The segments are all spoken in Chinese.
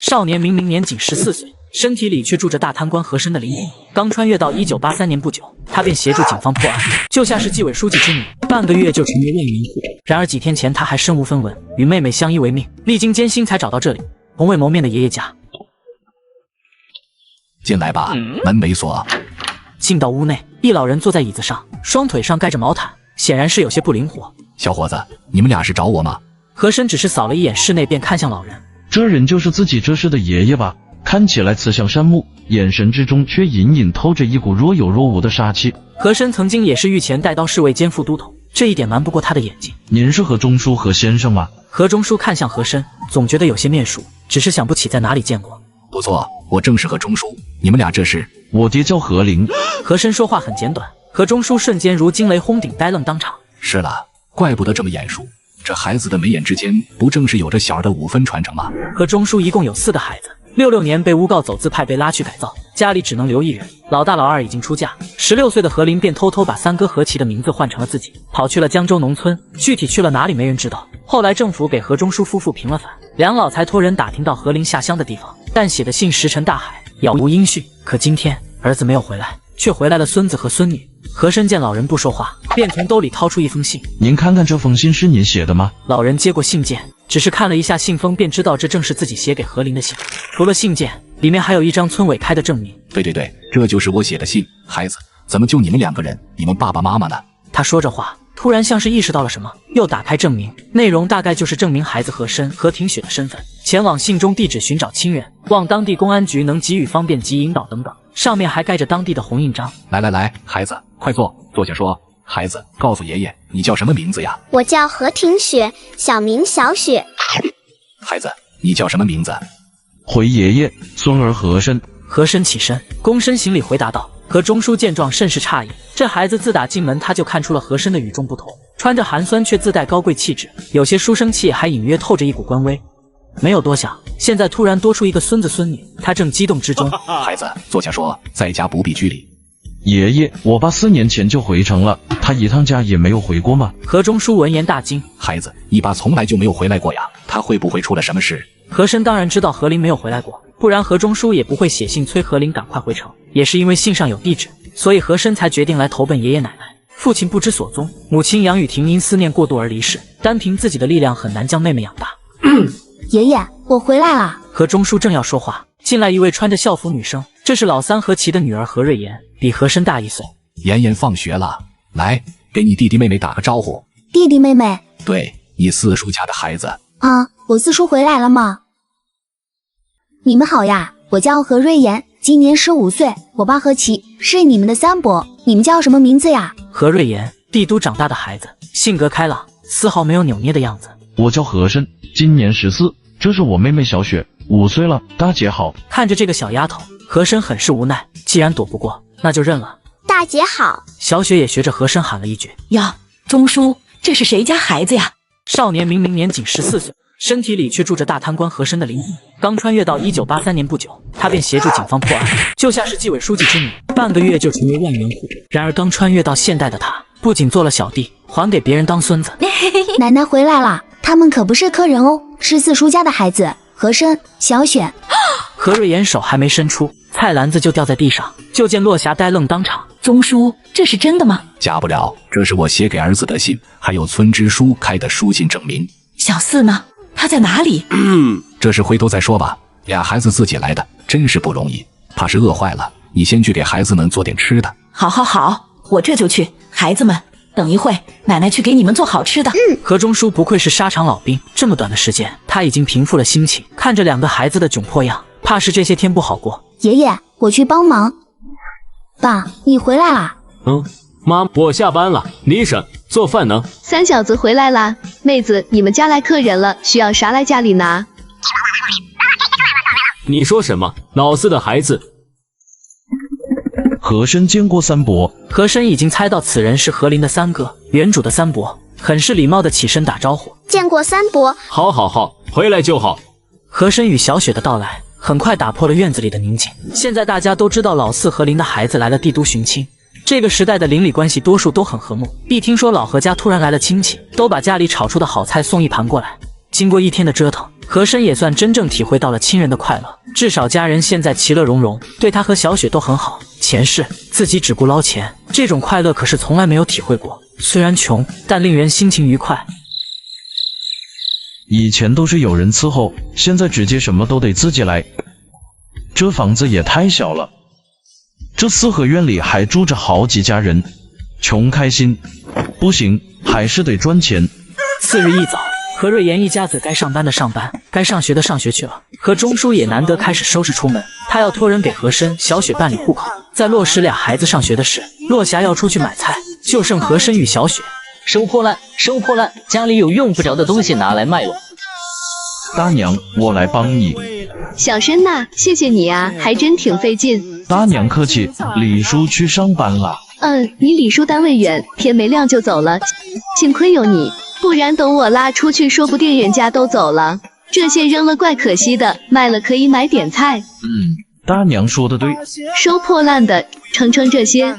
少年明明年仅14岁，身体里却住着大贪官和珅的灵魂。刚穿越到1983年不久，他便协助警方破案，救下市纪委书记之女，半个月就成为万元户。然而几天前他还身无分文，与妹妹相依为命，历经艰辛才找到这里，从未谋面的爷爷家。进来吧，门没锁。进到屋内，一老人坐在椅子上，双腿上盖着毛毯，显然是有些不灵活。小伙子，你们俩是找我吗？和珅只是扫了一眼室内，便看向老人。这人就是自己这世的爷爷吧？看起来慈祥善目，眼神之中却隐隐透着一股若有若无的杀气。和珅曾经也是御前带刀侍卫兼副都统，这一点瞒不过他的眼睛。您是何中书何先生吗？何中书看向和珅，总觉得有些面熟，只是想不起在哪里见过。不错，我正是何中书。你们俩这是？我爹叫何林。和珅说话很简短，何中书瞬间如惊雷轰顶，呆愣当场。是了，怪不得这么眼熟。这孩子的眉眼之间，不正是有着小儿的5分传承吗？何中书一共有4个孩子，66年被诬告走资派被拉去改造，家里只能留1人，老大老二已经出嫁。16岁的何林便偷偷把3哥何其的名字换成了自己，跑去了江州农村，具体去了哪里没人知道。后来政府给何中书夫妇平了反，梁老才托人打听到何林下乡的地方，但写的信石沉大海，杳无音讯。可今天儿子没有回来，却回来了孙子和孙女。和珅见老人不说话，便从兜里掏出一封信。您看看这封信是您写的吗？老人接过信件，只是看了一下信封，便知道这正是自己写给何林的信。除了信件，里面还有一张村委开的证明。对，这就是我写的信。孩子，怎么就你们2个人？你们爸爸妈妈呢？他说着话，突然像是意识到了什么，又打开证明，内容大概就是证明孩子和珅、何廷雪的身份，前往信中地址寻找亲人，望当地公安局能给予方便及引导等等。上面还盖着当地的红印章。来，孩子，快坐下说。孩子，告诉爷爷，你叫什么名字呀？我叫何廷雪，小名小雪。孩子，你叫什么名字？回爷爷，孙儿和珅。和珅起身，躬身行礼回答道。何中书见状甚是诧异，这孩子自打进门他就看出了和珅的与众不同，穿着寒酸却自带高贵气质，有些书生气，还隐约透着一股官威。没有多想，现在突然多出一个孙子孙女，他正激动之中。孩子，坐下说，在家不必拘礼。爷爷，我爸4年前就回城了，他一趟家也没有回过吗？何中书闻言大惊。孩子，你爸从来就没有回来过呀，他会不会出了什么事？和珅当然知道何林没有回来过，不然何中书也不会写信催何林赶快回城。也是因为信上有地址，所以和珅才决定来投奔爷爷奶奶。父亲不知所踪，母亲杨雨婷因思念过度而离世，单凭自己的力量很难将妹妹养大。爷爷，我回来了。何中书正要说话，进来一位穿着校服女生，这是老三何其的女儿何瑞妍，比和珅大1岁。妍放学了，来，给你弟弟妹妹打个招呼。弟弟妹妹？对，你四叔家的孩子。啊，我四叔回来了吗？你们好呀，我叫何瑞妍，今年15岁，我爸何其是你们的三伯，你们叫什么名字呀？何瑞妍，帝都长大的孩子，性格开朗，丝毫没有扭捏的样子。我叫和珅，今年14，这是我妹妹小雪，5岁了，大姐好。看着这个小丫头，和珅很是无奈，既然躲不过，那就认了。大姐好。小雪也学着和珅喊了一句：呀，中书，这是谁家孩子呀？少年明明年仅14岁，身体里却住着大贪官和珅的灵魂。刚穿越到1983年不久，他便协助警方破案，救下市纪委书记之女，半个月就成为万元户。然而刚穿越到现代的他，不仅做了小弟，还给别人当孙子。奶奶回来了，他们可不是客人哦，是四叔家的孩子，和珅、小雪。何瑞妍手还没伸出，菜篮子就掉在地上，就见落霞呆愣当场。中书，这是真的吗？假不了，这是我写给儿子的信，还有村支书开的书信证明。小四呢？他在哪里？这事回头再说吧，俩孩子自己来的，真是不容易，怕是饿坏了。你先去给孩子们做点吃的。好，我这就去。孩子们，等一会，奶奶去给你们做好吃的。何中书不愧是沙场老兵，这么短的时间，他已经平复了心情，看着2个孩子的窘迫样，怕是这些天不好过。爷爷，我去帮忙。爸，你回来啦？妈，我下班了。李婶，做饭呢？三小子回来啦！妹子，你们家来客人了，需要啥来家里拿？你说什么？老四的孩子？和珅见过三伯。和珅已经猜到此人是和林的三哥，原主的三伯，很是礼貌的起身打招呼。见过三伯。好，回来就好。和珅与小雪的到来，很快打破了院子里的宁静。现在大家都知道老四和林的孩子来了帝都寻亲。这个时代的邻里关系多数都很和睦，一听说老何家突然来了亲戚，都把家里炒出的好菜送一盘过来。经过一天的折腾，和珅也算真正体会到了亲人的快乐，至少家人现在其乐融融，对他和小雪都很好。前世自己只顾捞钱，这种快乐可是从来没有体会过。虽然穷，但令人心情愉快。以前都是有人伺候，现在直接什么都得自己来。这房子也太小了，这四合院里还住着好几家人，穷开心。不行，还是得赚钱。次日一早，何瑞妍一家子该上班的上班，该上学的上学去了。何钟书也难得开始收拾出门，他要托人给和珅、小雪办理户口，再落实俩孩子上学的事。落霞要出去买菜，就剩和珅与小雪。收破烂，收破烂，家里有用不着的东西拿来卖了。大娘，我来帮你。小申呐，谢谢你啊，还真挺费劲。大娘客气，李叔去上班了。你李叔单位远，天没亮就走了，幸亏有你，不然等我拉出去，说不定人家都走了。这些扔了怪可惜的，卖了可以买点菜。大娘说的对。收破烂的，称这些。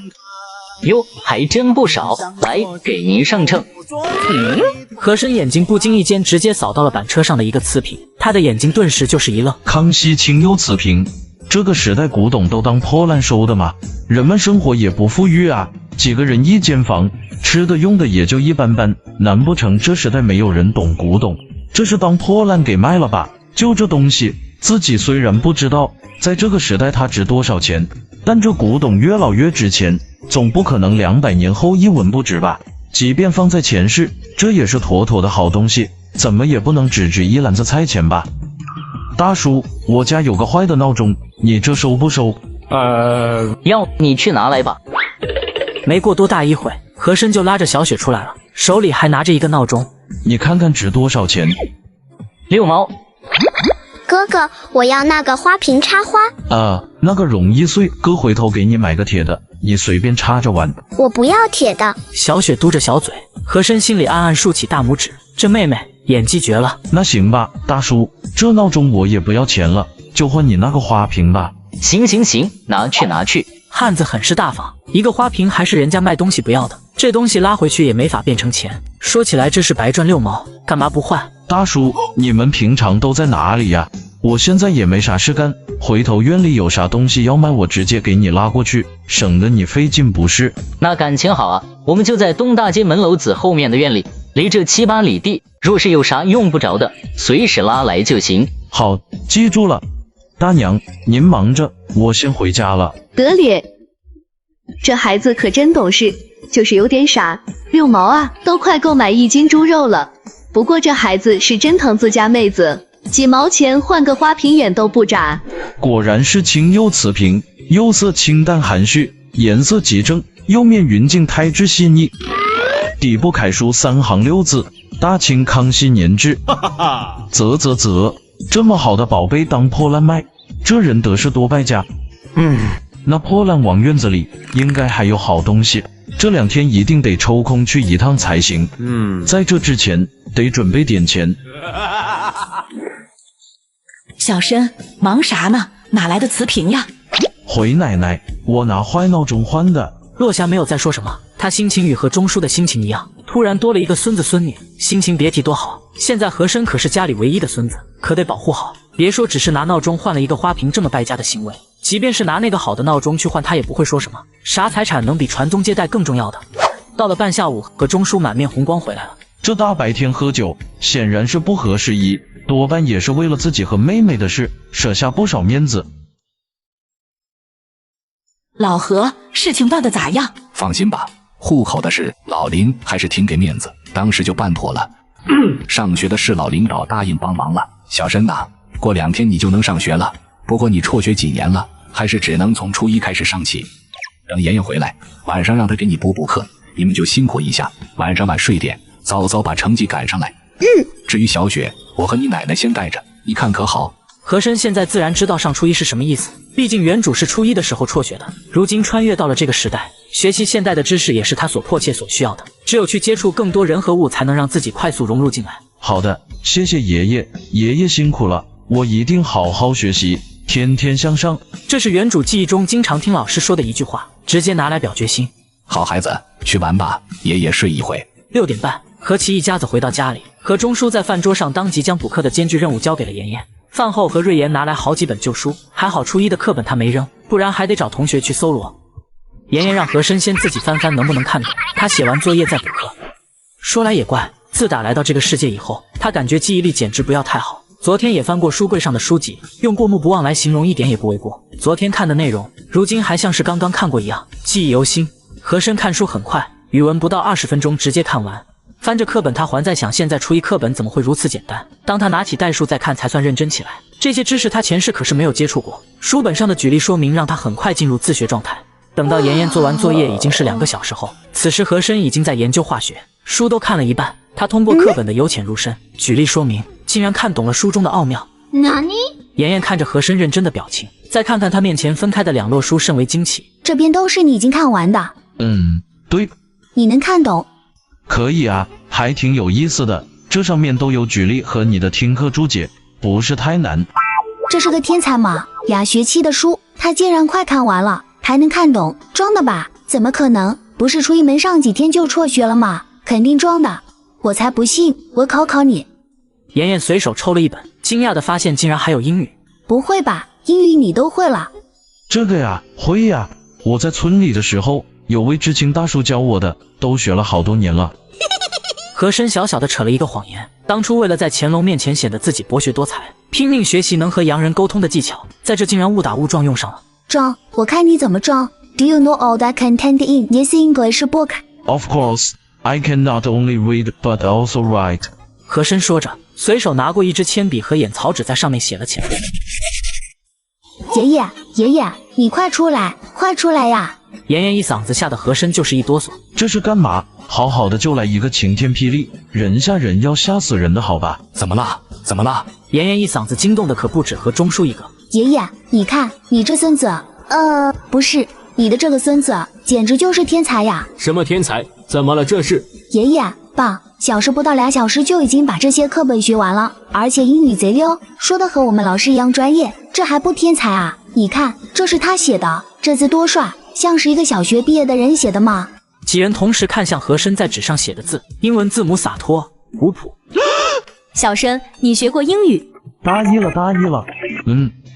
哟，还真不少，来，给您上秤。和珅眼睛不经意间直接扫到了板车上的一个瓷瓶，他的眼睛顿时就是一愣。康熙清幽瓷瓶，这个时代古董都当破烂收的吗？人们生活也不富裕啊，几个人一间房，吃的用的也就一般般，难不成这时代没有人懂古董？这是当破烂给卖了吧？就这东西，自己虽然不知道在这个时代它值多少钱，但这古董越老越值钱，总不可能200年后一文不值吧？即便放在前世，这也是妥妥的好东西，怎么也不能只值一篮子菜钱吧？大叔，我家有个坏的闹钟，你这收不收？要你去拿来吧。没过多大一会，和珅就拉着小雪出来了，手里还拿着一个闹钟。你看看值多少钱？6毛。哥哥，我要那个花瓶插花。那个容易碎，哥回头给你买个铁的，你随便插着玩。我不要铁的。小雪嘟着小嘴，和珅心里暗暗竖起大拇指，这妹妹演技绝了。那行吧，大叔，这闹钟我也不要钱了，就换你那个花瓶吧。行，拿去。汉子很是大方，一个花瓶还是人家卖东西不要的，这东西拉回去也没法变成钱。说起来这是白赚6毛，干嘛不换？大叔，你们平常都在哪里呀？我现在也没啥事干，回头院里有啥东西要卖，我直接给你拉过去，省得你费劲不是？那感情好啊，我们就在东大街门楼子后面的院里，离这7、8里地，若是有啥用不着的，随时拉来就行。好，记住了。大娘，您忙着，我先回家了。得咧，这孩子可真懂事，就是有点傻。6毛啊，都快够买1斤猪肉了。不过这孩子是真疼自家妹子，几毛钱换个花瓶眼都不眨。果然是清幽瓷瓶，釉色清淡含蓄，颜色极正，釉面匀净，胎质细腻，底部楷书3行6字：大清康熙年制。啧，这么好的宝贝当破烂卖，这人得是多败家。那破烂王院子里应该还有好东西，这2天一定得抽空去一趟才行。在这之前得准备点钱。小申，忙啥呢？哪来的瓷瓶呀？回奶奶，我拿坏闹钟换的。落霞没有再说什么，她心情与和钟书的心情一样，突然多了一个孙子孙女，心情别提多好。现在和珅可是家里唯一的孙子，可得保护好。别说只是拿闹钟换了一个花瓶这么败家的行为，即便是拿那个好的闹钟去换，他也不会说什么。啥财产能比传宗接代更重要的？到了半下午，和钟书满面红光回来了。这大白天喝酒，显然是不合时宜，多半也是为了自己和妹妹的事，舍下不少面子。老何，事情办得咋样？放心吧，户口的事老林还是挺给面子，当时就办妥了。上学的事老领导答应帮忙了。小申呐，过2天你就能上学了，不过你辍学几年了，还是只能从初1开始上起。等妍妍回来，晚上让她给你补课，你们就辛苦一下，晚上晚睡点，早把成绩赶上来。至于小雪，我和你奶奶先带着，你看可好？和珅现在自然知道上初1是什么意思，毕竟原主是初1的时候辍学的，如今穿越到了这个时代，学习现代的知识也是他所迫切所需要的。只有去接触更多人和物，才能让自己快速融入进来。好的，谢谢爷爷，爷爷辛苦了，我一定好好学习，天天向上。这是原主记忆中经常听老师说的一句话，直接拿来表决心。好孩子，去玩吧，爷爷睡一会。6点半，何其一家子回到家里，何钟书在饭桌上当即将补课的艰巨任务交给了妍妍。饭后和瑞妍拿来好几本旧书，还好初一的课本他没扔，不然还得找同学去搜罗。妍妍让和珅先自己翻翻能不能看懂，他写完作业再补课。说来也怪，自打来到这个世界以后，他感觉记忆力简直不要太好。昨天也翻过书柜上的书籍，用过目不忘来形容一点也不为过。昨天看的内容，如今还像是刚刚看过一样，记忆犹新。和珅看书很快，语文不到20分钟直接看完。翻着课本，他还在想现在初一课本怎么会如此简单。当他拿起代数再看，才算认真起来。这些知识他前世可是没有接触过。书本上的举例说明让他很快进入自学状态。等到妍妍做完作业已经是2个小时后，此时和珅已经在研究化学，书都看了一半。他通过课本的由浅入深、举例说明，竟然看懂了书中的奥妙。哪里？妍妍看着和珅认真的表情，再看看他面前分开的2摞书，甚为惊奇。这边都是你已经看完的。对，你能看懂？可以啊，还挺有意思的。这上面都有举例和你的听课注解，不是太难。这是个天才嘛！雅学期的书，他竟然快看完了，还能看懂，装的吧？怎么可能？不是初一没上几天就辍学了吗？肯定装的。我才不信！我考考你。妍妍随手抽了一本，惊讶地发现竟然还有英语。不会吧？英语你都会了？这个呀，会呀。我在村里的时候，有位知青大叔教我的，都学了好多年了。和珅小小的扯了一个谎言，当初为了在乾隆面前显得自己博学多才，拼命学习能和洋人沟通的技巧，在这竟然误打误撞用上了。装，我看你怎么装。Do you know all that content in this English book? Of course, I can not only read but also write. 和珅说着，随手拿过一支铅笔和眼草纸，在上面写了起来。爷爷，你快出来，快出来呀！妍妍一嗓子吓得和珅就是一哆嗦。这是干嘛？好好的就来一个晴天霹雳，人吓人要吓死人的好吧？怎么了？怎么了？妍妍一嗓子惊动的可不止和钟书一个。爷爷，你看你这孙子，不是你的这个孙子，简直就是天才呀！什么天才？怎么了？这是？爷爷，爸，小时不到2小时就已经把这些课本学完了，而且英语贼溜，说的和我们老师一样专业，这还不天才啊？你看，这是他写的，这字多帅，像是一个小学毕业的人写的吗？几人同时看向和珅在纸上写的字，英文字母洒脱古朴。小申，你学过英语？大一了。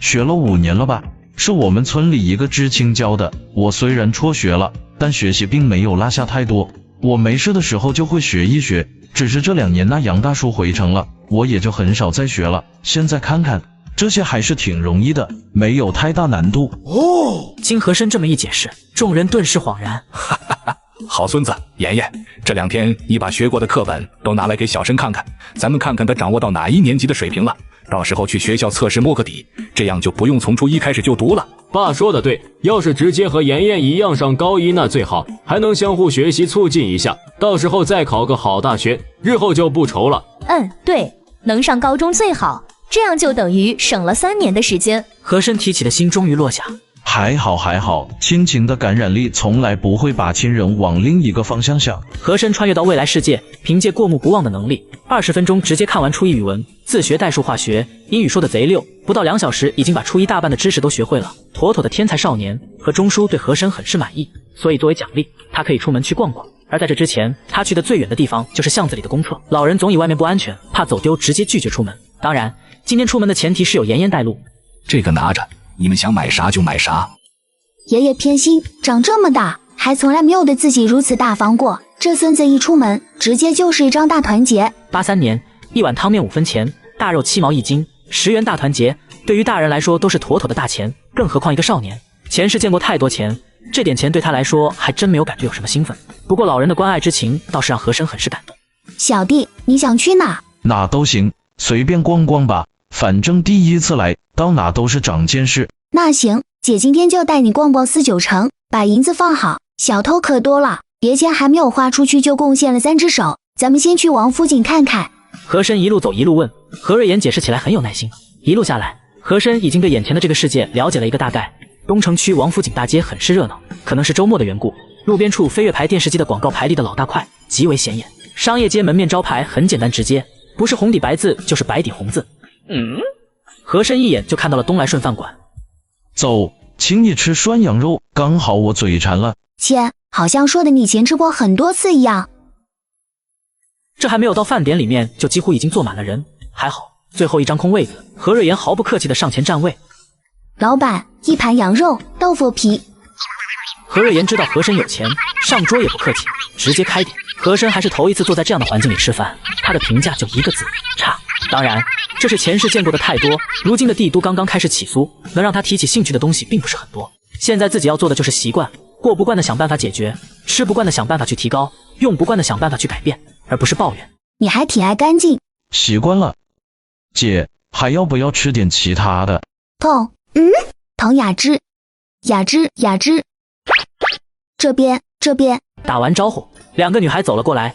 学了5年了吧？是我们村里一个知青教的。我虽然辍学了，但学习并没有落下太多。我没事的时候就会学一学，只是这2年那杨大叔回城了，我也就很少再学了。现在看看，这些还是挺容易的，没有太大难度。经和珅这么一解释，众人顿时恍然。好孙子，妍妍，这2天你把学过的课本都拿来给小申看看，咱们看看他掌握到哪一年级的水平了。到时候去学校测试摸个底，这样就不用从初一开始就读了。爸说的对，要是直接和妍妍一样上高一那最好，还能相互学习促进一下，到时候再考个好大学，日后就不愁了。对，能上高中最好，这样就等于省了3年的时间。和珅提起的心终于落下。还好，亲情的感染力从来不会把亲人往另一个方向想。和珅穿越到未来世界，凭借过目不忘的能力，20分钟直接看完初一语文，自学代数化学，英语说的贼溜，不到2小时已经把初一大半的知识都学会了，妥妥的天才少年。和钟书对和珅很是满意，所以作为奖励，他可以出门去逛逛。而在这之前，他去的最远的地方就是巷子里的公厕。老人总以外面不安全，怕走丢，直接拒绝出门。当然，今天出门的前提是有妍妍带路。这个拿着，你们想买啥就买啥。爷爷偏心，长这么大还从来没有对自己如此大方过。这孙子一出门，直接就是一张大团结。83年，一碗汤面5分钱，大肉7毛1斤，10元大团结，对于大人来说都是妥妥的大钱，更何况一个少年，前世见过太多钱，这点钱对他来说还真没有感觉有什么兴奋。不过老人的关爱之情倒是让和珅很是感动。小弟，你想去哪？哪都行，随便逛逛吧，反正第一次来，到哪都是长见识。那行，姐今天就带你逛逛4、9城，把银子放好，小偷可多了，别钱还没有花出去就贡献了3只手。咱们先去王府井看看。和珅一路走一路问，何瑞妍解释起来很有耐心。一路下来，和珅已经对眼前的这个世界了解了一个大概。东城区王府井大街很是热闹，可能是周末的缘故，路边处飞跃牌电视机的广告牌立的老大块，极为显眼。商业街门面招牌很简单直接，不是红底白字就是白底红字。和珅一眼就看到了东来顺饭馆。走，请你吃涮羊肉，刚好我嘴馋了。切，好像说的你以前吃过很多次一样。这还没有到饭点里面，就几乎已经坐满了人。还好最后一张空位子，何瑞妍毫不客气地上前占位。老板，一盘羊肉，豆腐皮。何瑞妍知道和珅有钱，上桌也不客气，直接开点。和珅还是头一次坐在这样的环境里吃饭，他的评价就一个字：差。当然，这是前世见过的太多，如今的帝都刚刚开始起苏，能让他提起兴趣的东西并不是很多。现在自己要做的就是习惯，过不惯的想办法解决，吃不惯的想办法去提高，用不惯的想办法去改变，而不是抱怨。你还挺爱干净。习惯了。姐，还要不要吃点其他的？唐雅芝，雅芝，这边。打完招呼，两个女孩走了过来。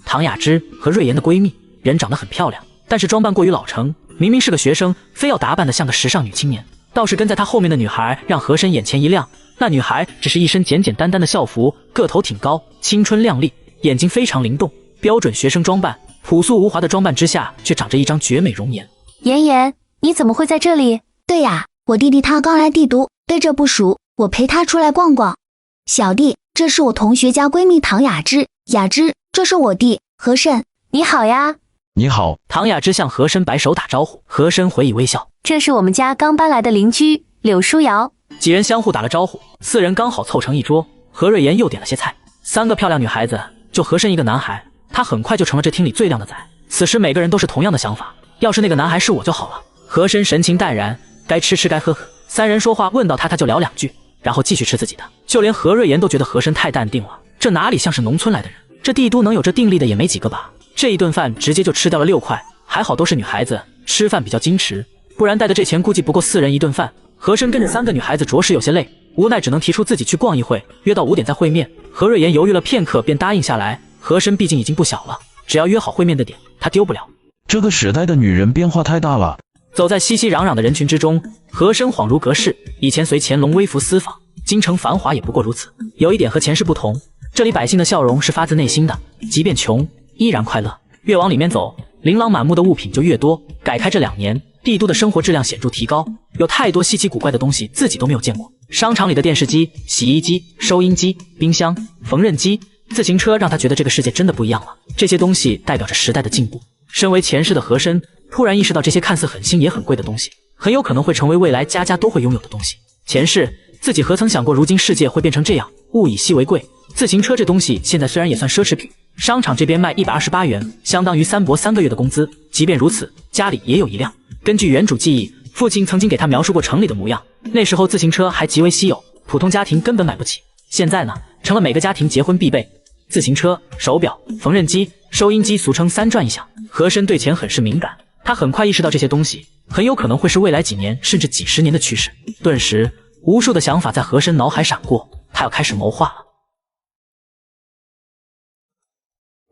唐雅芝和瑞妍的闺蜜，人长得很漂亮，但是装扮过于老成，明明是个学生，非要打扮得像个时尚女青年。倒是跟在她后面的女孩让和珅眼前一亮，那女孩只是一身简简单单的校服，个头挺高，青春靓丽，眼睛非常灵动，标准学生装扮，朴素无华的装扮之下，却长着一张绝美容颜。妍妍，你怎么会在这里？对呀，我弟弟他刚来帝都，对这不熟，我陪他出来逛逛。小弟，这是我同学家闺蜜唐雅芝，雅芝，这是我弟和珅。你好呀。你好。唐雅芝向和珅摆手打招呼，和珅回以微笑。这是我们家刚搬来的邻居柳书瑶。几人相互打了招呼，四人刚好凑成一桌。何瑞妍又点了些菜，三个漂亮女孩子，就和珅一个男孩，他很快就成了这厅里最靓的仔。此时每个人都是同样的想法，要是那个男孩是我就好了。和珅神情淡然，该吃吃该喝喝。三人说话问到他就聊两句，然后继续吃自己的。就连何瑞妍都觉得和珅太淡定了，这哪里像是农村来的人，这帝都能有这定力的也没几个吧。这一顿饭直接就吃掉了6块，还好都是女孩子，吃饭比较矜持，不然带的这钱估计不够4人一顿饭。和珅跟着3个女孩子着实有些累，无奈只能提出自己去逛一会，约到5点再会面。何瑞妍犹豫了片刻便答应下来，和珅毕竟已经不小了，只要约好会面的点他丢不了。这个时代的女人变化太大了。走在熙熙攘攘的人群之中，和珅恍如隔世，以前随乾隆微服私访，京城繁华也不过如此。有一点和前世不同，这里百姓的笑容是发自内心的，即便穷依然快乐。越往里面走，琳琅满目的物品就越多。改开这2年，帝都的生活质量显著提高，有太多稀奇古怪的东西自己都没有见过。商场里的电视机、洗衣机、收音机、冰箱、缝纫机、自行车让他觉得这个世界真的不一样了。这些东西代表着时代的进步。身为前世的和珅突然意识到，这些看似很新也很贵的东西，很有可能会成为未来家家都会拥有的东西。前世自己何曾想过，如今世界会变成这样，物以稀为贵。自行车这东西现在虽然也算奢侈品，商场这边卖128元，相当于三伯3个月的工资。即便如此，家里也有一辆。根据原主记忆，父亲曾经给他描述过城里的模样，那时候自行车还极为稀有，普通家庭根本买不起。现在呢，成了每个家庭结婚必备。自行车、手表、缝纫机、收音机，俗称3转一响。和珅对钱很是敏感，他很快意识到这些东西很有可能会是未来几年甚至几十年的趋势。顿时，无数的想法在和珅脑海闪过，他要开始谋划了。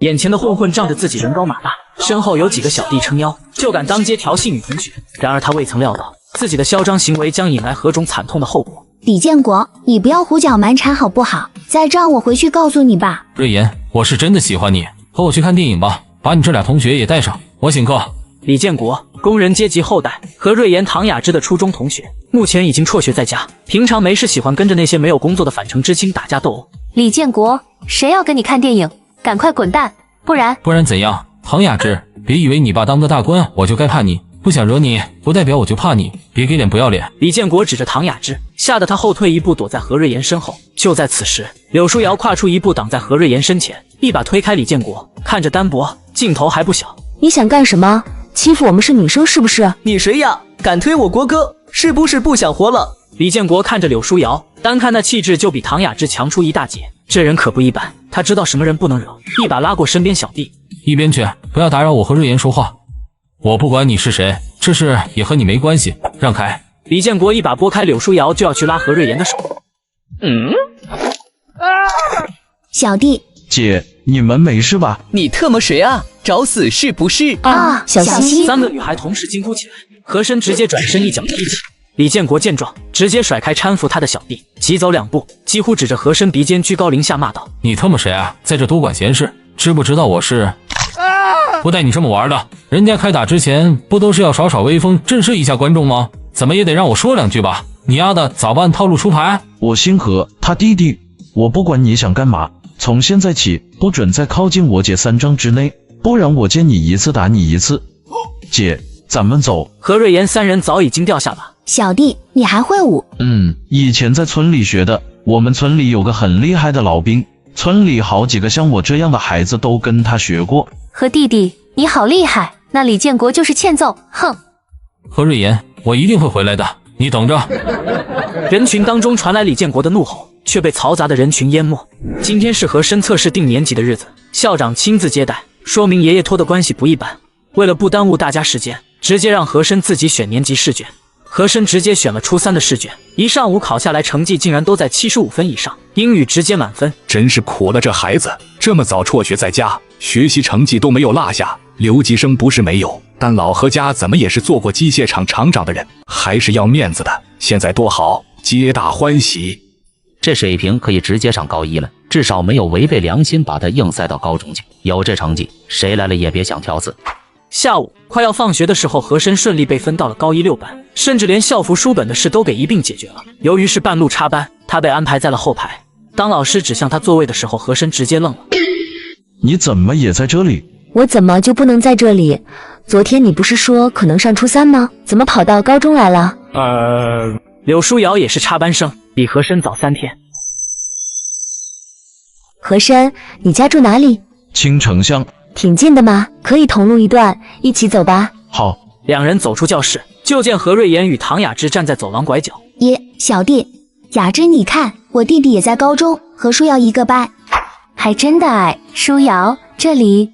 眼前的混混仗着自己人高马大，身后有几个小弟撑腰，就敢当街调戏女同学。然而他未曾料到，自己的嚣张行为将引来何种惨痛的后果。李建国，你不要胡搅蛮缠好不好？再这样我回去告诉你吧。瑞妍，我是真的喜欢你，和我去看电影吧，把你这俩同学也带上，我请客。李建国，工人阶级后代，和瑞妍唐雅芝的初中同学，目前已经辍学在家，平常没事喜欢跟着那些没有工作的反城知青打架斗殴。李建国，谁要跟你看电影？赶快滚蛋，不然怎样？唐雅芝，别以为你爸当个大官我就该怕你，不想惹你不代表我就怕你，别给脸不要脸。李建国指着唐雅芝，吓得他后退一步，躲在何瑞妍身后。就在此时，柳书瑶跨出一步，挡在何瑞妍身前，一把推开李建国，看着单薄，劲头还不小。你想干什么？欺负我们是女生是不是？你谁呀？敢推我国歌，是不是不想活了？李建国看着柳书瑶，单看那气质就比唐雅芝强出一大截。这人可不一般，他知道什么人不能惹，一把拉过身边小弟。一边去，不要打扰我和瑞妍说话。我不管你是谁，这事也和你没关系，让开。李建国一把拨开柳书瑶，就要去拉何瑞妍的手。小弟，姐，你们没事吧？你特么谁啊？找死是不是？啊，小心！3个女孩同时惊呼起来，和珅直接转身一脚踢起。李建国见状，直接甩开搀扶他的小弟，急走2步，几乎指着和珅鼻尖居高临下骂道：“你特么谁啊？在这多管闲事，知不知道我是不带你这么玩的？人家开打之前不都是要耍耍威风，震慑一下观众吗？怎么也得让我说2句吧？你丫的早办套路出牌！我姓何，他弟弟，我不管你想干嘛，从现在起不准再靠近我姐3丈之内，不然我见你一次打你一次。姐，咱们走。何瑞妍三人早已经掉下巴。小弟，你还会舞？以前在村里学的。我们村里有个很厉害的老兵，村里好几个像我这样的孩子都跟他学过。何弟弟，你好厉害！那李建国就是欠揍，哼！何瑞妍，我一定会回来的，你等着。人群当中传来李建国的怒吼，却被嘈杂的人群淹没。今天是和珅测试定年级的日子，校长亲自接待，说明爷爷托的关系不一般。为了不耽误大家时间，直接让和珅自己选年级试卷。和珅直接选了初3的试卷，一上午考下来成绩竟然都在75分以上，英语直接满分。真是苦了这孩子，这么早辍学在家，学习成绩都没有落下。留级生不是没有，但老何家怎么也是做过机械厂厂长的人，还是要面子的。现在多好，皆大欢喜。这水平可以直接上高1了，至少没有违背良心把他硬塞到高中去。有这成绩，谁来了也别想挑刺。下午快要放学的时候，和珅顺利被分到了高1 6班，甚至连校服书本的事都给一并解决了。由于是半路插班，他被安排在了后排。当老师指向他座位的时候，和珅直接愣了。你怎么也在这里？我怎么就不能在这里？昨天你不是说可能上初3吗？怎么跑到高中来了？柳书瑶也是插班生，比和珅早3天。和珅，你家住哪里？青城巷。挺近的嘛，可以同路一段，一起走吧。好。两人走出教室，就见何瑞妍与唐雅芝站在走廊拐角。小弟，雅芝，你看，我弟弟也在高中，和书瑶一个班。还真的哎，书瑶，这里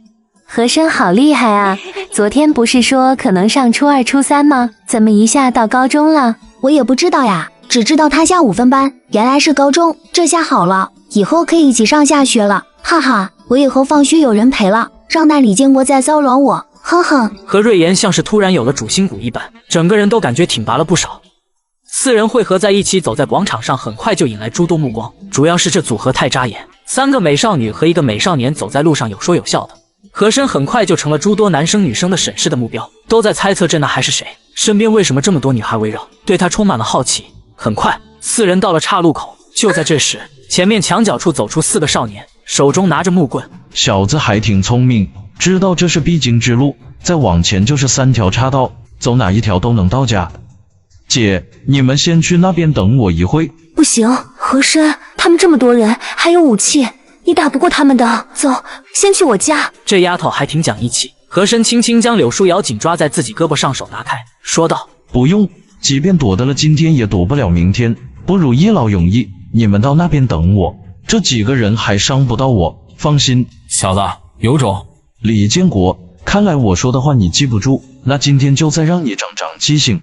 和珅好厉害啊！昨天不是说可能上初2、初3吗？怎么一下到高中了？我也不知道呀，只知道他下5分班，原来是高中。这下好了，以后可以一起上下学了，哈哈！我以后放学有人陪了，让那李建国再骚扰我，哼哼。何瑞妍像是突然有了主心骨一般，整个人都感觉挺拔了不少。4人汇合在一起走在广场上，很快就引来诸多目光，主要是这组合太扎眼，3个美少女和1个美少年走在路上有说有笑的。和珅很快就成了诸多男生女生的审视的目标，都在猜测这那还是谁，身边为什么这么多女孩围绕，对他充满了好奇。很快4人到了岔路口，就在这时，前面墙角处走出4个少年，手中拿着木棍。小子还挺聪明，知道这是必经之路，再往前就是3条岔道，走哪一条都能到家。姐，你们先去那边等我一会。不行，和珅，他们这么多人，还有武器，你打不过他们的。走，先去我家。这丫头还挺讲义气。和珅轻轻将柳书瑶紧抓在自己胳膊上，手拿开，说道：不用，即便躲得了今天，也躲不了明天，不如一劳永逸。你们到那边等我，这几个人还伤不到我，放心。小子，有种！李建国，看来我说的话你记不住，那今天就再让你长长记性。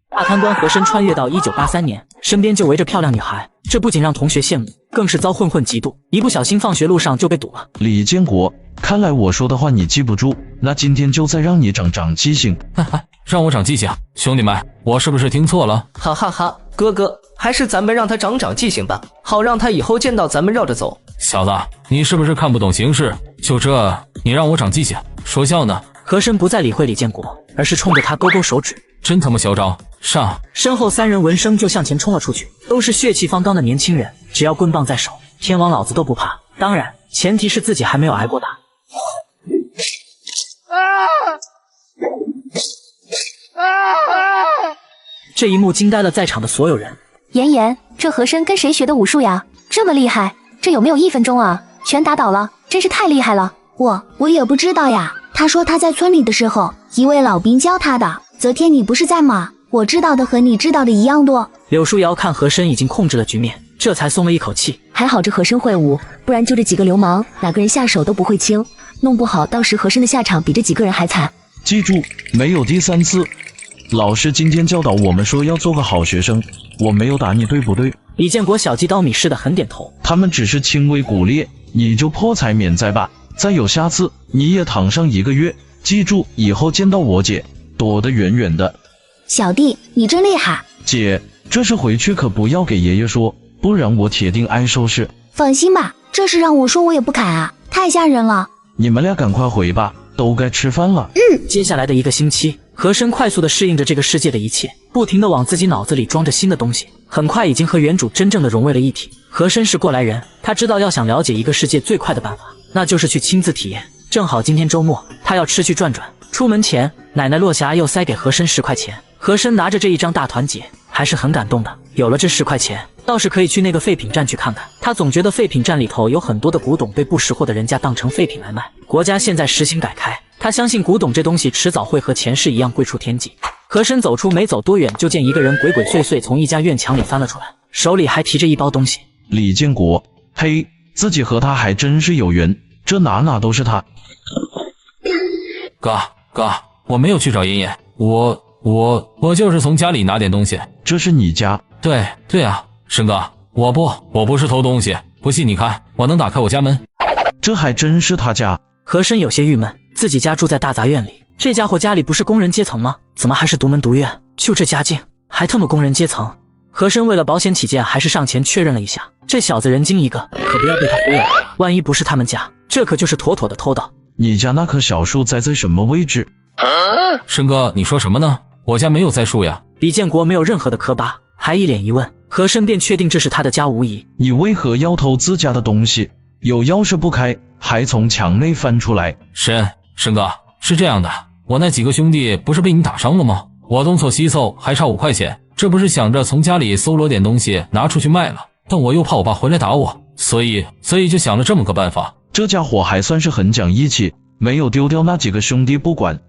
大贪官和珅穿越到1983年，身边就围着漂亮女孩，这不仅让同学羡慕，更是遭混混嫉妒，一不小心放学路上就被堵了。李建国，看来我说的话你记不住，那今天就再让你长长记性。哈哈，让我长记性？兄弟们，我是不是听错了？哈哈哈，哥哥，还是咱们让他长长记性吧，好让他以后见到咱们绕着走。小子，你是不是看不懂形势？就这，你让我长记性，说笑呢？和珅不再理会李建国，而是冲着他勾勾手指。真他妈嚣张！上！身后3人闻声就向前冲了出去，都是血气方刚的年轻人，只要棍棒在手，天王老子都不怕。当然，前提是自己还没有挨过打。这一幕惊呆了在场的所有人。妍妍，这和珅跟谁学的武术呀？这么厉害，这有没有1分钟啊？全打倒了，真是太厉害了。我也不知道呀，他说他在村里的时候，一位老兵教他的。昨天你不是在吗？我知道的和你知道的一样多。柳书瑶看和珅已经控制了局面，这才松了一口气。还好这和珅会武，不然就这几个流氓，哪个人下手都不会轻，弄不好到时和珅的下场比这几个人还惨。记住，没有第3次。老师今天教导我们说要做个好学生，我没有打你，对不对？李建国小鸡刀米似的很点头。他们只是轻微骨裂，你就破财免灾吧。再有下次，你也躺上1个月。记住，以后见到我姐，躲得远远的。小弟，你真厉害。姐，这事回去可不要给爷爷说，不然我铁定挨收拾。放心吧，这事让我说我也不敢啊，太吓人了。你们俩赶快回吧，都该吃饭了。接下来的1个星期，和珅快速地适应着这个世界的一切，不停地往自己脑子里装着新的东西，很快已经和原主真正的融为了一体。和珅是过来人，他知道要想了解一个世界最快的办法，那就是去亲自体验。正好今天周末，他要出去转转。出门前，奶奶落霞又塞给和珅10块钱。和珅拿着这一张大团结，还是很感动的。有了这10块钱，倒是可以去那个废品站去看看。他总觉得废品站里头有很多的古董被不识货的人家当成废品来卖。国家现在实行改开，他相信古董这东西迟早会和钱市一样贵出天际。和珅走出没走多远，就见一个人鬼鬼祟祟从一家院墙里翻了出来，手里还提着一包东西。李建国，嘿，自己和他还真是有缘，这哪都是他。哥，我没有去找妍妍，我就是从家里拿点东西。这是你家？对啊，申哥，我不是偷东西，不信你看，我能打开我家门。这还真是他家。和珅有些郁闷，自己家住在大杂院里，这家伙家里不是工人阶层吗？怎么还是独门独院？就这家境，还他妈工人阶层？和珅为了保险起见，还是上前确认了一下，这小子人精一个，可不要被他忽悠了。万一不是他们家，这可就是妥妥的偷盗。你家那棵小树栽在什么位置？申哥，你说什么呢？我家没有栽树呀。李建国没有任何的磕巴，还一脸疑问。和珅便确定这是他的家无疑。你为何要偷自家的东西？有钥匙不开，还从墙内翻出来。申哥，是这样的，我那几个兄弟不是被你打伤了吗？我东凑西凑还差5块钱，这不是想着从家里搜罗点东西拿出去卖了，但我又怕我爸回来打我，所以就想了这么个办法。这家伙还算是很讲义气，没有丢掉那几个兄弟不管，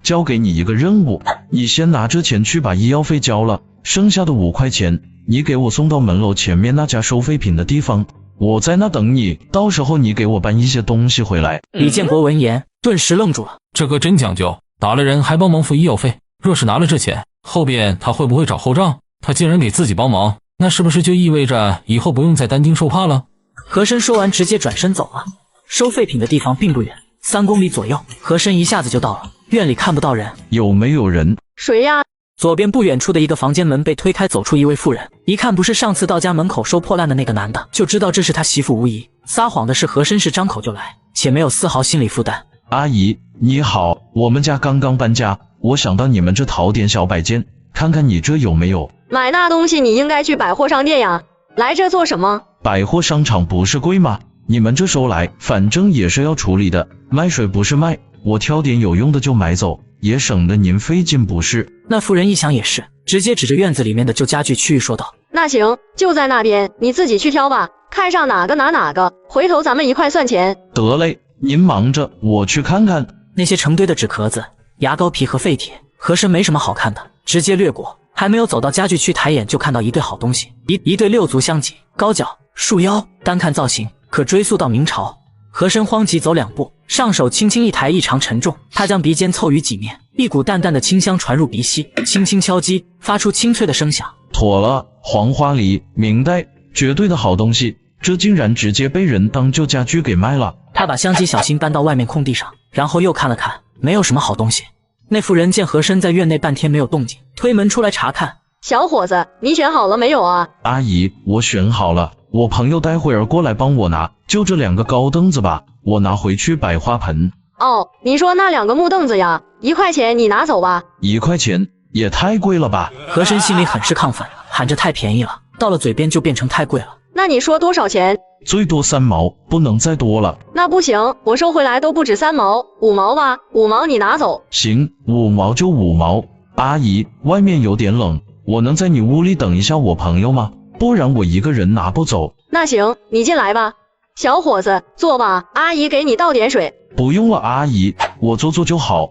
交给你一个任务，你先拿着钱去把医药费交了，剩下的5块钱你给我送到门楼前面那家收废品的地方，我在那等你，到时候你给我搬一些东西回来。李建国闻言顿时愣住了，这哥真讲究，打了人还帮忙付医药费，若是拿了这钱，后边他会不会找后账？他竟然给自己帮忙，那是不是就意味着以后不用再担惊受怕了？和珅说完直接转身走了。收废品的地方并不远，3公里左右，和珅一下子就到了。院里看不到人，有没有人？谁呀？左边不远处的一个房间门被推开，走出一位妇人，一看不是上次到家门口收破烂的那个男的，就知道这是他媳妇无疑。撒谎的是和珅是张口就来，且没有丝毫心理负担。阿姨你好，我们家刚刚搬家，我想到你们这淘点小摆件，看看你这有没有。买那东西你应该去百货商店呀，来这做什么？百货商场不是贵吗？你们这收来反正也是要处理的，卖水不是卖，我挑点有用的就买走，也省得您费劲不是？那妇人一想也是，直接指着院子里面的旧家具区域说道：那行，就在那边，你自己去挑吧，看上哪个拿哪个，回头咱们一块算钱。得嘞，您忙着，我去看看。那些成堆的纸壳子、牙膏皮和废铁，和珅没什么好看的，直接略过。还没有走到家具区，抬眼就看到一对好东西，一对6足相挤、高脚、束腰，单看造型可追溯到明朝。和珅慌急走2步，上手轻轻一抬，异常沉重。他将鼻尖凑于几面，一股淡淡的清香传入鼻息，轻轻敲击，发出清脆的声响。妥了，黄花梨，明代，绝对的好东西，这竟然直接被人当旧家具给卖了。他把相机小心搬到外面空地上，然后又看了看，没有什么好东西。那妇人见和珅在院内半天没有动静，推门出来查看。小伙子，你选好了没有啊？阿姨，我选好了，我朋友待会儿过来帮我拿，就这2个高凳子吧，我拿回去摆花盆。哦，你说那2个木凳子呀，1块钱你拿走吧。1块钱也太贵了吧？和珅心里很是亢奋，喊着太便宜了，到了嘴边就变成太贵了。那你说多少钱？最多3毛，不能再多了。那不行，我收回来都不止3毛，5毛吧，5毛你拿走。行，5毛就5毛。阿姨，外面有点冷，我能在你屋里等一下我朋友吗？不然我一个人拿不走。那行，你进来吧。小伙子，坐吧，阿姨给你倒点水。不用了，阿姨，我坐就好。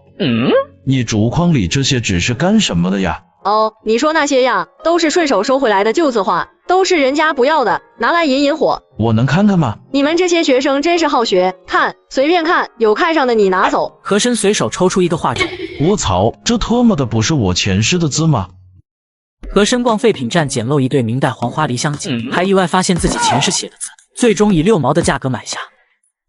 你竹筐里这些纸是干什么的呀？哦，你说那些呀，都是顺手收回来的旧字画，都是人家不要的，拿来引引火。我能看看吗？你们这些学生真是好学，看，随便看，有看上的你拿走。和珅随手抽出一个画纸。我操，这特么的不是我前世的字吗？和珅逛废品站捡漏一对明代黄花梨相机，还意外发现自己前世写的字，最终以6毛的价格买下。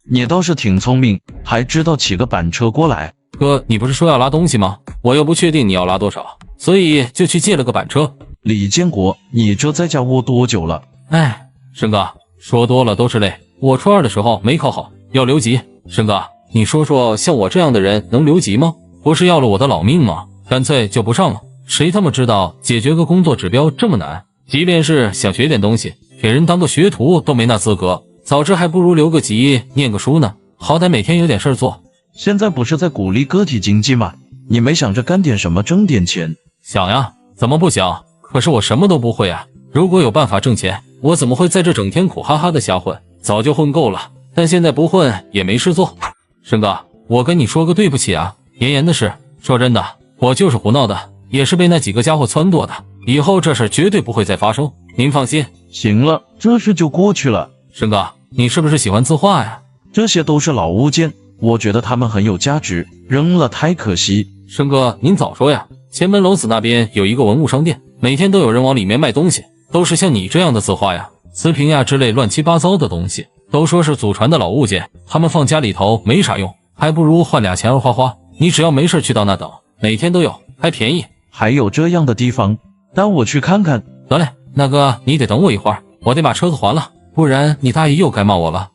你倒是挺聪明，还知道骑个板车过来。哥，你不是说要拉东西吗？我又不确定你要拉多少，所以就去借了个板车。李建国，你这在家窝多久了？哎，申哥，说多了都是泪。我初2的时候没考好，要留级。申哥，你说说，像我这样的人能留级吗？不是要了我的老命吗？干脆就不上了。谁他妈知道解决个工作指标这么难？即便是想学点东西，给人当个学徒都没那资格。早知还不如留个级念个书呢，好歹每天有点事儿做。现在不是在鼓励个体经济吗？你没想着干点什么挣点钱？想呀，怎么不想？可是我什么都不会啊！如果有办法挣钱，我怎么会在这整天苦哈哈的瞎混？早就混够了，但现在不混也没事做。申哥，我跟你说个对不起啊，妍妍的事，说真的，我就是胡闹的，也是被那几个家伙撺掇的，以后这事绝对不会再发生，您放心。行了，这事就过去了。申哥，你是不是喜欢字画呀？这些都是老物件，我觉得它们很有价值，扔了太可惜。申哥，您早说呀！前门楼子那边有一个文物商店，每天都有人往里面卖东西，都是像你这样的字画呀、瓷瓶呀之类乱七八糟的东西，都说是祖传的老物件，他们放家里头没啥用，还不如换俩钱儿花花。你只要没事去到那等，每天都有，还便宜。还有这样的地方，带我去看看。得嘞，那哥你得等我一会儿，我得把车子还了，不然你大爷又该骂我了。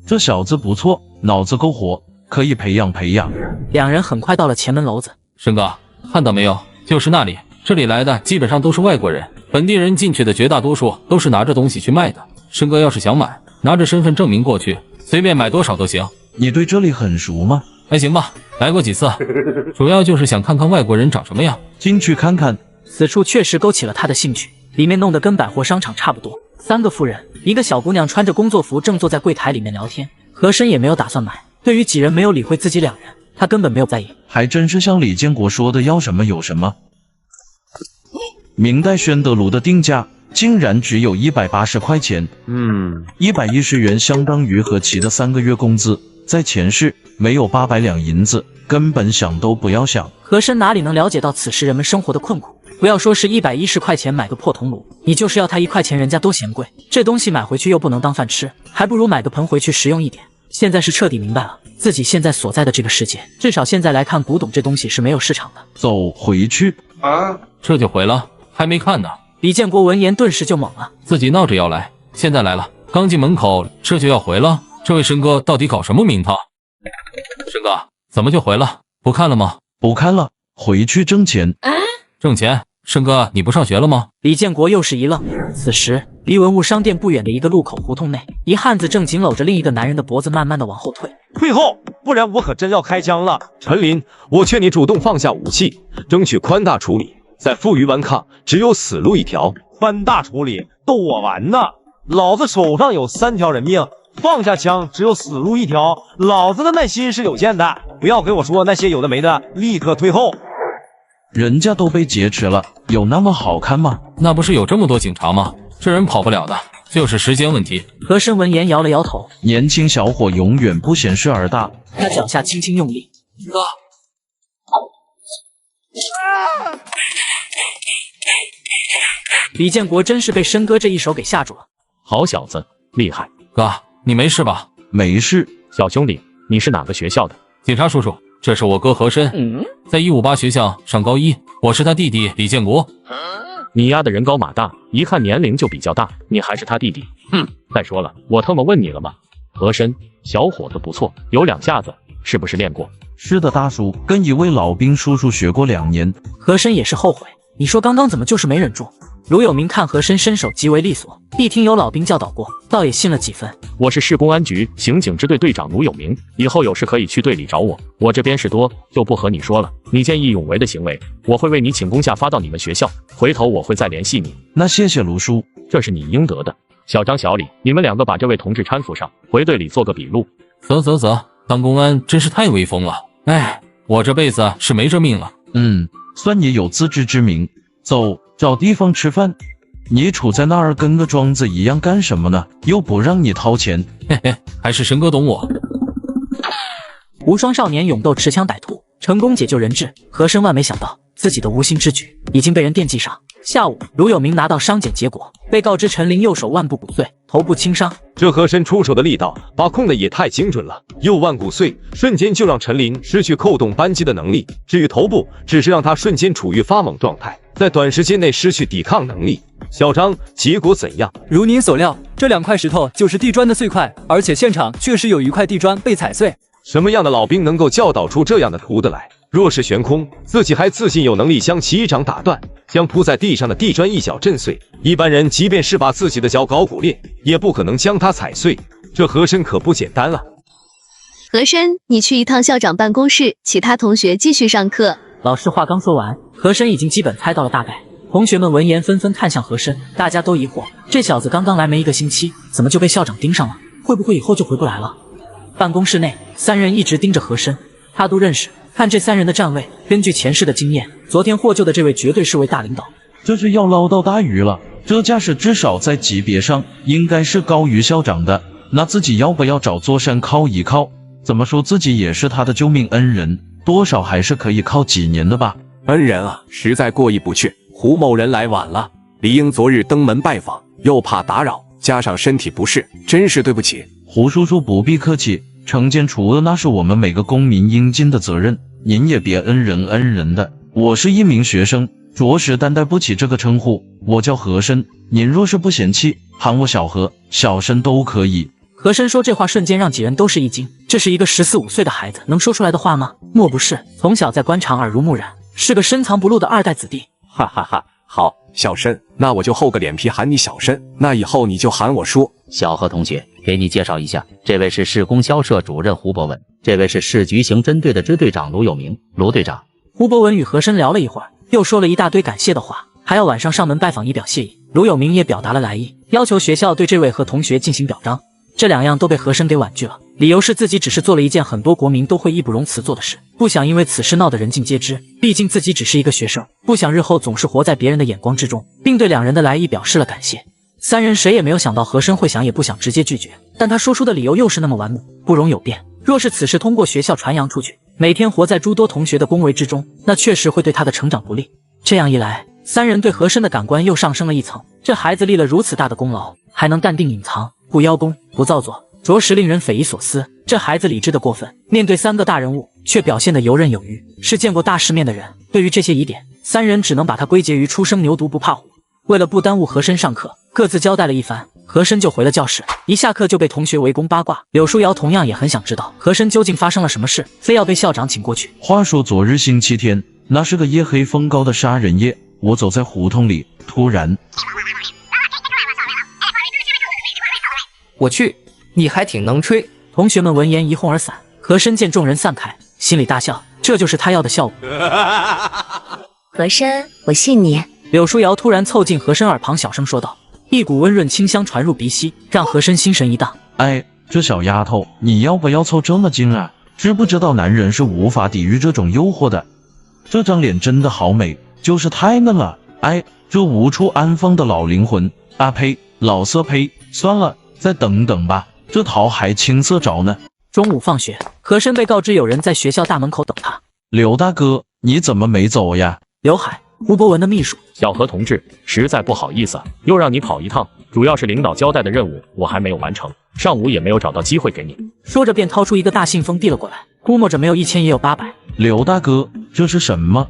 这小子不错，脑子够活，可以培养培养。两人很快到了前门楼子。申哥，看到没有？就是那里，这里来的基本上都是外国人，本地人进去的绝大多数都是拿着东西去卖的。申哥要是想买，拿着身份证明过去，随便买多少都行。你对这里很熟吗？还行吧，来过几次，主要就是想看看外国人长什么样。进去看看。此处确实勾起了他的兴趣，里面弄得跟百货商场差不多。3个妇人，一个小姑娘穿着工作服正坐在柜台里面聊天。和珅也没有打算买，对于几人没有理会自己两人，他根本没有在意。还真是像李建国说的，要什么有什么。明代宣德炉的定价竟然只有180块钱，110元相当于何其的3个月工资，在前世没有800两银子，根本想都不要想。和珅哪里能了解到此时人们生活的困苦？不要说是110块钱买个破铜炉，你就是要他1块钱，人家都嫌贵。这东西买回去又不能当饭吃，还不如买个盆回去实用一点。现在是彻底明白了，自己现在所在的这个世界，至少现在来看，古董这东西是没有市场的。走回去啊！这就回了，还没看呢。李建国闻言顿时就懵了，自己闹着要来，现在来了，刚进门口这就要回了，这位申哥到底搞什么名堂？申哥，怎么就回了？不看了吗？不看了，回去挣钱。挣钱？申哥，你不上学了吗？李建国又是一愣。此时，离文物商店不远的一个路口胡同内，一汉子正紧搂着另一个男人的脖子，慢慢的往后退。退后，不然我可真要开枪了。陈林，我劝你主动放下武器，争取宽大处理。再负隅顽抗，只有死路一条。宽大处理，逗我玩呢？老子手上有3条人命，放下枪，只有死路一条。老子的耐心是有限的，不要给我说那些有的没的，立刻退后。人家都被劫持了，有那么好看吗？那不是有这么多警察吗？这人跑不了的，就是时间问题。和珅闻言摇了摇头，年轻小伙永远不嫌事儿大。他脚下轻轻用力，哥。李建国真是被申哥这一手给吓住了。好小子，厉害！哥，你没事吧？没事。小兄弟，你是哪个学校的？警察叔叔，这是我哥和珅，在158学校上高一，我是他弟弟李建国。你丫的人高马大，一看年龄就比较大，你还是他弟弟。再说了，我他妈问你了吗？和珅，小伙子不错，有2下子，是不是练过？是的，大叔，跟一位老兵叔叔学过2年。和珅也是后悔，你说刚刚怎么就是没忍住？卢有明看和珅身手极为利索，一听有老兵教导过，倒也信了几分。我是市公安局刑警支队队长卢有明，以后有事可以去队里找我，我这边事多，就不和你说了。你见义勇为的行为，我会为你请功下发到你们学校，回头我会再联系你。那谢谢卢叔，这是你应得的。小张、小李，你们2个把这位同志搀扶上，回队里做个笔录。啧，当公安真是太威风了。哎，我这辈子是没这命了。算你有自知之明。走，找地方吃饭。你杵在那儿跟个庄子一样干什么呢？又不让你掏钱。嘿嘿，还是申哥懂我。无双少年勇斗持枪歹徒，成功解救人质。和珅万没想到自己的无心之举已经被人惦记上。下午，卢有明拿到伤检结果，被告知陈林右手腕部骨碎，头部轻伤。这和珅出手的力道把控的也太精准了，右腕骨碎，瞬间就让陈林失去扣动扳机的能力。至于头部，只是让他瞬间处于发懵状态，在短时间内失去抵抗能力。小张，结果怎样？如您所料，这2块石头就是地砖的碎块，而且现场确实有1块地砖被踩碎。什么样的老兵能够教导出这样的徒弟来？若是悬空，自己还自信有能力将其一掌打断，将铺在地上的地砖一脚震碎。一般人即便是把自己的脚搞骨裂，也不可能将它踩碎。这和珅可不简单了。和珅，你去一趟校长办公室，其他同学继续上课。老师话刚说完，和珅已经基本猜到了大概。同学们闻言纷纷看向和珅，大家都疑惑，这小子刚刚来没一个星期，怎么就被校长盯上了？会不会以后就回不来了？办公室内，三人一直盯着和珅，他都认识。看这三人的站位，根据前世的经验，昨天获救的这位绝对是位大领导。这是要捞到大鱼了，这架势至少在级别上应该是高于校长的，那自己要不要找座山靠一靠？怎么说自己也是他的救命恩人，多少还是可以靠几年的吧。恩人啊，实在过意不去。胡某人来晚了，理应昨日登门拜访，又怕打扰，加上身体不适，真是对不起。胡叔叔不必客气，惩奸除恶那是我们每个公民应尽的责任，您也别恩人的。我是一名学生，着实担待不起这个称呼，我叫和珅，您若是不嫌弃，喊我小何、小申都可以。和珅说这话瞬间让几人都是一惊，这是一个14、15岁的孩子能说出来的话吗？莫不是从小在官场耳濡目染，是个深藏不露的2代子弟？哈哈哈，好，小申，那我就厚个脸皮喊你小申，那以后你就喊我叔。小何同学，给你介绍一下，这位是市供销社主任胡博文，这位是市局刑侦队的支队长卢有明，卢队长。胡博文与和珅聊了一会儿，又说了一大堆感谢的话，还要晚上上门拜访以表谢意。卢有明也表达了来意，要求学校对这位和同学进行表彰。这2样都被和珅给婉拒了，理由是自己只是做了一件很多国民都会义不容辞做的事，不想因为此事闹得人尽皆知，毕竟自己只是一个学生，不想日后总是活在别人的眼光之中，并对2人的来意表示了感谢。3人谁也没有想到和珅会想也不想直接拒绝，但他说出的理由又是那么完美，不容有辩。若是此事通过学校传扬出去，每天活在诸多同学的恭维之中，那确实会对他的成长不利。这样一来，3人对和珅的感官又上升了一层，这孩子立了如此大的功劳，还能淡定隐藏，不邀功，不造作，着实令人匪夷所思。这孩子理智的过分，面对3个大人物却表现得游刃有余，是见过大世面的人。对于这些疑点，3人只能把它归结于初生牛犊不怕虎。为了不耽误和珅上课，各自交代了一番，和珅就回了教室。一下课就被同学围攻八卦。柳书瑶同样也很想知道和珅究竟发生了什么事，非要被校长请过去。话说昨日星期天，那是个夜黑风高的杀人夜，我走在胡同里，突然，我去，你还挺能吹。同学们闻言一哄而散。和珅见众人散开，心里大笑，这就是他要的效果。和珅，我信你。柳书瑶突然凑近和珅耳旁小声说道，一股温润清香传入鼻息，让和珅心神一荡。哎，这小丫头，你要不要凑这么近啊？知不知道男人是无法抵御这种诱惑的？这张脸真的好美，就是太嫩了。哎，这无处安放的老灵魂啊呸，老色胚，算了，再等等吧，这桃还青涩着呢。中午放学，和珅被告知有人在学校大门口等他。刘大哥，你怎么没走呀？刘海，胡博文的秘书。小何同志，实在不好意思，又让你跑一趟，主要是领导交代的任务我还没有完成，上午也没有找到机会给你。说着便掏出一个大信封递了过来，估摸着没有1000也有800。刘大哥，这是什么？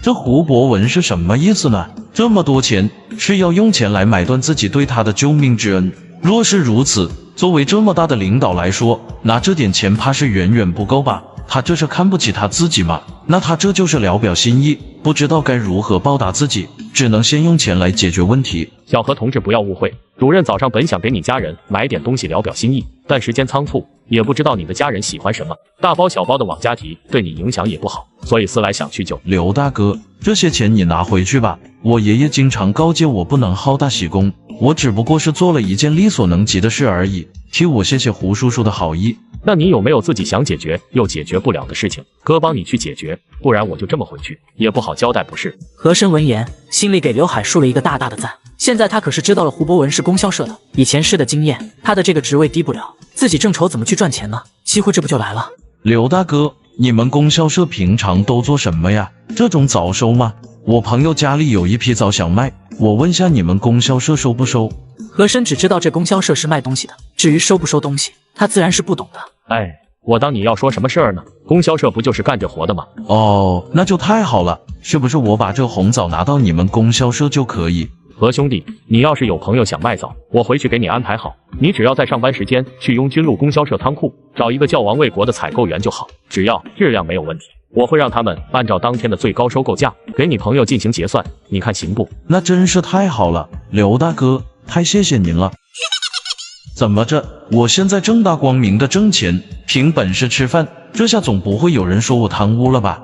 这胡博文是什么意思呢？这么多钱是要用钱来买断自己对他的救命之恩？若是如此，作为这么大的领导来说，拿这点钱怕是远远不够吧？他这是看不起他自己吗？那他这就是聊表心意，不知道该如何报答自己，只能先用钱来解决问题。小何同志不要误会，主任早上本想给你家人买点东西聊表心意，但时间仓促，也不知道你的家人喜欢什么，大包小包的往家提，对你影响也不好，所以思来想去就……刘大哥，这些钱你拿回去吧。我爷爷经常告诫我不能好大喜功，我只不过是做了一件力所能及的事而已，替我谢谢胡叔叔的好意。那你有没有自己想解决又解决不了的事情？哥帮你去解决，不然我就这么回去也不好交代不是？和珅闻言，心里给刘海竖了一个大大的赞。现在他可是知道了胡博文是供销社的，以前市的经验，他的这个职位低不了，自己正愁怎么去赚钱呢，机会这不就来了？刘大哥，你们供销社平常都做什么呀？这种早收吗？我朋友家里有一批枣想卖，我问下你们供销社收不收？和珅只知道这供销社是卖东西的，至于收不收东西，他自然是不懂的。哎，我当你要说什么事儿呢？供销社不就是干这活的吗？哦，那就太好了，是不是我把这红枣拿到你们供销社就可以？何兄弟，你要是有朋友想卖枣，我回去给你安排好，你只要在上班时间去雍军路供销社仓库找一个叫王卫国的采购员就好，只要质量没有问题，我会让他们按照当天的最高收购价给你朋友进行结算，你看行不？那真是太好了，刘大哥，太谢谢您了。怎么着？我现在正大光明的挣钱，凭本事吃饭，这下总不会有人说我贪污了吧？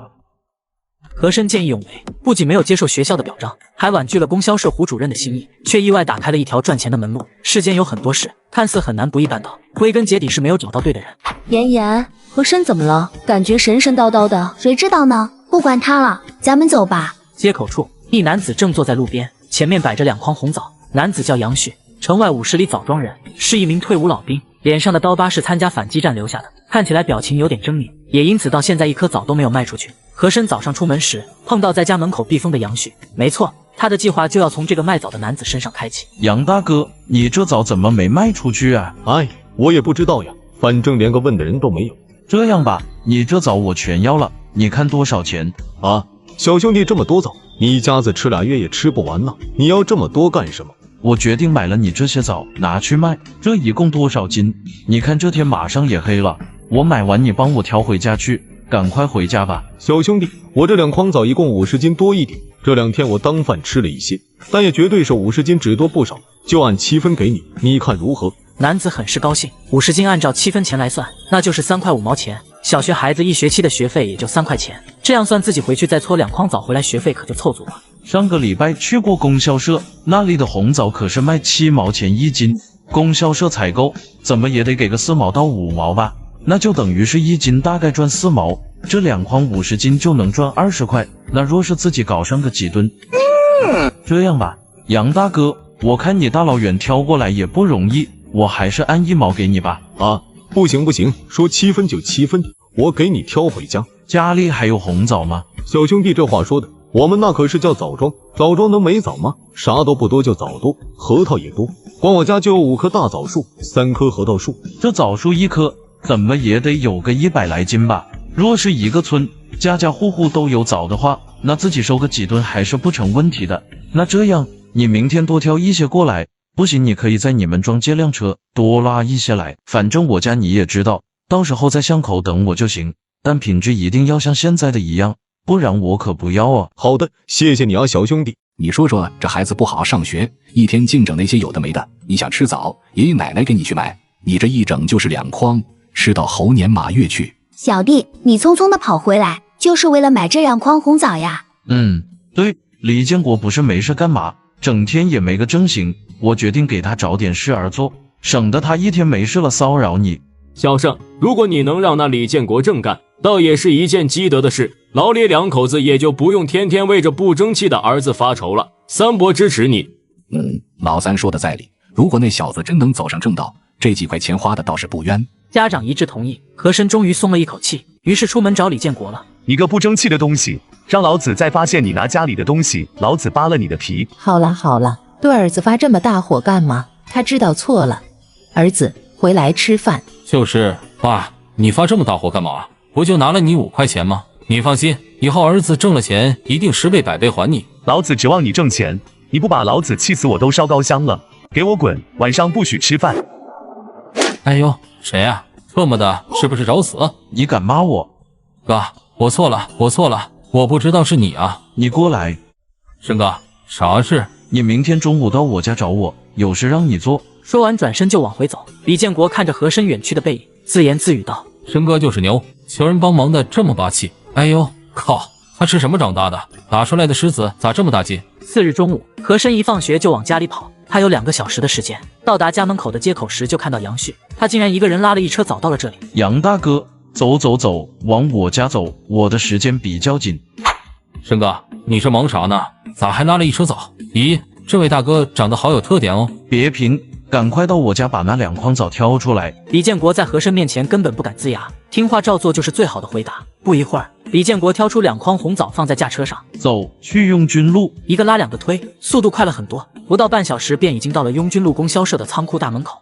和珅见义勇为，不仅没有接受学校的表彰，还婉拒了供销社胡主任的心意，却意外打开了一条赚钱的门路。世间有很多事，看似很难不易办到，归根结底是没有找到对的人。妍妍，和珅怎么了？感觉神神叨叨的。谁知道呢？不管他了，咱们走吧。街口处，一男子正坐在路边，前面摆着2筐红枣。男子叫杨旭，城外50里枣庄人，是一名退伍老兵，脸上的刀疤是参加反击战留下的，看起来表情有点狰狞，也因此到现在1颗枣都没有卖出去。和珅早上出门时碰到在家门口避风的杨旭，没错，他的计划就要从这个卖枣的男子身上开启。杨大哥，你这枣怎么没卖出去啊？哎，我也不知道呀，反正连个问的人都没有。这样吧，你这枣我全要了，你看多少钱？啊，小兄弟，这么多枣，你一家子吃2月也吃不完呢，你要这么多干什么？我决定买了你这些枣拿去卖，这一共多少斤？你看这天马上也黑了，我买完你帮我挑回家去，赶快回家吧。小兄弟，我这2筐枣一共50斤多一点，这2天我当饭吃了一些，但也绝对是50斤只多不少，就按7分给你，你看如何？男子很是高兴，50斤按照7分钱来算，那就是3块5毛钱。小学孩子1学期的学费也就3块钱，这样算自己回去再搓2筐枣回来，学费可就凑足了。上个礼拜去过供销社，那里的红枣可是卖7毛钱1斤，供销社采购怎么也得给个4毛到5毛吧，那就等于是1斤大概赚4毛，这2筐50斤就能赚20块，那若是自己搞上个几吨，这样吧，杨大哥，我看你大老远挑过来也不容易，我还是按1毛给你吧。啊，不行不行，说7分就7分，我给你挑回家。家里还有红枣吗？小兄弟，这话说的，我们那可是叫枣庄，枣庄能没枣吗？啥都不多，就枣多，核桃也多，光我家就有5棵大枣树，3棵核桃树。这枣树1棵怎么也得有个100来斤吧？若是一个村家家户户都有枣的话，那自己收个几吨还是不成问题的。那这样，你明天多挑一些过来，不行你可以在你们庄借辆车多拉一些来，反正我家你也知道，到时候在巷口等我就行，但品质一定要像现在的一样，不然我可不要啊。好的，谢谢你啊，小兄弟。你说说，这孩子不好好上学，一天净整那些有的没的，你想吃枣，爷爷奶奶给你去买，你这一整就是2筐，吃到猴年马月去。小弟，你匆匆的跑回来，就是为了买这2筐红枣呀？对，李建国不是没事干嘛，整天也没个正形，我决定给他找点事儿做，省得他一天没事了骚扰你。小盛，如果你能让那李建国正干，倒也是一件积德的事，老李2口子也就不用天天为这不争气的儿子发愁了。三伯支持你。老三说的在理，如果那小子真能走上正道，这几块钱花的倒是不冤。家长一致同意，和珅终于松了一口气，于是出门找李建国了。你个不争气的东西，让老子再发现你拿家里的东西，老子扒了你的皮。好了好了，对儿子发这么大火干嘛？他知道错了。儿子，回来吃饭。就是，爸，你发这么大火干嘛？不就拿了你5块钱吗？你放心，以后儿子挣了钱，一定10倍100倍还你。老子指望你挣钱，你不把老子气死我都烧高香了。给我滚，晚上不许吃饭。哎呦，谁呀？这么的，是不是找死？你敢骂我？哥，我错了，我不知道是你啊。你过来。申哥，啥事？你明天中午到我家找我，有事让你做。说完转身就往回走。李建国看着和珅远去的背影，自言自语道：申哥就是牛，求人帮忙的这么霸气。哎呦，靠，他吃什么长大的？打出来的狮子咋这么大劲？4日中午，和珅一放学就往家里跑，他有2个小时的时间。到达家门口的街口时，就看到杨旭，他竟然一个人拉了一车枣到了这里。杨大哥，走，往我家走，我的时间比较紧。申哥，你是忙啥呢？咋还拉了一车枣？咦，这位大哥长得好有特点哦。别贫，赶快到我家把那2筐枣挑出来。李建国在和珅面前根本不敢呲牙，听话照做就是最好的回答。不一会儿，李建国挑出2筐红枣放在驾车上，走去雍军路。一个拉2个推，速度快了很多，不到半小时便已经到了雍军路供销社的仓库大门口。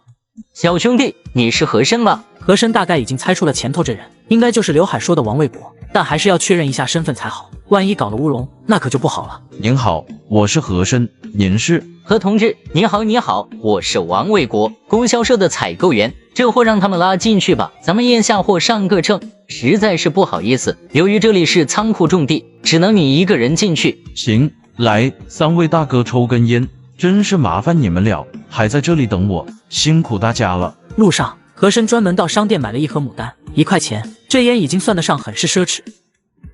小兄弟，你是和珅吗？和珅大概已经猜出了前头这人应该就是刘海说的王卫国，但还是要确认一下身份才好，万一搞了乌龙，那可就不好了。您好，我是和珅，您是？何同志，你好，我是王卫国，供销社的采购员。这货让他们拉进去吧，咱们验下货上个秤。实在是不好意思，由于这里是仓库重地，只能你一个人进去。行，来，3位大哥抽根烟，真是麻烦你们了，还在这里等我，辛苦大家了。路上，和珅专门到商店买了一盒牡丹，1块钱，这烟已经算得上很是奢侈。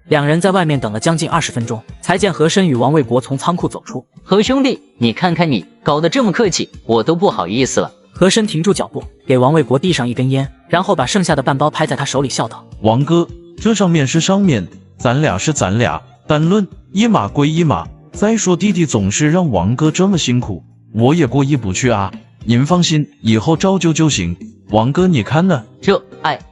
两人在外面等了将近20分钟，才见和珅与王卫国从仓库走出。何兄弟，你看看你搞得这么客气，我都不好意思了。和珅停住脚步，给王卫国递上一根烟，然后把剩下的半包拍在他手里，笑道：“王哥，这上面是上面，咱俩是咱俩，单论一码归一码。再说弟弟总是让王哥这么辛苦，我也过意不去啊。您放心，以后照旧就行。王哥，你看呢？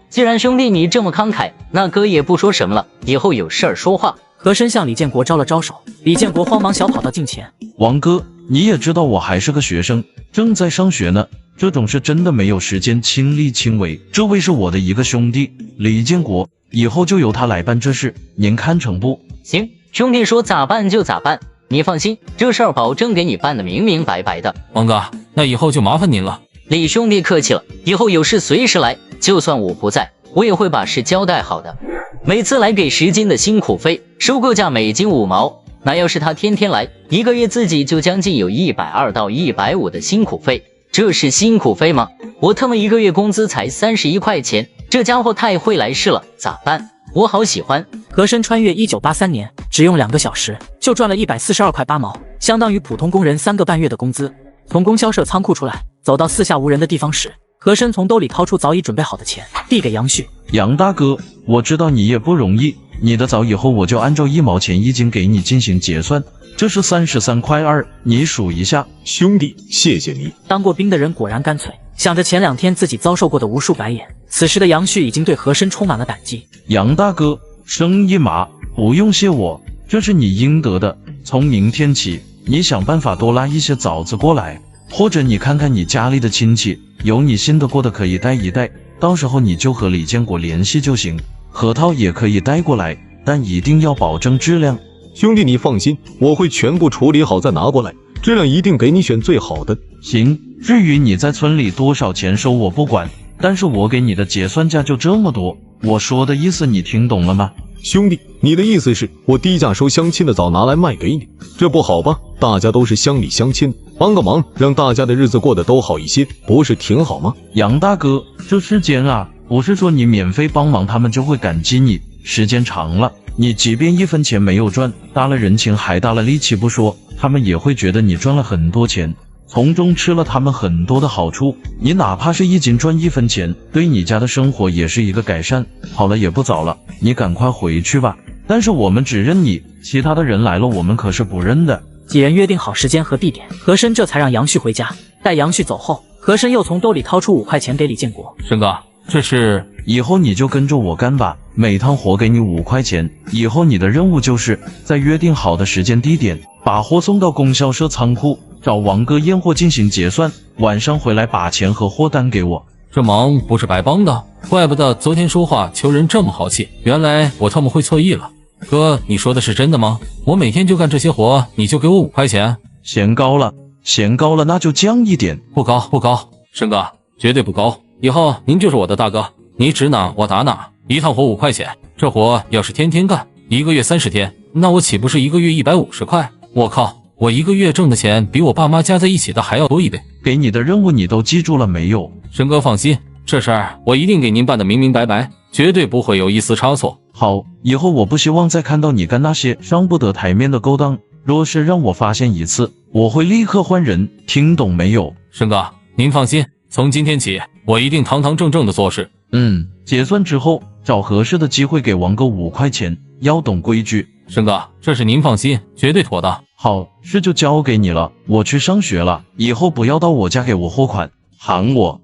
既然兄弟你这么慷慨，那哥也不说什么了，以后有事儿说话。”和珅向李建国招了招手，李建国慌忙小跑到近前：“王哥，你也知道我还是个学生，正在上学呢，这种事真的没有时间亲力亲为。这位是我的一个兄弟，李建国，以后就由他来办这事，您看成不？”“行，兄弟说咋办就咋办，你放心，这事儿保证给你办得明明白白的。”“王哥，那以后就麻烦您了。”“李兄弟客气了，以后有事随时来，就算我不在，我也会把事交代好的。每次来给10斤的辛苦费，收购价每斤5毛，那要是他天天来，1个月自己就将近有120到150的辛苦费。这是辛苦费吗？我他妈1个月工资才31块钱，这家伙太会来事了，咋办？我好喜欢。”和珅穿越1983年，只用2个小时就赚了142块8毛，相当于普通工人3个半月的工资。从供销社仓库出来，走到四下无人的地方时，和珅从兜里掏出早已准备好的钱，递给杨旭：“杨大哥，我知道你也不容易，你的枣以后我就按照1毛钱1斤给你进行结算，这是33块2，你数一下。”“兄弟，谢谢你。”当过兵的人果然干脆，想着前2天自己遭受过的无数白眼，此时的杨旭已经对和珅充满了感激。“杨大哥，生一码，不用谢我，这是你应得的。从明天起，你想办法多拉一些枣子过来，或者你看看你家里的亲戚，有你信得过的可以带一带，到时候你就和李建国联系就行。核桃也可以带过来，但一定要保证质量。”“兄弟你放心，我会全部处理好再拿过来，质量一定给你选最好的。”“行，至于你在村里多少钱收我不管，但是我给你的结算价就这么多，我说的意思你听懂了吗？”“兄弟，你的意思是我低价收乡亲的枣拿来卖给你，这不好吧？大家都是乡里乡亲，帮个忙，让大家的日子过得都好一些，不是挺好吗？”“杨大哥，这世间啊，不是说你免费帮忙他们就会感激你，时间长了，你即便1分钱没有赚，搭了人情还搭了力气不说，他们也会觉得你赚了很多钱，从中吃了他们很多的好处。你哪怕是1斤赚1分钱，对你家的生活也是一个改善。好了，也不早了，你赶快回去吧。但是我们只认你，其他的人来了我们可是不认的。”几人约定好时间和地点，和珅这才让杨旭回家。待杨旭走后，和珅又从兜里掏出5块钱给李建国：“申哥，这是……以后你就跟着我干吧，每趟活给你5块钱。以后你的任务就是在约定好的时间地点，把货送到供销社仓库，找王哥验货进行结算，晚上回来把钱和货单给我。”这忙不是白帮的，怪不得昨天说话求人这么豪气，原来我他妈会错意了。哥，你说的是真的吗？我每天就干这些活，你就给我5块钱？嫌高了，嫌高了，那就降一点。不高，不高，申哥，绝对不高。以后您就是我的大哥，你指哪我打哪。一趟活5块钱，这活要是天天干，1个月30天，那我岂不是1个月150块？我靠，我1个月挣的钱比我爸妈加在一起的还要多1倍。给你的任务你都记住了没有？申哥放心，这事儿我一定给您办得明明白白，绝对不会有一丝差错。好，以后我不希望再看到你干那些上不得台面的勾当，若是让我发现一次，我会立刻换人，听懂没有？申哥，您放心，从今天起，我一定堂堂正正的做事。结算之后，找合适的机会给王哥5块钱，要懂规矩。申哥，这是您放心，绝对妥当。好，事就交给你了，我去上学了，以后不要到我家给我货款，喊我。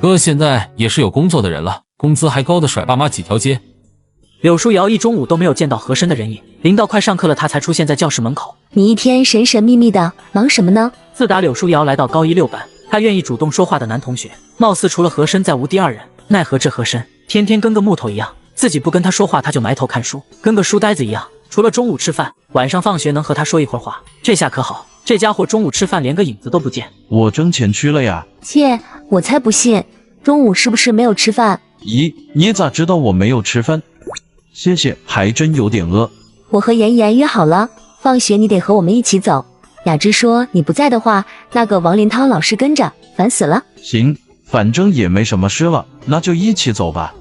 哥现在也是有工作的人了，工资还高的甩爸妈几条街。柳书瑶一中午都没有见到和珅的人影，临到快上课了，他才出现在教室门口。你一天神神秘秘的，忙什么呢？自打柳书瑶来到高一6班，他愿意主动说话的男同学，貌似除了和珅再无第二人。奈何这和珅天天跟个木头一样，自己不跟他说话，他就埋头看书，跟个书呆子一样。除了中午吃饭，晚上放学能和他说一会儿话，这下可好，这家伙中午吃饭连个影子都不见。我挣钱去了呀。切，我才不信，中午是不是没有吃饭？咦，你咋知道我没有吃饭？谢谢，还真有点饿。我和妍妍约好了，放学你得和我们一起走。雅芝说你不在的话，那个王林涛老师跟着，烦死了。行，反正也没什么事了，那就一起走吧。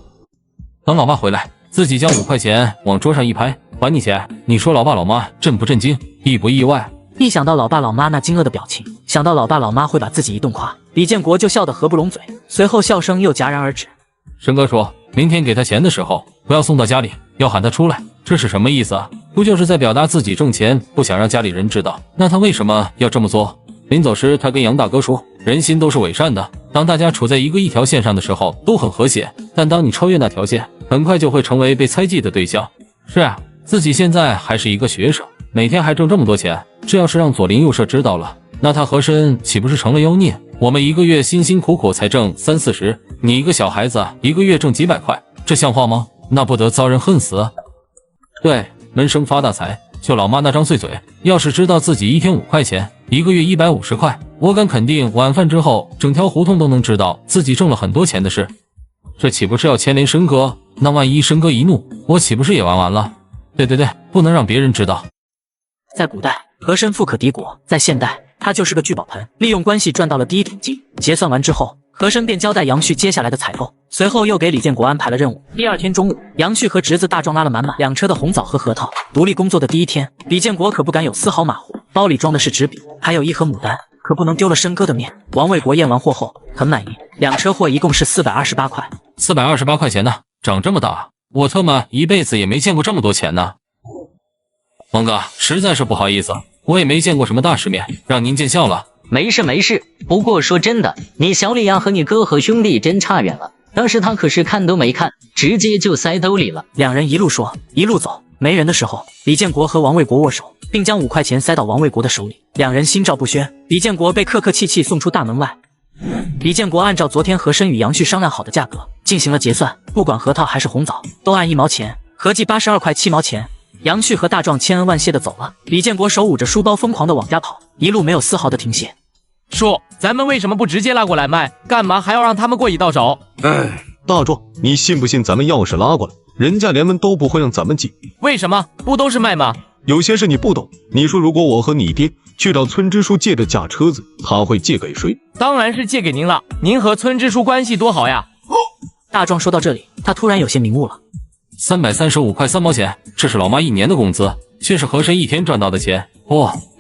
等老爸回来，自己将5块钱往桌上一拍，还你钱。你说老爸老妈震不震惊，意不意外？一想到老爸老妈那惊愕的表情，想到老爸老妈会把自己一顿夸，李建国就笑得合不拢嘴，随后笑声又戛然而止。申哥说明天给他钱的时候不要送到家里，要喊他出来，这是什么意思啊？不就是在表达自己挣钱不想让家里人知道？那他为什么要这么做？临走时他跟杨大哥说，人心都是伪善的，当大家处在一条线上的时候都很和谐，但当你超越那条线，很快就会成为被猜忌的对象。是啊，自己现在还是一个学生，每天还挣这么多钱，这要是让左邻右舍知道了，那他和珅岂不是成了妖孽？我们一个月辛辛苦苦才挣30-40，你一个小孩子一个月挣几百块，这像话吗？那不得遭人恨死？对，闷声发大财，就老妈那张碎嘴，要是知道自己一天5块钱，一个月150块，我敢肯定晚饭之后整条胡同都能知道自己挣了很多钱的事。这岂不是要牵连申哥？那万一申哥一怒，我岂不是也完了？对，不能让别人知道。在古代，和珅富可敌国；在现代，他就是个聚宝盆，利用关系赚到了第一桶金。结算完之后，和珅便交代杨旭接下来的采购，随后又给李建国安排了任务。第二天中午，杨旭和侄子大壮拉了满2车的红枣和核桃。独立工作的第一天，李建国可不敢有丝毫马虎，包里装的是纸笔，还有1盒牡丹，可不能丢了申哥的面。王卫国验完货后很满意，2车货一共是428块。428块钱呢，长这么大，我特么一辈子也没见过这么多钱呢。王哥，实在是不好意思，我也没见过什么大世面，让您见笑了。没事，不过说真的，你小李呀和你哥和兄弟真差远了，当时他可是看都没看，直接就塞兜里了。两人一路说一路走，没人的时候，李建国和王卫国握手，并将5块钱塞到王卫国的手里，两人心照不宣。李建国被客客气气送出大门外。李建国按照昨天和珅与杨旭商量好的价格进行了结算，不管核桃还是红枣，都按1毛钱，合计82块7毛钱。杨旭和大壮千恩万谢的走了，李建国手捂着书包疯狂的往家跑，一路没有丝毫的停歇。叔，咱们为什么不直接拉过来卖？干嘛还要让他们过一道手？哎，大壮，你信不信咱们要是拉过来，人家连门都不会让咱们进？为什么？不都是卖吗？有些事你不懂。你说如果我和你爹去找村支书借的假车子，他会借给谁？当然是借给您了，您和村支书关系多好呀。大壮说到这里，他突然有些明悟了。335块3毛钱，这是老妈1年的工资，却是和珅1天赚到的钱。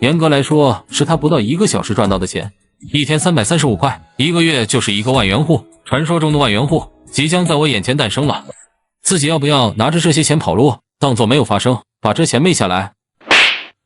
严格来说是他不到1个小时赚到的钱。1天335块，1个月就是1个万元户，传说中的万元户即将在我眼前诞生了。自己要不要拿着这些钱跑路，当作没有发生，把这钱昧下来？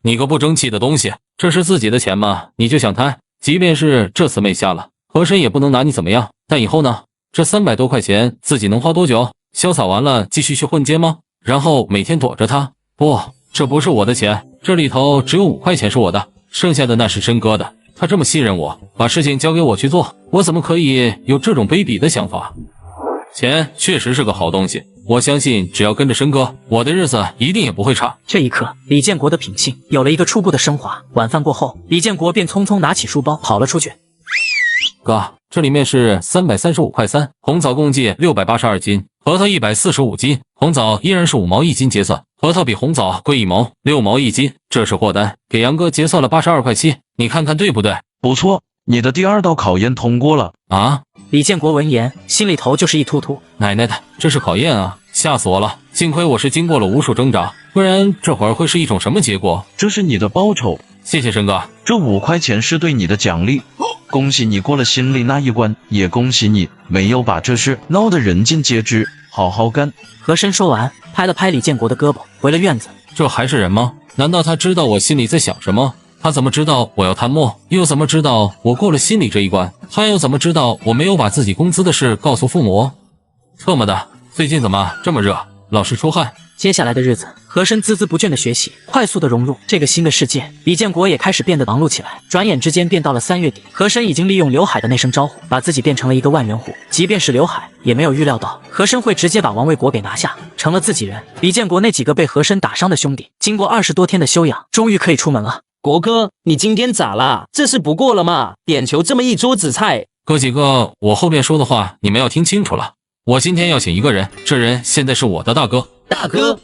你个不争气的东西，这是自己的钱吗？你就想贪？即便是这次昧下了，和珅也不能拿你怎么样。但以后呢？这300多块钱自己能花多久？潇洒完了继续去混街吗？然后每天躲着他？不，这不是我的钱，这里头只有5块钱是我的，剩下的那是申哥的。他这么信任我，把事情交给我去做，我怎么可以有这种卑鄙的想法？钱确实是个好东西，我相信只要跟着申哥，我的日子一定也不会差。这一刻，李建国的品性有了一个初步的升华。晚饭过后，李建国便匆匆拿起书包跑了出去。哥，这里面是335块3，红枣共计682斤，核桃145斤，红枣依然是5毛1斤结算，核桃比红枣贵1毛，6毛1斤，这是货单，给杨哥结算了82块7，你看看对不对？不错，你的第2道考验通过了啊！李建国闻言，心里头就是一突突。奶奶的，这是考验啊！吓死我了！幸亏我是经过了无数挣扎，不然这会儿会是一种什么结果？这是你的报酬，谢谢申哥。这5块钱是对你的奖励。恭喜你过了心里那一关，也恭喜你没有把这事闹得人尽皆知，好好干。和珅说完，拍了拍李建国的胳膊，回了院子。这还是人吗？难道他知道我心里在想什么？他怎么知道我要贪墨？又怎么知道我过了心里这一关？他又怎么知道我没有把自己工资的事告诉父母？特么的，最近怎么这么热，老是出汗。接下来的日子，和珅孜孜不倦的学习，快速的融入这个新的世界。李建国也开始变得忙碌起来。转眼之间便到了3月底，和珅已经利用刘海的那声招呼，把自己变成了一个万元户。即便是刘海，也没有预料到和珅会直接把王卫国给拿下，成了自己人。李建国那几个被和珅打伤的兄弟，经过20多天的休养，终于可以出门了。国哥，你今天咋啦？这是不过了吗？点球这么一桌子菜。哥几个，我后面说的话你们要听清楚了。我今天要请一个人，这人现在是我的大哥。大哥？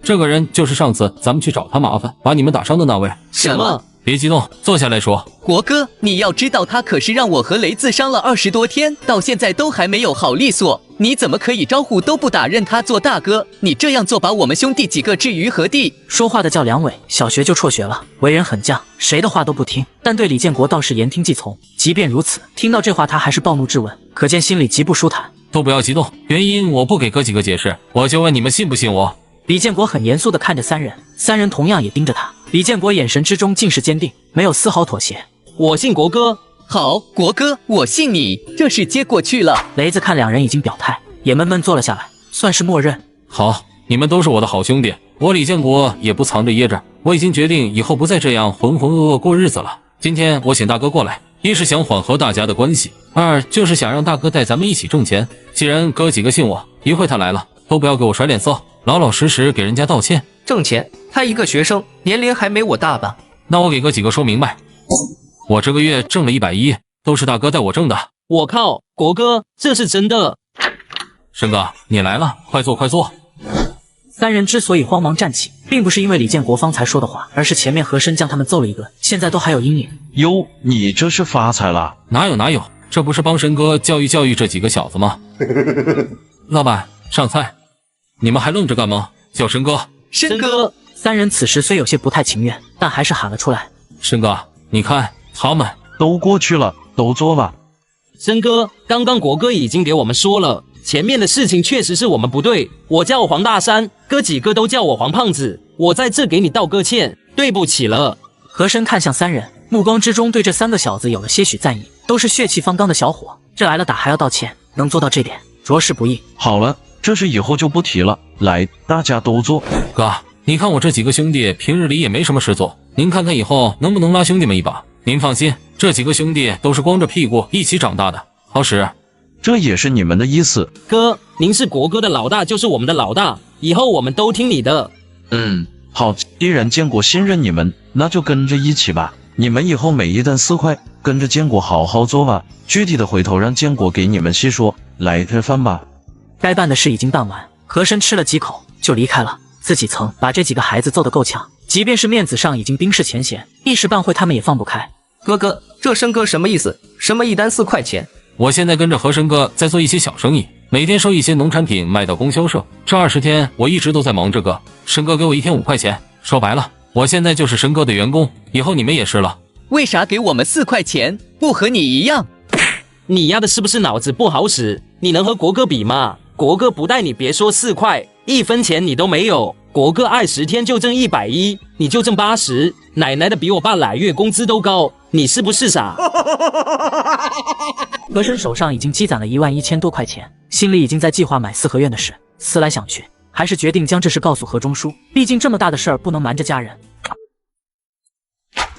这个人就是上次咱们去找他麻烦，把你们打伤的那位。什么？别激动，坐下来说。国哥，你要知道，他可是让我和雷子伤了20多天，到现在都还没有好利索。你怎么可以招呼都不打，认他做大哥？你这样做，把我们兄弟几个置于何地？说话的叫梁伟，小学就辍学了，为人很犟，谁的话都不听，但对李建国倒是言听计从。即便如此，听到这话他还是暴怒质问，可见心里极不舒坦。都不要激动，原因我不给哥几个解释，我就问你们信不信我。李建国很严肃地看着三人，三人同样也盯着他。李建国眼神之中尽是坚定，没有丝毫妥协。我信国哥。好，国哥，我信你，这事接过去了。雷子看两人已经表态，也闷闷坐了下来，算是默认。好，你们都是我的好兄弟，我李建国也不藏着掖着，我已经决定以后不再这样浑浑噩噩过日子了。今天我请大哥过来，一是想缓和大家的关系，二就是想让大哥带咱们一起挣钱。既然哥几个信我，一会他来了，都不要给我甩脸色，老老实实给人家道歉。挣钱？他一个学生，年龄还没我大吧？那我给哥几个说明白，我这个月挣了110，都是大哥带我挣的。我靠，国哥，这是真的。申哥，你来了，快坐快坐。三人之所以慌忙站起，并不是因为李建国方才说的话，而是前面和珅将他们揍了一顿，现在都还有阴影。哟，你这是发财了？哪有，这不是帮申哥教育教育这几个小子吗？老板，上菜。你们还愣着干嘛？叫申哥。申哥。三人此时虽有些不太情愿，但还是喊了出来。申哥，你看他们都过去了，都坐吧。申哥，刚刚国哥已经给我们说了，前面的事情确实是我们不对。我叫黄大山，哥几个都叫我黄胖子，我在这给你道个歉，对不起了。和珅看向三人，目光之中对这三个小子有了些许赞意，都是血气方刚的小伙，这来了打还要道歉，能做到这点，着实不易。好了，这事以后就不提了，来，大家都坐。哥，你看我这几个兄弟平日里也没什么事做，您看看以后能不能拉兄弟们一把？您放心，这几个兄弟都是光着屁股一起长大的，好使。这也是你们的意思？哥，您是国哥的老大，就是我们的老大，以后我们都听你的。好，既然建国信任你们，那就跟着一起吧。你们以后每一单4块，跟着建国好好做吧。具体的回头让建国给你们细说。来吃饭吧。该办的事已经办完，和珅吃了几口就离开了。自己曾把这几个孩子揍得够呛，即便是面子上已经冰释前嫌，一时半会他们也放不开。哥哥，这申哥什么意思？什么一单4块钱？我现在跟着和珅哥在做一些小生意，每天收一些农产品卖到供销社。这20天我一直都在忙这个，申哥给我1天5块钱。说白了，我现在就是申哥的员工，以后你们也是了。为啥给我们4块钱？不和你一样？你丫的是不是脑子不好使？你能和国哥比吗？国哥不带你别说4块，1分钱你都没有。国哥爱10天就挣110，你就挣80。奶奶的，比我爸来月工资都高，你是不是傻？和珅手上已经积攒了11000多块钱，心里已经在计划买4合院的事。思来想去，还是决定将这事告诉何中书，毕竟这么大的事儿不能瞒着家人。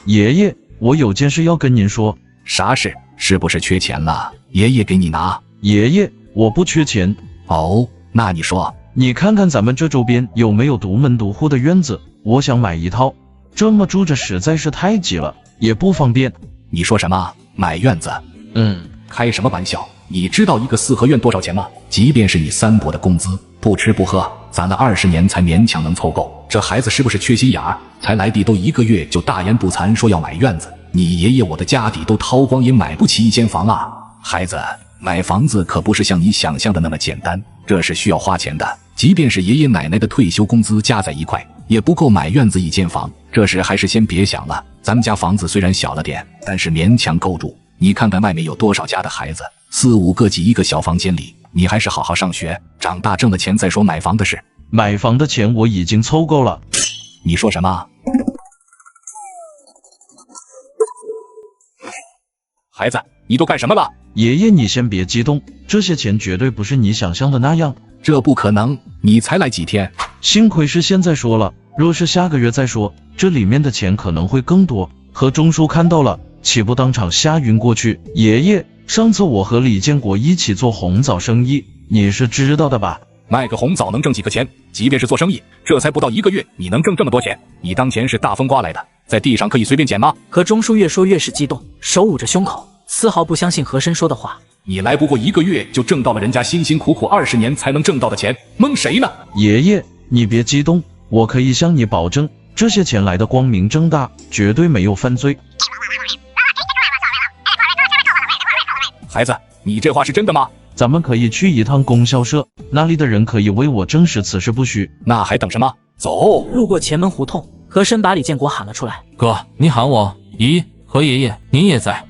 爷爷，我有件事要跟您说。啥事？是不是缺钱了？爷爷给你拿。爷爷，我不缺钱。哦，那你说。你看看咱们这周边有没有独门独户的院子，我想买一套。这么住着实在是太挤了，也不方便。你说什么？买院子？开什么玩笑？你知道一个4合院多少钱吗？即便是你3伯的工资，不吃不喝，攒了20年才勉强能凑够。这孩子是不是缺心眼儿？才来地都1个月就大言不惭说要买院子。你爷爷我的家底都掏光也买不起1间房啊！孩子，买房子可不是像你想象的那么简单，这是需要花钱的。即便是爷爷奶奶的退休工资加在一块，也不够买院子1间房。这事还是先别想了。咱们家房子虽然小了点，但是勉强够住。你看看外面有多少家的孩子，4、5个挤一个小房间里。你还是好好上学，长大挣了钱再说买房的事。买房的钱我已经凑够了。你说什么？孩子，你都干什么了？爷爷，你先别激动，这些钱绝对不是你想象的那样。这不可能，你才来几天？幸亏是现在说了，若是下个月再说，这里面的钱可能会更多。和钟叔看到了，岂不当场吓晕过去？爷爷，上次我和李建国一起做红枣生意，你是知道的吧？卖个红枣能挣几个钱？即便是做生意，这才不到1个月，你能挣这么多钱？你当钱是大风刮来的，在地上可以随便捡吗？和钟叔越说越是激动，手捂着胸口，丝毫不相信和珅说的话。你来不过1个月就挣到了人家辛辛苦苦20年才能挣到的钱，蒙谁呢？爷爷，你别激动，我可以向你保证，这些钱来的光明正大，绝对没有犯罪。孩子，你这话是真的吗？咱们可以去一趟供销社，那里的人可以为我证实此事不虚。那还等什么？走！路过前门胡同，和珅把李建国喊了出来。哥，你喊我？咦，何爷爷，您也在？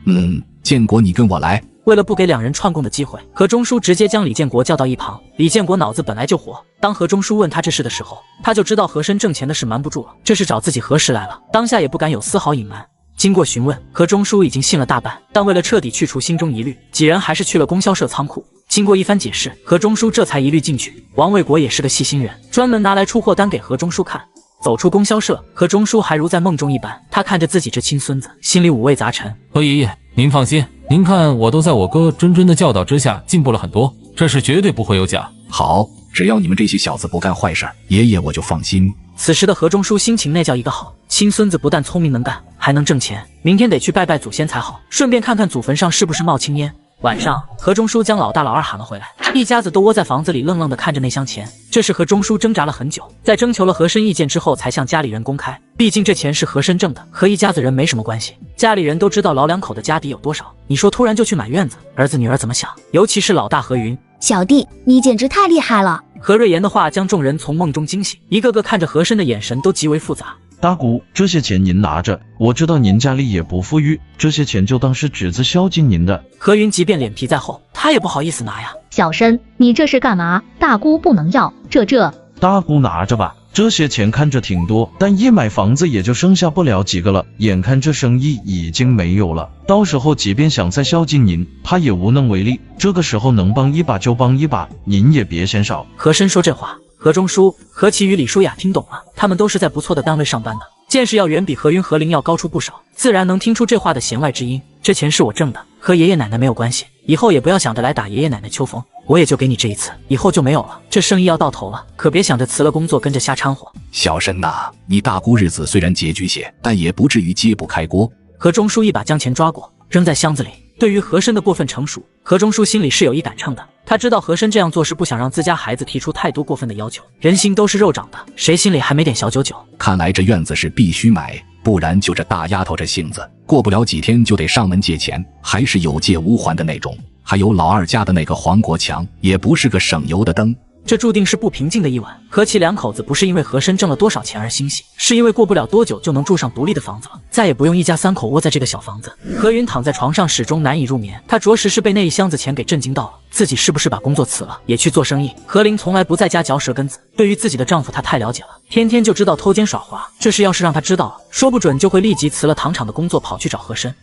建国，你跟我来。为了不给两人串供的机会，何中书直接将李建国叫到一旁。李建国脑子本来就活，当何中书问他这事的时候，他就知道和珅挣钱的事瞒不住了，这是找自己何时来了，当下也不敢有丝毫隐瞒。经过询问，何中书已经信了大半，但为了彻底去除心中疑虑，几人还是去了供销社仓库。经过一番解释，何中书这才一律进去。王卫国也是个细心人，专门拿来出货单给何中书看。走出供销社，何中书还如在梦中一般，他看着自己这亲孙子，心里五味杂陈。何爷爷，您放心，您看我都在我哥谆谆的教导之下进步了很多，这事绝对不会有假。好，只要你们这些小子不干坏事，爷爷我就放心。此时的何中书心情那叫一个好，亲孙子不但聪明能干，还能挣钱，明天得去拜拜祖先才好，顺便看看祖坟上是不是冒青烟。晚上，何中书将老大老二喊了回来，一家子都窝在房子里愣愣地看着那箱钱。这是何中书挣扎了很久，在征求了和珅意见之后才向家里人公开，毕竟这钱是和珅挣的，和一家子人没什么关系。家里人都知道老两口的家底有多少，你说突然就去买院子，儿子女儿怎么想？尤其是老大何云，小弟，你简直太厉害了。何瑞妍的话将众人从梦中惊醒，一个个看着和珅的眼神都极为复杂。大姑，这些钱您拿着，我知道您家里也不富裕，这些钱就当是侄子孝敬您的。何云即便脸皮再厚，他也不好意思拿呀。小申，你这是干嘛？大姑不能要，这。大姑拿着吧，这些钱看着挺多，但一买房子也就剩下不了几个了，眼看这生意已经没有了，到时候即便想再孝敬您，他也无能为力。这个时候能帮一把就帮一把，您也别嫌少。和珅说这话，何中书、何其与李舒雅听懂了，他们都是在不错的单位上班的，见识要远比何云、何林要高出不少，自然能听出这话的弦外之音。这钱是我挣的，和爷爷奶奶没有关系，以后也不要想着来打爷爷奶奶秋风，我也就给你这一次，以后就没有了。这生意要到头了，可别想着辞了工作跟着瞎掺和。小申呐，你大姑日子虽然拮据些，但也不至于揭不开锅。何中书一把将钱抓过，扔在箱子里。对于和珅的过分成熟，何中书心里是有一杆秤的。他知道和珅这样做是不想让自家孩子提出太多过分的要求，人心都是肉长的，谁心里还没点小九九？看来这院子是必须买，不然就这大丫头这性子，过不了几天就得上门借钱，还是有借无还的那种。还有老二家的那个黄国强，也不是个省油的灯。这注定是不平静的一晚。何其两口子不是因为和珅挣了多少钱而欣喜，是因为过不了多久就能住上独立的房子了，再也不用一家三口窝在这个小房子。何云躺在床上始终难以入眠，他着实是被那一箱子钱给震惊到了。自己是不是把工作辞了，也去做生意？何玲从来不在家嚼舌根子，对于自己的丈夫她太了解了，天天就知道偷奸耍滑。这事要是让她知道了，说不准就会立即辞了糖厂的工作，跑去找和珅。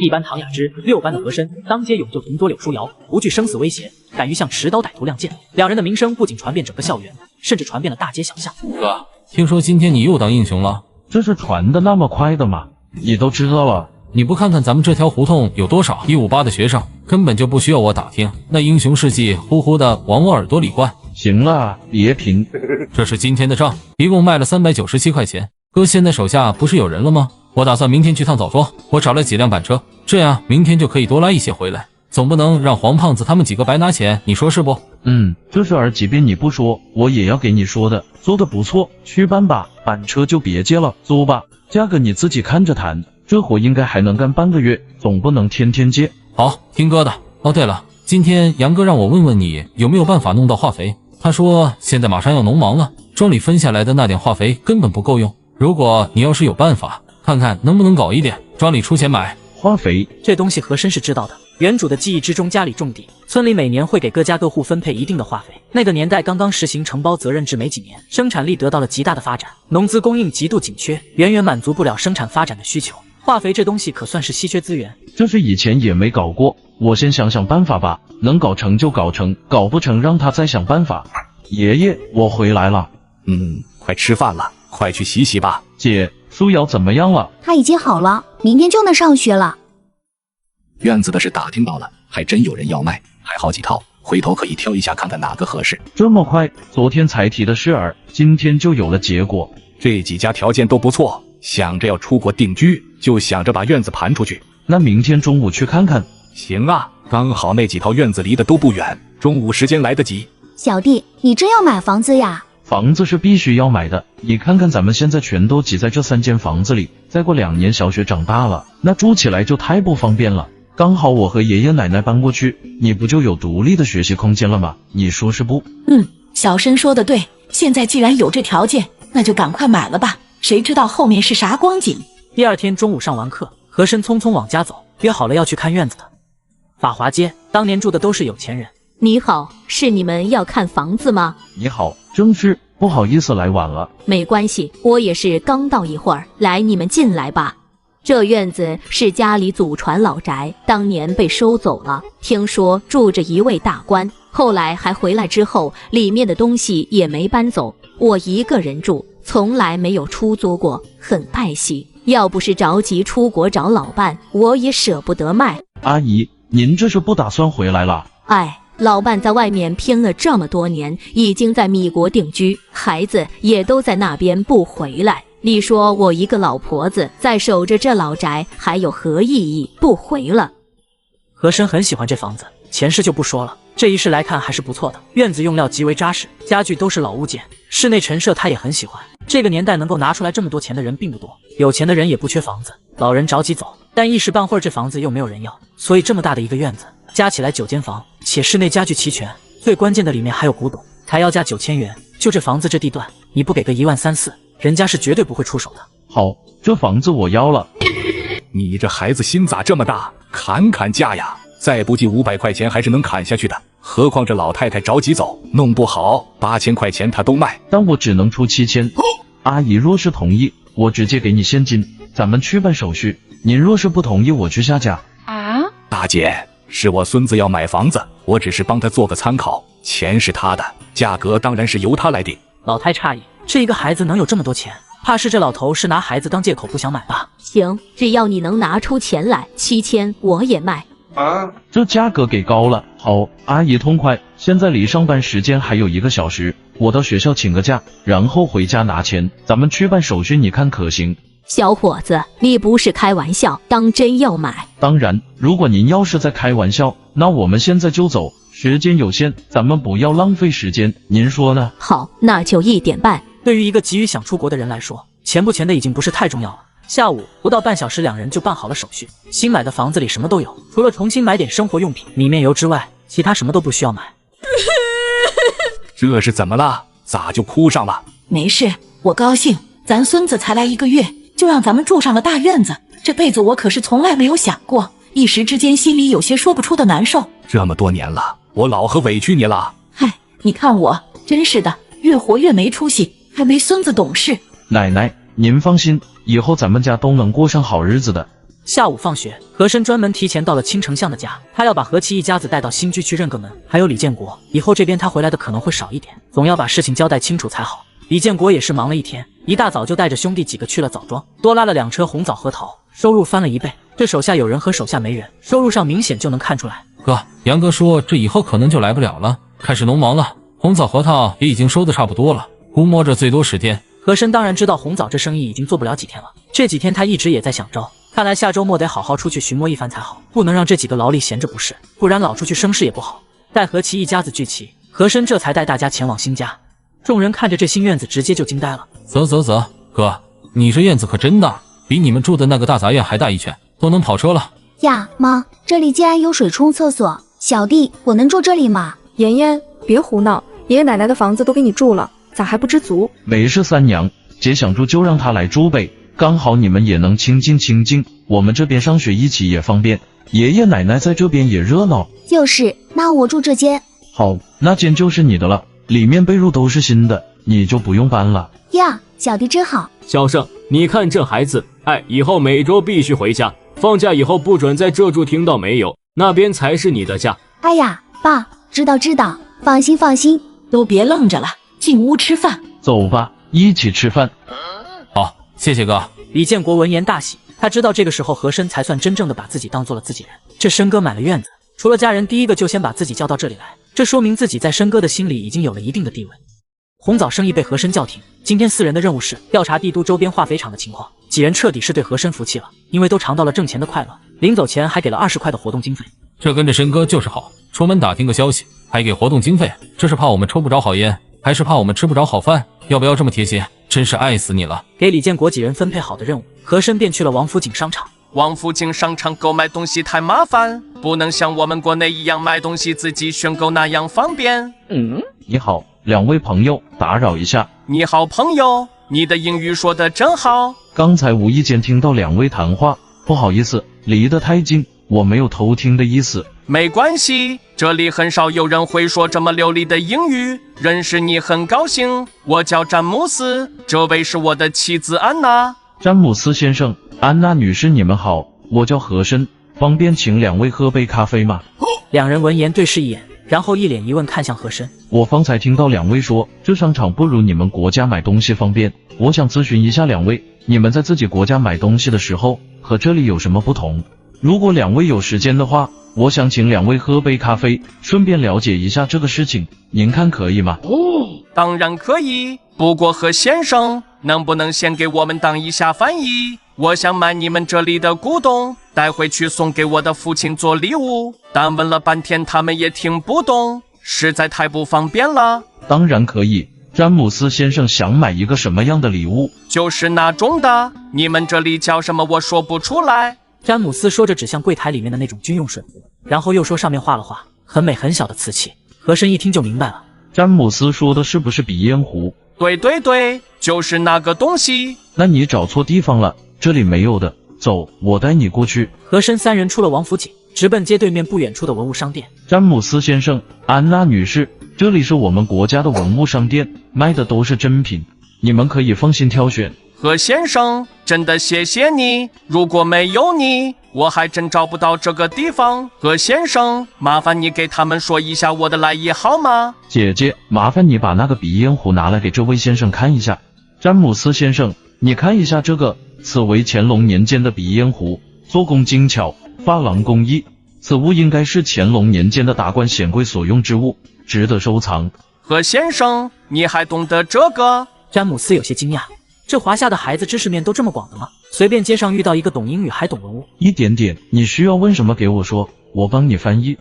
一班唐雅芝，6班的和珅，当街勇救同桌柳书瑶，不惧生死威胁，敢于向持刀歹徒亮剑。两人的名声不仅传遍整个校园，甚至传遍了大街小巷。哥，听说今天你又当英雄了？这是传的那么快的吗？你都知道了？你不看看咱们这条胡同有多少158的学生，根本就不需要我打听，那英雄事迹呼呼的往我耳朵里灌。行了，别贫。这是今天的账，一共卖了397块钱。哥现在手下不是有人了吗？我打算明天去趟枣庄，我找了几辆板车，这样明天就可以多拉一些回来，总不能让黄胖子他们几个白拿钱，你说是不？这事儿即便你不说，我也要给你说的，做得不错，去办吧，板车就别借了，租吧，价格你自己看着谈，这活应该还能干半个月，总不能天天借。好，听哥的。哦对了，今天杨哥让我问问你有没有办法弄到化肥，他说现在马上要农忙了，庄里分下来的那点化肥根本不够用，如果你要是有办法，看看能不能搞一点，庄里出钱买。化肥这东西和珅是知道的，原主的记忆之中，家里种地，村里每年会给各家各户分配一定的化肥。那个年代刚刚实行承包责任制没几年，生产力得到了极大的发展，农资供应极度紧缺，远远满足不了生产发展的需求。化肥这东西可算是稀缺资源，这是以前也没搞过，我先想想办法吧，能搞成就搞成，搞不成让他再想办法。爷爷，我回来了。快吃饭了，快去洗洗吧。姐，舒瑶怎么样了？他已经好了，明天就能上学了。院子的事打听到了，还真有人要卖，还好几套，回头可以挑一下看看哪个合适。这么快？昨天才提的事儿，今天就有了结果。这几家条件都不错，想着要出国定居，就想着把院子盘出去。那明天中午去看看。行啊，刚好那几套院子离得都不远，中午时间来得及。小弟，你真要买房子呀？房子是必须要买的，你看看咱们现在全都挤在这3间房子里，再过2年小雪长大了，那住起来就太不方便了。刚好我和爷爷奶奶搬过去，你不就有独立的学习空间了吗？你说是不？小申说的对，现在既然有这条件，那就赶快买了吧，谁知道后面是啥光景。第二天中午上完课，和珅匆匆往家走，约好了要去看院子的。法华街当年住的都是有钱人。你好，是你们要看房子吗？你好，正是，不好意思来晚了。没关系，我也是刚到一会儿。来，你们进来吧。这院子是家里祖传老宅，当年被收走了。听说住着一位大官，后来还回来之后，里面的东西也没搬走。我一个人住，从来没有出租过，很爱惜。要不是着急出国找老伴，我也舍不得卖。阿姨，您这是不打算回来了？老伴在外面拼了这么多年，已经在米国定居，孩子也都在那边不回来。你说我一个老婆子在守着这老宅，还有何意义？不回了。和珅很喜欢这房子，前世就不说了，这一世来看还是不错的。院子用料极为扎实，家具都是老物件，室内陈设他也很喜欢。这个年代能够拿出来这么多钱的人并不多，有钱的人也不缺房子，老人着急走，但一时半会儿这房子又没有人要，所以这么大的一个院子加起来9间房，且室内家具齐全，最关键的里面还有古董，才要价9000元。就这房子这地段，你不给个1万3、4，人家是绝对不会出手的。好，这房子我要了。你这孩子心咋这么大？砍价呀！再不济500块钱还是能砍下去的，何况这老太太着急走，弄不好8000块钱她都卖。但我只能出7000。阿姨若是同意，我直接给你现金，咱们去办手续。您若是不同意，我去下家。大姐，是我孙子要买房子，我只是帮他做个参考，钱是他的，价格当然是由他来定。老太诧异，这一个孩子能有这么多钱？怕是这老头是拿孩子当借口不想买吧？行，只要你能拿出钱来，7000我也卖。这价格给高了。好，阿姨痛快。现在离上班时间还有1个小时，我到学校请个假，然后回家拿钱，咱们去办手续，你看可行？小伙子，你不是开玩笑，当真要买？当然，如果您要是在开玩笑，那我们现在就走，时间有限，咱们不要浪费时间，您说呢？好，那就1点半。对于一个急于想出国的人来说，钱不钱的已经不是太重要了。下午不到半小时，2人就办好了手续。新买的房子里什么都有，除了重新买点生活用品、米面油之外，其他什么都不需要买。这是怎么了？咋就哭上了？没事，我高兴，咱孙子才来1个月，就让咱们住上了大院子，这辈子我可是从来没有想过，一时之间心里有些说不出的难受。这么多年了，我老何委屈你了。嗨，你看我，真是的，越活越没出息，还没孙子懂事。奶奶，您放心，以后咱们家都能过上好日子的。下午放学，和珅专门提前到了青城巷的家，他要把何其一家子带到新居去认个门，还有李建国，以后这边他回来的可能会少一点，总要把事情交代清楚才好。李建国也是忙了一天，一大早就带着兄弟几个去了枣庄，多拉了2车红枣核桃，收入翻了1倍。这手下有人和手下没人，收入上明显就能看出来。哥，杨哥说这以后可能就来不了了，开始农忙了，红枣核桃也已经收的差不多了，估摸着最多10天。和珅当然知道红枣这生意已经做不了几天了，这几天他一直也在想招，看来下周末得好好出去寻摸一番才好，不能让这几个劳力闲着不是，不然老出去生事也不好。待何其一家子聚齐，和珅这才带大家前往新家。众人看着这新院子，直接就惊呆了。啧，哥，你这院子可真大，比你们住的那个大杂院还大一圈，都能跑车了。呀，妈，这里竟然有水冲厕所，小弟，我能住这里吗？妍妍，别胡闹，爷爷奶奶的房子都给你住了，咋还不知足？没事，三娘，姐想住就让她来住呗，刚好你们也能清静，我们这边上学一起也方便，爷爷奶奶在这边也热闹。就是，那我住这间。好，那间就是你的了，里面被褥都是新的，你就不用搬了。呀，小弟真好。小盛，你看这孩子，以后每周必须回家，放假以后不准在这住，听到没有？那边才是你的家。哎呀，爸，知道，放心，都别愣着了，进屋吃饭。走吧，一起吃饭。好，谢谢哥。李建国闻言大喜，他知道这个时候和珅才算真正的把自己当做了自己人。这申哥买了院子，除了家人，第一个就先把自己叫到这里来，这说明自己在申哥的心里已经有了一定的地位。红枣生意被和珅叫停，今天4人的任务是调查帝都周边化肥厂的情况。几人彻底是对和珅服气了，因为都尝到了挣钱的快乐，临走前还给了20块的活动经费。这跟着申哥就是好，出门打听个消息还给活动经费，这是怕我们抽不着好烟，还是怕我们吃不着好饭？要不要这么贴心？真是爱死你了！给李建国几人分配好的任务，和珅便去了王府井商场。王府井商场购买东西太麻烦，不能像我们国内一样买东西自己选购那样方便。你好，两位朋友，打扰一下。你好，朋友，你的英语说得真好。刚才无意间听到两位谈话，不好意思，离得太近，我没有偷听的意思。没关系，这里很少有人会说这么流利的英语。认识你很高兴，我叫詹姆斯，这位是我的妻子安娜。詹姆斯先生，安娜女士，你们好，我叫和珅，方便请两位喝杯咖啡吗？两人闻言对视一眼，然后一脸疑问看向和珅。我方才听到两位说这商场不如你们国家买东西方便，我想咨询一下两位，你们在自己国家买东西的时候和这里有什么不同？如果两位有时间的话，我想请两位喝杯咖啡，顺便了解一下这个事情，您看可以吗？当然可以，不过何先生，能不能先给我们当一下翻译？我想买你们这里的古董，带回去送给我的父亲做礼物，但问了半天他们也听不懂，实在太不方便了。当然可以，詹姆斯先生想买一个什么样的礼物？就是那种的，你们这里叫什么我说不出来。詹姆斯说着指向柜台里面的那种军用水壶，然后又说上面画了画，很美很小的瓷器。和珅一听就明白了，詹姆斯说的是不是鼻烟壶？对对对，就是那个东西。那你找错地方了，这里没有的，走，我带你过去。和珅三人出了王府井，直奔街对面不远处的文物商店。詹姆斯先生，安娜女士，这里是我们国家的文物商店，卖的都是真品，你们可以放心挑选。何先生，真的谢谢你，如果没有你，我还真找不到这个地方。何先生，麻烦你给他们说一下我的来意好吗？姐姐，麻烦你把那个鼻烟壶拿来给这位先生看一下。詹姆斯先生，你看一下这个，此为乾隆年间的鼻烟壶，做工精巧，珐琅工艺，此物应该是乾隆年间的达官显贵所用之物，值得收藏。何先生，你还懂得这个？詹姆斯有些惊讶，这华夏的孩子知识面都这么广的吗？随便街上遇到一个懂英语还懂文物，一点点。你需要问什么给我说，我帮你翻译。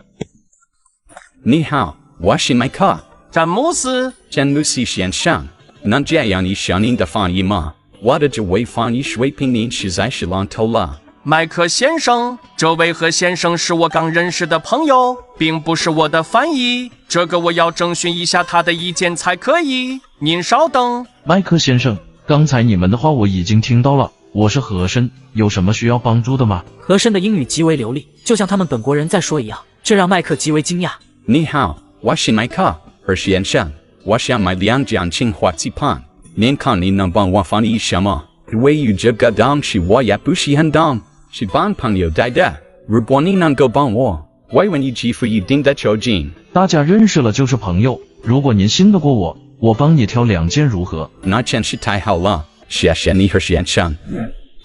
你好，我是麦克。詹姆斯。詹姆斯先生，能这样你想您的翻译吗？我的这位翻译水平您实在是烂透了。麦克先生，这位何先生是我刚认识的朋友，并不是我的翻译，这个我要征询一下他的意见才可以。您稍等。麦克先生，刚才你们的话我已经听到了，我是和珅，有什么需要帮助的吗？和珅的英语极为流利，就像他们本国人在说一样，这让麦克极为惊讶。你好，我是麦克，何先生，我想买2张青花瓷盘，您看您能帮我翻译什么？因为这个东西我也不是很懂，是帮朋友带的，如果你能够帮我，我为你支付一定的酬金。大家认识了就是朋友，如果您信得过我，我帮你挑2件如何？那真是太好了，谢谢你何先生。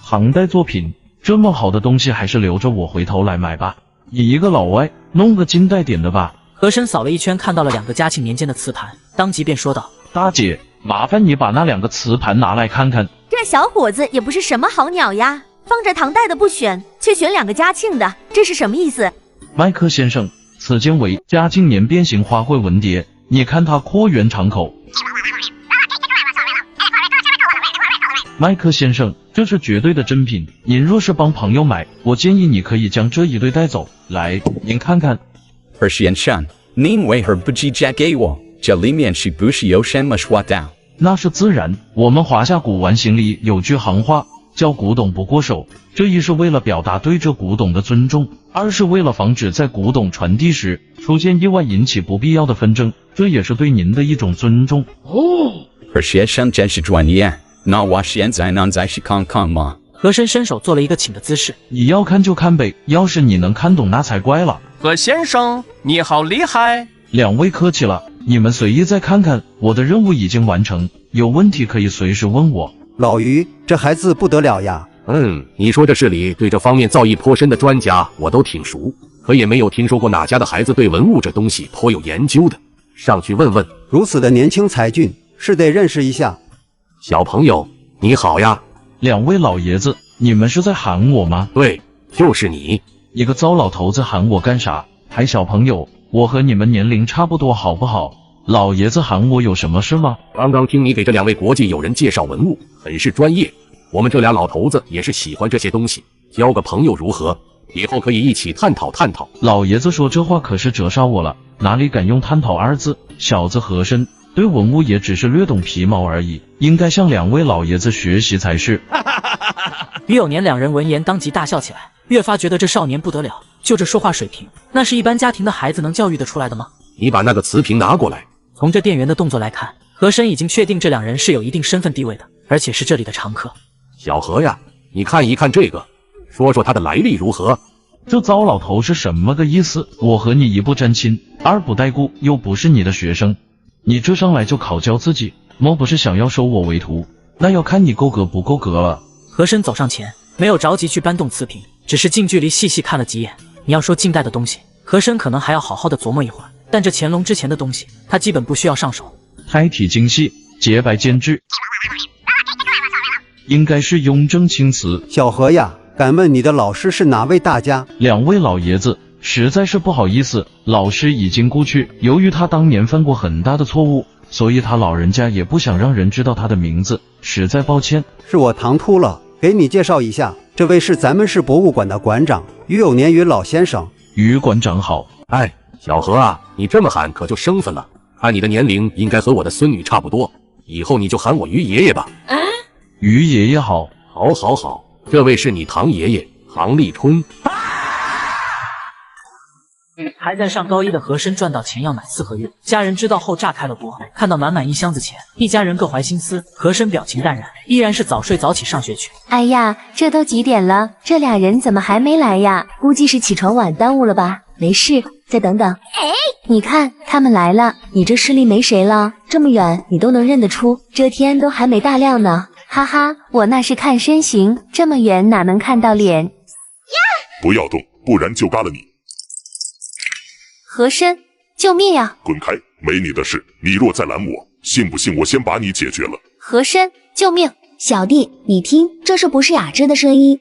唐代作品，这么好的东西还是留着我回头来买吧。你一个老外，弄个近代点的吧。和珅扫了一圈，看到了2个嘉庆年间的瓷盘，当即便说道：大姐，麻烦你把那2个瓷盘拿来看看。这小伙子也不是什么好鸟呀，放着唐代的不选，却选2个嘉庆的，这是什么意思？麦克先生，此件为嘉庆年变形花卉文碟，你看它阔圆长口。麦克先生，这是绝对的真品，您若是帮朋友买，我建议你可以将这一对带走。来，您看看。何先生，您为何不直接给我？这里面是不是有什么说道？那是自然，我们华夏古玩行里有句行话，叫古董不过手，这一是为了表达对这古董的尊重，二是为了防止在古董传递时出现意外引起不必要的纷争，这也是对您的一种尊重。何先生真是专业，那我现在能再去看看吗？和珅伸手做了一个请的姿势。你要看就看呗，要是你能看懂那才怪了。何先生，你好厉害。2位客气了，你们随意再看看，我的任务已经完成，有问题可以随时问我。老于，这孩子不得了呀。你说这市里对这方面造诣颇深的专家我都挺熟，可也没有听说过哪家的孩子对文物这东西颇有研究的，上去问问。如此的年轻才俊，是得认识一下。小朋友你好呀。2位老爷子，你们是在喊我吗？对，就是你。一个糟老头子喊我干啥？还小朋友，我和你们年龄差不多好不好？老爷子喊我有什么事吗？刚刚听你给这2位国际友人介绍文物，很是专业。我们这俩老头子也是喜欢这些东西，交个朋友如何？以后可以一起探讨探讨。老爷子说这话可是折杀我了，哪里敢用探讨2字？小子和珅对文物也只是略懂皮毛而已，应该向2位老爷子学习才是。于有年2人闻言当即大笑起来，越发觉得这少年不得了，就这说话水平，那是一般家庭的孩子能教育得出来的吗？你把那个瓷瓶拿过来。从这店员的动作来看，和珅已经确定这2人是有一定身份地位的，而且是这里的常客。小何呀，你看一看这个，说说他的来历如何？这糟老头是什么个意思？我和你一不沾亲，二不带故，又不是你的学生，你这上来就考教自己，莫不是想要收我为徒？那要看你够格不够格了。和珅走上前，没有着急去搬动瓷瓶，只是近距离细细看了几眼。你要说近代的东西，和珅可能还要好好的琢磨一会儿，但这乾隆之前的东西，他基本不需要上手。胎体精细，洁白兼致，应该是雍正青瓷。小何呀，敢问你的老师是哪位大家？2位老爷子，实在是不好意思，老师已经故去，由于他当年犯过很大的错误，所以他老人家也不想让人知道他的名字，实在抱歉。是我唐突了，给你介绍一下，这位是咱们市博物馆的馆长于有年于老先生。于馆长好。哎，小何啊，你这么喊可就生分了，按你的年龄应该和我的孙女差不多，以后你就喊我于爷爷吧。于爷爷好。好好好，这位是你唐爷爷唐立春。还在上高一的和珅赚到钱要买4合院，家人知道后炸开了锅，看到满满1箱子钱，一家人各怀心思。和珅表情淡然，依然是早睡早起上学去。哎呀，这都几点了？这2人怎么还没来呀？估计是起床晚耽误了吧？没事，再等等。哎，你看他们来了，你这视力没谁了，这么远你都能认得出，这天都还没大亮呢。哈哈，我那是看身形，这么远哪能看到脸呀？不要动，不然就嘎了你！和珅，救命呀！滚开，没你的事。你若再拦我，信不信我先把你解决了？和珅，救命！小弟，你听，这是不是雅芝的声音？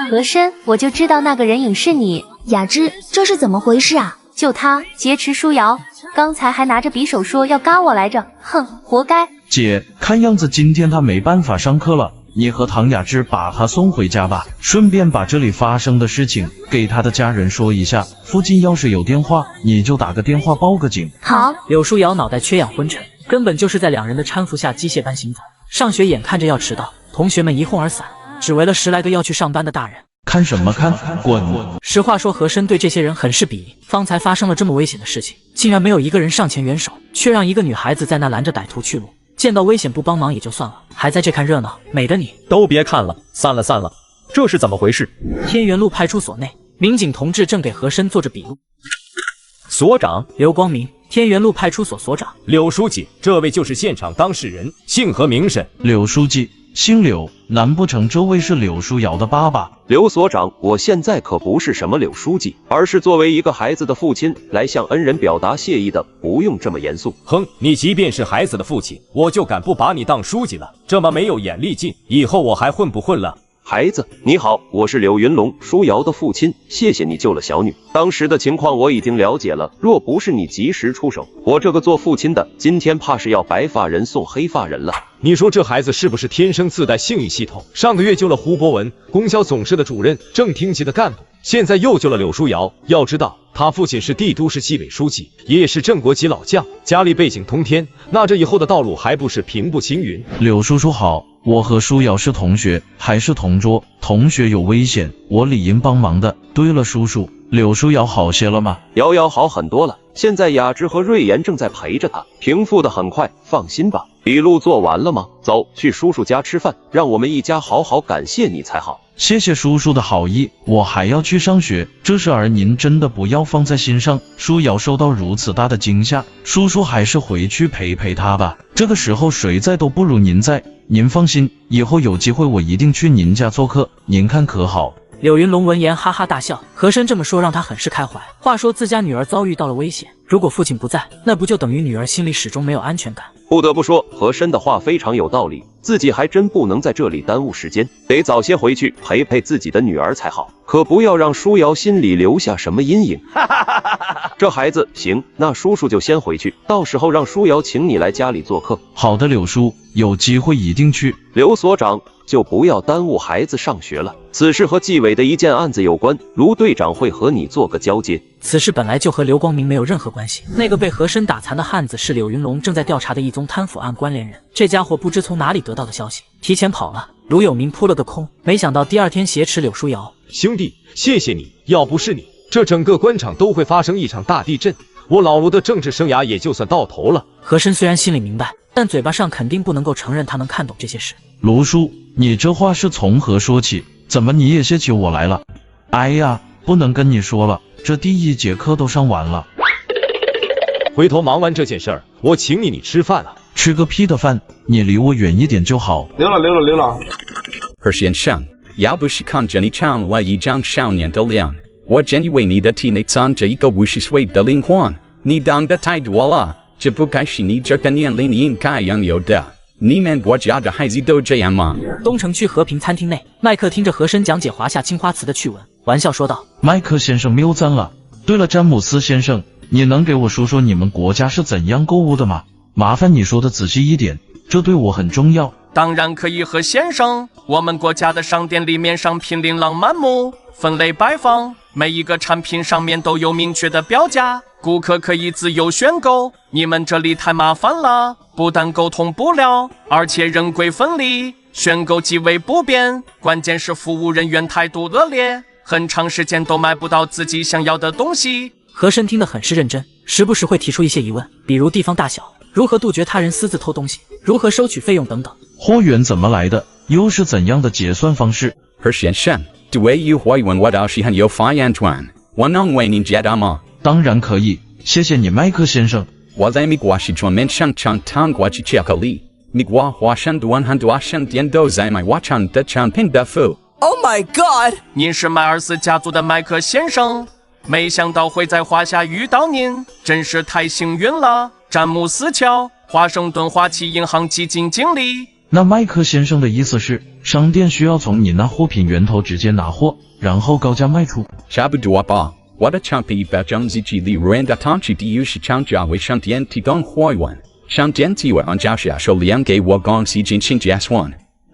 和珅，我就知道那个人影是你。雅芝，这是怎么回事啊？就他劫持舒瑶，刚才还拿着匕首说要嘎我来着，哼，活该！姐，看样子今天他没办法上课了，你和唐雅芝把他送回家吧，顺便把这里发生的事情给他的家人说一下，附近要是有电话，你就打个电话报个警。好。柳舒瑶脑袋缺氧昏沉，根本就是在2人的搀扶下机械般行走。上学眼看着要迟到，同学们一哄而散，只为了10来个要去上班的大人。看什么看？滚！实话说，和珅对这些人很是鄙夷。方才发生了这么危险的事情，竟然没有一个人上前援手，却让一个女孩子在那拦着歹徒去路。见到危险不帮忙也就算了，还在这看热闹，美的你！都别看了，散了散了，这是怎么回事？天元路派出所内，民警同志正给和珅做着笔录。所长刘光明，天元路派出所所长。柳书记，这位就是现场当事人，姓何名甚？柳书记，姓柳，难不成这位是柳舒瑶的爸爸？刘所长，我现在可不是什么柳书记，而是作为一个孩子的父亲来向恩人表达谢意的，不用这么严肃。哼，你即便是孩子的父亲，我就敢不把你当书记了？这么没有眼力劲，以后我还混不混了？孩子，你好，我是柳云龙，舒瑶的父亲，谢谢你救了小女。当时的情况我已经了解了，若不是你及时出手，我这个做父亲的今天怕是要白发人送黑发人了。你说这孩子是不是天生自带幸运系统？上个月救了胡博文，供销总社的主任，正厅级的干部，现在又救了柳舒瑶。要知道，他父亲是地都市纪委书记，爷爷是正国级老将，家里背景通天，那这以后的道路还不是平步青云？柳叔叔好，我和舒瑶是同学，还是同桌，同学有危险，我理应帮忙的。对了，叔叔，柳舒瑶好些了吗？瑶瑶好很多了，现在雅芝和瑞妍正在陪着她，平复的很快，放心吧。笔录做完了吗？走，去叔叔家吃饭，让我们一家好好感谢你才好。谢谢叔叔的好意，我还要去上学，这事儿您真的不要放在心上。舒瑶受到如此大的惊吓，叔叔还是回去陪陪她吧。这个时候谁在都不如您在，您放心，以后有机会我一定去您家做客，您看可好？柳云龙闻言哈哈大笑，和珅这么说让他很是开怀。话说自家女儿遭遇到了危险，如果父亲不在，那不就等于女儿心里始终没有安全感？不得不说，和珅的话非常有道理，自己还真不能在这里耽误时间，得早些回去陪陪自己的女儿才好，可不要让舒瑶心里留下什么阴影。这孩子行，那叔叔就先回去，到时候让舒瑶请你来家里做客。好的，柳叔，有机会一定去。刘所长，就不要耽误孩子上学了。此事和纪委的一件案子有关，卢队长会和你做个交接。此事本来就和刘光明没有任何关系。那个被和珅打残的汉子是柳云龙正在调查的一宗贪腐案关联人。这家伙不知从哪里得到的消息，提前跑了。卢有明扑了个空，没想到第二天挟持柳书瑶。兄弟，谢谢你，要不是你，这整个官场都会发生一场大地震，我老卢的政治生涯也就算到头了。和珅虽然心里明白，但嘴巴上肯定不能够承认他能看懂这些事。卢叔，你这话是从何说起？怎么你也写起我来了？哎呀，不能跟你说了，这第1节课都上完了。回头忙完这件事儿，我请你吃饭啊。吃个屁的饭，你离我远一点就好。溜了。和先生，要不是看着你成为一张少年的脸，我真以为你的体内藏着一个50岁的灵魂。你当的太多了，这不该是你这个年龄应该拥有的。你们国家的孩子都这样吗？东城区和平餐厅内，麦克听着和珅讲解华夏青花瓷的趣闻，玩笑说道：“麦克先生谬赞了。对了，詹姆斯先生，你能给我说说你们国家是怎样购物的吗？麻烦你说的仔细一点，这对我很重要。”当然可以，和先生。我们国家的商店里面商品琳琅满目，分类摆放，每一个产品上面都有明确的标价，顾客可以自由选购。你们这里太麻烦了，不但沟通不了，而且人贵分离，选购极为不便，关键是服务人员态度恶劣，很长时间都买不到自己想要的东西。和珅听得很是认真，时不时会提出一些疑问，比如地方大小，如何杜绝他人私自偷东西，如何收取费用等等。货源怎么来的？又是怎样的结算方式？和先生，对于货源我倒是很有发言权，我能为您解答吗？当然可以，谢谢你，麦克先生。我在美国是专门生产糖果及巧克力，美国华盛顿很多商店都在卖我产的产品的服。Oh my god！ 您是迈尔斯家族的麦克先生，没想到会在华夏遇到您，真是太幸运了。詹姆斯乔，华盛顿花旗银行基金经理。那麦克先生的意思是，商店需要从你那货品源头直接拿货，然后高价卖出？差不多吧。我的产品100%利润的糖制第一市场价为商店提供货源，商店提为按照销售量给我公司进行结算。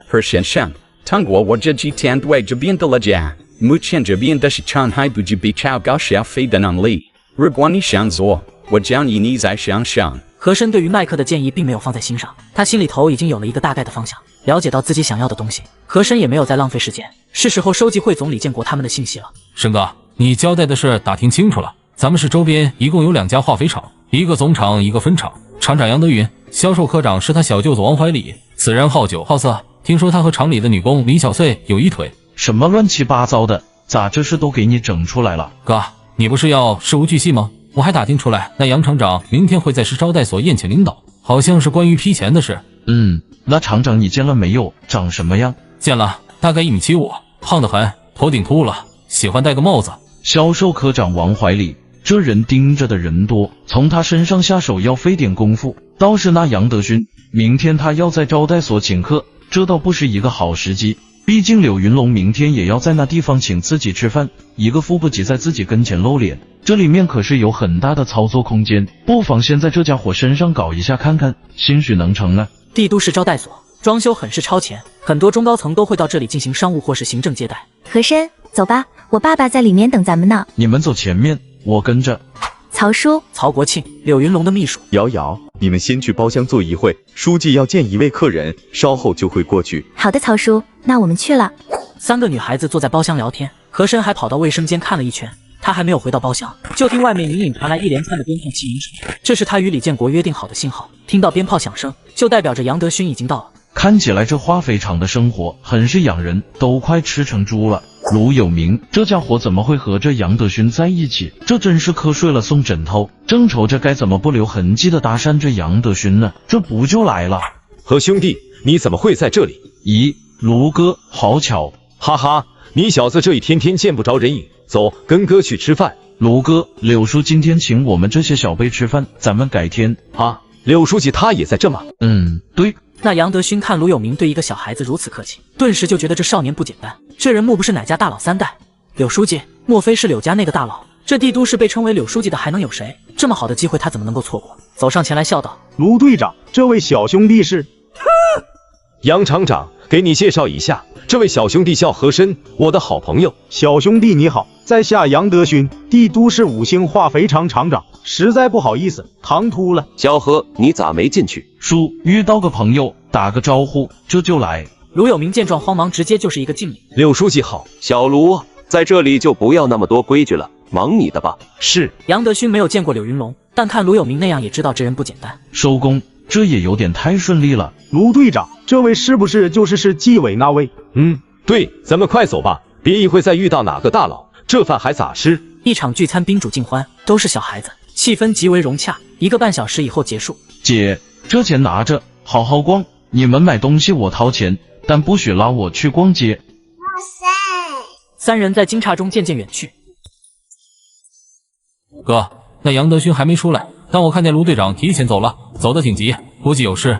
和先生，通过我这几天对这边的了解，目前这边的市场还不具备超高消费的能力。如果你想做，我建议你再想想。和珅对于麦克的建议并没有放在心上，他心里头已经有了一个大概的方向，了解到自己想要的东西。和珅也没有再浪费时间，是时候收集汇总李建国他们的信息了。申哥，你交代的事打听清楚了，咱们市周边一共有2家化肥厂，一个总厂，一个分厂。厂长杨德云，销售科长是他小舅子王怀礼，此人好酒好色，听说他和厂里的女工李小穗有一腿。什么乱七八糟的，咋这事都给你整出来了？哥，你不是要事无巨细吗？我还打听出来，那杨厂长明天会在市招待所宴请领导，好像是关于批钱的事。那厂长你见了没有？长什么样？见了，大概1.75米，胖得很，头顶秃了，喜欢戴个帽子。销售科长王怀礼，这人盯着的人多，从他身上下手要费点功夫。倒是那杨德勋，明天他要在招待所请客，这倒不是一个好时机。毕竟柳云龙明天也要在那地方请自己吃饭，一个富不及在自己跟前露脸，这里面可是有很大的操作空间，不妨先在这家伙身上搞一下看看，兴许能成啊。帝都市招待所装修很是超前，很多中高层都会到这里进行商务或是行政接待。和珅，走吧，我爸爸在里面等咱们呢。你们走前面，我跟着。曹叔，曹国庆，柳云龙的秘书。瑶瑶，你们先去包厢坐一会，书记要见一位客人，稍后就会过去。好的，曹叔，那我们去了。3个女孩子坐在包厢聊天，和珅还跑到卫生间看了一圈。他还没有回到包厢，就听外面隐隐传来一连串的鞭炮气鸣声，这是他与李建国约定好的信号。听到鞭炮响声，就代表着杨德勋已经到了。看起来这化肥厂的生活很是养人，都快吃成猪了。卢有明这家伙怎么会和这杨德勋在一起？这真是瞌睡了送枕头，正愁着该怎么不留痕迹的搭讪这杨德勋呢，这不就来了。何兄弟，你怎么会在这里？咦，卢哥，好巧。哈哈，你小子这一天天见不着人影，走，跟哥去吃饭。卢哥，柳叔今天请我们这些小辈吃饭，咱们改天啊。柳书记他也在这吗？对。那杨德勋看卢有明对一个小孩子如此客气，顿时就觉得这少年不简单。这人莫不是哪家大佬3代？柳书记，莫非是柳家那个大佬？这帝都市被称为柳书记的还能有谁？这么好的机会他怎么能够错过？走上前来笑道：“卢队长，这位小兄弟是……杨厂长，给你介绍一下，这位小兄弟叫和珅，我的好朋友。小兄弟你好，在下杨德勋，帝都市5星化肥厂厂长，实在不好意思，唐突了。小何，你咋没进去？叔，遇到个朋友，打个招呼，这就来。卢有明见状慌忙，直接就是一个敬礼。柳书记好。小卢，在这里就不要那么多规矩了，忙你的吧。是。杨德勋没有见过柳云龙，但看卢有明那样也知道这人不简单。收工，这也有点太顺利了。卢队长，这位是不是就是市纪委那位？对，咱们快走吧，别一会再遇到哪个大佬，这饭还咋吃？一场聚餐宾主尽欢，都是小孩子，气氛极为融洽。1个半小时以后结束。姐，这钱拿着，好好逛。你们买东西我掏钱，但不许拉我去逛街。哇塞！3人在惊诧中渐渐远去。哥，那杨德勋还没出来，但我看见卢队长提前走了，走得挺急，估计有事。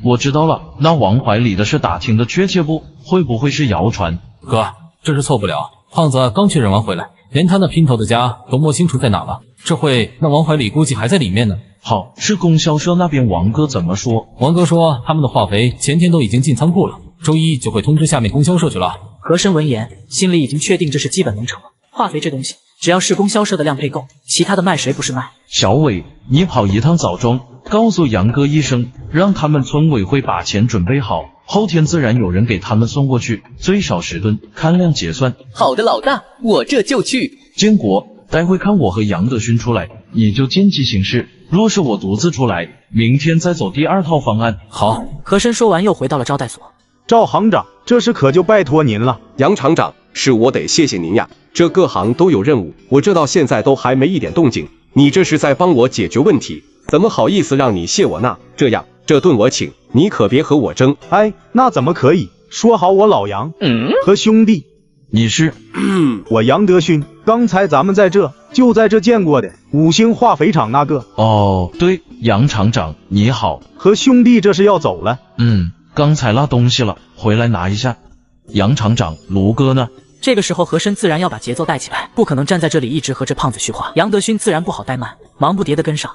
我知道了。那王怀里的事打听的确切不？会不会是谣传？哥，这是错不了。胖子刚确认完回来，连他那姘头的家都摸清楚在哪了。这会那王怀里估计还在里面呢。好，是供销社那边王哥怎么说？王哥说他们的化肥前天都已经进仓库了，周一就会通知下面供销社去了。和珅闻言，心里已经确定这是基本能成了。化肥这东西，只要是供销社的量配够，其他的卖谁不是卖？小伟，你跑一趟枣庄，告诉杨哥一声，让他们村委会把钱准备好，后天自然有人给他们送过去，最少10吨，看量结算。好的，老大，我这就去。建国，待会看我和杨德勋出来，你就见机行事。若是我独自出来，明天再走第2套方案。好。和珅说完又回到了招待所。赵行长，这事可就拜托您了。杨厂长，是我得谢谢您呀。这各行都有任务，我这到现在都还没一点动静，你这是在帮我解决问题，怎么好意思让你谢我呢？这样，这顿我请，你可别和我争。哎，那怎么可以？说好我老杨和兄弟。你是？我杨德勋，刚才咱们就在这见过的5星化肥厂那个。哦，对，杨厂长你好。和兄弟这是要走了。刚才落东西了，回来拿一下。杨厂长，卢哥呢？这个时候和珅自然要把节奏带起来，不可能站在这里一直和这胖子叙话。杨德勋自然不好怠慢，忙不迭地跟上。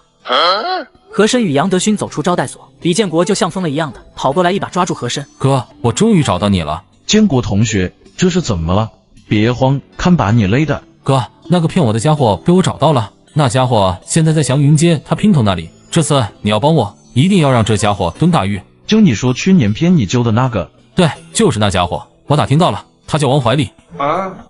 和珅与杨德勋走出招待所，李建国就像疯了一样的跑过来，一把抓住和珅。哥，我终于找到你了。建国同学，这是怎么了？别慌，看把你累的。哥，那个骗我的家伙被我找到了，那家伙现在在祥云街他姘头那里，这次你要帮我，一定要让这家伙蹲大狱。就你说去年骗你救的那个？对，就是那家伙，我打听到了，他叫王怀里，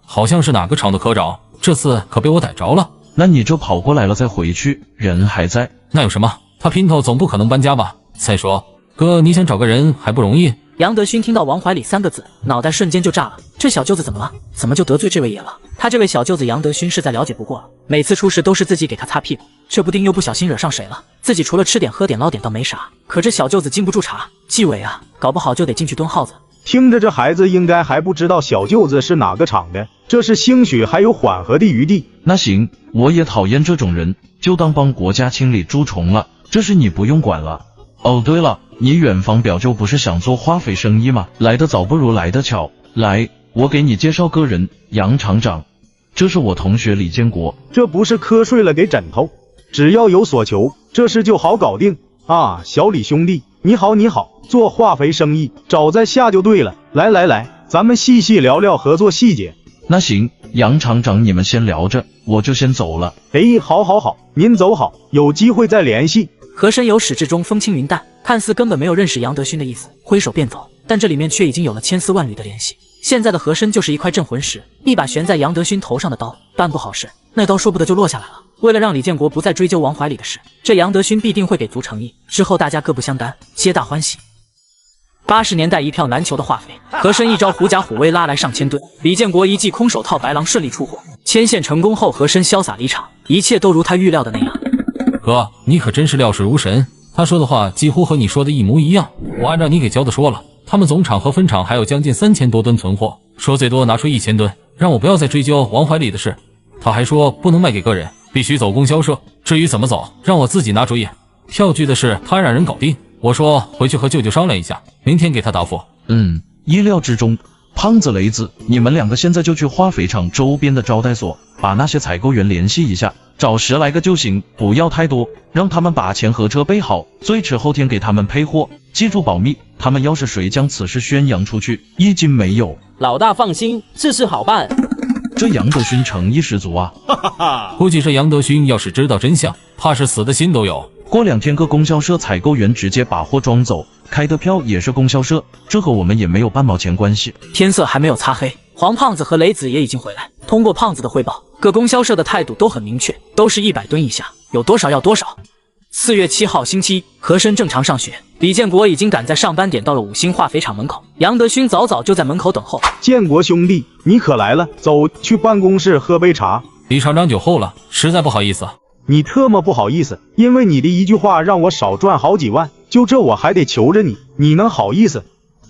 好像是哪个厂的科长，这次可被我逮着了。那你就跑过来了再回去，人还在。那有什么？他姘头总不可能搬家吧？再说，哥，你想找个人还不容易。杨德勋听到王怀里3个字，脑袋瞬间就炸了。这小舅子怎么了？怎么就得罪这位爷了？他这位小舅子杨德勋是再了解不过了，每次出事都是自己给他擦屁股，这不定又不小心惹上谁了。自己除了吃点喝点捞点倒没啥，可这小舅子经不住查，纪委啊，搞不好就得进去蹲耗子。听着这孩子应该还不知道小舅子是哪个厂的，这是兴许还有缓和的余地。那行，我也讨厌这种人，就当帮国家清理蛀虫了，这事你不用管了。哦对了，你远房表舅不是想做化肥生意吗？来得早不如来得巧。来，我给你介绍个人，杨厂长，这是我同学李建国。这不是瞌睡了给枕头，只要有所求，这事就好搞定啊。小李兄弟，你好你好，做化肥生意找在下就对了。来，咱们细细聊聊合作细节。那行，杨厂长你们先聊着，我就先走了。好，您走好，有机会再联系。和珅由始至终风轻云淡，看似根本没有认识杨德勋的意思，挥手便走，但这里面却已经有了千丝万缕的联系。现在的和珅就是一块镇魂石，一把悬在杨德勋头上的刀，办不好事，那刀说不得就落下来了。为了让李建国不再追究王怀里的事，这杨德勋必定会给足诚意，之后大家各不相担，皆大欢喜。80年代一票难求的化肥，和珅一招狐假虎威拉来上千吨，李建国一记空手套白狼顺利出货，牵线成功后，和珅潇洒离场，一切都如他预料的那样。哥，你可真是料事如神，他说的话几乎和你说的一模一样。我按照你给教的说了，他们总厂和分厂还有将近3000多吨存货，说最多拿出1000吨，让我不要再追究王怀里的事。他还说不能卖给个人，必须走供销社。至于怎么走，让我自己拿主意。票据的事他让人搞定，我说回去和舅舅商量一下，明天给他答复。意料之中。胖子、雷子，你们两个现在就去化肥厂周边的招待所，把那些采购员联系一下，找10来个就行，不要太多，让他们把钱和车备好，最迟后天给他们配货，记住保密。他们要是谁将此事宣扬出去，一斤没有。老大放心，这事好办。这杨德勋诚意十足啊！估计这杨德勋要是知道真相，怕是死的心都有。过2天各供销社采购员直接把货装走，开的票也是供销社，这和我们也没有半毛钱关系。天色还没有擦黑，黄胖子和雷子也已经回来。通过胖子的汇报，各供销社的态度都很明确，都是100吨以下，有多少要多少。4月7号星期一，和珅正常上学，李建国已经赶在上班点到了5星化肥厂门口，杨德勋早早就在门口等候。建国兄弟，你可来了，走去办公室喝杯茶。李厂长酒后了，实在不好意思。你特么不好意思，因为你的一句话让我少赚好几万，就这我还得求着你，你能好意思？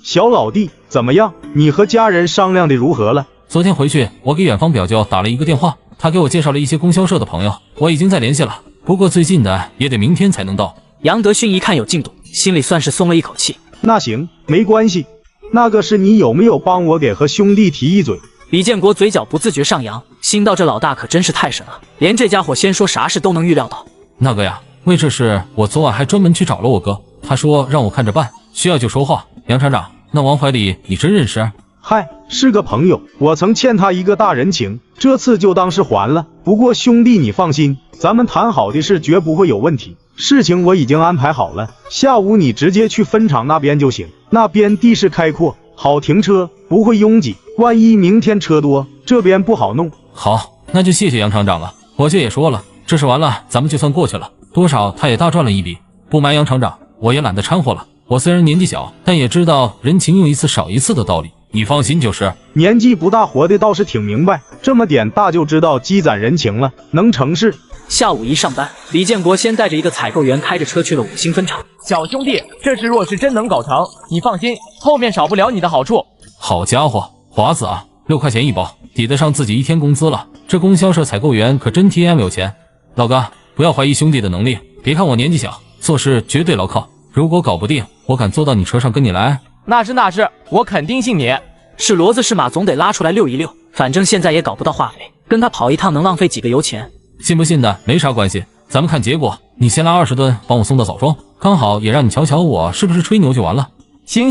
小老弟，怎么样？你和家人商量的如何了？昨天回去，我给远方表舅打了一个电话，他给我介绍了一些供销社的朋友，我已经在联系了，不过最近的也得明天才能到。杨德勋一看有进度，心里算是松了一口气。那行，没关系。那个是你有没有帮我给和兄弟提一嘴？李建国嘴角不自觉上扬，心道这老大可真是太神了，连这家伙先说啥事都能预料到。那个呀，为这事我昨晚还专门去找了我哥，他说让我看着办，需要就说话。杨厂长，那王怀礼你真认识？嗨，是个朋友，我曾欠他一个大人情，这次就当是还了。不过兄弟你放心，咱们谈好的事绝不会有问题，事情我已经安排好了，下午你直接去分厂那边就行，那边地势开阔，好停车，不会拥挤，万一明天车多，这边不好弄。好，那就谢谢杨厂长了。我舅也说了，这事完了咱们就算过去了，多少他也大赚了一笔。不瞒杨厂长，我也懒得掺和了，我虽然年纪小，但也知道人情用一次少一次的道理，你放心就是。年纪不大活的倒是挺明白，这么点大就知道积攒人情了，能成事。下午一上班，李建国先带着一个采购员开着车去了5星分厂。小兄弟，这事若是真能搞成，你放心，后面少不了你的好处。好家伙，华子啊，6块钱一包，抵得上自己1天工资了。这供销社采购员可真 TM 有钱。老哥，不要怀疑兄弟的能力，别看我年纪小，做事绝对牢靠。如果搞不定，我敢坐到你车上跟你来。那是，我肯定信你。是骡子是马总得拉出来溜一溜，反正现在也搞不到化肥，跟他跑一趟能浪费几个油钱。信不信的没啥关系，咱们看结果。你先拉20吨帮我送到枣庄，刚好也让你瞧瞧我是不是吹牛就完了。行，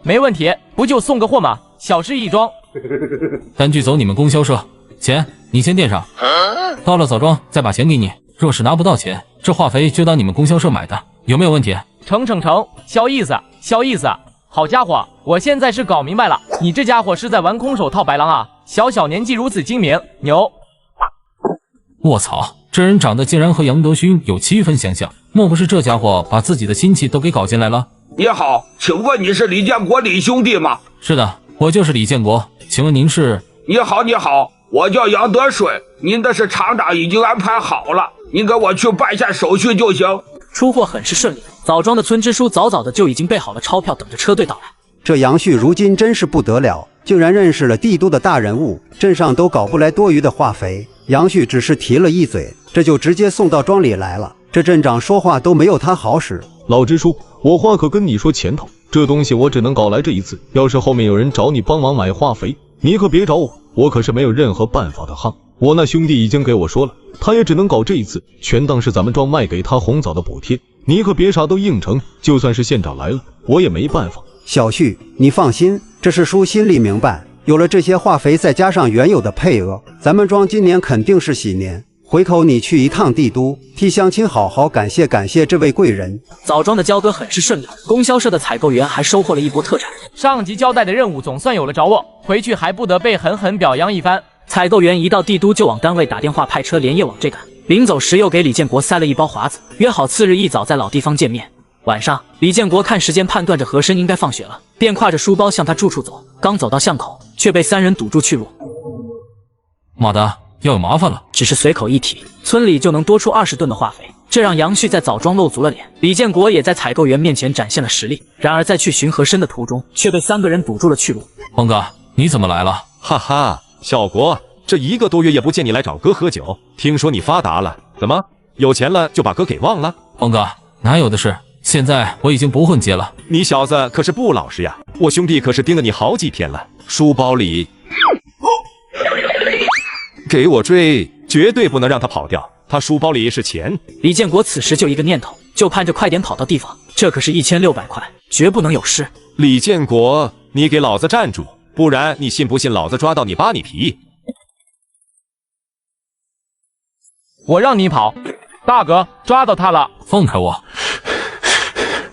没问题，不就送个货吗？小事一桩。单据走你们供销社，钱你先垫上，到了枣庄再把钱给你。若是拿不到钱，这化肥就当你们供销社买的，有没有问题？成，小意思。好家伙，我现在是搞明白了，你这家伙是在玩空手套白狼啊！小年纪如此精明，牛！卧槽，这人长得竟然和杨德勋有7分相像，莫不是这家伙把自己的亲戚都给搞进来了？你好，请问你是李建国李兄弟吗？是的，我就是李建国，请问您是？你好，我叫杨德顺，您的是厂长已经安排好了，您跟我去办下手续就行。出货很是顺利，枣庄的村支书早早的就已经备好了钞票，等着车队到来。这杨旭如今真是不得了，竟然认识了帝都的大人物，镇上都搞不来多余的化肥。杨旭只是提了一嘴，这就直接送到庄里来了。这镇长说话都没有他好使。老支书，我话可跟你说前头，这东西我只能搞来这一次，要是后面有人找你帮忙买化肥，你可别找我，我可是没有任何办法的哈。我那兄弟已经给我说了，他也只能搞这一次，全当是咱们庄卖给他红枣的补贴。你可别啥都应承，就算是县长来了，我也没办法。小旭，你放心，这是叔心里明白，有了这些化肥，再加上原有的配额，咱们庄今年肯定是喜年。回头你去一趟帝都，替乡亲好好感谢这位贵人。枣庄的交割很是顺利，供销社的采购员还收获了一波特产。上级交代的任务总算有了着落，回去还不得被狠狠表扬一番。采购员一到帝都就往单位打电话，派车连夜往这赶。临走时又给李建国塞了一包华子，约好次日一早在老地方见面。晚上，李建国看时间判断着和珅应该放学了，便挎着书包向他住处走。刚走到巷口，却被3人堵住去路。妈的，要有麻烦了！只是随口一提，村里就能多出20吨的化肥，这让杨旭在枣庄露足了脸。李建国也在采购员面前展现了实力。然而在去寻和珅的途中，却被3个人堵住了去路。黄哥，你怎么来了？哈哈，小国，这1个多月也不见你来找哥喝酒，听说你发达了，怎么有钱了就把哥给忘了？黄哥，哪有的事？现在我已经不混街了。你小子可是不老实呀！我兄弟可是盯了你好几天了，书包里给我追，绝对不能让他跑掉。他书包里是钱。李建国此时就一个念头，就盼着快点跑到地方，这可是1600块，绝不能有失。李建国，你给老子站住，不然你信不信老子抓到你扒你皮？我让你跑，大哥抓到他了，放开我！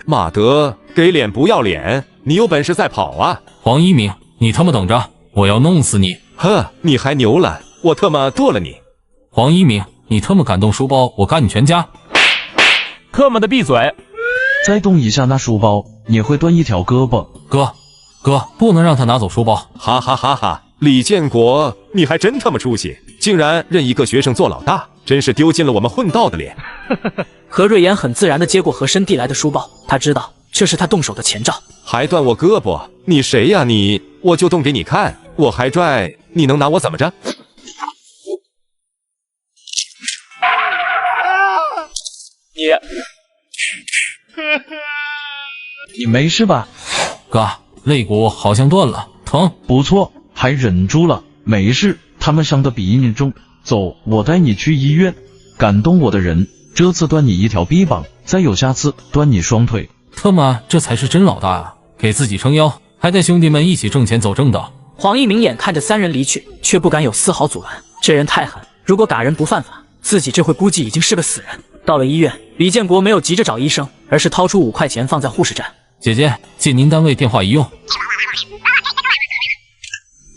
马德，给脸不要脸，你有本事再跑啊！黄一鸣，你他妈等着，我要弄死你！呵，你还牛了，我他妈剁了你！黄一鸣，你他妈敢动书包，我干你全家！特么的闭嘴！再动一下那书包，你会断一条胳膊。哥，不能让他拿走书包！哈哈哈哈！李建国，你还真他妈出息，竟然认一个学生做老大，真是丢尽了我们混道的脸。何瑞妍很自然地接过和珅递来的书包，他知道这是他动手的前兆。还断我胳膊？你谁呀你？我就动给你看，我还拽，你能拿我怎么着？你没事吧？哥，肋骨好像断了，疼。不错，还忍住了，没事。他们伤的比你重，走，我带你去医院。感动我的人，这次断你一条臂膀，再有下次断你双腿。他妈，这才是真老大啊！给自己撑腰，还带兄弟们一起挣钱走正道。黄一鸣眼看着3人离去，却不敢有丝毫阻拦，这人太狠，如果打人不犯法，自己这会估计已经是个死人。到了医院，李建国没有急着找医生，而是掏出5块钱放在护士站。姐姐，借您单位电话一用。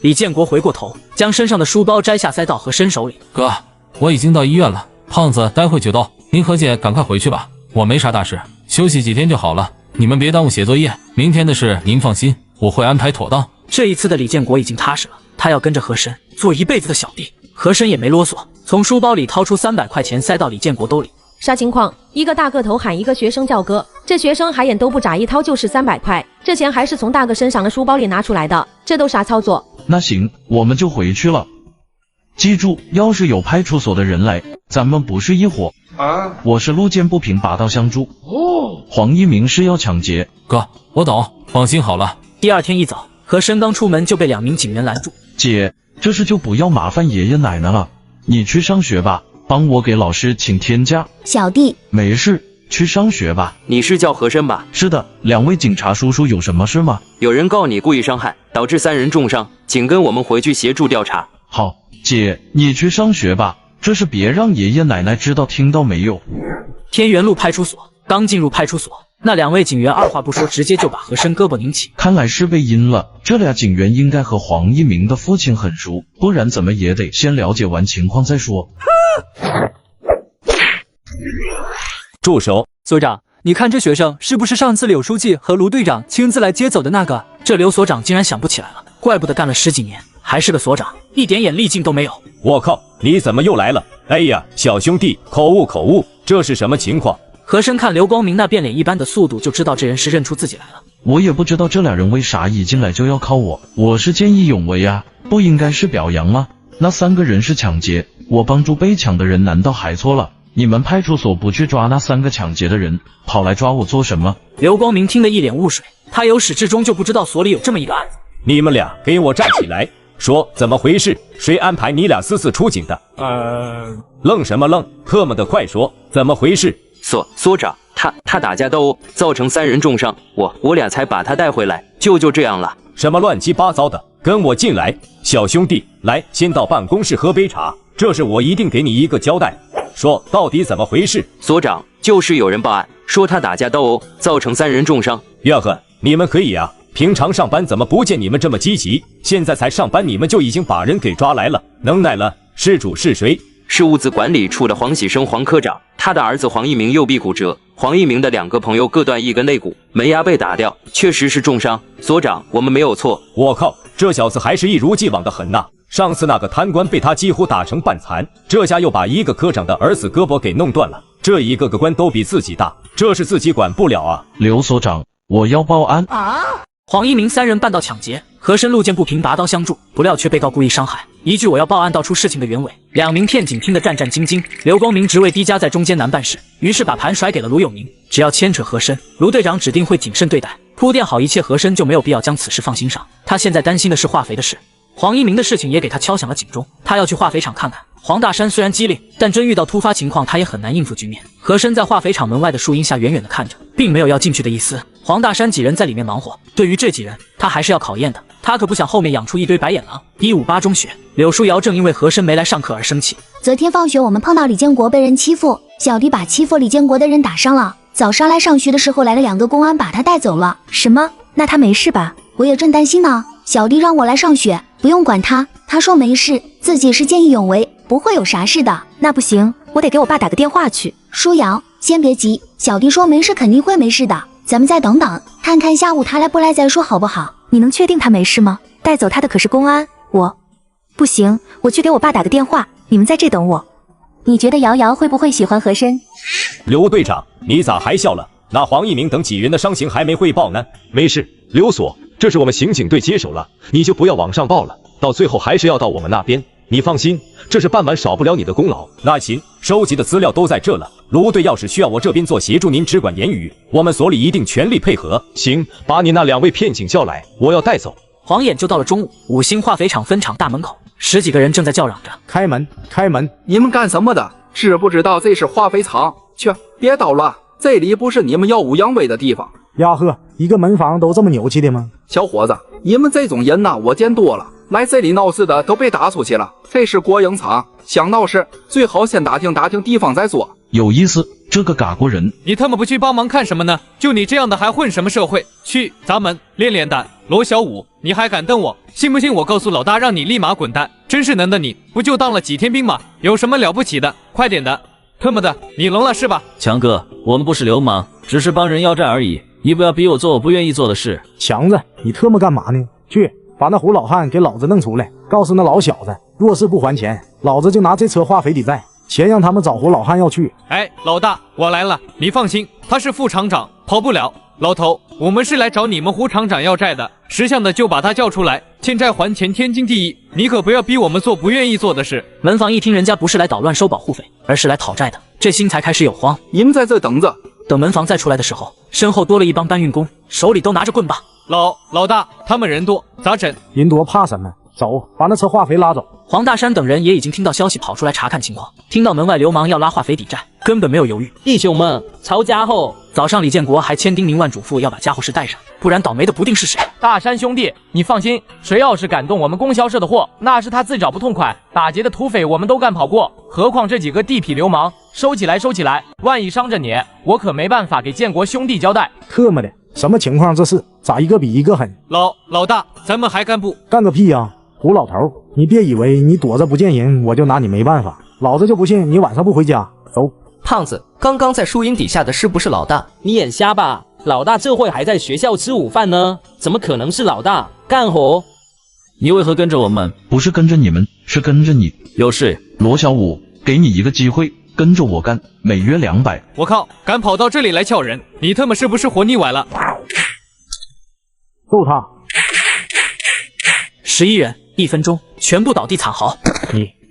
李建国回过头，将身上的书包摘下塞到和珅手里。哥，我已经到医院了，胖子待会就到，您和姐赶快回去吧，我没啥大事，休息几天就好了。你们别耽误写作业，明天的事您放心，我会安排妥当。这一次的李建国已经踏实了，他要跟着和珅做一辈子的小弟。和珅也没啰嗦，从书包里掏出300块钱塞到李建国兜里。啥情况？一个大个头喊一个学生叫哥，这学生还眼都不眨，一掏就是300块，这钱还是从大哥身上的书包里拿出来的，这都啥操作？那行，我们就回去了。记住，要是有派出所的人来，咱们不是一伙。我是路见不平拔刀相助。黄一鸣是要抢劫。哥，我懂，放心好了。第二天一早，和珅刚出门就被2名警员拦住。姐，这事就不要麻烦爷爷奶奶了，你去上学吧，帮我给老师请天假。小弟，没事，去上学吧。你是叫和珅吧？是的，2位警察叔叔有什么事吗？有人告你故意伤害，导致3人重伤，请跟我们回去协助调查。好，姐，你去上学吧，这事别让爷爷奶奶知道，听到没有？天元路派出所，刚进入派出所，那2位警员二话不说，直接就把和珅胳膊拧起。看来是被阴了，这俩警员应该和黄一鸣的父亲很熟，不然怎么也得先了解完情况再说。住手！所长，你看这学生是不是上次柳书记和卢队长亲自来接走的那个？这刘所长竟然想不起来了，怪不得干了10几年还是个所长，一点眼力劲都没有。我靠，你怎么又来了？哎呀，小兄弟，口误，这是什么情况？和珅看刘光明那变脸一般的速度，就知道这人是认出自己来了。我也不知道这俩人为啥一进来就要靠我，我是见义勇为啊，不应该是表扬吗？那3个人是抢劫，我帮助被抢的人难道还错了？你们派出所不去抓那3个抢劫的人，跑来抓我做什么？刘光明听得一脸雾水，他由始至终就不知道所里有这么一个案子。你们俩给我站起来，说怎么回事？谁安排你俩私自出警的？愣什么愣？特么的快说，怎么回事？所长，他打架斗殴，造成3人重伤，我俩才把他带回来，就这样了。什么乱七八糟的？跟我进来，小兄弟，来，先到办公室喝杯茶，这事我一定给你一个交代。说到底怎么回事？所长，就是有人报案说他打架斗殴，造成3人重伤。呀呵，你们可以啊，平常上班怎么不见你们这么积极？现在才上班你们就已经把人给抓来了，能耐了。失主是谁？是物资管理处的黄喜生黄科长，他的儿子黄一鸣右臂骨折，黄一鸣的2个朋友各断1根肋骨，门牙被打掉，确实是重伤。所长，我们没有错。我靠，这小子还是一如既往的狠呐！上次那个贪官被他几乎打成半残，这下又把一个科长的儿子胳膊给弄断了，这一个个官都比自己大，这是自己管不了啊！刘所长，我要报案。黄一鸣3人办到抢劫，和珅路见不平，拔刀相助，不料却被告故意伤害。一句我要报案，道出事情的原委。两名片警听得战战兢兢。刘光明职位低，夹在中间难办事，于是把盘甩给了卢有明。只要牵扯和珅，卢队长指定会谨慎对待。铺垫好一切，和珅就没有必要将此事放心上。他现在担心的是化肥的事。黄一鸣的事情也给他敲响了警钟，他要去化肥厂看看。黄大山虽然机灵，但真遇到突发情况，他也很难应付局面。和珅在化肥厂门外的树荫下远远地看着，并没有要进去的意思。黄大山几人在里面忙活，对于这几人，他还是要考验的。他可不想后面养出一堆白眼狼。158中学，柳书瑶正因为和珅没来上课而生气。昨天放学我们碰到李建国被人欺负，小弟把欺负李建国的人打伤了。早上来上学的时候来了2个公安把他带走了。什么？那他没事吧？我也正担心呢。小弟让我来上学，不用管他。他说没事，自己是见义勇为，不会有啥事的。那不行，我得给我爸打个电话去。书瑶，先别急，小弟说没事，肯定会没事的。咱们再等等，看看下午他来不来再说好不好？你能确定他没事吗？带走他的可是公安。不行，我去给我爸打个电话，你们在这等我。你觉得瑶瑶会不会喜欢和珅？刘队长，你咋还笑了？那黄一鸣等几人的伤情还没汇报呢？没事，刘所，这是我们刑警队接手了，你就不要往上报了，到最后还是要到我们那边。你放心，这是办完少不了你的功劳。那行，收集的资料都在这了。卢队要是需要我这边做协助，您只管言语，我们所里一定全力配合。行，把你那2位片警叫来，我要带走。晃眼就到了中午，5星化肥厂分厂大门口，10几个人正在叫嚷着：“开门，开门！你们干什么的？知不知道这是化肥厂？去，别捣乱，这里不是你们耀武扬威的地方。”呀呵，一个门房都这么牛气的吗？小伙子，你们这种人呐，我见多了，来这里闹事的都被打出去了。这是国营厂，想闹事最好先打听打听地方再说。有意思，这个嘎国人，你他妈不去帮忙看什么呢？就你这样的还混什么社会？去，咱们练练胆。罗小五，你还敢瞪我？信不信我告诉老大，让你立马滚蛋？真是能的你，不就当了几天兵吗？有什么了不起的？快点的！他妈的，你聋了是吧？强哥，我们不是流氓，只是帮人要债而已，你不要逼我做我不愿意做的事。强子，你特么干嘛呢？去，把那胡老汉给老子弄出来，告诉那老小子，若是不还钱，老子就拿这车化肥抵债。钱让他们找胡老汉要去。哎，老大，我来了，你放心，他是副厂长，跑不了。老头，我们是来找你们胡厂长要债的，识相的就把他叫出来，欠债还钱天经地义，你可不要逼我们做不愿意做的事。门房一听人家不是来捣乱收保护费，而是来讨债的，这心才开始有慌。你们在这等着，等门房再出来的时候，身后多了一帮搬运工，手里都拿着棍棒。老大，他们人多，咋整？人多怕什么？走，把那车化肥拉走。黄大山等人也已经听到消息，跑出来查看情况。听到门外流氓要拉化肥抵债，根本没有犹豫。弟兄们，抄家伙！早上李建国还千叮咛万嘱咐要把家伙事带上，不然倒霉的不定是谁。大山兄弟，你放心，谁要是敢动我们供销社的货，那是他自找不痛快。打劫的土匪我们都干跑过，何况这几个地痞流氓？收起来，收起来！万一伤着你，我可没办法给建国兄弟交代。特么的，什么情况这是？咋一个比一个狠？老大，咱们还干不？干个屁呀！胡老头，你别以为你躲着不见人，我就拿你没办法。老子就不信你晚上不回家。走。胖子，刚刚在树荫底下的是不是老大？你眼瞎吧？老大这会还在学校吃午饭呢，怎么可能是老大？干活！你为何跟着我们？不是跟着你们，是跟着你。有事。罗小五，给你一个机会，跟着我干，每月200。我靠，敢跑到这里来撬人，你他妈是不是活腻歪了？揍他！11人，1分钟，全部倒地惨嚎。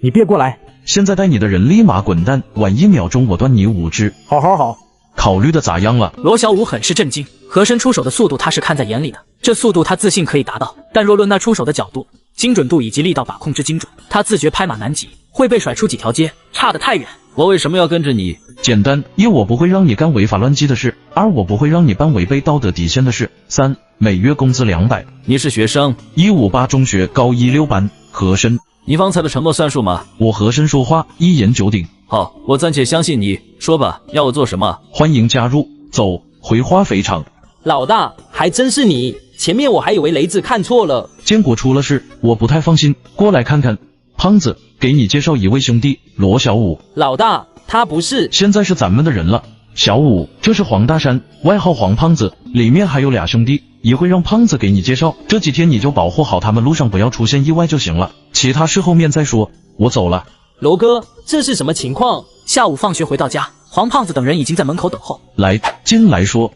你别过来！现在带你的人立马滚蛋，晚1秒钟我断你5只。好，考虑的咋样了？罗小五很是震惊，和珅出手的速度他是看在眼里的，这速度他自信可以达到，但若论那出手的角度、精准度以及力道把控之精准，他自觉拍马难及，会被甩出几条街，差得太远。我为什么要跟着你？简单：1我不会让你干违法乱纪的事；2我不会让你办违背道德底线的事；3每月工资200。你是学生？158中学高一6班，和珅。你方才的承诺算数吗？我和珅说话一言九鼎。好，我暂且相信你。说吧，要我做什么？欢迎加入，走，回化肥厂。老大，还真是你！前面我还以为雷子看错了。建国出了事，我不太放心，过来看看。胖子，给你介绍一位兄弟，罗小五。老大，他不是，现在是咱们的人了。小五，这是黄大山，外号黄胖子，里面还有俩兄弟，也会让胖子给你介绍。这几天你就保护好他们，路上不要出现意外就行了，其他事后面再说。我走了。罗哥，这是什么情况？下午放学回到家，黄胖子等人已经在门口等候。来，进来说。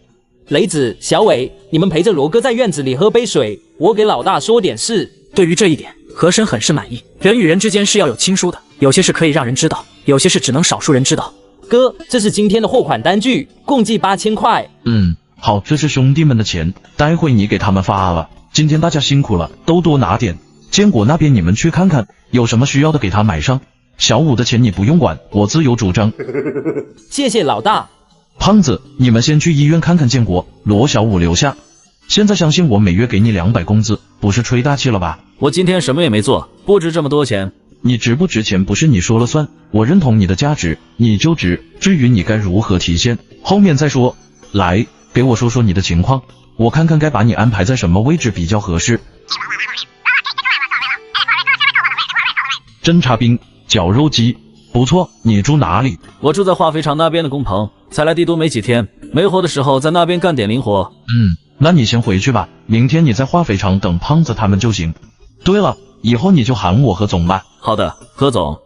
雷子、小伟，你们陪着罗哥在院子里喝杯水，我给老大说点事。对于这一点，和珅很是满意。人与人之间是要有亲疏的，有些事可以让人知道，有些事只能少数人知道。哥，这是今天的货款单据，共计8000块。好，这是兄弟们的钱，待会你给他们发了。今天大家辛苦了，都多拿点。坚果那边你们去看看，有什么需要的给他买上。小五的钱你不用管，我自有主张。谢谢老大。胖子，你们先去医院看看建国，罗小五留下。现在相信我，每月给你200工资，不是吹大气了吧？我今天什么也没做，不值这么多钱。你值不值钱不是你说了算，我认同你的价值，你就值。至于你该如何体现，后面再说。来，给我说说你的情况，我看看该把你安排在什么位置比较合适。侦察兵，绞肉机，不错。你住哪里？我住在化肥厂那边的工棚，才来帝都没几天，没活的时候在那边干点零活。那你先回去吧，明天你在化肥厂等胖子他们就行。对了，以后你就喊我何总吧。好的，何总。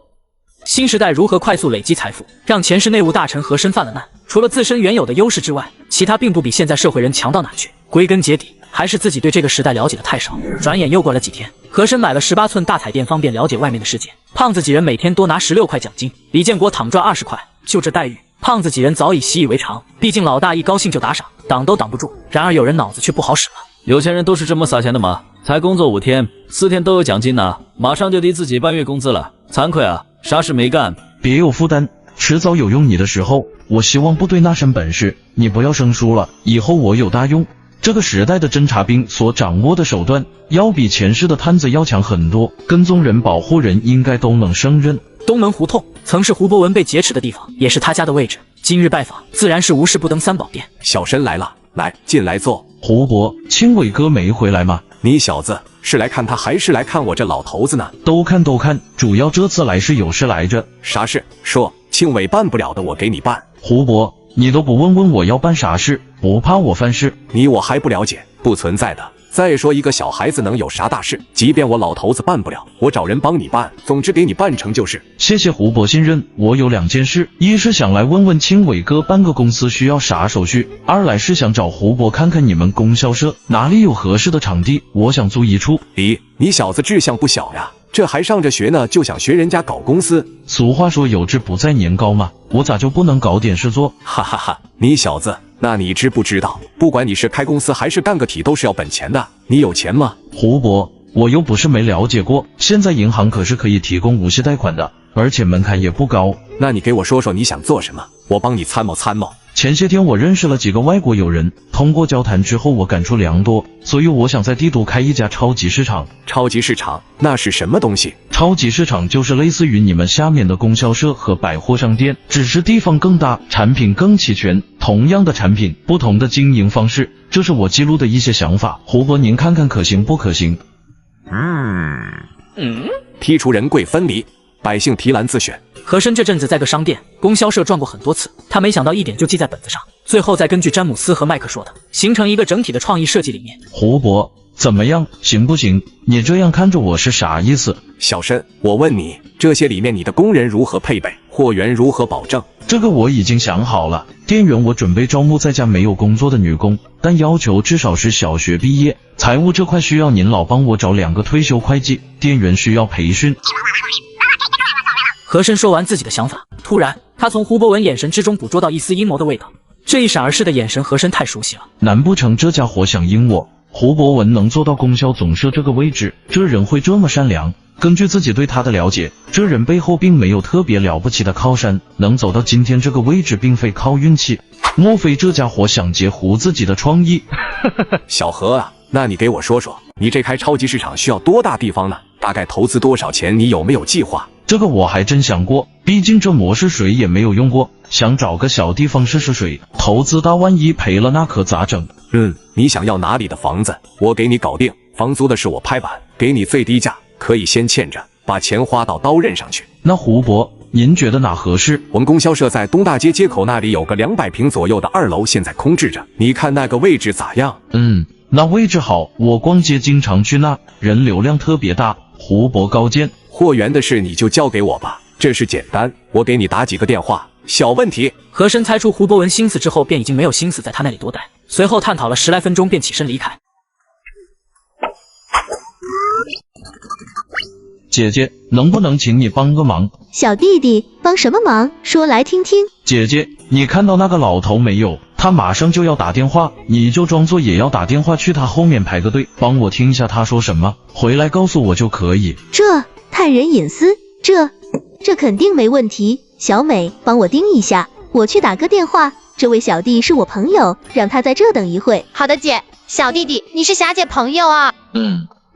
新时代如何快速累积财富，让前世内务大臣和珅犯了难？除了自身原有的优势之外，其他并不比现在社会人强到哪去。归根结底，还是自己对这个时代了解的太少。转眼又过了几天，和珅买了18寸大彩电，方便了解外面的世界。胖子几人每天多拿16块奖金，李建国躺赚20块，就这待遇，胖子几人早已习以为常。毕竟老大一高兴就打赏，挡都挡不住。然而有人脑子却不好使了。有钱人都是这么撒钱的吗？才工作5天，4天都有奖金拿，马上就抵自己半月工资了，惭愧啊！啥事没干，别有负担，迟早有用你的时候。我希望部队那身本事，你不要生疏了，以后我有大用。这个时代的侦察兵所掌握的手段，要比前世的探子要强很多，跟踪人、保护人应该都能胜任。东门胡同曾是胡博文被劫持的地方，也是他家的位置。今日拜访，自然是无事不登三宝殿。小申来了，来，进来坐。胡博，青伟哥没回来吗？你小子是来看他，还是来看我这老头子呢？都看都看，主要这次来是有事来着。啥事？说。青伟办不了的，我给你办。胡博，你都不问问我要办啥事，不怕我犯事？你我还不了解，不存在的。再说一个小孩子能有啥大事？即便我老头子办不了，我找人帮你办，总之给你办成就是。谢谢胡博信任。我有2件事，一是想来问问青伟哥办个公司需要啥手续，二来是想找胡博看看你们供销社哪里有合适的场地，我想租一处。咦，你小子志向不小呀，这还上着学呢，就想学人家搞公司？俗话说有志不在年高嘛，我咋就不能搞点事做？哈哈哈，你小子，那你知不知道，不管你是开公司还是干个体，都是要本钱的。你有钱吗？胡博，我又不是没了解过，现在银行可是可以提供无息贷款的，而且门槛也不高。那你给我说说你想做什么，我帮你参谋参谋。前些天我认识了几个外国友人，通过交谈之后我感触良多，所以我想在帝都开一家超级市场。超级市场那是什么东西？超级市场就是类似于你们下面的供销社和百货商店，只是地方更大，产品更齐全，同样的产品，不同的经营方式，这是我记录的一些想法。胡博您看看可行不可行？剔除人贵分离，百姓提篮自选。和珅这阵子在个商店、供销社转过很多次，他没想到一点就记在本子上，最后再根据詹姆斯和麦克说的，形成一个整体的创意设计理念。胡博，怎么样，行不行？你这样看着我是啥意思？小申，我问你，这些里面你的工人如何配备，货源如何保证？这个我已经想好了，店员我准备招募在家没有工作的女工，但要求至少是小学毕业。财务这块需要您老帮我找2个退休会计，店员需要培训。和珅说完自己的想法，突然他从胡博文眼神之中捕捉到一丝阴谋的味道。这一闪而逝的眼神，和珅太熟悉了。难不成这家伙想阴我？胡博文能做到供销总社这个位置，这人会这么善良？根据自己对他的了解，这人背后并没有特别了不起的靠山，能走到今天这个位置并非靠运气。莫非这家伙想截胡自己的创意？小何啊，那你给我说说，你这开超级市场需要多大地方呢？大概投资多少钱？你有没有计划？这个我还真想过，毕竟这模式水也没有用过，想找个小地方试试水，投资大，万一赔了那可咋整？你想要哪里的房子，我给你搞定，房租的是我拍板，给你最低价，可以先欠着，把钱花到刀刃上去。那胡博，您觉得哪合适？我们供销社在东大街街口那里有个200平左右的2楼，现在空置着，你看那个位置咋样？那位置好，我逛街经常去那，人流量特别大。胡博高见。货源的事你就交给我吧，这事简单，我给你打几个电话，小问题。和珅猜出胡博文心思之后，便已经没有心思在他那里多待。随后探讨了10来分钟，便起身离开。姐姐，能不能请你帮个忙？小弟弟，帮什么忙？说来听听。姐姐，你看到那个老头没有？他马上就要打电话，你就装作也要打电话去他后面排个队，帮我听一下他说什么，回来告诉我就可以。这探人隐私，这肯定没问题。小美，帮我盯一下，我去打个电话。这位小弟是我朋友，让他在这等一会。好的，姐。小弟弟，你是霞姐朋友啊？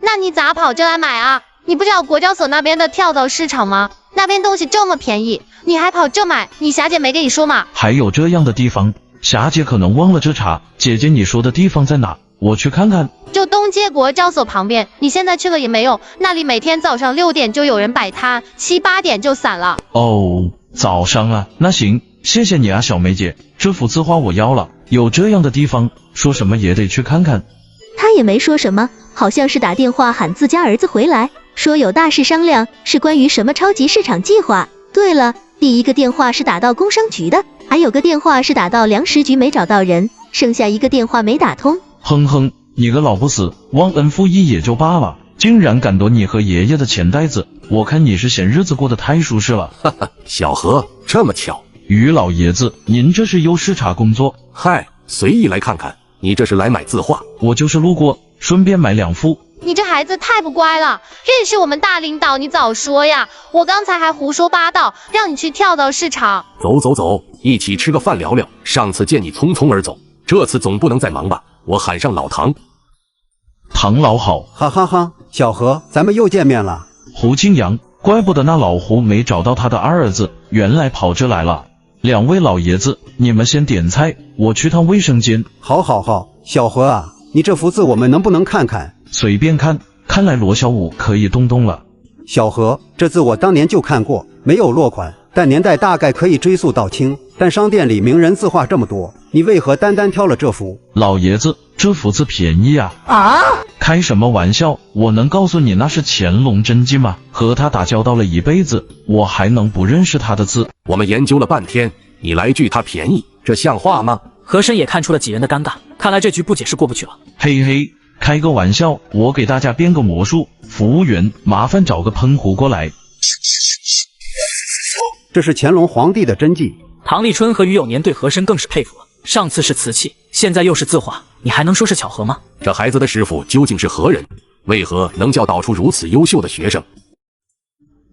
那你咋跑这来买啊？你不知道国交所那边的跳蚤市场吗？那边东西这么便宜，你还跑这买？你霞姐没跟你说吗？还有这样的地方？霞姐可能忘了这茬。姐姐，你说的地方在哪？我去看看。就东街国交所旁边，你现在去了也没用，那里每天早上6点就有人摆摊，7、8点就散了。哦，早上啊，那行，谢谢你啊，小梅姐，这幅字画我要了。有这样的地方，说什么也得去看看。他也没说什么，好像是打电话喊自家儿子回来，说有大事商量，是关于什么超级市场计划。对了，第一个电话是打到工商局的，还有个电话是打到粮食局没找到人，剩下一个电话没打通。哼哼，你个老不死，忘恩负义也就罢了，竟然敢夺你和爷爷的钱袋子，我看你是嫌日子过得太舒适了。哈哈，小何，这么巧。于老爷子，您这是又视察工作？嗨，随意来看看。你这是来买字画？我就是路过，顺便买2幅。你这孩子太不乖了，认识我们大领导你早说呀，我刚才还胡说八道，让你去跳蚤市场。走，一起吃个饭聊聊。上次见你匆匆而走，这次总不能再忙吧？我喊上老唐。唐老好。哈哈哈，小何，咱们又见面了。胡金阳，怪不得那老胡没找到他的二儿子，原来跑这来了。2位老爷子，你们先点菜，我去趟卫生间。好，小何啊，你这幅字我们能不能看看？随便看，看来罗小五可以动了。小何，这字我当年就看过，没有落款，但年代大概可以追溯到清。但商店里名人字画这么多，你为何单单挑了这幅？老爷子，这幅字便宜啊！开什么玩笑？我能告诉你那是乾隆真迹吗？和他打交道了一辈子，我还能不认识他的字？我们研究了半天，你来句他便宜，这像话吗？和珅也看出了几人的尴尬，看来这局不解释过不去了。嘿嘿，开个玩笑，我给大家变个魔术。服务员，麻烦找个喷壶过来。这是乾隆皇帝的真迹。唐立春和于有年对和珅更是佩服了。上次是瓷器，现在又是字画，你还能说是巧合吗？这孩子的师傅究竟是何人？为何能教导出如此优秀的学生？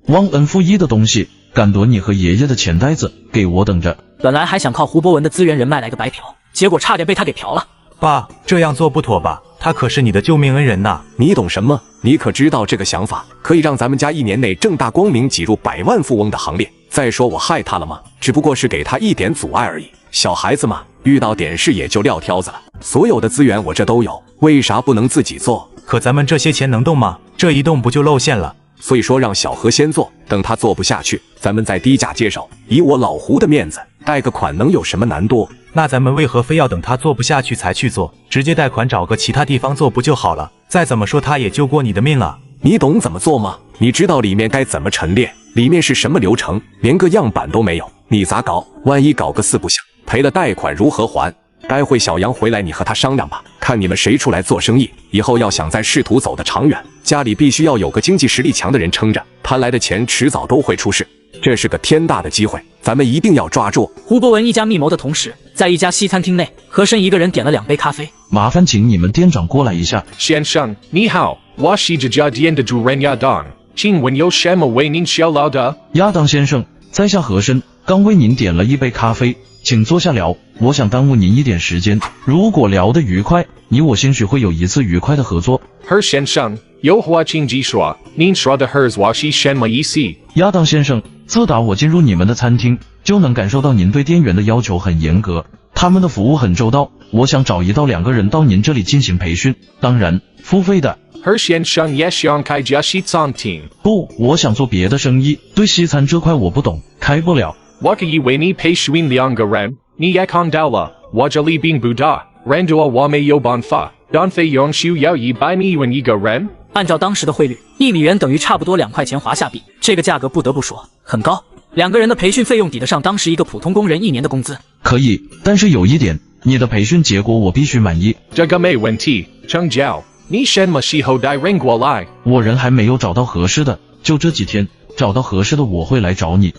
忘恩负义的东西，敢夺你和爷爷的钱袋子，给我等着！本来还想靠胡博文的资源人脉来个白嫖，结果差点被他给嫖了。爸，这样做不妥吧？他可是你的救命恩人呐！你懂什么？你可知道这个想法可以让咱们家1年内正大光明挤入100万富翁的行列？再说我害他了吗？只不过是给他一点阻碍而已。小孩子嘛，遇到点事也就撂挑子了。所有的资源我这都有，为啥不能自己做？可咱们这些钱能动吗？这一动不就露馅了？所以说让小何先做，等他做不下去，咱们再低价接手。以我老胡的面子，贷个款能有什么难度？那咱们为何非要等他做不下去才去做？直接贷款找个其他地方做不就好了？再怎么说他也救过你的命了。你懂怎么做吗？你知道里面该怎么陈列，里面是什么流程，连个样板都没有，你咋搞？万一搞个4不像，赔了贷款如何还？待会小杨回来，你和他商量吧，看你们谁出来做生意。以后要想在仕途走得长远，家里必须要有个经济实力强的人撑着，贪来的钱迟早都会出事。这是个天大的机会，咱们一定要抓住。胡博文一家密谋的同时，在一家西餐厅内，和珅一个人点了2杯咖啡。麻烦请你们店长过来一下。先生，你好，我是这家店的主人亚当，请问有什么为您效劳的？亚当先生，在下和珅，刚为您点了1杯咖啡，请坐下聊。我想耽误您一点时间，如果聊得愉快，你我兴许会有一次愉快的合作。何先生，有话请直说，您说的何话是什么意思？亚当先生，自打我进入你们的餐厅，就能感受到您对店员的要求很严格，他们的服务很周到。我想找1到2个人到您这里进行培训，当然付费的。何先生也想开家西餐厅？不，我想做别的生意，对西餐这块我不懂，开不了。我可以为你培训2个人，你也看到了，我这里并不大，人多我没有办法，但费用需要100米元1个人。按照当时的汇率，1米元等于差不多2块钱华夏币，这个价格不得不说很高。2个人的培训费用抵得上当时一个普通工人1年的工资。可以，但是有一点，你的培训结果我必须满意。这个没问题，程教，你什么时候带人过来？我人还没有找到合适的，就这几天，找到合适的我会来找你。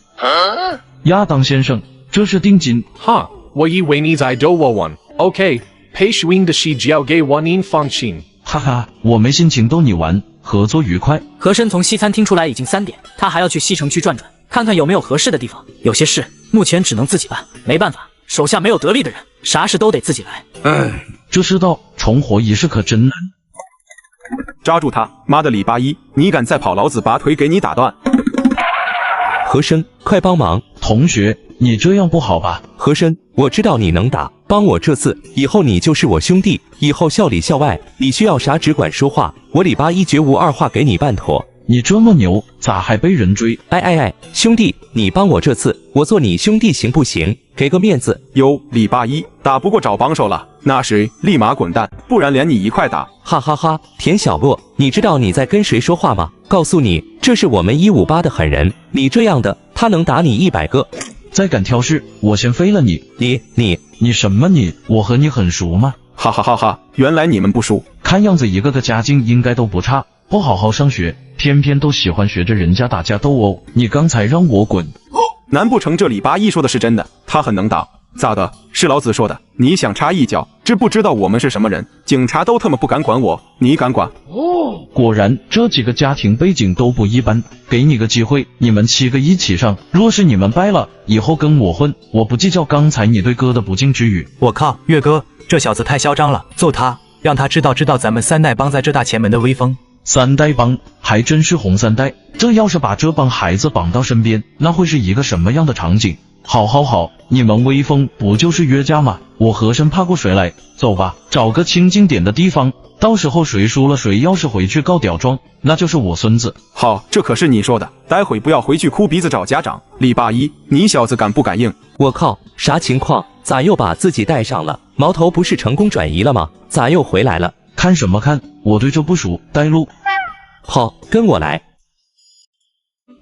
亚当先生，这是定金。哈，我以为你在逗我玩。OK， 培训的事交给我，您放心。哈哈，我没心情逗你玩，合作愉快。和珅从西餐厅出来已经3点，他还要去西城区转转，看看有没有合适的地方。有些事目前只能自己办，没办法，手下没有得力的人，啥事都得自己来。哎，这世道重活一世可真难。抓住他！妈的，李八一，你敢再跑，老子把腿给你打断！和珅，快帮忙！同学，你这样不好吧？和珅，我知道你能打，帮我这次，以后你就是我兄弟，以后校里校外，你需要啥只管说话，我李八一绝无二话给你办妥。你这么牛，咋还被人追？哎，兄弟，你帮我这次，我做你兄弟行不行？给个面子。哟，李八一，打不过找帮手了，那谁立马滚蛋，不然连你一块打。哈哈哈，田小洛，你知道你在跟谁说话吗？告诉你，这是我们158的狠人，你这样的，他能打你100个。再敢挑事，我先飞了你！你什么你？我和你很熟吗？哈哈哈哈！原来你们不熟，看样子一个个家境应该都不差，不好好上学，偏偏都喜欢学着人家打架斗殴。你刚才让我滚，难不成这李八一说的是真的？他很能打？咋的？是老子说的？你想插一脚？知不知道我们是什么人？警察都他妈不敢管我，你敢管？果然这几个家庭背景都不一般。给你个机会，你们7个一起上，若是你们掰了，以后跟我混，我不计较刚才你对哥的不敬之语。我靠，岳哥，这小子太嚣张了，揍他，让他知道咱们3代帮在这大前门的威风。3代帮还真是红3代，这要是把这帮孩子绑到身边，那会是一个什么样的场景？好，你们威风不就是约架吗？我和珅怕过谁来？走吧，找个清静点的地方，到时候谁输了，谁要是回去告屌状，那就是我孙子。好，这可是你说的，待会不要回去哭鼻子找家长。李八一，你小子敢不敢硬？我靠，啥情况？咋又把自己带上了？矛头不是成功转移了吗？咋又回来了？看什么看？我对这不熟，带路。好，跟我来。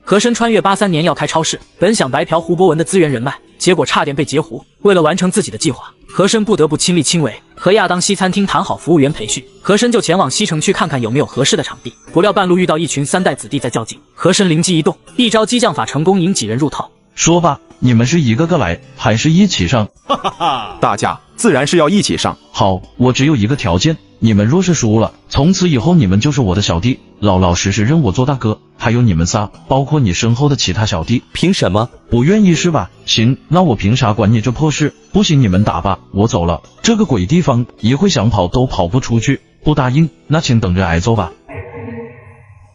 和珅穿越83年要开超市，本想白嫖胡博文的资源人脉，结果差点被截胡。为了完成自己的计划，和珅不得不亲力亲为，和亚当西餐厅谈好服务员培训。和珅就前往西城区看看有没有合适的场地，不料半路遇到一群3代子弟在较劲。和珅灵机一动，一招激将法成功引几人入套。说吧，你们是一个个来，还是一起上？哈哈哈，大家自然是要一起上。好，我只有一个条件，你们若是输了，从此以后你们就是我的小弟，老老实实认我做大哥。还有你们仨，包括你身后的其他小弟。凭什么？不愿意是吧？行，那我凭啥管你这破事？不行，你们打吧，我走了。这个鬼地方，一会想跑都跑不出去。不答应，那请等着挨揍吧。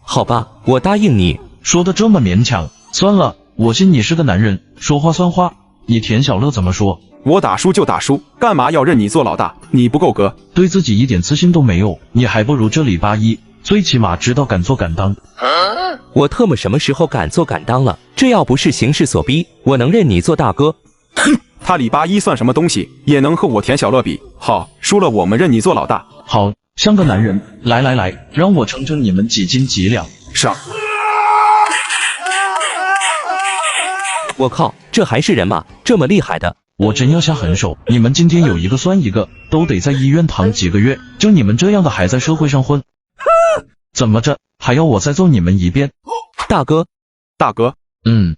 好吧，我答应你。说的这么勉强，算了，我信你是个男人，说话算话。你田小乐怎么说？我打输就打输，干嘛要认你做老大？你不够格，对自己一点自信都没有，你还不如这李八一，最起码知道敢做敢当。我特么什么时候敢做敢当了？这要不是形势所逼，我能认你做大哥？哼，他李八一算什么东西，也能和我田小乐比？好，输了我们认你做老大。好，像个男人。来，让我称称你们几斤几两。上。我靠，这还是人吗？这么厉害的！我真要下狠手，你们今天有一个算一个，都得在医院躺几个月。就你们这样的还在社会上混，怎么着还要我再揍你们一遍？大哥，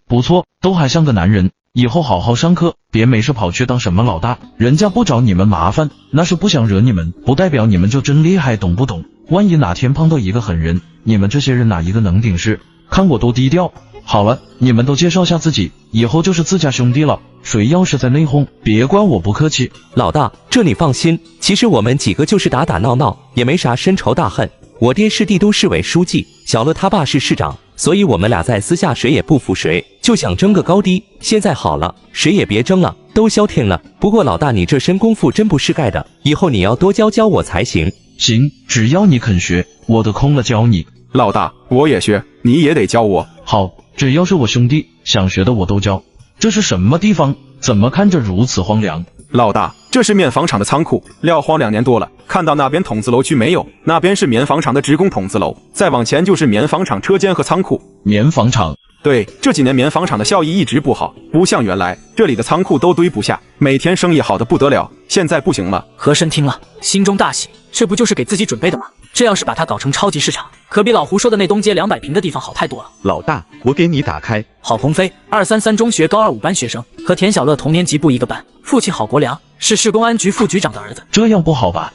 不错，都还像个男人。以后好好上课，别没事跑去当什么老大，人家不找你们麻烦，那是不想惹你们，不代表你们就真厉害，懂不懂？万一哪天碰到一个狠人，你们这些人哪一个能顶事？看我多低调。好了，你们都介绍下自己，以后就是自家兄弟了。谁要是在内讧，别怪我不客气。老大，这你放心，其实我们几个就是打打闹闹，也没啥深仇大恨。我爹是帝都市委书记，小乐他爸是市长，所以我们俩在私下谁也不服谁，就想争个高低。现在好了，谁也别争了，都消停了。不过老大，你这身功夫真不是盖的，以后你要多教教我才行。行，只要你肯学，我得空了教你。老大，我也学，你也得教我。好，只要是我兄弟，想学的我都教。这是什么地方？怎么看着如此荒凉？老大，这是棉纺厂的仓库，撂荒2年多了。看到那边筒子楼区没有？那边是棉纺厂的职工筒子楼，再往前就是棉纺厂车间和仓库。棉纺厂对，这几年棉纺厂的效益一直不好，不像原来这里的仓库都堆不下，每天生意好的不得了，现在不行了。和珅听了，心中大喜，这不就是给自己准备的吗？这要是把它搞成超级市场，可比老胡说的那东街200平的地方好太多了。老大，我给你打开。郝鹏飞，233中学高2 5班学生，和田小乐同年级不一个班，父亲郝国良是市公安局副局长的儿子。这样不好吧？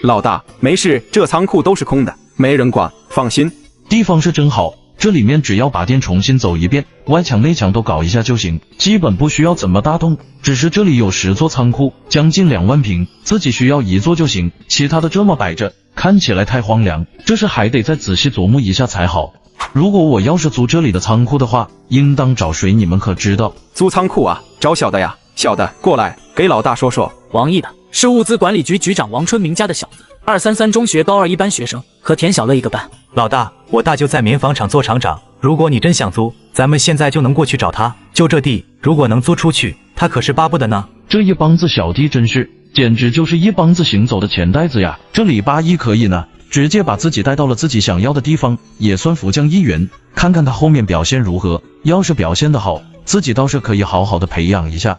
老大，没事，这仓库都是空的，没人管，放心。地方是真好，这里面只要把店重新走一遍，外墙内墙都搞一下就行，基本不需要怎么大动。只是这里有10座仓库，将近2万平，自己需要1座就行，其他的这么摆着，看起来太荒凉，这事还得再仔细琢磨一下才好。如果我要是租这里的仓库的话，应当找谁你们可知道？租仓库啊，找小的呀。小的，过来给老大说说。王毅的是物资管理局局长王春明家的小子，233中学高2 1班学生，和田小乐一个班。老大，我大舅在棉纺厂做厂长，如果你真想租，咱们现在就能过去找他。就这地，如果能租出去，他可是巴不得呢。这一帮子小弟真是，简直就是一帮子行走的钱袋子呀！这李八一可以呢，直接把自己带到了自己想要的地方，也算福将一员。看看他后面表现如何，要是表现得好，自己倒是可以好好的培养一下。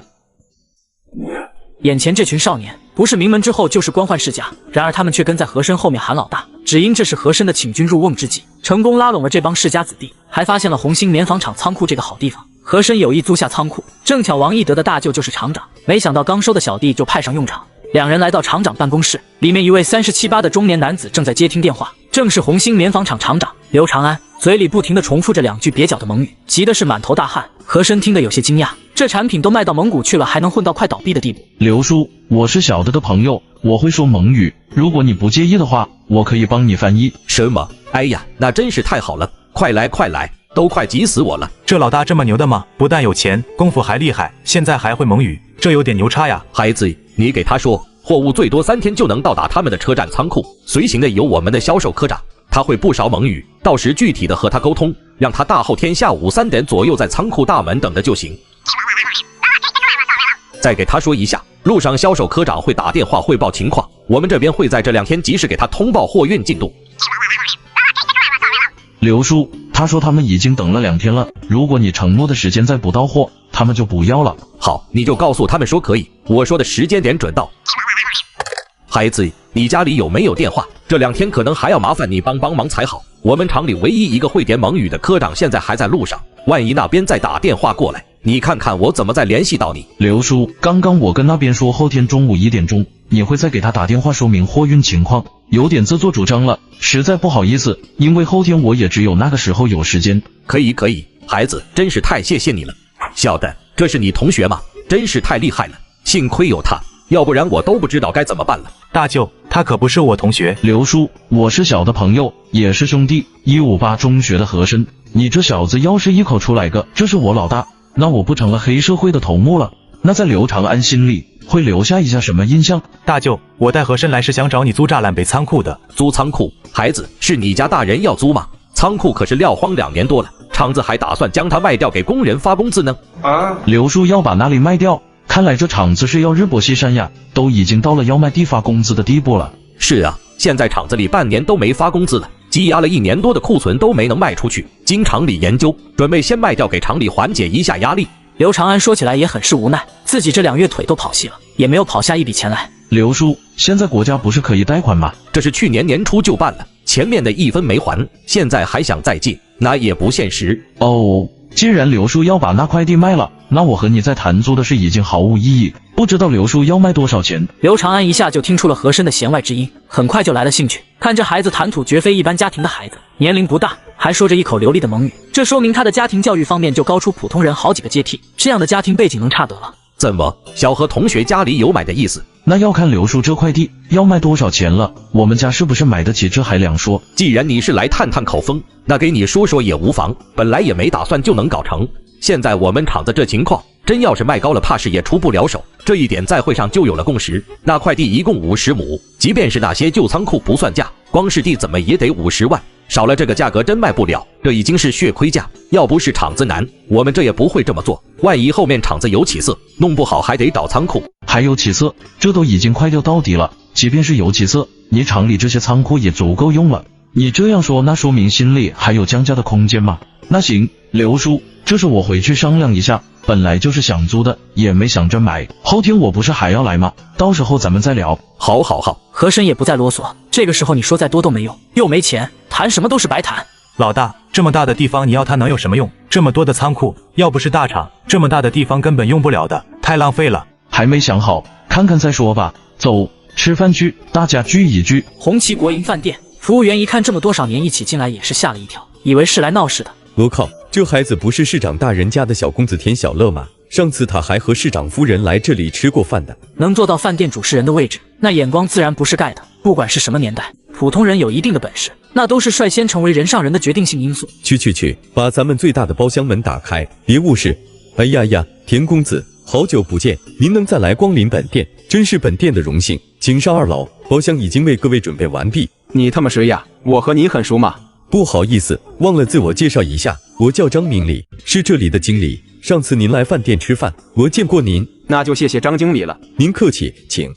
眼前这群少年，不是名门之后就是官宦世家，然而他们却跟在和珅后面喊老大，只因这是和珅的请君入瓮之计，成功拉拢了这帮世家子弟，还发现了红星棉纺厂仓库这个好地方。和珅有意租下仓库，正巧王义德的大舅就是厂长，没想到刚收的小弟就派上用场。两人来到厂长办公室，里面一位37、8的中年男子正在接听电话，正是红星棉纺厂厂长刘长安，嘴里不停地重复着2句蹩脚的蒙语，急的是满头大汗。和珅听得有些惊讶，这产品都卖到蒙古去了，还能混到快倒闭的地步。刘叔，我是小的朋友，我会说蒙语，如果你不介意的话，我可以帮你翻译。什么？哎呀，那真是太好了！快来快来，都快急死我了！这老大这么牛的吗？不但有钱，功夫还厉害，现在还会蒙语，这有点牛叉呀！孩子，你给他说，货物最多3天就能到达他们的车站仓库，随行的有我们的销售科长，他会不少蒙语，到时具体的和他沟通，让他大后天下午3点左右在仓库大门等着就行。再给他说一下，路上销售科长会打电话汇报情况，我们这边会在这2天及时给他通报货运进度。刘叔，他说他们已经等了2天了，如果你承诺的时间再不到货，他们就不要了。好，你就告诉他们说可以，我说的时间点准到。孩子，你家里有没有电话？这2天可能还要麻烦你帮忙才好。我们厂里唯一一个会点蒙语的科长现在还在路上，万一那边再打电话过来，你看看我怎么再联系到你。刘叔，刚刚我跟那边说后天中午1点钟，你会再给他打电话说明货运情况，有点自作主张了，实在不好意思，因为后天我也只有那个时候有时间。可以，孩子，真是太谢谢你了。小的，这是你同学吗？真是太厉害了，幸亏有他，要不然我都不知道该怎么办了。大舅，他可不是我同学。刘叔，我是小的朋友，也是兄弟，158中学的和珅。你这小子要是一口出来个这是我老大，那我不成了黑社会的头目了？那在刘长安心里会留下一下什么印象？大舅，我带和珅来是想找你租栅栏北仓库的。租仓库？孩子，是你家大人要租吗？仓库可是撂荒2年多了，厂子还打算将它卖掉给工人发工资呢。刘叔要把那里卖掉？看来这厂子是要日薄西山呀，都已经到了要卖地发工资的地步了。是啊，现在厂子里半年都没发工资了，积压了1年多的库存都没能卖出去，经厂里研究，准备先卖掉给厂里缓解一下压力。刘长安说起来也很是无奈，自己这2月腿都跑细了，也没有跑下一笔钱来。刘叔，现在国家不是可以贷款吗？这是去年年初就办了，前面的1分没还，现在还想再借，那也不现实。哦，既然刘叔要把那块地卖了，那我和你再谈租的事已经毫无意义，不知道刘叔要卖多少钱？刘长安一下就听出了和珅的弦外之音，很快就来了兴趣。看这孩子谈吐绝非一般家庭的孩子，年龄不大，还说着一口流利的蒙语，这说明他的家庭教育方面就高出普通人好几个阶梯，这样的家庭背景能差得了？怎么，小何同学家里有买的意思？那要看刘叔这块地要卖多少钱了，我们家是不是买得起，这还两说。既然你是来探探口风，那给你说说也无妨，本来也没打算就能搞成，现在我们厂子这情况，真要是卖高了，怕是也出不了手。这一点在会上就有了共识。那块地一共50亩，即便是那些旧仓库不算价，光是地怎么也得50万，少了这个价格真卖不了，这已经是血亏价。要不是厂子难，我们这也不会这么做。万一后面厂子有起色，弄不好还得倒仓库。还有起色，这都已经快掉到底了。即便是有起色，你厂里这些仓库也足够用了。你这样说，那说明心里还有降价的空间嘛？那行，刘叔，这是我回去商量一下，本来就是想租的，也没想着买。后天我不是还要来吗？到时候咱们再聊。好，好，好。和珅也不再啰嗦，这个时候你说再多都没用，又没钱，谈什么都是白谈。老大，这么大的地方你要它能有什么用？这么多的仓库，要不是大厂，这么大的地方根本用不了的，太浪费了。还没想好，看看再说吧。走，吃饭去，大家聚一聚。红旗国营饭店，服务员一看这么多少年一起进来，也是吓了一跳，以为是来闹事的。我靠，这孩子不是市长大人家的小公子田小乐吗？上次他还和市长夫人来这里吃过饭的。能做到饭店主事人的位置，那眼光自然不是盖的。不管是什么年代，普通人有一定的本事，那都是率先成为人上人的决定性因素。去，把咱们最大的包厢门打开，别误事。哎呀，田公子，好久不见，您能再来光临本店，真是本店的荣幸。请上2楼，包厢已经为各位准备完毕。你他妈谁呀？我和你很熟吗？不好意思，忘了自我介绍一下，我叫张明礼，是这里的经理。上次您来饭店吃饭，我见过您。那就谢谢张经理了。您客气，请。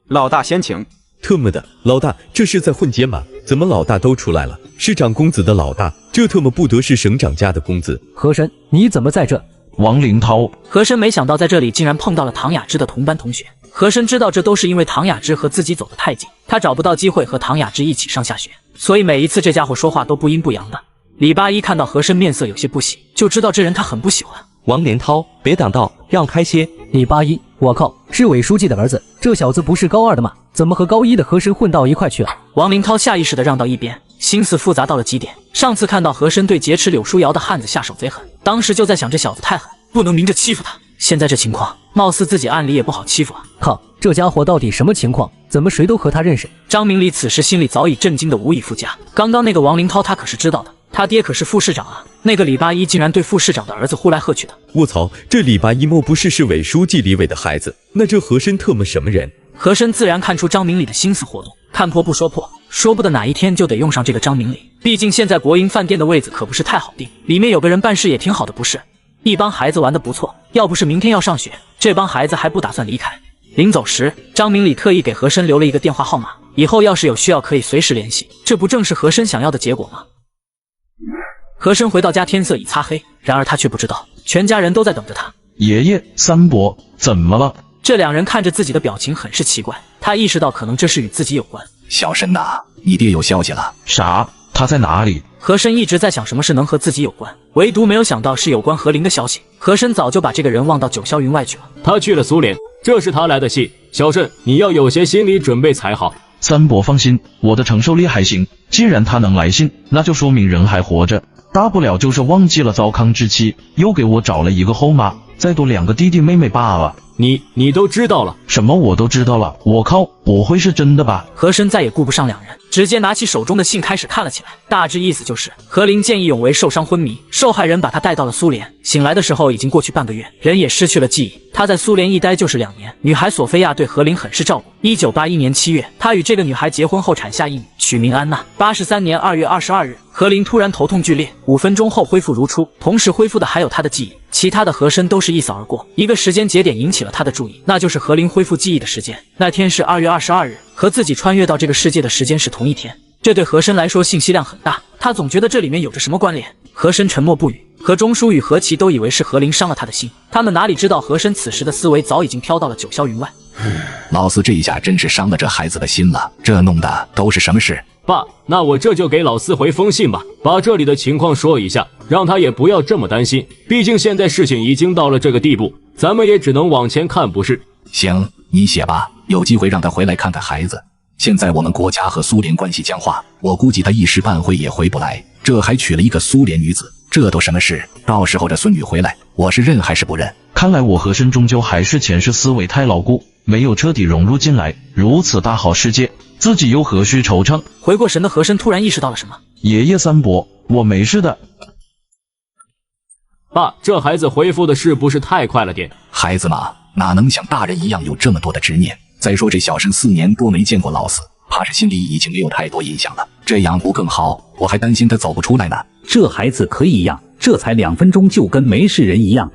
老大先请。特么的，老大这是在混街吗？怎么老大都出来了？市长公子的老大，这特么不得是省长家的公子。和珅，你怎么在这？王林涛。和珅没想到在这里竟然碰到了唐雅芝的同班同学。和珅知道这都是因为唐雅芝和自己走得太近，他找不到机会和唐雅芝一起上下学，所以每一次这家伙说话都不阴不阳的。李八一看到和珅面色有些不喜，就知道这人他很不喜欢。王连涛，别挡道，让开些。李八一，我靠，是韦书记的儿子，这小子不是高2的吗？怎么和高1的和珅混到一块去了？王林涛下意识地让到一边，心思复杂到了极点。上次看到和珅对劫持柳书瑶的汉子下手贼狠，当时就在想这小子太狠，不能明着欺负他。现在这情况，貌似自己暗里也不好欺负啊！靠，这家伙到底什么情况？怎么谁都和他认识？张明礼此时心里早已震惊得无以复加。刚刚那个王林涛他可是知道的，他爹可是副市长啊！那个李八一竟然对副市长的儿子呼来喝去的。我操，这李八一莫不是委书记李伟的孩子？那这和珅特么什么人？和珅自然看出张明礼的心思活动，看破不说破，说不得哪一天就得用上这个张明礼。毕竟现在国营饭店的位子可不是太好定，里面有个人办事也挺好的，不是？一帮孩子玩得不错，要不是明天要上学，这帮孩子还不打算离开。临走时，张明礼特意给和珅留了一个电话号码，以后要是有需要可以随时联系。这不正是和珅想要的结果吗？和珅回到家，天色已擦黑，然而他却不知道，全家人都在等着他。爷爷，三伯，怎么了？这两人看着自己的表情很是奇怪，他意识到可能这事与自己有关。小申呐，你爹有消息了。啥？他在哪里？和珅一直在想什么事能和自己有关，唯独没有想到是有关何林的消息。和珅早就把这个人忘到九霄云外去了。他去了苏联，这是他来的信。小慎，你要有些心理准备才好。三伯放心，我的承受力还行。既然他能来信，那就说明人还活着，大不了就是忘记了糟糠之妻，又给我找了一个后妈，再多2个弟弟妹妹罢了。你都知道了？什么我都知道了？我靠，不会是真的吧？和珅再也顾不上两人，直接拿起手中的信开始看了起来。大致意思就是何林见义勇为受伤昏迷，受害人把他带到了苏联，醒来的时候已经过去半个月，人也失去了记忆。他在苏联一待就是2年。女孩索菲亚对何林很是照顾。1981年7月，他与这个女孩结婚后产下一女，取名安娜。83年2月22日，何林突然头痛剧烈，5分钟后恢复如初，同时恢复的还有他的记忆。其他的和珅都是一扫而过。一个时间节点引起了他的注意，那就是何林恢复记忆的时间。那天是2月22日，和自己穿越到这个世界的时间是同一天。这对和珅来说信息量很大，他总觉得这里面有着什么关联。和珅沉默不语，何中书与何其都以为是何林伤了他的心，他们哪里知道和珅此时的思维早已经飘到了九霄云外。老四这一下真是伤了这孩子的心了，这弄的都是什么事？爸，那我这就给老四回封信吧，把这里的情况说一下，让他也不要这么担心。毕竟现在事情已经到了这个地步，咱们也只能往前看，不是？行，你写吧，有机会让他回来看看孩子。现在我们国家和苏联关系僵化，我估计他一时半会也回不来。这还娶了一个苏联女子，这都什么事？到时候这孙女回来，我是认还是不认？看来我和珅终究还是前世思维太牢固，没有彻底融入进来。如此大好世界，自己又何须惆怅？回过神的和珅突然意识到了什么。爷爷三伯，我没事的。爸，这孩子恢复的是不是太快了点？孩子嘛，哪能像大人一样有这么多的执念？再说这小申4年多没见过老四，怕是心里已经没有太多印象了。这样不更好？我还担心他走不出来呢。这孩子可以养，这才2分钟就跟没事人一样。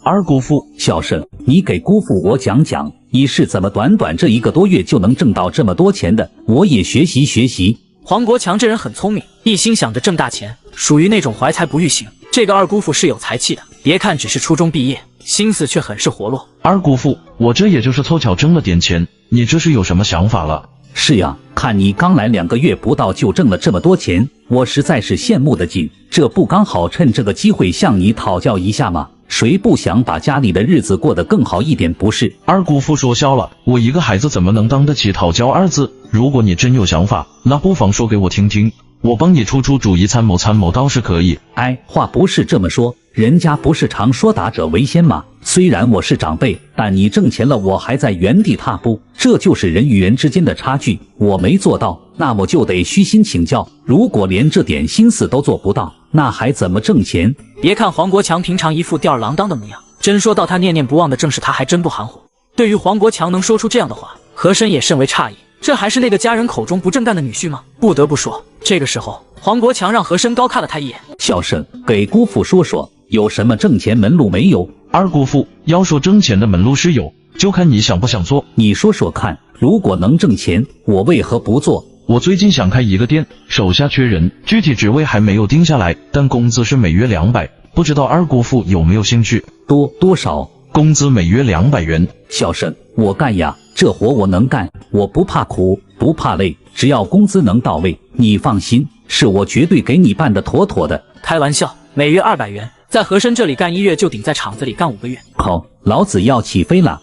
二姑父，小申，你给姑父我讲讲，你是怎么短短这1个多月就能挣到这么多钱的？我也学习学习。黄国强这人很聪明，一心想着挣大钱，属于那种怀才不遇型。这个二姑父是有才气的，别看只是初中毕业，心思却很是活络。二姑父，我这也就是凑巧挣了点钱，你这是有什么想法了？是呀，看你刚来2个月不到就挣了这么多钱，我实在是羡慕的紧。这不刚好趁这个机会向你讨教一下吗？谁不想把家里的日子过得更好一点，不是？二姑父说笑了，我一个孩子怎么能当得起讨教2字？如果你真有想法，那不妨说给我听听，我帮你出主意，参谋参谋倒是可以。哎，话不是这么说，人家不是常说打者为先吗？虽然我是长辈，但你挣钱了，我还在原地踏步，这就是人与人之间的差距。我没做到，那我就得虚心请教。如果连这点心思都做不到，那还怎么挣钱？别看黄国强平常一副吊儿郎当的模样，真说到他念念不忘的正是他，还真不含糊。对于黄国强能说出这样的话，和珅也甚为诧异。这还是那个家人口中不正干的女婿吗？不得不说，这个时候黄国强让和珅高看了他一眼。小生给姑父说说，有什么挣钱门路没有？二姑父，要说挣钱的门路是有，就看你想不想做。你说说看，如果能挣钱，我为何不做？我最近想开一个店，手下缺人，具体职位还没有定下来，但工资是每月200，不知道二姑父有没有兴趣？多少？工资每月200元。小生，我干呀，这活我能干，我不怕苦，不怕累，只要工资能到位，你放心，是我绝对给你办得妥妥的。开玩笑，每月200元，在和珅这里干1月就顶在厂子里干5个月。好，老子要起飞了。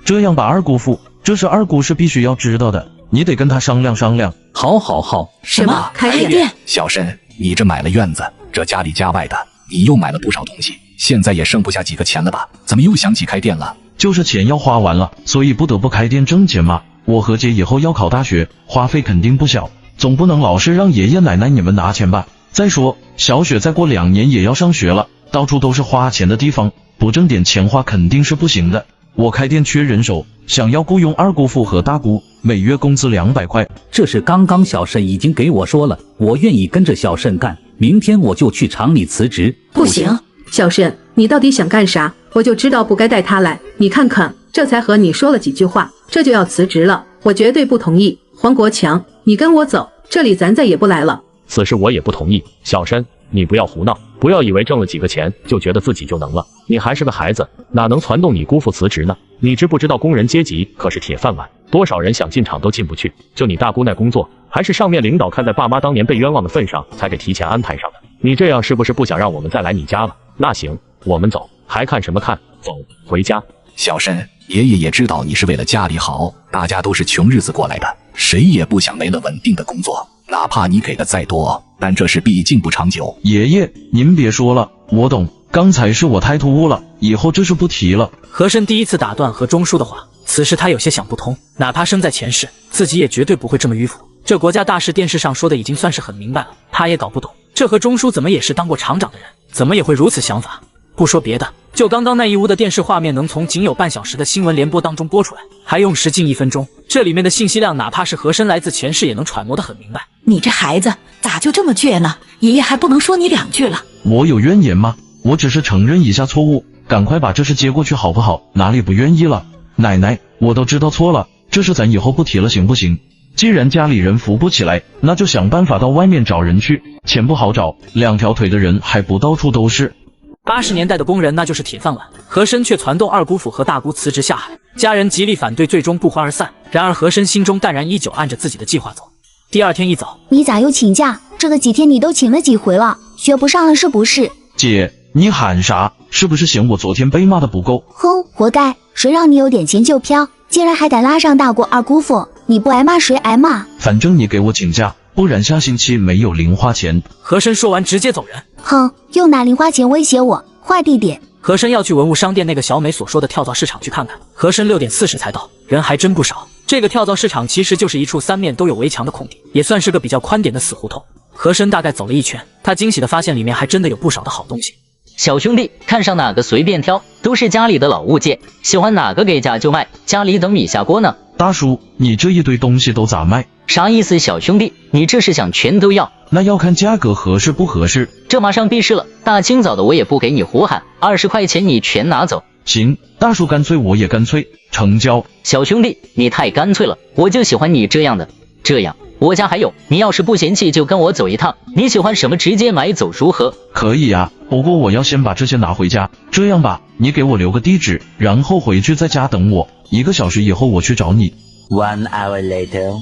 这样吧，二姑父，这是二姑是必须要知道的，你得跟他商量商量。好。什么？开店？小申，你这买了院子，这家里家外的，你又买了不少东西，现在也剩不下几个钱了吧？怎么又想起开店了？就是钱要花完了，所以不得不开店挣钱嘛。我和姐以后要考大学，花费肯定不小，总不能老是让爷爷奶奶你们拿钱吧。再说小雪再过2年也要上学了，到处都是花钱的地方，不挣点钱花肯定是不行的。我开店缺人手，想要雇佣二姑父和大姑，每月工资200块。这是刚刚小慎已经给我说了，我愿意跟着小慎干，明天我就去厂里辞职。不行，小慎，你到底想干啥？我就知道不该带他来，你看看，这才和你说了几句话，这就要辞职了，我绝对不同意。黄国强，你跟我走，这里咱再也不来了。此事我也不同意，小申，你不要胡闹，不要以为挣了几个钱就觉得自己就能了，你还是个孩子，哪能传动你姑父辞职呢？你知不知道工人阶级可是铁饭碗，多少人想进厂都进不去，就你大姑那工作，还是上面领导看在爸妈当年被冤枉的份上才给提前安排上的。你这样是不是不想让我们再来你家了？那行，我们走，还看什么看？走，回家。小申，爷爷也知道你是为了家里好，大家都是穷日子过来的，谁也不想没了稳定的工作，哪怕你给的再多，但这事毕竟不长久。爷爷，您别说了，我懂，刚才是我太突兀了，以后这事不提了。和珅第一次打断何中书的话，此时他有些想不通，哪怕生在前世，自己也绝对不会这么迂腐。这国家大事电视上说的已经算是很明白了，他也搞不懂，这何中书怎么也是当过厂长的人，怎么也会如此想法。不说别的，就刚刚那一屋的电视画面能从仅有半小时的新闻联播当中播出来，还用时近1分钟，这里面的信息量哪怕是和珅来自前世也能揣摩得很明白。你这孩子咋就这么倔呢？爷爷还不能说你2句了。我有怨言吗？我只是承认一下错误，赶快把这事接过去好不好？哪里不愿意了？奶奶，我都知道错了，这事咱以后不提了行不行？既然家里人扶不起来，那就想办法到外面找人去，钱不好找，2条腿的人还不到处都是。80年代的工人那就是铁饭碗，和珅却撺掇二姑父和大姑辞职下海，家人极力反对，最终不欢而散。然而和珅心中淡然，依旧按着自己的计划走。第2天一早，你咋又请假？这个几天你都请了几回了，学不上了是不是？姐，你喊啥？是不是嫌我昨天被骂的不够？哼，活该！谁让你有点钱就飘，竟然还敢拉上大姑二姑父，你不挨骂谁挨骂？反正你给我请假，不然下星期没有零花钱。和珅说完直接走人。哼，又拿零花钱威胁我，坏弟弟！和珅要去文物商店那个小美所说的跳蚤市场去看看。和珅6点40才到，人还真不少。这个跳蚤市场其实就是一处3面都有围墙的空地，也算是个比较宽点的死胡同。和珅大概走了一圈，他惊喜地发现里面还真的有不少的好东西。小兄弟，看上哪个随便挑，都是家里的老物件，喜欢哪个给价就卖，家里等米下锅呢。大叔，你这一堆东西都咋卖？啥意思？小兄弟，你这是想全都要？那要看价格合适不合适。这马上必试了，大清早的我也不给你胡喊，20块钱你全拿走。行，大叔干脆我也干脆成交。小兄弟，你太干脆了，我就喜欢你这样的。这样我家还有，你要是不嫌弃就跟我走一趟，你喜欢什么直接买走如何？可以呀，不过我要先把这些拿回家。这样吧，你给我留个地址，然后回去在家等我，1个小时以后我去找你。1 hour later，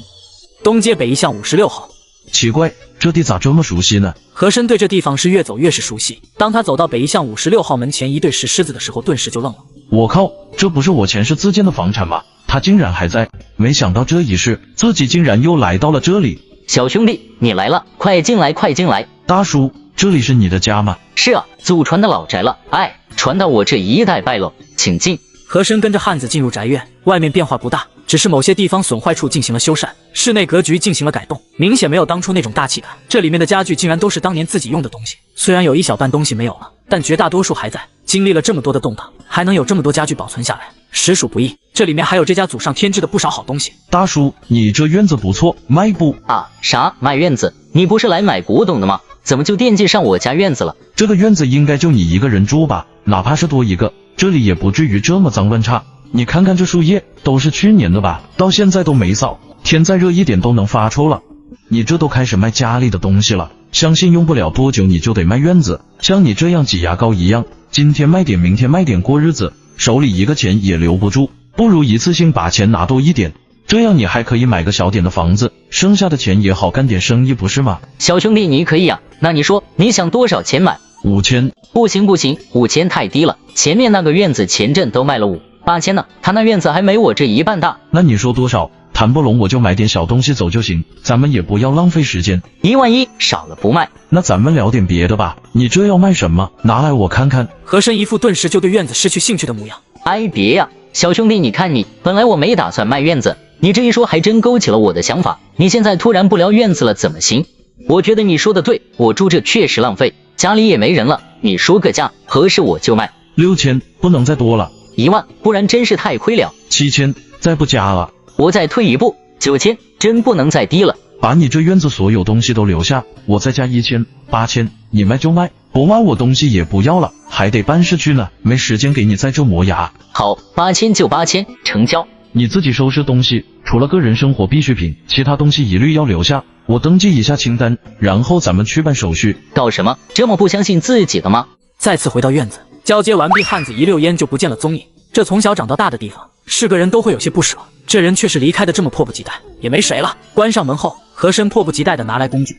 东街北一巷56号。奇怪，这地咋这么熟悉呢？和珅对这地方是越走越是熟悉。当他走到北一巷56号门前一对石狮子的时候，顿时就愣了。我靠，这不是我前世自建的房产吗？他竟然还在！没想到这一世自己竟然又来到了这里。小兄弟，你来了，快进来，快进来！大叔，这里是你的家吗？是啊，祖传的老宅了，哎，传到我这一代败落，请进。和珅跟着汉子进入宅院，外面变化不大，只是某些地方损坏处进行了修缮，室内格局进行了改动，明显没有当初那种大气感。这里面的家具竟然都是当年自己用的东西，虽然有一小半东西没有了，但绝大多数还在。经历了这么多的动荡，还能有这么多家具保存下来，实属不易。这里面还有这家祖上添置的不少好东西。大叔，你这院子不错，卖不？啊，啥卖院子？你不是来买古董的吗？怎么就惦记上我家院子了？这个院子应该就你一个人住吧，哪怕是多一个，这里也不至于这么脏乱差。你看看这树叶，都是去年的吧，到现在都没扫，天再热一点都能发臭了。你这都开始卖家里的东西了，相信用不了多久你就得卖院子。像你这样挤牙膏一样，今天卖点，明天卖点过日子，手里一个钱也留不住，不如一次性把钱拿多一点，这样你还可以买个小点的房子，剩下的钱也好干点生意，不是吗？小兄弟你可以啊，那你说你想多少钱买？5000。不行不行，5000太低了，前面那个院子前阵都卖了5、8000呢，他那院子还没我这一半大。那你说多少？谈不拢我就买点小东西走就行，咱们也不要浪费时间。11000少了不卖。那咱们聊点别的吧，你这要卖什么？拿来我看看。和珅一副顿时就对院子失去兴趣的模样。哎别呀，小兄弟你看你，本来我没打算卖院子，你这一说还真勾起了我的想法，你现在突然不聊院子了怎么行？我觉得你说的对，我住这确实浪费，家里也没人了，你说个价，合适我就卖。6000，不能再多了。10000，不然真是太亏了。7000，再不加了。我再退一步，9000，真不能再低了。把你这院子所有东西都留下，我再加1000、8000，你卖就卖，不卖我东西也不要了，还得办事去呢，没时间给你在这磨牙。好，8000就8000，成交。你自己收拾东西，除了个人生活必需品，其他东西一律要留下。我登记一下清单，然后咱们去办手续。搞什么？这么不相信自己的吗？再次回到院子，交接完毕，汉子一溜烟就不见了踪影。这从小长到大的地方，是个人都会有些不舍，这人却是离开的这么迫不及待，也没谁了。关上门后，和珅迫不及待地拿来工具，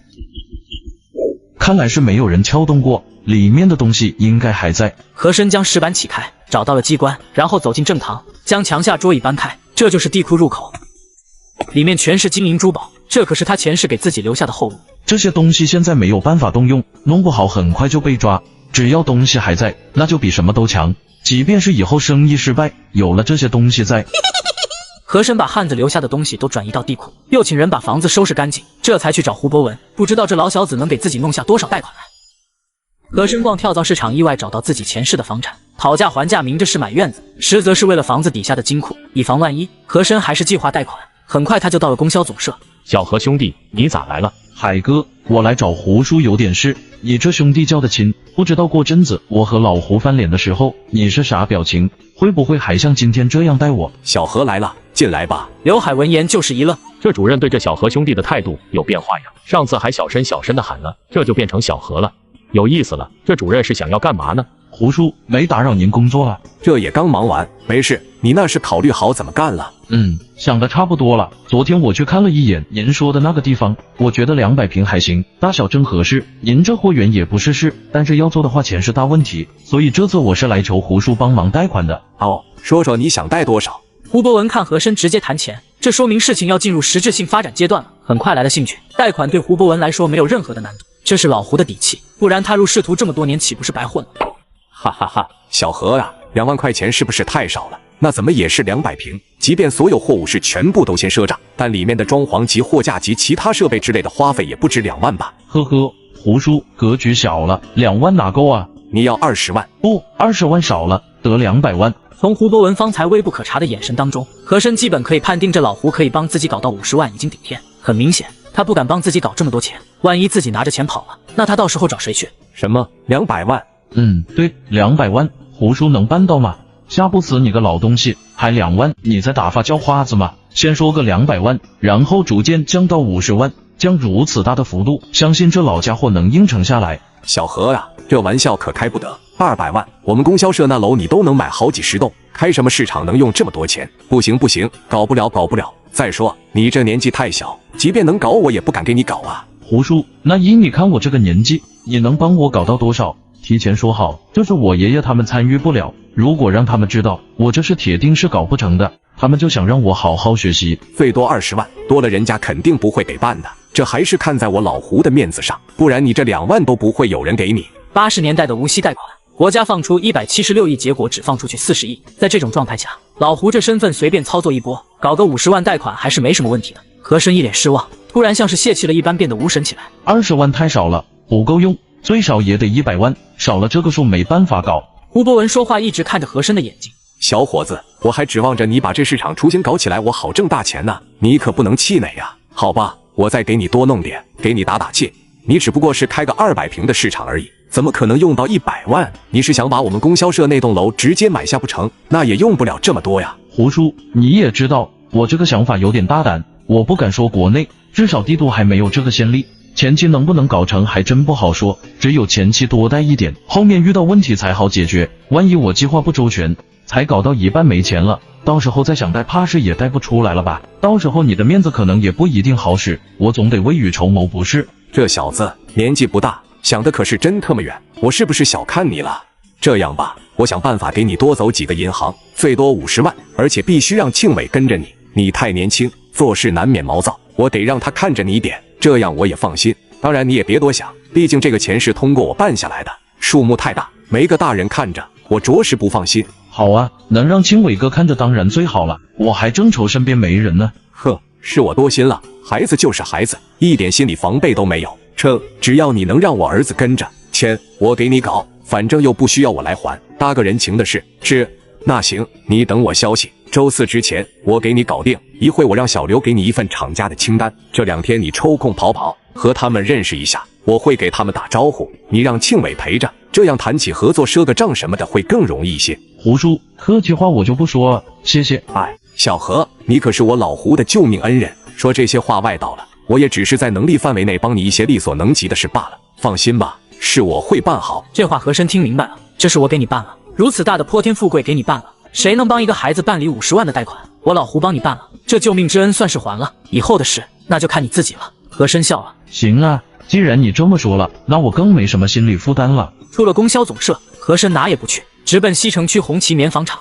看来是没有人撬动过，里面的东西应该还在。和珅将石板起开，找到了机关，然后走进正堂，将墙下桌椅搬开，这就是地库入口，里面全是金银珠宝，这可是他前世给自己留下的后路。这些东西现在没有办法动用，弄不好很快就被抓，只要东西还在，那就比什么都强。即便是以后生意失败，有了这些东西在。和珅把汉子留下的东西都转移到地库，又请人把房子收拾干净，这才去找胡博文，不知道这老小子能给自己弄下多少贷款来。和珅逛跳蚤市场，意外找到自己前世的房产，讨价还价，明着是买院子，实则是为了房子底下的金库，以防万一。和珅还是计划贷款，很快他就到了供销总社。小何兄弟，你咋来了？海哥，我来找胡叔有点事。你这兄弟叫的亲，不知道过阵子我和老胡翻脸的时候，你是啥表情？会不会还像今天这样待我？小何来了，进来吧。刘海闻言就是一愣，这主任对这小何兄弟的态度有变化呀。上次还小声小声的喊了，这就变成小何了，有意思了。这主任是想要干嘛呢？胡叔，没打扰您工作啊？这也刚忙完，没事。你那是考虑好怎么干了？想的差不多了。昨天我去看了一眼您说的那个地方，我觉得200平还行，大小正合适。您这货源也不是事，但是要做的话钱是大问题，所以这次我是来求胡叔帮忙贷款的。哦，说说你想贷多少？胡博文看和珅直接谈钱，这说明事情要进入实质性发展阶段了，很快来了兴趣。贷款对胡博文来说没有任何的难度，这是老胡的底气，不然他入仕途这么多年岂不是白混了？哈哈哈，小何啊，2万块钱是不是太少了？那怎么也是200平，即便所有货物是全部都先赊账，但里面的装潢及货架及其他设备之类的花费也不止2万吧？呵呵，胡叔格局小了，2万哪够啊？你要20万？不，20万少了，得200万。从胡博文方才微不可察的眼神当中，和珅基本可以判定这老胡可以帮自己搞到50万已经顶天。很明显，他不敢帮自己搞这么多钱，万一自己拿着钱跑了，那他到时候找谁去？什么200万？对，200万，胡叔能办到吗？吓不死你个老东西，还2万，你在打发叫花子吗？先说个200万，然后逐渐降到50万，降如此大的幅度，相信这老家伙能应承下来。小何啊，这玩笑可开不得。200万，我们供销社那楼你都能买好几10栋，开什么市场能用这么多钱？不行不行，搞不了搞不了。再说你这年纪太小，即便能搞我也不敢给你搞啊。胡叔，那依你看我这个年纪，你能帮我搞到多少？提前说好，就是我爷爷他们参与不了。如果让他们知道我这是铁定是搞不成的，他们就想让我好好学习。最多20万，多了人家肯定不会给办的。这还是看在我老胡的面子上，不然你这2万都不会有人给你。80年代的无息贷款，国家放出176亿，结果只放出去40亿。在这种状态下，老胡这身份随便操作一波，搞个50万贷款还是没什么问题的。和珅一脸失望，突然像是泄气了一般，变得无神起来。20万太少了，不够用，最少也得100万，少了这个数没办法搞。胡博文说话一直看着和珅的眼睛。小伙子，我还指望着你把这市场雏形搞起来，我好挣大钱呢，你可不能气馁呀。好吧，我再给你多弄点，给你打打气。你只不过是开个200平的市场而已，怎么可能用到100万？你是想把我们供销社那栋楼直接买下不成？那也用不了这么多呀。胡叔，你也知道我这个想法有点大胆，我不敢说国内，至少帝都还没有这个先例。前期能不能搞成还真不好说，只有前期多带一点，后面遇到问题才好解决。万一我计划不周全，才搞到一半没钱了，到时候再想带，怕是也带不出来了吧？到时候你的面子可能也不一定好使，我总得未雨绸缪不是？这小子年纪不大，想的可是真特么远，我是不是小看你了？这样吧，我想办法给你多走几个银行，最多50万，而且必须让庆伟跟着你。你太年轻，做事难免毛躁，我得让他看着你一点，这样我也放心。当然你也别多想，毕竟这个钱是通过我办下来的，数目太大，没个大人看着，我着实不放心。好啊，能让庆伟哥看着当然最好了，我还正愁身边没人呢。呵，是我多心了，孩子就是孩子，一点心理防备都没有。只要你能让我儿子跟着，钱我给你搞，反正又不需要我来还，搭个人情的事。那行，你等我消息，周4之前我给你搞定。一会我让小刘给你一份厂家的清单，这2天你抽空跑跑，和他们认识一下，我会给他们打招呼，你让庆伟陪着，这样谈起合作赊个账什么的会更容易一些。胡叔，客气话我就不说，谢谢。哎，小何，你可是我老胡的救命恩人，说这些话外道了，我也只是在能力范围内帮你一些力所能及的事罢了。放心吧，是我会办好。这话和珅听明白了，这事我给你办了，如此大的泼天富贵给你办了，谁能帮一个孩子办理50万的贷款？我老胡帮你办了，这救命之恩算是还了，以后的事那就看你自己了。和珅笑了，行啊，既然你这么说了，那我更没什么心理负担了。出了供销总社，和珅哪也不去，直奔西城区红旗棉纺厂。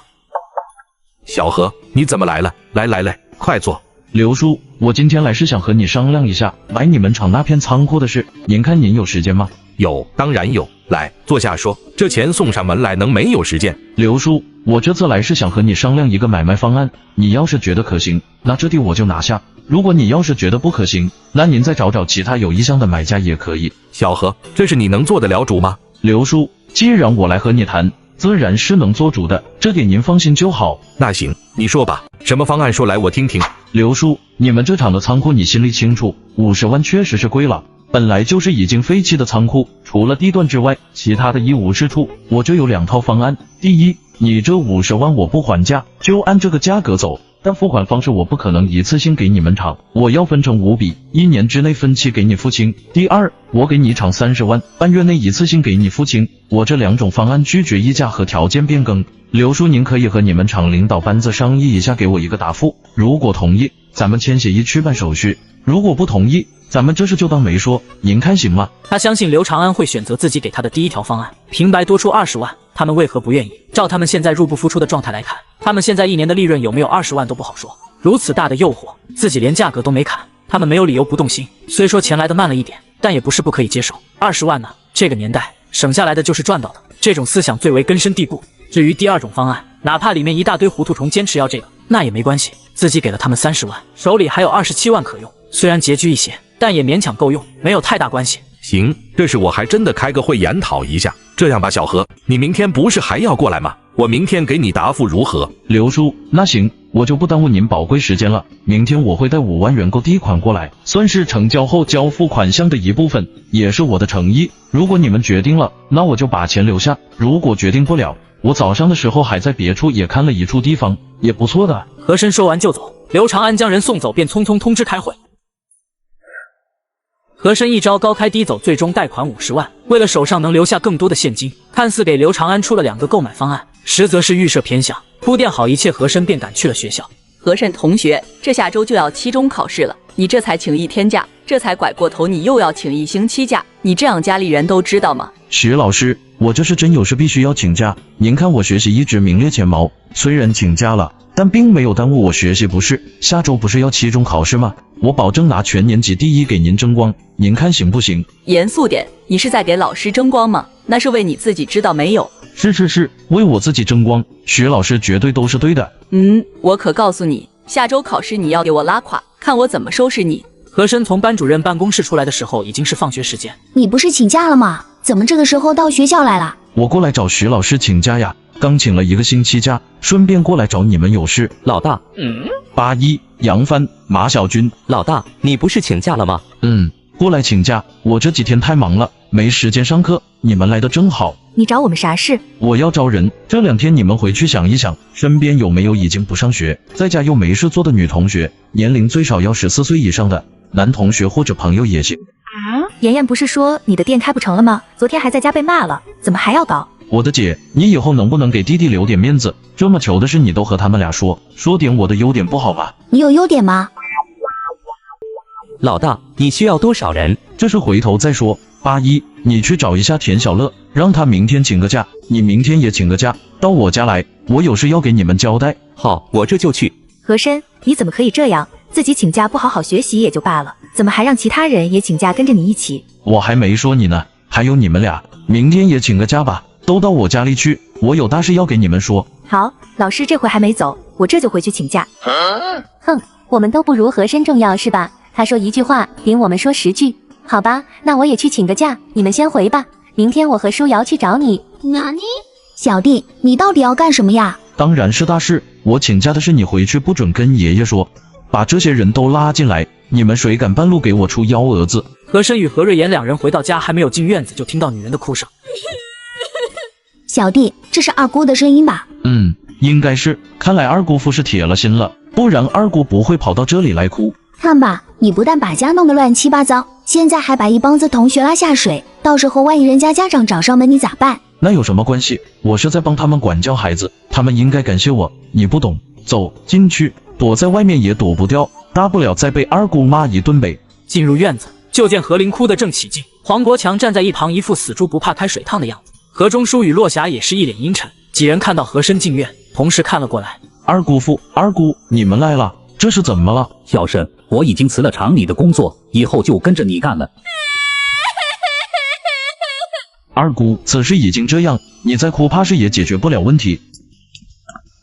小何，你怎么来了？来，快坐。刘叔，我今天来是想和你商量一下买你们厂那片仓库的事，您看您有时间吗？有，当然有。来，坐下说，这钱送上门来能没有时间？刘叔，我这次来是想和你商量一个买卖方案，你要是觉得可行，那这地我就拿下。如果你要是觉得不可行，那您再找找其他有意向的买家也可以。小何，这是你能做得了主吗？刘叔，既然我来和你谈，自然是能做主的，这点您放心就好。那行，你说吧，什么方案说来我听听。刘叔，你们这厂的仓库你心里清楚，50万确实是贵了，本来就是已经废弃的仓库，除了地段之外，其他的一无是处。我这有2套方案，第一，你这50万我不还价，就按这个价格走，但付款方式我不可能一次性给你们厂，我要分成5笔，1年之内分期给你付清。第二，我给你厂30万，半月内一次性给你付清。我这2种方案拒绝议价和条件变更。刘叔，您可以和你们厂领导班子商议一下，给我一个答复。如果同意，咱们签协议去办手续；如果不同意，咱们这事就当没说。您看行吗？他相信刘长安会选择自己给他的第一条方案，平白多出20万，他们为何不愿意？照他们现在入不敷出的状态来看，他们现在1年的利润有没有20万都不好说。如此大的诱惑，自己连价格都没砍，他们没有理由不动心。虽说钱来得慢了一点，但也不是不可以接受。20万呢，这个年代省下来的就是赚到的，这种思想最为根深蒂固。至于第2种方案，哪怕里面一大堆糊涂虫坚持要这个，那也没关系，自己给了他们30万，手里还有27万可用，虽然拮据一些，但也勉强够用，没有太大关系。行，这事我还真的开个会研讨一下。这样吧，小何，你明天不是还要过来吗？我明天给你答复如何？刘叔，那行，我就不耽误您宝贵时间了。明天我会带5万元购地款过来，算是成交后交付款项的一部分，也是我的诚意。如果你们决定了，那我就把钱留下；如果决定不了，我早上的时候还在别处也看了一处地方，也不错的。和珅说完就走，刘长安将人送走，便匆匆通知开会。和珅一招高开低走，最终贷款50万，为了手上能留下更多的现金，看似给刘长安出了2个购买方案，实则是预设偏向。铺垫好一切，和珅便赶去了学校。和珅同学，这下周就要期中考试了，你这才请1天假，这才拐过头，你又要请1星期假，你这样家里人都知道吗？徐老师，我这是真有事必须要请假。您看我学习一直名列前茅，虽然请假了，但并没有耽误我学习不是？下周不是要期中考试吗？我保证拿全年级第1给您争光，您看行不行？严肃点，你是在给老师争光吗？那是为你自己，知道没有？是，为我自己争光。徐老师绝对都是对的。我可告诉你，下周考试你要给我拉垮，看我怎么收拾你。和珅从班主任办公室出来的时候，已经是放学时间。你不是请假了吗？怎么这个时候到学校来了？我过来找徐老师请假呀，刚请了1个星期假，顺便过来找你们有事。老大，81、杨帆、马小军。老大，你不是请假了吗？过来请假，我这几天太忙了，没时间上课，你们来的正好。你找我们啥事？我要招人，这2天你们回去想一想，身边有没有已经不上学，在家又没事做的女同学，年龄最少要14岁以上的，男同学或者朋友也行。妍妍不是说你的店开不成了吗？昨天还在家被骂了，怎么还要搞？我的姐，你以后能不能给弟弟留点面子？这么糗的事你都和他们俩说点我的优点不好吗？你有优点吗？老大，你需要多少人？这是回头再说。81，你去找一下田小乐，让他明天请个假，你明天也请个假，到我家来，我有事要给你们交代。好，我这就去。和珅，你怎么可以这样？自己请假不好好学习也就罢了，怎么还让其他人也请假跟着你一起？我还没说你呢，还有你们俩，明天也请个假吧，都到我家里去，我有大事要给你们说。好，老师这会还没走，我这就回去请假。哼，我们都不如和珅重要是吧？他说1句话，顶我们说10句。好吧，那我也去请个假，你们先回吧。明天我和舒瑶去找你。哪里？小弟，你到底要干什么呀？当然是大事，我请假的事你回去不准跟爷爷说，把这些人都拉进来，你们谁敢半路给我出幺蛾子？和珅与何瑞妍2人回到家，还没有进院子，就听到女人的哭声。小弟，这是二姑的声音吧？应该是，看来二姑父是铁了心了，不然二姑不会跑到这里来哭。看吧，你不但把家弄得乱七八糟，现在还把一帮子同学拉下水，到时候万一人家家长找上门，你咋办？那有什么关系？我是在帮他们管教孩子，他们应该感谢我。你不懂，走进去，躲在外面也躲不掉，大不了再被二姑骂一顿呗。进入院子，就见何琳哭得正起劲，黄国强站在一旁，一副死猪不怕开水烫的样子。何中书与落霞也是一脸阴沉。几人看到和珅进院，同时看了过来。二姑父、二姑，你们来了，这是怎么了？小沈，我已经辞了厂里的工作，以后就跟着你干了。二姑，此事已经这样，你再哭怕是也解决不了问题。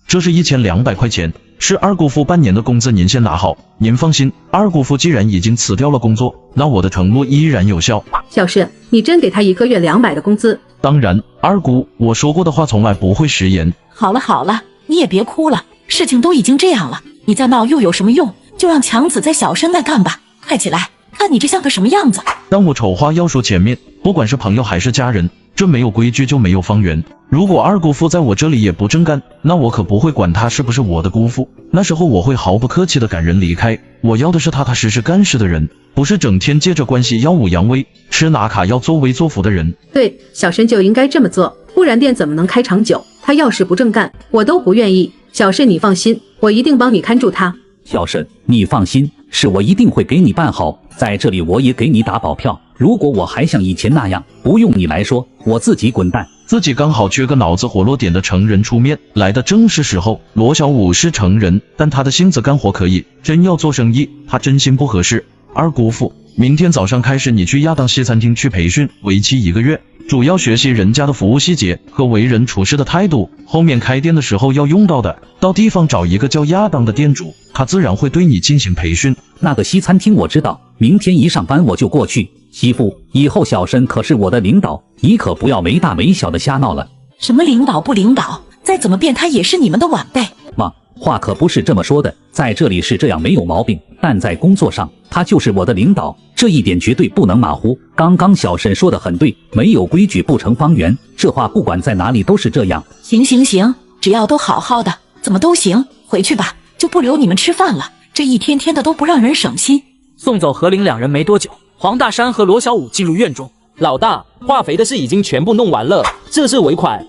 这是1200块钱，是二姑父半年的工资，您先拿好。您放心，二姑父既然已经辞掉了工作，那我的承诺依然有效。小沈，你真给他1个月200的工资？当然，二姑，我说过的话从来不会食言。好了好了，你也别哭了，事情都已经这样了，你再闹又有什么用？就让强子在小申那干吧，快起来，看你这像个什么样子。但我丑话要说前面，不管是朋友还是家人，这没有规矩就没有方圆。如果二姑父在我这里也不正干，那我可不会管他是不是我的姑父，那时候我会毫不客气的赶人离开。我要的是踏踏实实干事的人，不是整天借着关系耀武扬威，吃拿卡要作威作福的人。对，小申就应该这么做，不然店怎么能开长久？他要是不正干，我都不愿意。小申你放心，我一定帮你看住他。小沈，你放心，是我一定会给你办好。在这里我也给你打保票，如果我还像以前那样，不用你来说，我自己滚蛋。自己刚好缺个脑子活络点的成人出面，来的正是时候。罗小武是成人，但他的性子干活可以，真要做生意，他真心不合适。二姑父，明天早上开始你去亚当西餐厅去培训，为期1个月，主要学习人家的服务细节和为人处事的态度，后面开店的时候要用到的。到地方找一个叫亚当的店主，他自然会对你进行培训。那个西餐厅我知道，明天一上班我就过去。媳妇，以后小申可是我的领导，你可不要没大没小的瞎闹了。什么领导不领导，再怎么变他也是你们的晚辈。妈，话可不是这么说的，在这里是这样没有毛病，但在工作上他就是我的领导，这一点绝对不能马虎。刚刚小沈说的很对，没有规矩不成方圆，这话不管在哪里都是这样。行，只要都好好的，怎么都行。回去吧，就不留你们吃饭了，这一天天的都不让人省心。送走何玲两人没多久，黄大山和罗小五进入院中。老大，化肥的事已经全部弄完了，这是尾款。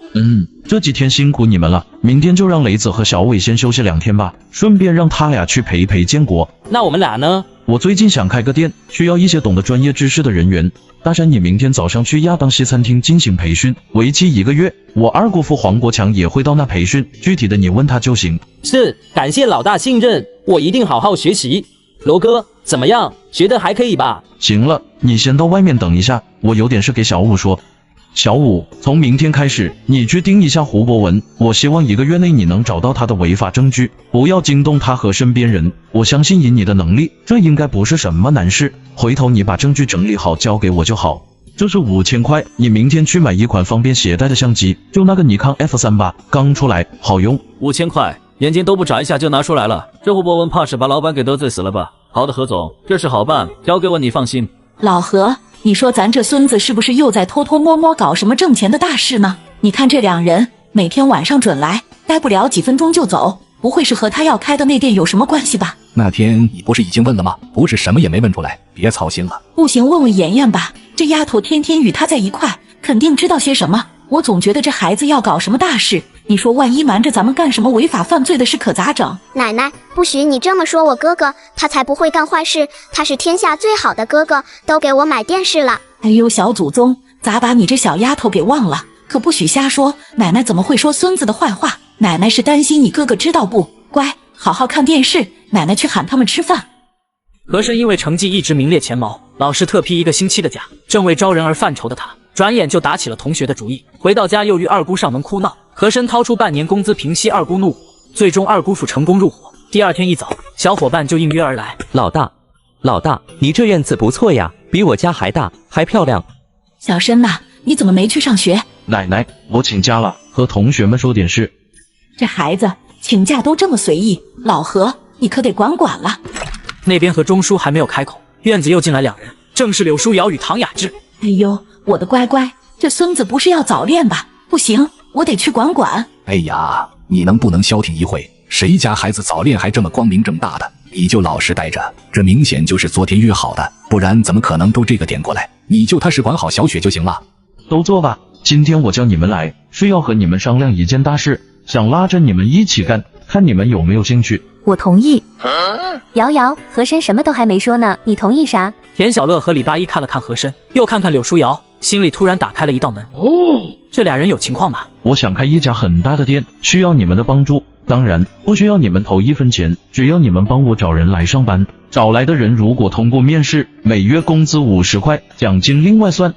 这几天辛苦你们了，明天就让雷子和小伟先休息2天吧，顺便让他俩去陪陪建国。那我们俩呢？我最近想开个店，需要一些懂得专业知识的人员。大山，你明天早上去亚当西餐厅进行培训，为期1个月。我二姑父黄国强也会到那培训，具体的你问他就行。是，感谢老大信任，我一定好好学习。罗哥，怎么样？学得还可以吧？行了，你先到外面等一下，我有点事给小五说。小五，从明天开始，你去盯一下胡博文，我希望1个月内你能找到他的违法证据，不要惊动他和身边人。我相信以你的能力，这应该不是什么难事。回头你把证据整理好交给我就好。这是5000块，你明天去买一款方便携带的相机，就那个尼康 F3 吧，刚出来，好用。5000块，眼睛都不眨一下就拿出来了，这胡博文怕是把老板给得罪死了吧？好的，何总，这事好办，交给我你放心。老何，你说咱这孙子是不是又在偷偷摸摸搞什么挣钱的大事呢？你看这2人每天晚上准来，待不了几分钟就走，不会是和他要开的那店有什么关系吧？那天你不是已经问了吗？不是什么也没问出来，别操心了。不行，问问妍妍吧，这丫头天天与他在一块，肯定知道些什么。我总觉得这孩子要搞什么大事，你说万一瞒着咱们干什么违法犯罪的事可咋整？奶奶，不许你这么说我哥哥，他才不会干坏事，他是天下最好的哥哥，都给我买电视了。哎呦，小祖宗，咋把你这小丫头给忘了？可不许瞎说，奶奶怎么会说孙子的坏话？奶奶是担心你哥哥知道不？乖，好好看电视，奶奶去喊他们吃饭。和珅因为成绩一直名列前茅，老师特批1个星期的假，正为招人而犯愁的他，转眼就打起了同学的主意。回到家又遇二姑上门哭闹，和珅掏出半年工资平息二姑怒火，最终二姑父成功入伙。第2天一早，小伙伴就应约而来。老大，你这院子不错呀，比我家还大，还漂亮。小申呐，你怎么没去上学？奶奶，我请假了，和同学们说点事。这孩子请假都这么随意，老何，你可得管管了。那边和钟叔还没有开口，院子又进来2人，正是柳书瑶与唐雅致。哎呦，我的乖乖，这孙子不是要早恋吧？不行，我得去管管。哎呀，你能不能消停一会？谁家孩子早恋还这么光明正大的？你就老实待着，这明显就是昨天约好的，不然怎么可能都这个点过来？你就踏实管好小雪就行了。都坐吧，今天我叫你们来，是要和你们商量一件大事，想拉着你们一起干，看你们有没有兴趣。我同意。瑶，和珅什么都还没说呢，你同意啥？田小乐和李八一看了看和珅，又看看柳书瑶，心里突然打开了一道门。这2人有情况吗？我想开一家很大的店，需要你们的帮助。当然不需要你们投1分钱，只要你们帮我找人来上班。找来的人如果通过面试，每月工资50块，奖金另外算。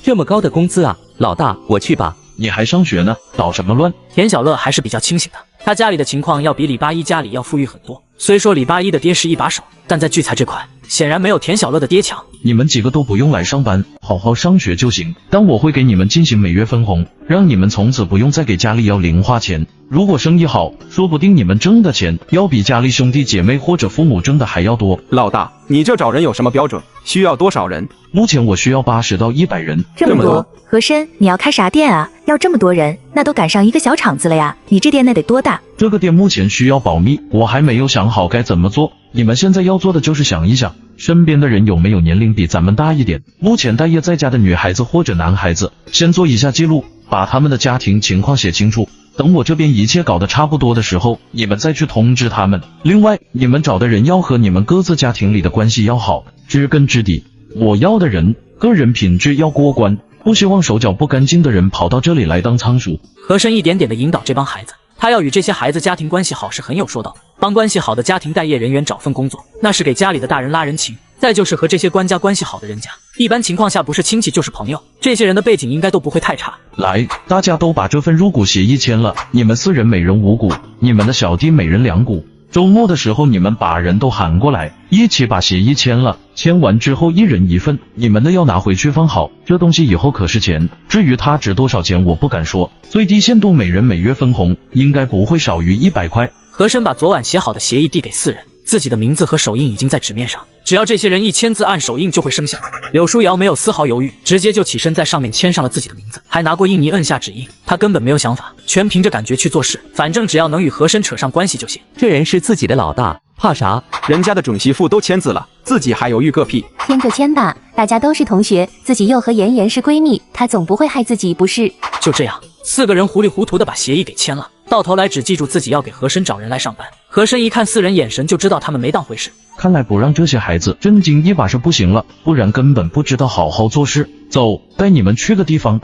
这么高的工资啊，老大，我去吧。你还上学呢，捣什么乱？田小乐还是比较清醒的，他家里的情况要比李八一家里要富裕很多。虽说李八一的爹是一把手，但在聚财这块显然没有田小乐的爹强。你们几个都不用来上班，好好上学就行。但我会给你们进行每月分红，让你们从此不用再给家里要零花钱。如果生意好，说不定你们挣的钱要比家里兄弟姐妹或者父母挣的还要多。老大，你这找人有什么标准？需要多少人？目前我需要80到100人。这么多？和珅，你要开啥店啊？要这么多人，那都赶上一个小厂子了呀！你这店那得多大？这个店目前需要保密，我还没有想好该怎么做。你们现在要做的就是想一想，身边的人有没有年龄比咱们大一点，目前待业在家的女孩子或者男孩子，先做一下记录，把他们的家庭情况写清楚。等我这边一切搞得差不多的时候，你们再去通知他们。另外，你们找的人要和你们各自家庭里的关系要好，知根知底。我要的人，个人品质要过关，不希望手脚不干净的人跑到这里来当仓鼠。和珅一点点的引导这帮孩子，他要与这些孩子家庭关系好是很有说道，帮关系好的家庭待业人员找份工作，那是给家里的大人拉人情。再就是和这些官家关系好的人家，一般情况下不是亲戚就是朋友，这些人的背景应该都不会太差。来，大家都把这份入股协议签了，你们4人每人5股，你们的小弟每人2股。周末的时候你们把人都喊过来，一起把协议签了，签完之后1人1份，你们的要拿回去放好，这东西以后可是钱。至于它值多少钱我不敢说，最低限度每人每月分红应该不会少于100块。和珅把昨晚写好的协议递给4人，自己的名字和手印已经在纸面上，只要这些人一签字按手印就会生效。柳书瑶没有丝毫犹豫，直接就起身在上面签上了自己的名字，还拿过印泥摁下指印。他根本没有想法，全凭着感觉去做事，反正只要能与和珅扯上关系就行。这人是自己的老大，怕啥？人家的准媳妇都签字了，自己还犹豫个屁？签就签吧，大家都是同学，自己又和妍妍是闺蜜，她总不会害自己不是？就这样，4个人糊里糊涂的把协议给签了，到头来只记住自己要给和珅找人来上班。和珅一看4人眼神就知道他们没当回事，看来不让这些孩子震惊一把是不行了，不然根本不知道好好做事。走，带你们去个地方。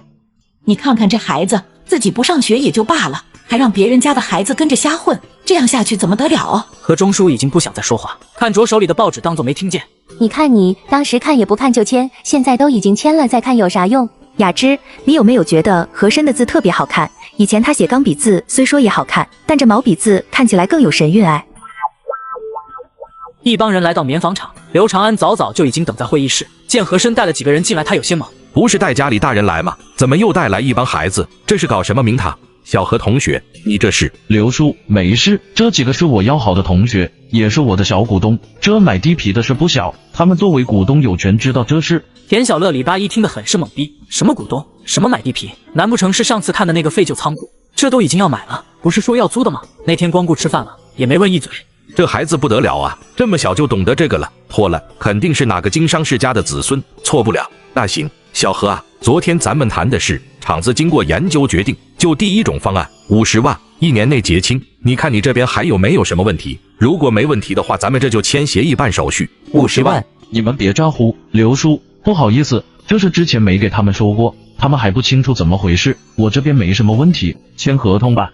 你看看这孩子，自己不上学也就罢了，还让别人家的孩子跟着瞎混，这样下去怎么得了？何中书已经不想再说话，看着手里的报纸当作没听见。你看你当时看也不看就签，现在都已经签了，再看有啥用？雅芝，你有没有觉得和珅的字特别好看？以前他写钢笔字虽说也好看，但这毛笔字看起来更有神韵哎。一帮人来到棉纺厂，刘长安早早就已经等在会议室，见和珅带了几个人进来，他有些懵。不是带家里大人来吗？怎么又带来一帮孩子？这是搞什么名堂？小何同学，你这是？刘叔，没事，这几个是我要好的同学，也是我的小股东，这买地皮的事不小，他们作为股东有权知道这事。田小乐、李八一听得很是懵逼，什么股东？什么买地皮？难不成是上次看的那个废旧仓库？这都已经要买了，不是说要租的吗？那天光顾吃饭了，也没问一嘴。这孩子不得了啊，这么小就懂得这个了，妥了，肯定是哪个经商世家的子孙，错不了。那行，小何啊，昨天咱们谈的是厂子经过研究决定，就第一种方案，50万，1年内结清。你看你这边还有没有什么问题？如果没问题的话，咱们这就签协议办手续。50万，你们别咋呼，刘叔，不好意思，这是之前没给他们说过，他们还不清楚怎么回事，我这边没什么问题，签合同吧。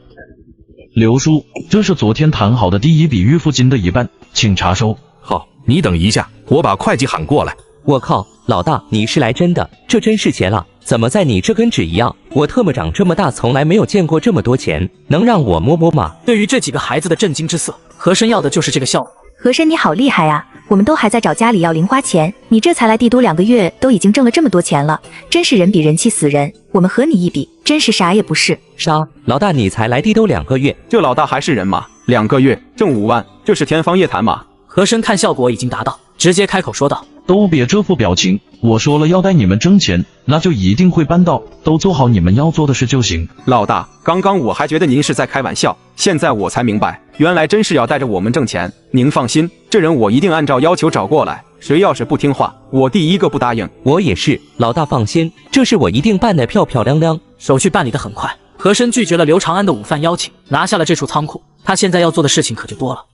刘叔，这是昨天谈好的第一笔预付金的一半，请查收。好，你等一下，我把会计喊过来。我靠，老大，你是来真的？这真是钱了？怎么在你这跟纸一样？我特么长这么大从来没有见过这么多钱，能让我摸摸吗？对于这几个孩子的震惊之色，和珅要的就是这个效果。和珅你好厉害啊，我们都还在找家里要零花钱，你这才来帝都2个月都已经挣了这么多钱了，真是人比人气死人，我们和你一比真是啥也不是。啥？老大你才来帝都2个月，这老大还是人吗？2个月挣5万，这是天方夜谭吗？和珅看效果已经达到，直接开口说道，都别这副表情，我说了要带你们挣钱，那就一定会办到，都做好你们要做的事就行。老大，刚刚我还觉得您是在开玩笑，现在我才明白，原来真是要带着我们挣钱。您放心，这人我一定按照要求找过来，谁要是不听话，我第一个不答应。我也是，老大放心，这事我一定办得漂漂亮亮。手续办理得很快，和珅拒绝了刘长安的午饭邀请，拿下了这处仓库。他现在要做的事情可就多了。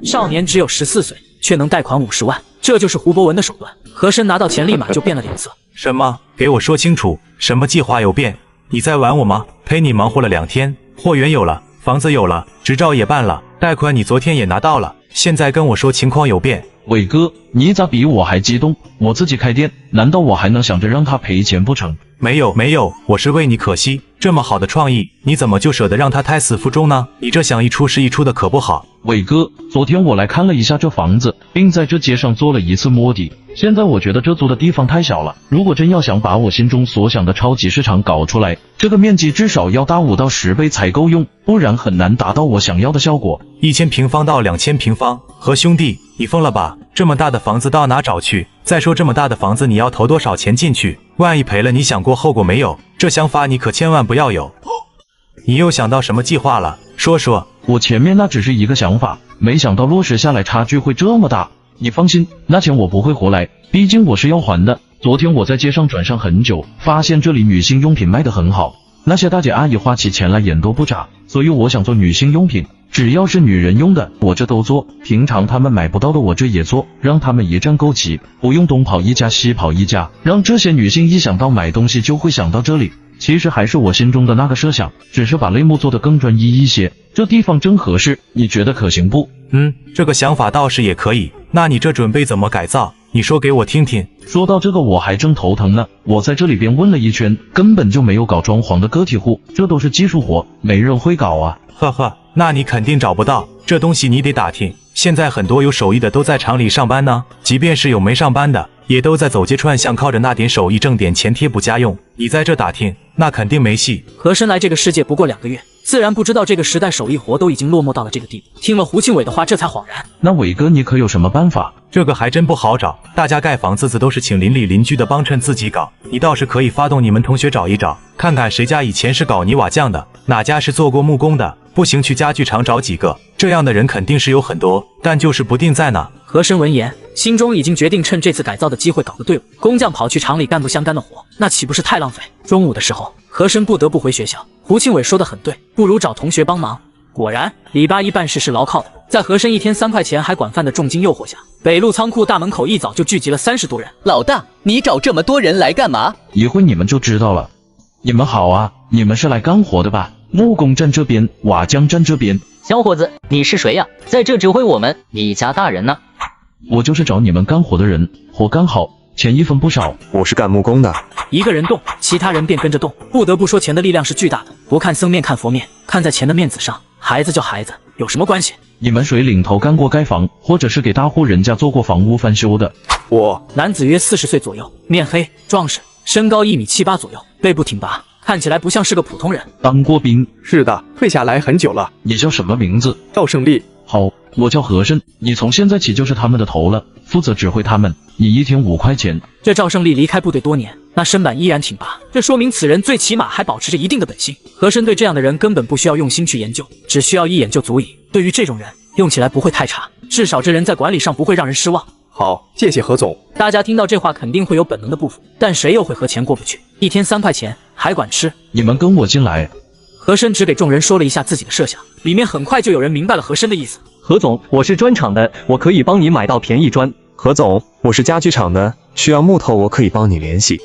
少年只有14岁，却能贷款50万，这就是胡博文的手段。和珅拿到钱立马就变了脸色。什么？给我说清楚，什么计划有变？你在玩我吗？陪你忙活了2天，货源有了，房子有了，执照也办了，贷款你昨天也拿到了，现在跟我说情况有变。伟哥，你咋比我还激动？我自己开店，难道我还能想着让他赔钱不成？没有，我是为你可惜，这么好的创意，你怎么就舍得让他胎死腹中呢？你这想一出是一出的可不好。伟哥，昨天我来看了一下这房子，并在这街上做了一次摸底，现在我觉得这租的地方太小了，如果真要想把我心中所想的超级市场搞出来，这个面积至少要大5到10倍才够用，不然很难达到我想要的效果。1000平方到2000平方，和兄弟，你疯了吧？这么大的房子到哪找去？再说这么大的房子你要投多少钱进去？万一赔了，你想过后果没有？这想法你可千万不要有。你又想到什么计划了？说说。我前面那只是一个想法，没想到落实下来差距会这么大。你放心，那钱我不会活来，毕竟我是要还的。昨天我在街上转上很久，发现这里女性用品卖得很好，那些大姐阿姨花起钱来眼都不眨，所以我想做女性用品，只要是女人用的，我这都做，平常她们买不到的我这也做，让她们一站购齐，不用东跑一家西跑一家，让这些女性一想到买东西就会想到这里。其实还是我心中的那个设想，只是把类目做得更专一一些，这地方真合适，你觉得可行不？这个想法倒是也可以，那你这准备怎么改造？你说给我听听。说到这个我还正头疼呢，我在这里边问了一圈，根本就没有搞装潢的个体户，这都是技术活，没人会搞啊。呵呵，那你肯定找不到，这东西你得打听。现在很多有手艺的都在厂里上班呢，即便是有没上班的，也都在走街串巷靠着那点手艺挣点钱贴补家用。你在这打听，那肯定没戏。和珅来这个世界不过2个月，自然不知道这个时代手艺活都已经落寞到了这个地步。听了胡庆伟的话，这才恍然。那伟哥，你可有什么办法？这个还真不好找，大家盖房子都是请邻里邻居的帮衬自己搞，你倒是可以发动你们同学找一找，看看谁家以前是搞泥瓦匠的，哪家是做过木工的，不行去家具厂找几个，这样的人肯定是有很多，但就是不定在哪。和珅闻言，心中已经决定趁这次改造的机会搞个队伍，工匠跑去厂里干不相干的活，那岂不是太浪费？中午的时候，和珅不得不回学校。胡庆伟说得很对，不如找同学帮忙。果然，李八一办事是牢靠的，在和珅1天3块钱还管饭的重金诱惑下，北路仓库大门口一早就聚集了30多人。老大，你找这么多人来干嘛？一会你们就知道了。你们好啊，你们是来干活的吧？木工站这边，瓦匠站这边。小伙子，你是谁呀？在这指挥我们？你家大人呢？我就是找你们干活的人，活干好，钱一分不少。我是干木工的。一个人动，其他人便跟着动。不得不说，钱的力量是巨大的，不看僧面看佛面，看在钱的面子上，孩子叫孩子，有什么关系？你们谁领头干过盖房，或者是给大户人家做过房屋翻修的？我。男子约40岁左右，面黑，壮实，身高1米78左右，背部挺拔，看起来不像是个普通人。当过兵？是的，退下来很久了。你叫什么名字？赵胜利。好，我叫和珅，你从现在起就是他们的头了，负责指挥他们。你1天5块钱。这赵胜利离开部队多年，那身板依然挺拔，这说明此人最起码还保持着一定的本性。和珅对这样的人根本不需要用心去研究，只需要一眼就足以。对于这种人，用起来不会太差，至少这人在管理上不会让人失望。好，谢谢何总。大家听到这话肯定会有本能的不服，但谁又会和钱过不去？1天3块钱还管吃？你们跟我进来。和珅只给众人说了一下自己的设想，里面很快就有人明白了和珅的意思。何总，我是砖厂的，我可以帮你买到便宜砖。何总，我是家具厂的，需要木头我可以帮你联系。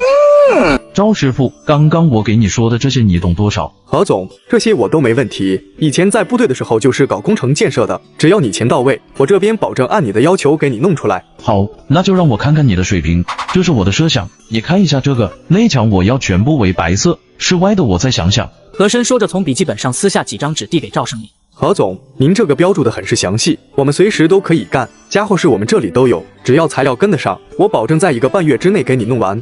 赵师傅，刚刚我给你说的这些你懂多少？何总，这些我都没问题，以前在部队的时候就是搞工程建设的，只要你钱到位，我这边保证按你的要求给你弄出来。好，那就让我看看你的水平。这是我的设想，你看一下这个，内墙我要全部为白色，室外的我再想想。和珅说着，从笔记本上撕下几张纸递给赵胜利。何总，您这个标注的很是详细，我们随时都可以干，家伙事我们这里都有，只要材料跟得上，我保证在1个半月之内给你弄完。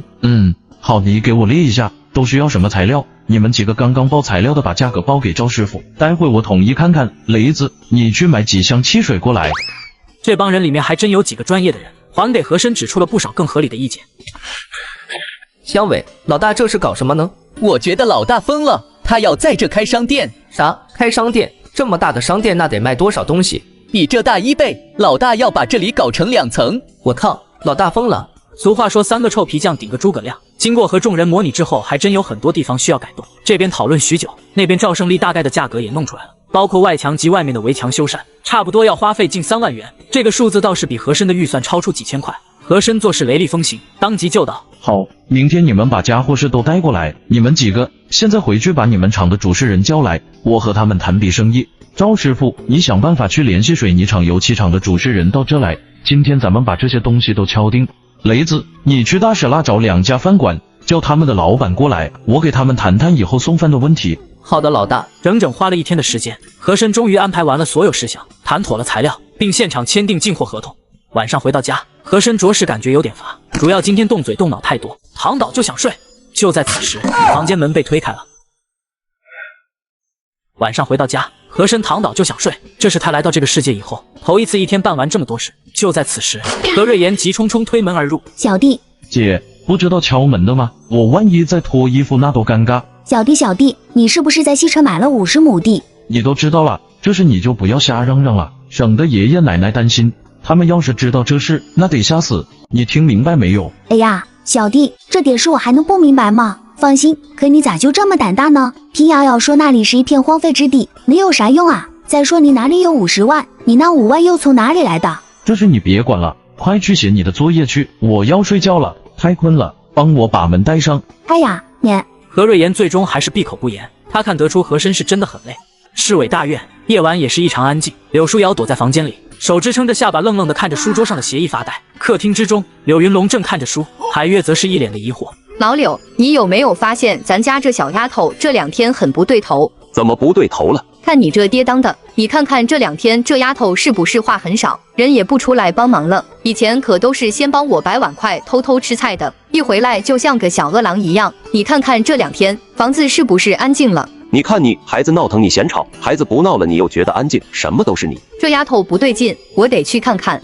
好，你给我列一下，都需要什么材料？你们几个刚刚报材料的，把价格报给赵师傅，待会我统一看看。雷子，你去买几箱汽水过来。这帮人里面还真有几个专业的人，还给和珅指出了不少更合理的意见。乡委，老大这是搞什么呢？我觉得老大疯了，他要在这开商店。啥？开商店？这么大的商店，那得卖多少东西？比这大1倍。老大要把这里搞成2层。我靠，老大疯了！俗话说3个臭皮匠顶个诸葛亮。经过和众人模拟之后，还真有很多地方需要改动。这边讨论许久，那边赵胜利大概的价格也弄出来了，包括外墙及外面的围墙修缮，差不多要花费近3万元。这个数字倒是比和珅的预算超出几千块。和珅做事雷厉风行，当即就道：好，明天你们把家伙事都带过来，你们几个现在回去把你们厂的主事人叫来，我和他们谈笔生意。赵师傅，你想办法去联系水泥厂、油漆厂的主事人到这来，今天咱们把这些东西都敲定。雷子，你去大石蜡找2家饭馆，叫他们的老板过来，我给他们谈谈以后送饭的问题。好的，老大。整整花了1天的时间，和珅终于安排完了所有事项，谈妥了材料，并现场签订进货合同。晚上回到家，和珅着实感觉有点乏，主要今天动嘴动脑太多，躺倒就想睡。就在此时，房间门被推开了。晚上回到家，和珅躺倒就想睡，这是他来到这个世界以后头一次1天办完这么多事。就在此时，何瑞妍急冲冲推门而入。小弟，姐，不知道敲门的吗？我万一再脱衣服那多尴尬。小弟，你是不是在西城买了50亩地？你都知道了，这事你就不要瞎嚷嚷了，省得爷爷奶奶担心。他们要是知道这事，那得吓死。你听明白没有？哎呀，小弟，这点事我还能不明白吗？放心，可你咋就这么胆大呢？听瑶瑶说那里是一片荒废之地，能有啥用啊？再说你哪里有50万？你那5万又从哪里来的？这事你别管了，快去写你的作业去，我要睡觉了，太困了，帮我把门带上。哎呀，你……何瑞妍最终还是闭口不言，他看得出和珅是真的很累。市委大院夜晚也是异常安静，柳书瑶躲在房间里，手支撑着下巴，愣愣地看着书桌上的协议发呆。客厅之中，柳云龙正看着书，海月则是一脸的疑惑。老柳，你有没有发现咱家这小丫头这2天很不对头？怎么不对头了？看你这爹当的，你看看这2天这丫头是不是话很少，人也不出来帮忙了？以前可都是先帮我摆碗筷，偷偷吃菜的，一回来就像个小饿狼一样。你看看这2天房子是不是安静了？你看你，孩子闹腾你嫌吵，孩子不闹了你又觉得安静，什么都是你。这丫头不对劲，我得去看看。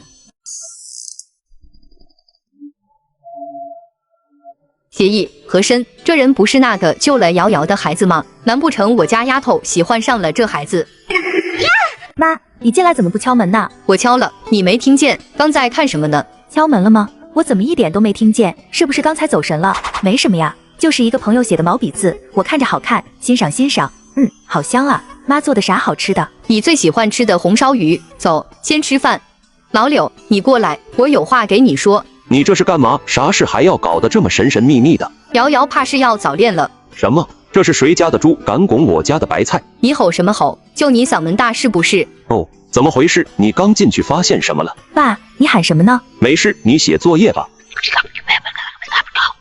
协议，和珅，这人不是那个救了瑶瑶的孩子吗？难不成我家丫头喜欢上了这孩子？妈，你进来怎么不敲门呢？我敲了，你没听见？刚在看什么呢？敲门了吗？我怎么一点都没听见？是不是刚才走神了？没什么呀，就是一个朋友写的毛笔字，我看着好看，欣赏欣赏。好香啊！妈做的啥好吃的？你最喜欢吃的红烧鱼。走，先吃饭。老柳，你过来，我有话给你说。你这是干嘛？啥事还要搞得这么神神秘秘的？瑶瑶怕是要早恋了。什么？这是谁家的猪敢拱我家的白菜？你吼什么吼？就你嗓门大是不是？哦，怎么回事？你刚进去发现什么了？爸，你喊什么呢？没事，你写作业吧。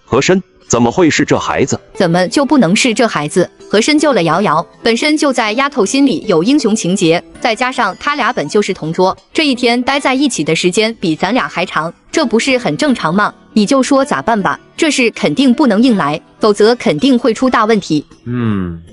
和珅，怎么会是这孩子？怎么就不能是这孩子？和珅救了瑶瑶，本身就在丫头心里有英雄情节，再加上他俩本就是同桌，这一天待在一起的时间比咱俩还长，这不是很正常吗？你就说咋办吧，这事肯定不能硬来，否则肯定会出大问题。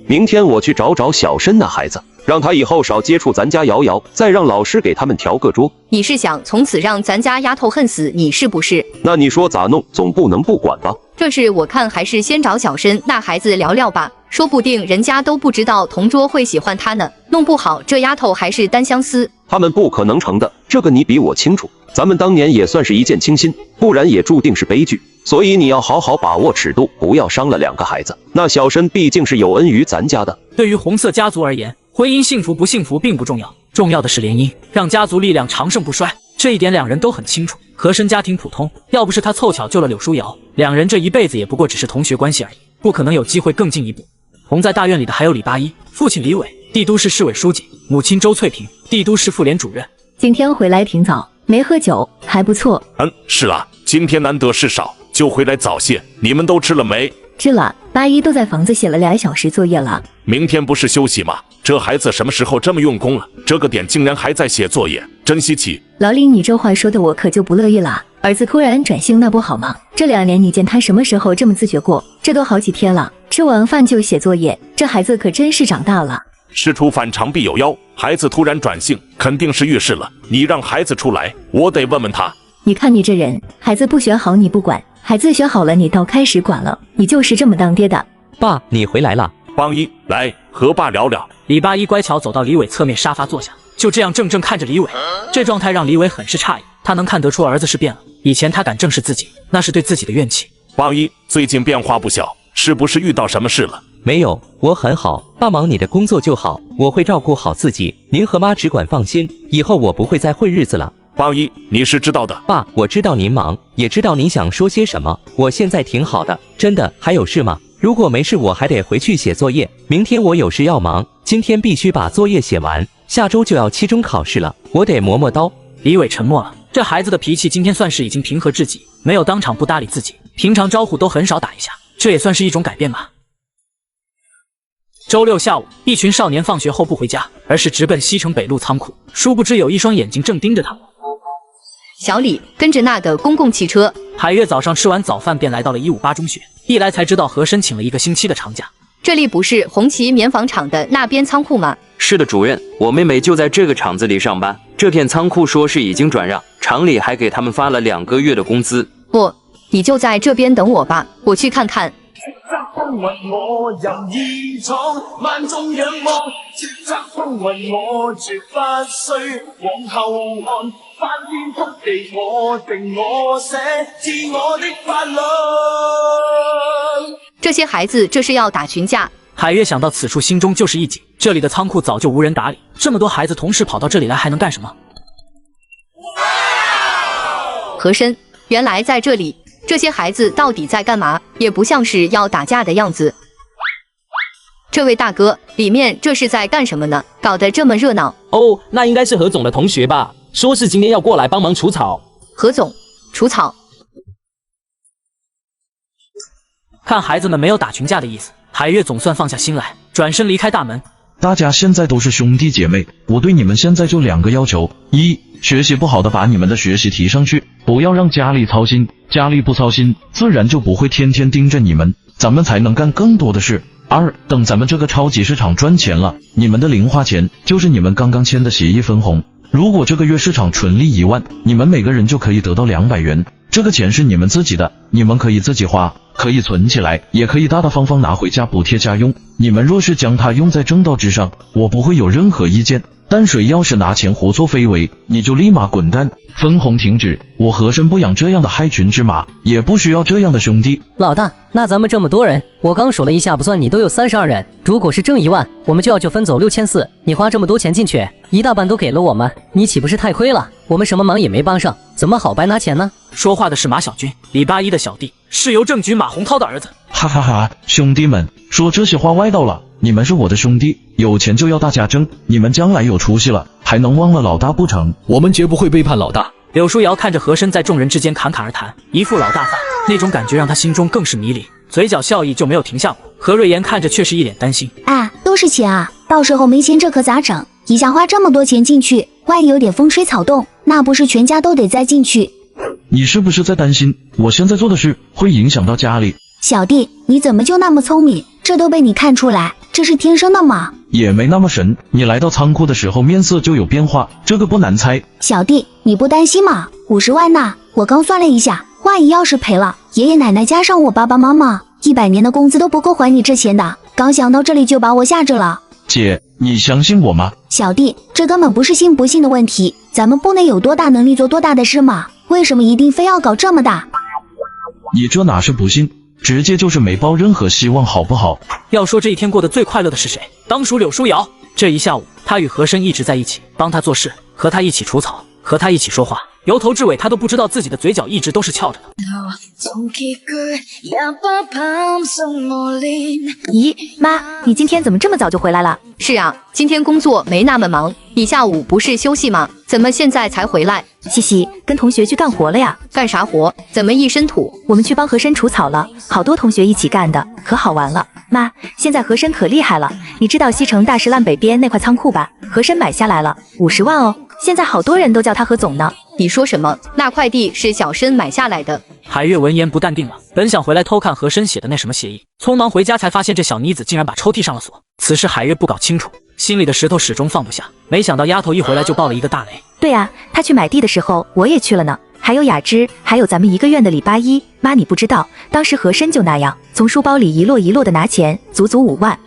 明天我去找找小申那孩子，让他以后少接触咱家瑶瑶，再让老师给他们调个桌。你是想从此让咱家丫头恨死你是不是？那你说咋弄？总不能不管吧？这事我看还是先找小申那孩子聊聊吧，说不定人家都不知道同桌会喜欢他呢，弄不好这丫头还是单相思。他们不可能成的，这个你比我清楚。咱们当年也算是一见倾心，不然也注定是悲剧。所以你要好好把握尺度，不要伤了两个孩子。那小申毕竟是有恩于咱家的。对于红色家族而言，婚姻幸福不幸福并不重要，重要的是联姻，让家族力量长盛不衰。这一点两人都很清楚。和珅家庭普通，要不是他凑巧救了柳书瑶，两人这一辈子也不过只是同学关系而已，不可能有机会更进一步。同在大院里的还有李八一，父亲李伟，帝都市市委书记，母亲周翠萍，帝都市妇联主任。今天回来挺早，没喝酒，还不错。是啊，今天难得事少，就回来早些。你们都吃了没？吃了，八一都在房子写了2小时作业了。明天不是休息吗？这孩子什么时候这么用功了？这个点竟然还在写作业，真稀奇。老李，你这话说的我可就不乐意了。儿子突然转性，那不好吗？这2年你见他什么时候这么自觉过？这都好几天了，吃完饭就写作业，这孩子可真是长大了。事出反常必有妖，孩子突然转性，肯定是遇事了。你让孩子出来，我得问问他。你看你这人，孩子不学好你不管，孩子学好了你倒开始管了，你就是这么当爹的。爸，你回来了。邦一，来和爸聊聊。李八一乖巧走到李伟侧面沙发坐下，就这样怔怔看着李伟。这状态让李伟很是诧异，他能看得出儿子是变了，以前他敢正视自己，那是对自己的怨气。邦一，最近变化不小，是不是遇到什么事了？没有，我很好，爸忙你的工作就好，我会照顾好自己，您和妈只管放心，以后我不会再混日子了。邦一，你是知道的。爸，我知道您忙，也知道您想说些什么，我现在挺好的，真的。还有事吗？如果没事我还得回去写作业，明天我有事要忙，今天必须把作业写完，下周就要期中考试了，我得磨磨刀。李伟沉默了，这孩子的脾气今天算是已经平和至极，没有当场不搭理自己，平常招呼都很少打一下，这也算是一种改变吧。周六下午，一群少年放学后不回家，而是直奔西城北路仓库，殊不知有一双眼睛正盯着他们。小李跟着那个公共汽车。海月早上吃完早饭便来到了158中学，一来才知道和珅请了1个星期的长假。这里不是红旗棉纺厂的那边仓库吗？是的，主任，我妹妹就在这个厂子里上班。这片仓库说是已经转让，厂里还给他们发了2个月的工资。不，你就在这边等我吧，我去看看。翻天覆地，我定我寫，自我的法律。这些孩子这是要打群架。海月想到此处，心中就是一紧。这里的仓库早就无人打理，这么多孩子同时跑到这里来，还能干什么？和珅，原来在这里，这些孩子到底在干嘛？也不像是要打架的样子。这位大哥，里面这是在干什么呢？搞得这么热闹。哦，那应该是何总的同学吧？说是今天要过来帮忙除草。何总，除草。看孩子们没有打群架的意思，海月总算放下心来，转身离开大门。大家现在都是兄弟姐妹，我对你们现在就2个要求：一，学习不好的把你们的学习提上去，不要让家里操心，家里不操心，自然就不会天天盯着你们，咱们才能干更多的事。2. 等咱们这个超级市场赚钱了，你们的零花钱就是你们刚刚签的协议分红。如果这个月市场纯利1万，你们每个人就可以得到200元。这个钱是你们自己的，你们可以自己花，可以存起来，也可以大大方方拿回家补贴家用。你们若是将它用在正道之上，我不会有任何意见。但谁要是拿钱胡作非为，你就立马滚蛋，分红停止。我和珅不养这样的害群之马，也不需要这样的兄弟。老大，那咱们这么多人，我刚数了一下，不算你都有32人。如果是挣1万，我们就分走6400。你花这么多钱进去，一大半都给了我们，你岂不是太亏了？我们什么忙也没帮上，怎么好白拿钱呢？说话的是马小军，李八一的小弟，是邮政局马洪涛的儿子。哈哈哈，兄弟们，说这些话歪道了。你们是我的兄弟，有钱就要大家挣，你们将来有出息了，还能忘了老大不成？我们绝不会背叛老大。柳书瑶看着和珅在众人之间侃侃而谈，一副老大范，那种感觉让他心中更是迷离，嘴角笑意就没有停下过。何瑞妍看着却是一脸担心，啊，都是钱啊，到时候没钱这可咋整？一下花这么多钱进去，万一有点风吹草动，那不是全家都得栽进去？你是不是在担心我现在做的事会影响到家里？小弟，你怎么就那么聪明？这都被你看出来，这是天生的吗？也没那么神，你来到仓库的时候面色就有变化，这个不难猜。小弟，你不担心吗？50万呐，我刚算了一下，万一要是赔了，爷爷奶奶加上我爸爸妈妈，100年的工资都不够还你这钱的。刚想到这里就把我吓着了。姐，你相信我吗？小弟，这根本不是信不信的问题，咱们部内有多大能力做多大的事嘛，为什么一定非要搞这么大？你这哪是不信，直接就是没抱任何希望，好不好？要说这一天过得最快乐的是谁？当属柳书瑶。这一下午，他与和珅一直在一起，帮他做事，和他一起除草，和他一起说话，由头至尾他都不知道自己的嘴角一直都是翘着的。咦，妈，你今天怎么这么早就回来了？是啊，今天工作没那么忙，你下午不是休息吗？怎么现在才回来？西西跟同学去干活了呀。干啥活？怎么一身土？我们去帮和珅除草了，好多同学一起干的，可好玩了。妈，现在和珅可厉害了，你知道西城大石烂北边那块仓库吧？和珅买下来了，50万哦。现在好多人都叫他何总呢。你说什么？那块地是小申买下来的？海月闻言不淡定了，本想回来偷看和珅写的那什么协议，匆忙回家才发现这小妮子竟然把抽屉上了锁。此事海月不搞清楚，心里的石头始终放不下。没想到丫头一回来就爆了一个大雷。对啊，他去买地的时候我也去了呢，还有雅芝，还有咱们一个院的李八一。妈，你不知道，当时和珅就那样，从书包里一摞一摞的拿钱，足足5万。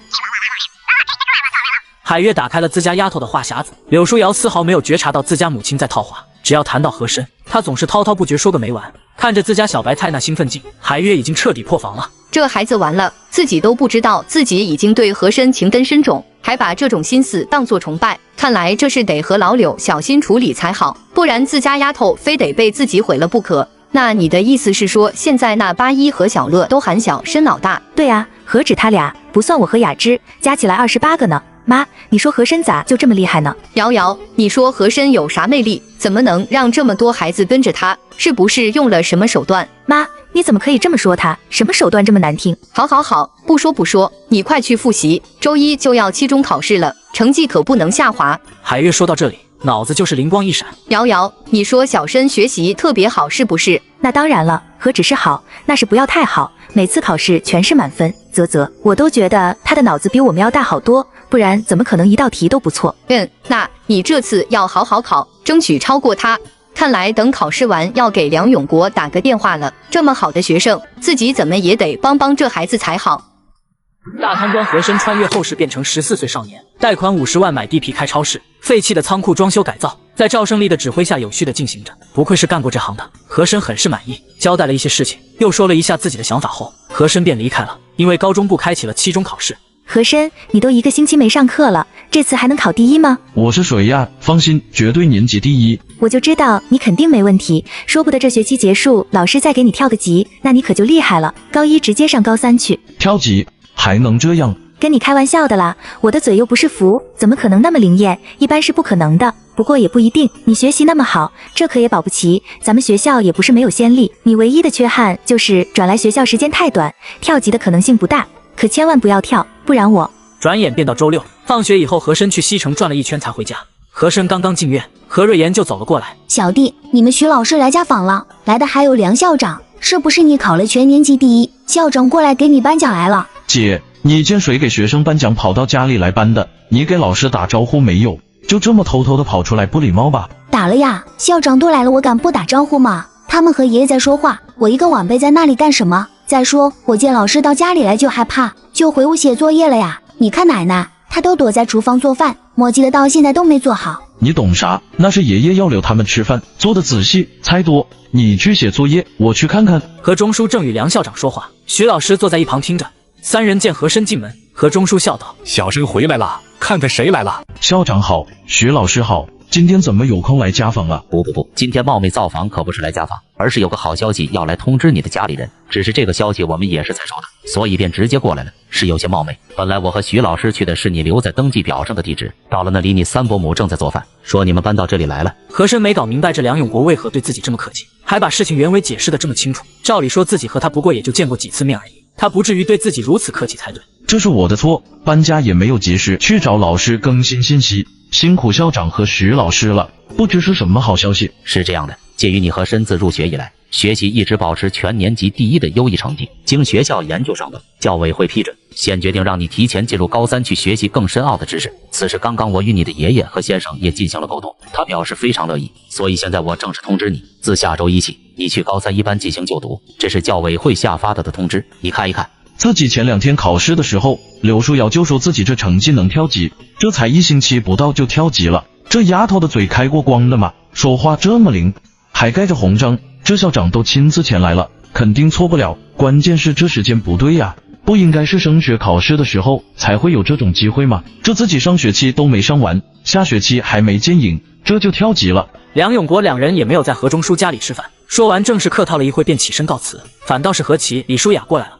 海月打开了自家丫头的话匣子，柳书瑶丝毫没有觉察到自家母亲在套话，只要谈到和珅，她总是滔滔不绝说个没完。看着自家小白菜那兴奋劲，海月已经彻底破防了。这孩子完了，自己都不知道自己已经对和珅情根深种，还把这种心思当作崇拜。看来这是得和老柳小心处理才好，不然自家丫头非得被自己毁了不可。那你的意思是说，现在那八一和小乐都喊小申老大？对啊，何止他俩，不算我和雅芝，加起来28个呢。妈，你说和珅咋就这么厉害呢？瑶瑶，你说和珅有啥魅力？怎么能让这么多孩子跟着他？是不是用了什么手段？妈，你怎么可以这么说他？什么手段这么难听？好好好，不说，你快去复习，周一就要期中考试了，成绩可不能下滑。海月说到这里，脑子就是灵光一闪。瑶瑶，你说小申学习特别好是不是？那当然了，何止是好，那是不要太好，每次考试全是满分。我都觉得他的脑子比我们要大好多，不然怎么可能一道题都不错？那你这次要好好考，争取超过他。看来等考试完要给梁永国打个电话了，这么好的学生，自己怎么也得帮帮这孩子才好。大贪官和珅穿越后世变成14岁少年，贷款50万买地皮开超市，废弃的仓库装修改造，在赵胜利的指挥下有序的进行着。不愧是干过这行的，和珅很是满意，交代了一些事情，又说了一下自己的想法后，和珅便离开了。因为高中部开启了期中考试。和珅，你都1个星期没上课了，这次还能考第1吗？我是谁呀？放心，绝对年级第1。我就知道你肯定没问题，说不得这学期结束，老师再给你跳个级，那你可就厉害了，高1直接上高3去。跳级还能这样？跟你开玩笑的啦，我的嘴又不是符，怎么可能那么灵验？一般是不可能的，不过也不一定。你学习那么好，这可也保不齐。咱们学校也不是没有先例，你唯一的缺憾就是转来学校时间太短，跳级的可能性不大。可千万不要跳，不然我……转眼便到周六，放学以后，和珅去西城转了一圈才回家。和珅刚刚进院，何瑞妍就走了过来。小弟，你们徐老师来家访了，来的还有梁校长，是不是你考了全年级第1？校长过来给你颁奖来了。姐，你见谁给学生颁奖跑到家里来颁的？你给老师打招呼没有？就这么偷偷的跑出来，不礼貌吧？打了呀，校长都来了，我敢不打招呼吗？他们和爷爷在说话，我一个晚辈在那里干什么？再说我见老师到家里来就害怕，就回屋写作业了呀。你看奶奶，她都躲在厨房做饭，磨叽的到现在都没做好。你懂啥？那是爷爷要留他们吃饭，做的仔细，菜多。你去写作业，我去看看。何中书正与梁校长说话，徐老师坐在一旁听着。三人见何申进门，何中书笑道：“小生回来了，看看谁来了。”校长好，徐老师好，今天怎么有空来家访啊？不，今天冒昧造访可不是来家访，而是有个好消息要来通知你的家里人。只是这个消息我们也是才收的，所以便直接过来了，是有些冒昧。本来我和徐老师去的是你留在登记表上的地址，到了那里你三伯母正在做饭，说你们搬到这里来了。和珅没搞明白这梁永国为何对自己这么客气，还把事情原委解释得这么清楚。照理说自己和他不过也就见过几次面而已，他不至于对自己如此客气才对。这是我的错，搬家也没有及时去找老师更新信息，辛苦校长和徐老师了。不知是什么好消息？是这样的，介于你和申自入学以来，学习一直保持全年级第一的优异成绩，经学校研究上的教委会批准，现决定让你提前进入高三去学习更深奥的知识。此事刚刚我与你的爷爷和先生也进行了沟通，他表示非常乐意，所以现在我正式通知你，自下周一起，你去高三一班进行就读，这是教委会下发的通知，你看一看。自己前2天考试的时候，刘书瑶就说自己这成绩能跳级，这才1星期不到就跳级了。这丫头的嘴开过光的嘛，说话这么灵，还盖着红章，这校长都亲自前来了，肯定错不了。关键是这时间不对呀，不应该是升学考试的时候才会有这种机会吗？这自己上学期都没上完，下学期还没见影，这就跳级了。梁永国两人也没有在何中书家里吃饭，说完正式客套了一会便起身告辞，反倒是何琪、李舒雅过来了。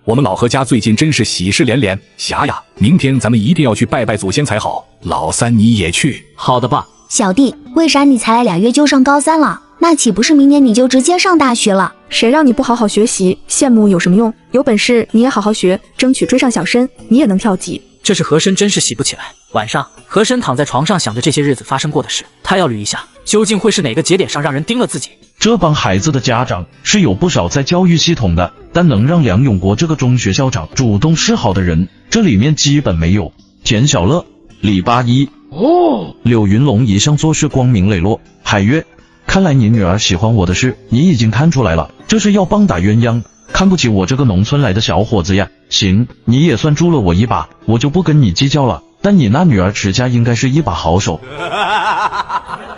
我们老何家最近真是喜事连连，霞呀，明天咱们一定要去拜拜祖先才好。老三你也去。好的爸。小弟，为啥你才来2月就上高三了？那岂不是明年你就直接上大学了？谁让你不好好学习，羡慕有什么用？有本事你也好好学，争取追上小申，你也能跳级。这是和珅真是洗不起来。晚上，和珅躺在床上想着这些日子发生过的事，他要捋一下，究竟会是哪个节点上让人盯了自己。这帮孩子的家长是有不少在教育系统的，但能让梁永国这个中学校长主动示好的人，这里面基本没有。田小乐、李八一、柳云龙一向做事光明磊落。海月，看来你女儿喜欢我的事，你已经看出来了，这是要棒打鸳鸯，看不起我这个农村来的小伙子呀。行，你也算助了我一把，我就不跟你计较了。但你那女儿持家应该是一把好手，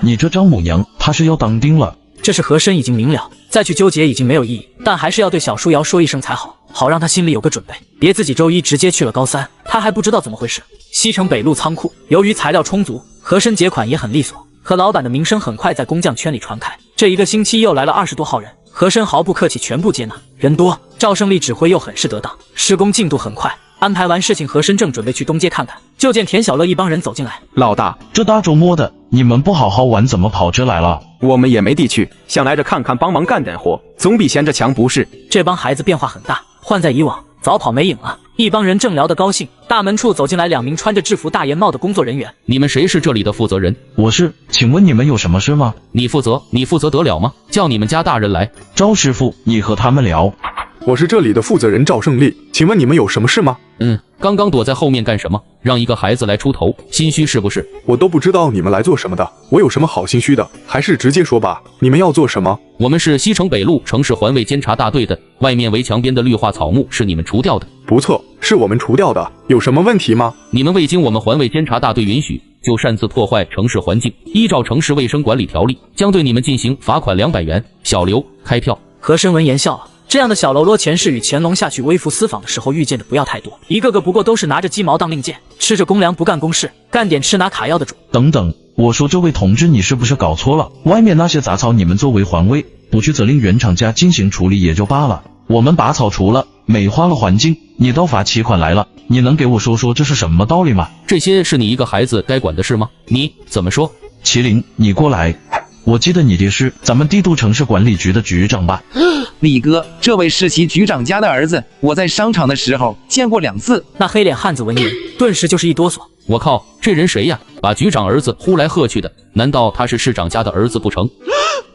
你这丈母娘怕是要当定了。这是和珅已经明了，再去纠结已经没有意义，但还是要对小舒瑶说一声才好，好让他心里有个准备，别自己周一直接去了高三，他还不知道怎么回事。西城北路仓库，由于材料充足，和珅结款也很利索，和老板的名声很快在工匠圈里传开。这一个星期又来了20多号人，和珅毫不客气全部接纳，人多，赵胜利指挥又很是得当，施工进度很快。安排完事情，和珅正准备去东街看看，就见田小乐一帮人走进来。老大，这大周末的，你们不好好玩，怎么跑这来了？我们也没地去，想来这看看，帮忙干点活，总比闲着强不是？这帮孩子变化很大，换在以往早跑没影了。一帮人正聊得高兴，大门处走进来2名穿着制服大檐帽的工作人员。你们谁是这里的负责人？我是，请问你们有什么事吗？你负责得了吗？叫你们家大人来。赵师傅，你和他们聊。我是这里的负责人赵胜利，请问你们有什么事吗？刚刚躲在后面干什么？让一个孩子来出头，心虚是不是？我都不知道你们来做什么的，我有什么好心虚的？还是直接说吧，你们要做什么？我们是西城北路城市环卫监察大队的，外面围墙边的绿化草木是你们除掉的。不错，是我们除掉的，有什么问题吗？你们未经我们环卫监察大队允许，就擅自破坏城市环境，依照城市卫生管理条例，将对你们进行罚款200元。小刘，开票。和珅闻言笑了。这样的小喽啰前世与乾隆下去微服私访的时候遇见的不要太多，一个个不过都是拿着鸡毛当令箭，吃着公粮不干公事，干点吃拿卡要的主。等等，我说这位同志，你是不是搞错了？外面那些杂草你们作为环卫，不去责令原厂家进行处理也就罢了，我们把草除了，美化了环境，你倒罚起款来了，你能给我说说这是什么道理吗？这些是你一个孩子该管的事吗？你怎么说？麒麟，你过来。我记得你爹是咱们帝都城市管理局的局长吧？李哥，这位是其局长家的儿子，我在商场的时候见过2次。那黑脸汉子闻言，顿时就是一哆嗦。我靠，这人谁呀？把局长儿子呼来喝去的，难道他是市长家的儿子不成？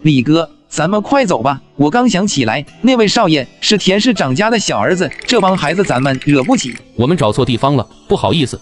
李哥，咱们快走吧。我刚想起来，那位少爷是田市长家的小儿子，这帮孩子咱们惹不起。我们找错地方了，不好意思。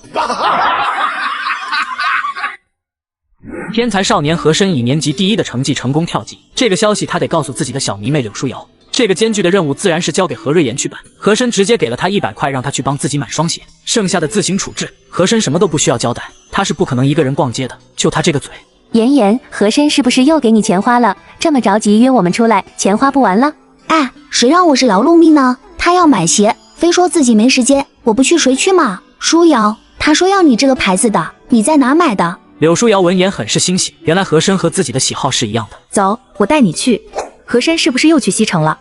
天才少年和珅以年级第1的成绩成功跳级，这个消息他得告诉自己的小迷妹柳书瑶。这个艰巨的任务自然是交给何瑞妍去办。和珅直接给了他100块，让他去帮自己买双鞋，剩下的自行处置。和珅什么都不需要交代，他是不可能一个人逛街的，就他这个嘴。妍妍，和珅是不是又给你钱花了？这么着急约我们出来，钱花不完了？哎，谁让我是劳碌命呢？他要买鞋，非说自己没时间，我不去谁去嘛？书瑶，他说要你这个牌子的，你在哪买的？柳书瑶闻言很是欣喜，原来和珅和自己的喜好是一样的。走，我带你去。和珅是不是又去西城了？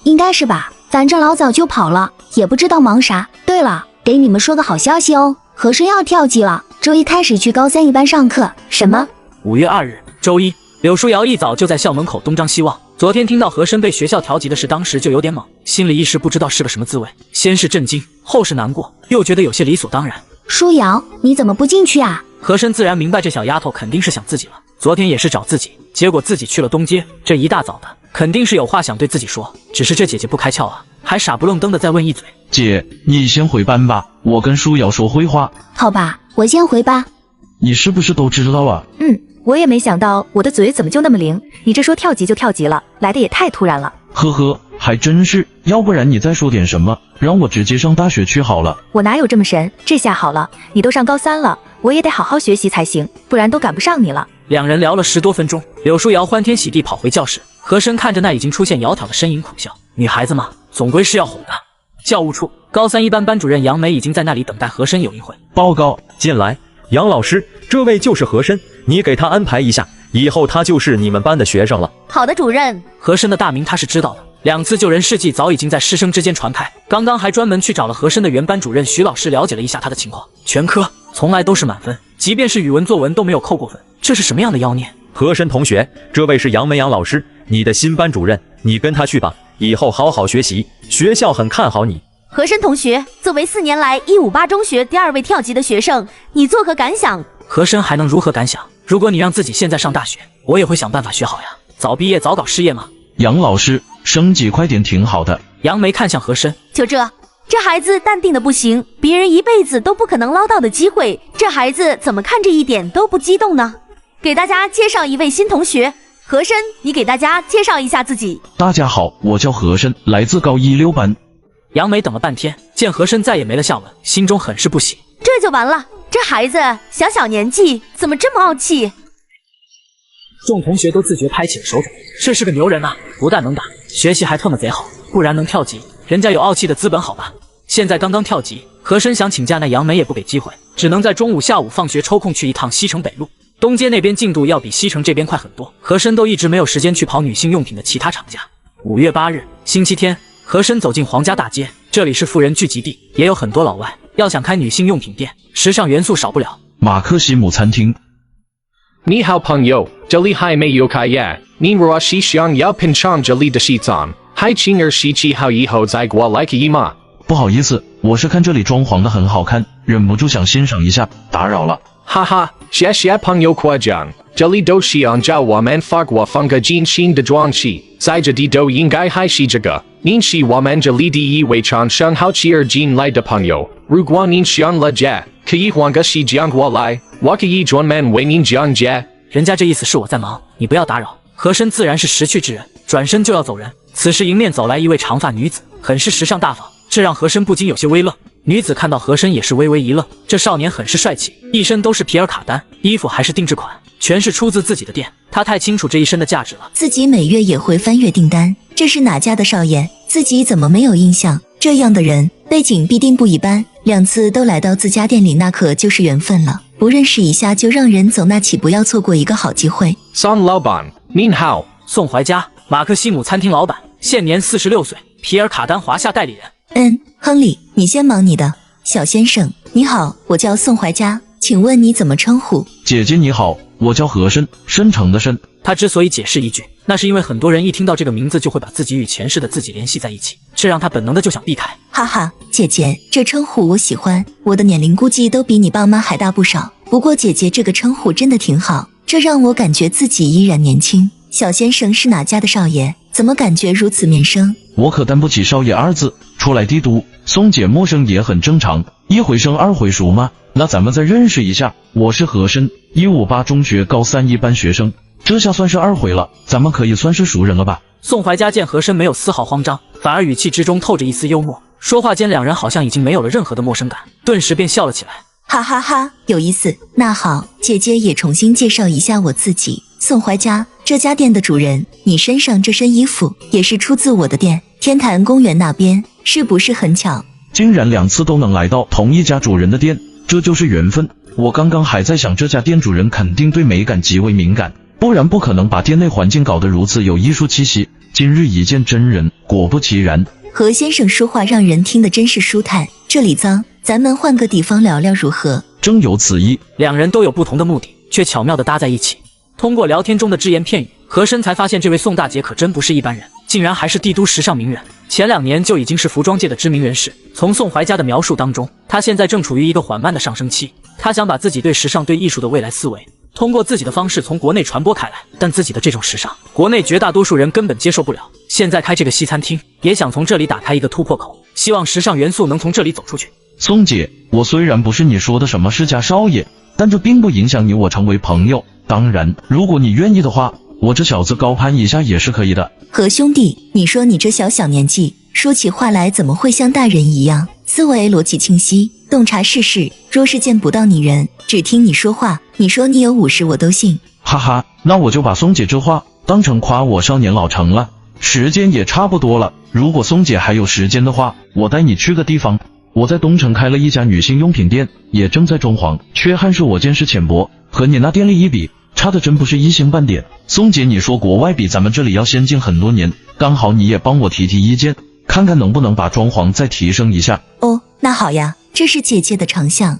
应该是吧，反正老早就跑了，也不知道忙啥。对了，给你们说个好消息哦，和珅要跳级了，周一开始去高3一班上课。什么？5月2日，周一，柳书瑶一早就在校门口东张西望。昨天听到和珅被学校调级的事，当时就有点懵，心里一时不知道是个什么滋味，先是震惊，后是难过，又觉得有些理所当然。书瑶，你怎么不进去啊？和珅自然明白这小丫头肯定是想自己了，昨天也是找自己，结果自己去了东街，这一大早的肯定是有话想对自己说，只是这姐姐不开窍啊，还傻不愣登的再问一嘴。姐，你先回班吧，我跟书瑶说会话。好吧，我先回吧。你是不是都知道啊？我也没想到我的嘴怎么就那么灵，你这说跳级就跳级了，来的也太突然了。呵呵，还真是，要不然你再说点什么，让我直接上大学去好了。我哪有这么神？这下好了，你都上高3了，我也得好好学习才行，不然都赶不上你了。两人聊了10多分钟，柳书瑶欢天喜地跑回教室，和珅看着那已经出现窈窕的身影苦笑。女孩子嘛，总归是要哄的。教务处，高3一班班主任杨梅已经在那里等待和珅有一会。报告，进来。杨老师，这位就是和珅，你给他安排一下，以后他就是你们班的学生了。好的，主任。和珅的大名他是知道的，2次救人事迹早已经在师生之间传开，刚刚还专门去找了和珅的原班主任徐老师了解了一下他的情况，全科从来都是满分，即便是语文作文都没有扣过分，这是什么样的妖孽？和珅同学，这位是杨梅杨老师，你的新班主任，你跟他去吧，以后好好学习，学校很看好你。和珅同学，作为4年来158中学第2位跳级的学生，你作何感想？和珅还能如何感想？如果你让自己现在上大学，我也会想办法学好呀，早毕业早搞事业嘛。杨老师，升级快点挺好的。杨梅看向和珅，就这孩子淡定的不行，别人一辈子都不可能捞到的机会，这孩子怎么看着一点都不激动呢？给大家介绍一位新同学，和珅，你给大家介绍一下自己。大家好，我叫和珅，来自高1 6班。杨梅等了半天，见和珅再也没了下文，心中很是不喜。这就完了，这孩子小年纪怎么这么傲气？众同学都自觉拍起了手掌，这是个牛人啊，不但能打，学习还特么贼好，不然能跳级，人家有傲气的资本好吧？现在刚刚跳级，和珅想请假，那杨梅也不给机会，只能在中午下午放学抽空去一趟西城北路。东街那边进度要比西城这边快很多，和珅都一直没有时间去跑女性用品的其他厂家。5月8日，星期天，和珅走进皇家大街，这里是富人聚集地，也有很多老外，要想开女性用品店，时尚元素少不了。马克西姆餐厅。你好朋友，这里还没有开业，你若是想要品尝这里的西餐，还请17期好以后再过来可以吗？不好意思，我是看这里装潢的很好看，忍不住想欣赏一下，打扰了。哈哈，谢谢朋友夸奖，这里都是按照我们法国风格进行的装饰，在这里都应该还是这个。您是我们这里第一位尝上好吃而进来的朋友，如果您想了解，可以换个时间过来，我可以专门为您讲解。人家这意思是我在忙，你不要打扰。和珅自然是识趣之人，转身就要走人。此时迎面走来一位长发女子，很是时尚大方，这让和珅不禁有些微愣。女子看到和珅也是微微一愣，这少年很是帅气，一身都是皮尔卡丹，衣服还是定制款，全是出自自己的店，他太清楚这一身的价值了。自己每月也会翻阅订单，这是哪家的少爷？自己怎么没有印象？这样的人背景必定不一般，2次都来到自家店里，那可就是缘分了。不认识一下就让人走，那岂不要错过一个好机会？宋老板，您好。宋怀家，马克西姆餐厅老板，现年46岁，皮尔卡丹华夏代理人。亨利，你先忙你的。小先生，你好，我叫宋怀家，请问你怎么称呼？姐姐你好，我叫和珅，深城的深。他之所以解释一句，那是因为很多人一听到这个名字就会把自己与前世的自己联系在一起，这让他本能的就想避开。哈哈，姐姐，这称呼我喜欢，我的年龄估计都比你爸妈还大不少，不过姐姐这个称呼真的挺好，这让我感觉自己依然年轻。小先生是哪家的少爷？怎么感觉如此面生？我可担不起少爷二字，出来帝都，宋姐陌生也很正常，一回生二回熟嘛。那咱们再认识一下，我是和珅，158中学高3一班学生，这下算是2回了，咱们可以算是熟人了吧？宋怀嘉见和珅没有丝毫慌张，反而语气之中透着一丝幽默，说话间两人好像已经没有了任何的陌生感，顿时便笑了起来。哈哈哈，有意思。那好，姐姐也重新介绍一下我自己，宋怀嘉，这家店的主人。你身上这身衣服也是出自我的店，天坛公园那边，是不是很巧？竟然2次都能来到同一家主人的店，这就是缘分。我刚刚还在想，这家店主人肯定对美感极为敏感，不然不可能把店内环境搞得如此有艺术气息。今日一见真人，果不其然。何先生说话让人听得真是舒坦，这里脏，咱们换个地方聊聊如何？正有此意。两人都有不同的目的，却巧妙地搭在一起。通过聊天中的只言片语，和珅才发现这位宋大姐可真不是一般人，竟然还是帝都时尚名媛。前2年就已经是服装界的知名人士。从宋怀嘉的描述当中，她现在正处于一个缓慢的上升期。她想把自己对时尚、对艺术的未来思维，通过自己的方式从国内传播开来，但自己的这种时尚，国内绝大多数人根本接受不了。现在开这个西餐厅，也想从这里打开一个突破口，希望时尚元素能从这里走出去。宋姐，我虽然不是你说的什么世家少爷，但这并不影响你我成为朋友。当然，如果你愿意的话，我这小子高攀一下也是可以的。何兄弟，你说你这小年纪，说起话来怎么会像大人一样？思维逻辑清晰，洞察世事。若是见不到你人，只听你说话，你说你有50我都信。哈哈，那我就把宋姐这话当成夸我少年老成了。时间也差不多了，如果宋姐还有时间的话，我带你去个地方。我在东城开了一家女性用品店，也正在装潢，缺憾是我见识浅薄，和你那店里一比，差的真不是一星半点。宋姐，你说国外比咱们这里要先进很多年，刚好你也帮我提意见，看看能不能把装潢再提升一下。哦，那好呀，这是姐姐的长项。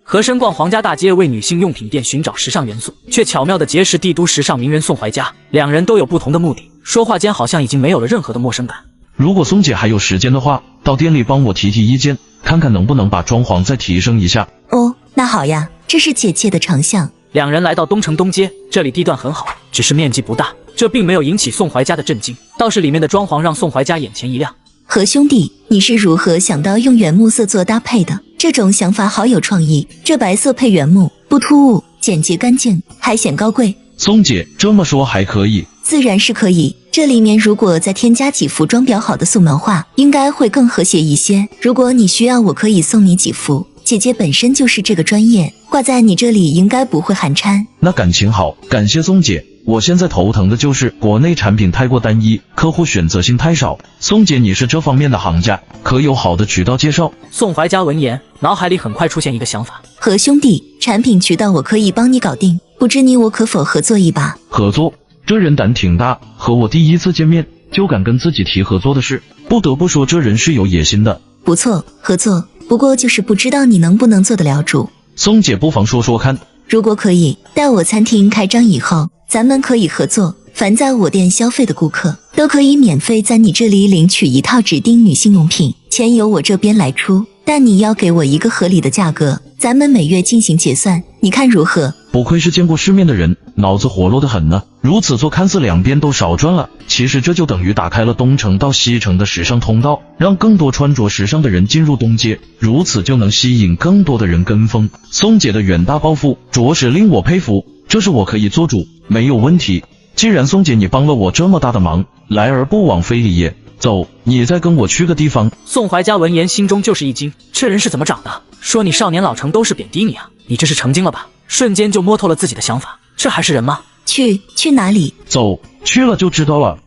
和珅逛皇家大街，为女性用品店寻找时尚元素，却巧妙地结识帝都时尚名媛宋怀嘉。两人都有不同的目的，说话间好像已经没有了任何的陌生感。如果宋姐还有时间的话，到店里帮我提意见，看看能不能把装潢再提升一下。哦，那好呀，这是姐姐的长项。两人来到东城东街，这里地段很好，只是面积不大，这并没有引起宋怀嘉的震惊，倒是里面的装潢让宋怀嘉眼前一亮。何兄弟，你是如何想到用原木色做搭配的？这种想法好有创意，这白色配原木，不突兀，简洁干净，还显高贵。宋姐这么说还可以？自然是可以，这里面如果再添加几幅装裱好的素描画，应该会更和谐一些。如果你需要，我可以送你几幅，姐姐本身就是这个专业，挂在你这里应该不会寒碜。那感情好，感谢宋姐。我现在头疼的就是国内产品太过单一，客户选择性太少。宋姐，你是这方面的行家，可有好的渠道介绍？宋怀嘉闻言，脑海里很快出现一个想法。何兄弟，产品渠道我可以帮你搞定，不知你我可否合作一把？合作？这人胆挺大，和我第一次见面就敢跟自己提合作的事，不得不说这人是有野心的。不错，合作，不过就是不知道你能不能做得了主。宋姐不妨说说看。如果可以，待我餐厅开张以后，咱们可以合作，凡在我店消费的顾客都可以免费在你这里领取一套指定女性用品，钱由我这边来出，但你要给我一个合理的价格，咱们每月进行结算，你看如何？不愧是见过世面的人，脑子活络得很呢。如此做看似两边都少赚了，其实这就等于打开了东城到西城的时尚通道，让更多穿着时尚的人进入东街，如此就能吸引更多的人跟风。宋姐的远大抱负着实令我佩服，这是我可以做主，没有问题。既然宋姐你帮了我这么大的忙，来而不往非礼也。走，你再跟我去个地方。宋怀嘉闻言心中就是一惊，这人是怎么长的？说你少年老成都是贬低你啊，你这是成精了吧？瞬间就摸透了自己的想法，这还是人吗？去哪里？走，去了就知道了。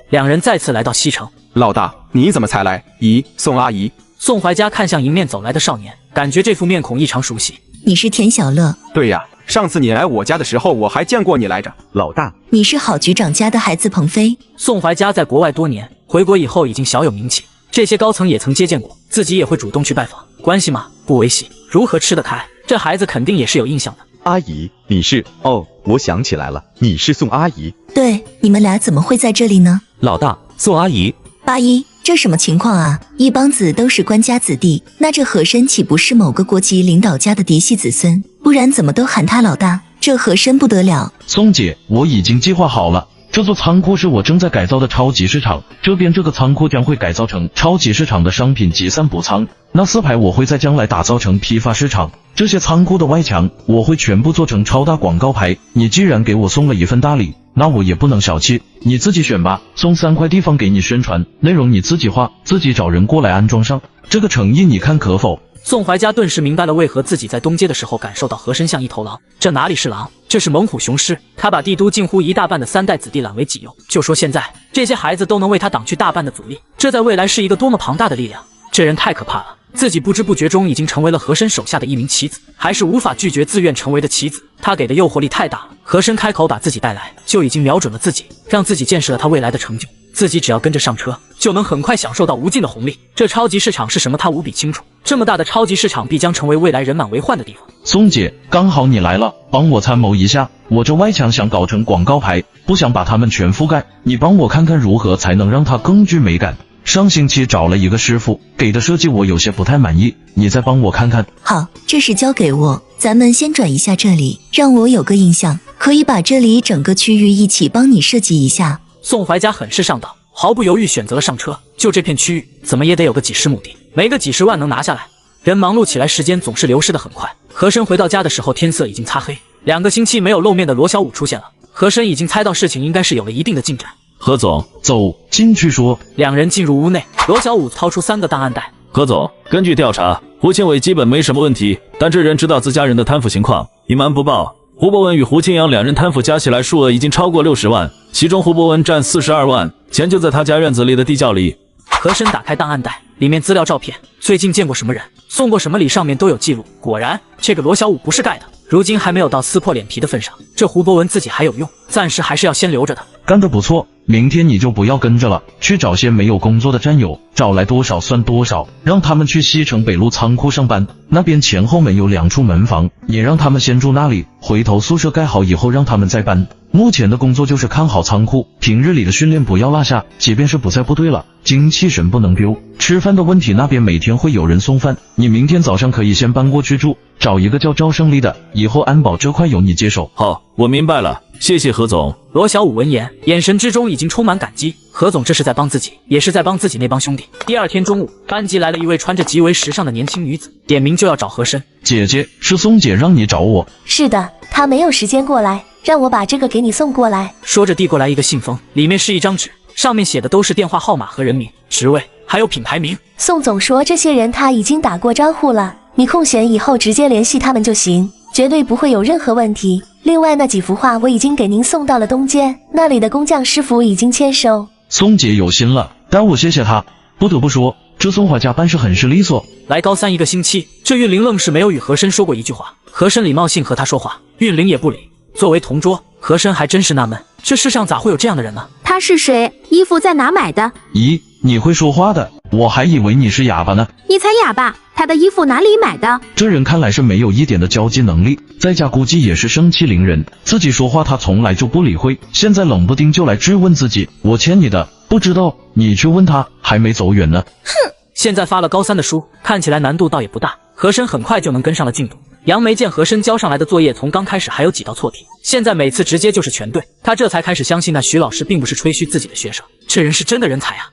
两人再次来到西城。老大，你怎么才来？咦，宋阿姨。宋怀嘉看向迎面走来的少年，感觉这副面孔异常熟悉。你是田小乐？对呀，上次你来我家的时候，我还见过你来着。老大，你是郝局长家的孩子彭飞。宋怀嘉在国外多年，回国以后已经小有名气，这些高层也曾接见过，自己也会主动去拜访。关系嘛，不维系，如何吃得开？这孩子肯定也是有印象的。阿姨，你是？哦，我想起来了，你是宋阿姨。对，你们俩怎么会在这里呢？老大，宋阿姨。八一，这什么情况啊？一帮子都是官家子弟，那这和珅岂不是某个国级领导家的嫡系子孙？不然怎么都喊他老大？这和珅不得了。松姐，我已经计划好了。这座仓库是我正在改造的超级市场，这边这个仓库将会改造成超级市场的商品集散补仓。那4排我会在将来打造成批发市场，这些仓库的外墙我会全部做成超大广告牌。你既然给我送了一份大礼，那我也不能小气，你自己选吧。送3块地方给你宣传，内容你自己画，自己找人过来安装上，这个诚意你看可否？宋怀家顿时明白了为何自己在东街的时候感受到和珅像一头狼，这哪里是狼，这是猛虎雄狮。他把帝都近乎一大半的3代子弟揽为己用，就说现在这些孩子都能为他挡去大半的阻力，这在未来是一个多么庞大的力量。这人太可怕了，自己不知不觉中已经成为了和珅手下的一名棋子，还是无法拒绝自愿成为的棋子。他给的诱惑力太大了，和珅开口把自己带来，就已经瞄准了自己，让自己见识了他未来的成就。自己只要跟着上车，就能很快享受到无尽的红利。这超级市场是什么，他无比清楚。这么大的超级市场必将成为未来人满为患的地方。松姐，刚好你来了，帮我参谋一下。我这外墙想搞成广告牌，不想把它们全覆盖，你帮我看看如何才能让它更具美感。上星期找了一个师傅，给的设计我有些不太满意，你再帮我看看。好，这事交给我，咱们先转一下这里，让我有个印象，可以把这里整个区域一起帮你设计一下。宋怀家很是上道，毫不犹豫选择了上车。就这片区域，怎么也得有个几十亩地，没个几十万能拿下来。人忙碌起来，时间总是流逝得很快。和珅回到家的时候，天色已经擦黑。2个星期没有露面的罗小五出现了，和珅已经猜到事情应该是有了一定的进展。何总，走进去说。2人进入屋内，罗小五掏出3个档案袋。何总，根据调查，胡庆伟基本没什么问题，但这人知道自家人的贪腐情况，隐瞒不报。胡博文与胡清扬2人贪腐加起来数额已经超过60万，其中胡博文占42万，钱就在他家院子里的地窖里。和珅打开档案袋，里面资料照片，最近见过什么人，送过什么礼，上面都有记录。果然，这个罗小五不是盖的，如今还没有到撕破脸皮的份上。这胡博文自己还有用，暂时还是要先留着的。干得不错，明天你就不要跟着了，去找些没有工作的战友，找来多少算多少，让他们去西城北路仓库上班，那边前后门有2处门房，也让他们先住那里，回头宿舍盖好以后让他们再搬。目前的工作就是看好仓库，平日里的训练不要落下，即便是不在部队了，精气神不能丢。吃饭的问题，那边每天会有人送饭，你明天早上可以先搬过去住，找一个叫赵胜利的，以后安保这块由你接手。好，我明白了，谢谢何总。罗小五闻言，眼神之中已经充满感激。何总这是在帮自己，也是在帮自己那帮兄弟。第2天中午，班级来了一位穿着极为时尚的年轻女子，点名就要找和珅。姐姐，是松姐让你找我。是的，她没有时间过来，让我把这个给你送过来。说着递过来一个信封，里面是一张纸，上面写的都是电话号码和人名、职位，还有品牌名。宋总说这些人他已经打过招呼了，你空闲以后直接联系他们就行，绝对不会有任何问题。另外那几幅画我已经给您送到了东街，那里的工匠师傅已经签收。松姐有心了，但我谢谢她。不得不说，这宋怀家办事很是利索。来高31个星期，这韵玲愣是没有与和珅说过一句话。和珅礼貌性和他说话，韵玲也不理。作为同桌，和珅还真是纳闷，这世上咋会有这样的人呢？他是谁？衣服在哪买的？咦，你会说话的，我还以为你是哑巴呢。你才哑巴，他的衣服哪里买的？这人看来是没有一点的交际能力，在家估计也是盛气凌人，自己说话他从来就不理会，现在冷不丁就来质问自己，我欠你的不知道，你去问他，还没走远呢。哼，现在发了高3的书，看起来难度倒也不大，和珅很快就能跟上了进度。杨梅见和珅交上来的作业从刚开始还有几道错题，现在每次直接就是全对，他这才开始相信那徐老师并不是吹嘘自己的学生，这人是真的人才啊。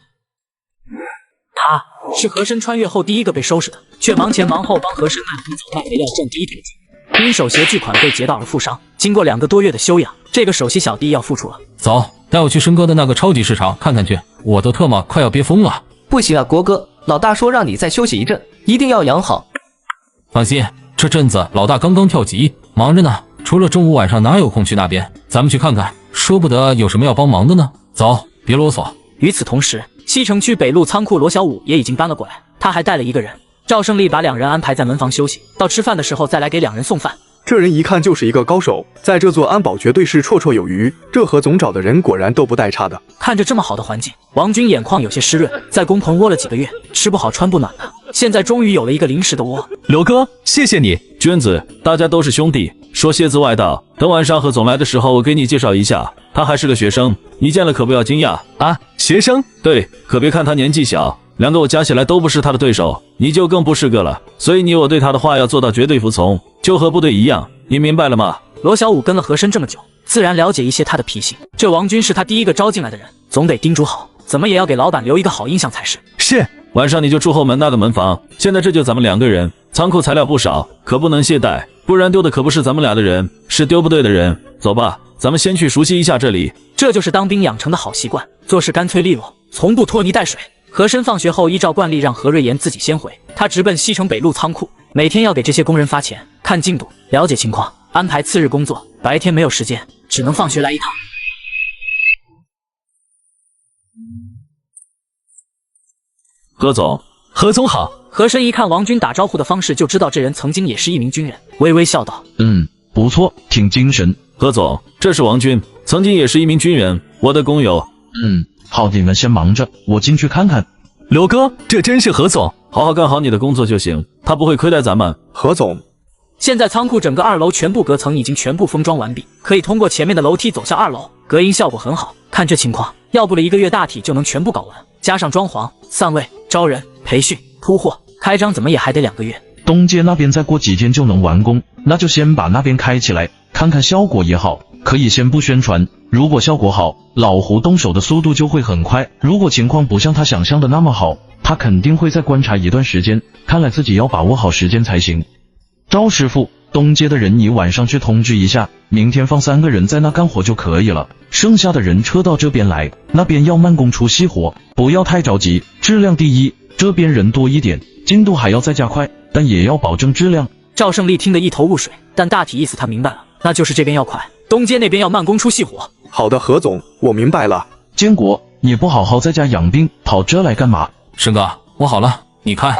他是和珅穿越后第一个被收拾的，却忙前忙后帮和珅卖红枣卖肥料赚第一桶金。因手鞋巨款被劫到而负伤，经过2个多月的休养，这个首席小弟要复出了。走，带我去申哥的那个超级市场看看去，我的特么快要憋疯了。不行啊，国哥，老大说让你再休息一阵，一定要养好。放心，这阵子老大刚刚跳级，忙着呢，除了中午晚上哪有空去那边？咱们去看看，说不得有什么要帮忙的呢。走，别啰嗦。与此同时，西城区北路仓库罗小五也已经搬了过来，他还带了一个人。赵胜利把2人安排在门房休息，到吃饭的时候再来给2人送饭。这人一看就是一个高手，在这座安保绝对是绰绰有余。这何总找的人果然都不带差的。看着这么好的环境，王军眼眶有些湿润，在工棚窝了几个月，吃不好穿不暖的，现在终于有了一个临时的窝。刘哥，谢谢你。娟子，大家都是兄弟，说谢字外道。等晚上何总来的时候，我给你介绍一下，他还是个学生，你见了可不要惊讶啊。学生？对，可别看他年纪小，两个我加起来都不是他的对手，你就更不是个了。所以我对他的话要做到绝对服从，就和部队一样，你明白了吗？罗小五跟了和珅这么久，自然了解一些他的脾性。这王军是他第一个招进来的人，总得叮嘱好，怎么也要给老板留一个好印象才是。是，晚上你就住后门那的门房。现在这就咱们2个人，仓库材料不少，可不能懈怠，不然丢的可不是咱们俩的人，是丢部队的人。走吧，咱们先去熟悉一下这里。这就是当兵养成的好习惯，做事干脆利落，从不拖泥带水。和珅放学后依照惯例让何瑞妍自己先回，他直奔西城北路仓库，每天要给这些工人发钱，看进度，了解情况，安排次日工作。白天没有时间，只能放学来一趟。何总，何总好。和珅一看王军打招呼的方式，就知道这人曾经也是一名军人，微微笑道：不错，挺精神。何总，这是王军，曾经也是一名军人，我的工友。好，你们先忙着，我进去看看。刘哥，这真是何总，好好干好你的工作就行，他不会亏待咱们。何总，现在仓库整个2楼全部隔层已经全部封装完毕，可以通过前面的楼梯走向2楼，隔音效果很好。看这情况，要不了1个月大体就能全部搞完，加上装潢、散位、招人、培训、铺货，开张怎么也还得2个月。东街那边再过几天就能完工，那就先把那边开起来，看看效果也好。可以先不宣传，如果效果好，老胡动手的速度就会很快。如果情况不像他想象的那么好，他肯定会再观察一段时间。看来自己要把握好时间才行。赵师傅，东街的人你晚上去通知一下，明天放3个人在那干活就可以了，剩下的人撤到这边来，那边要慢工出细活，不要太着急，质量第一。这边人多一点，进度还要再加快，但也要保证质量。赵胜利听得一头雾水，但大体意思他明白了，那就是这边要快，东街那边要慢工出细活。好的，何总，我明白了。建国，你不好好在家养病，跑这来干嘛？申哥，我好了，你看。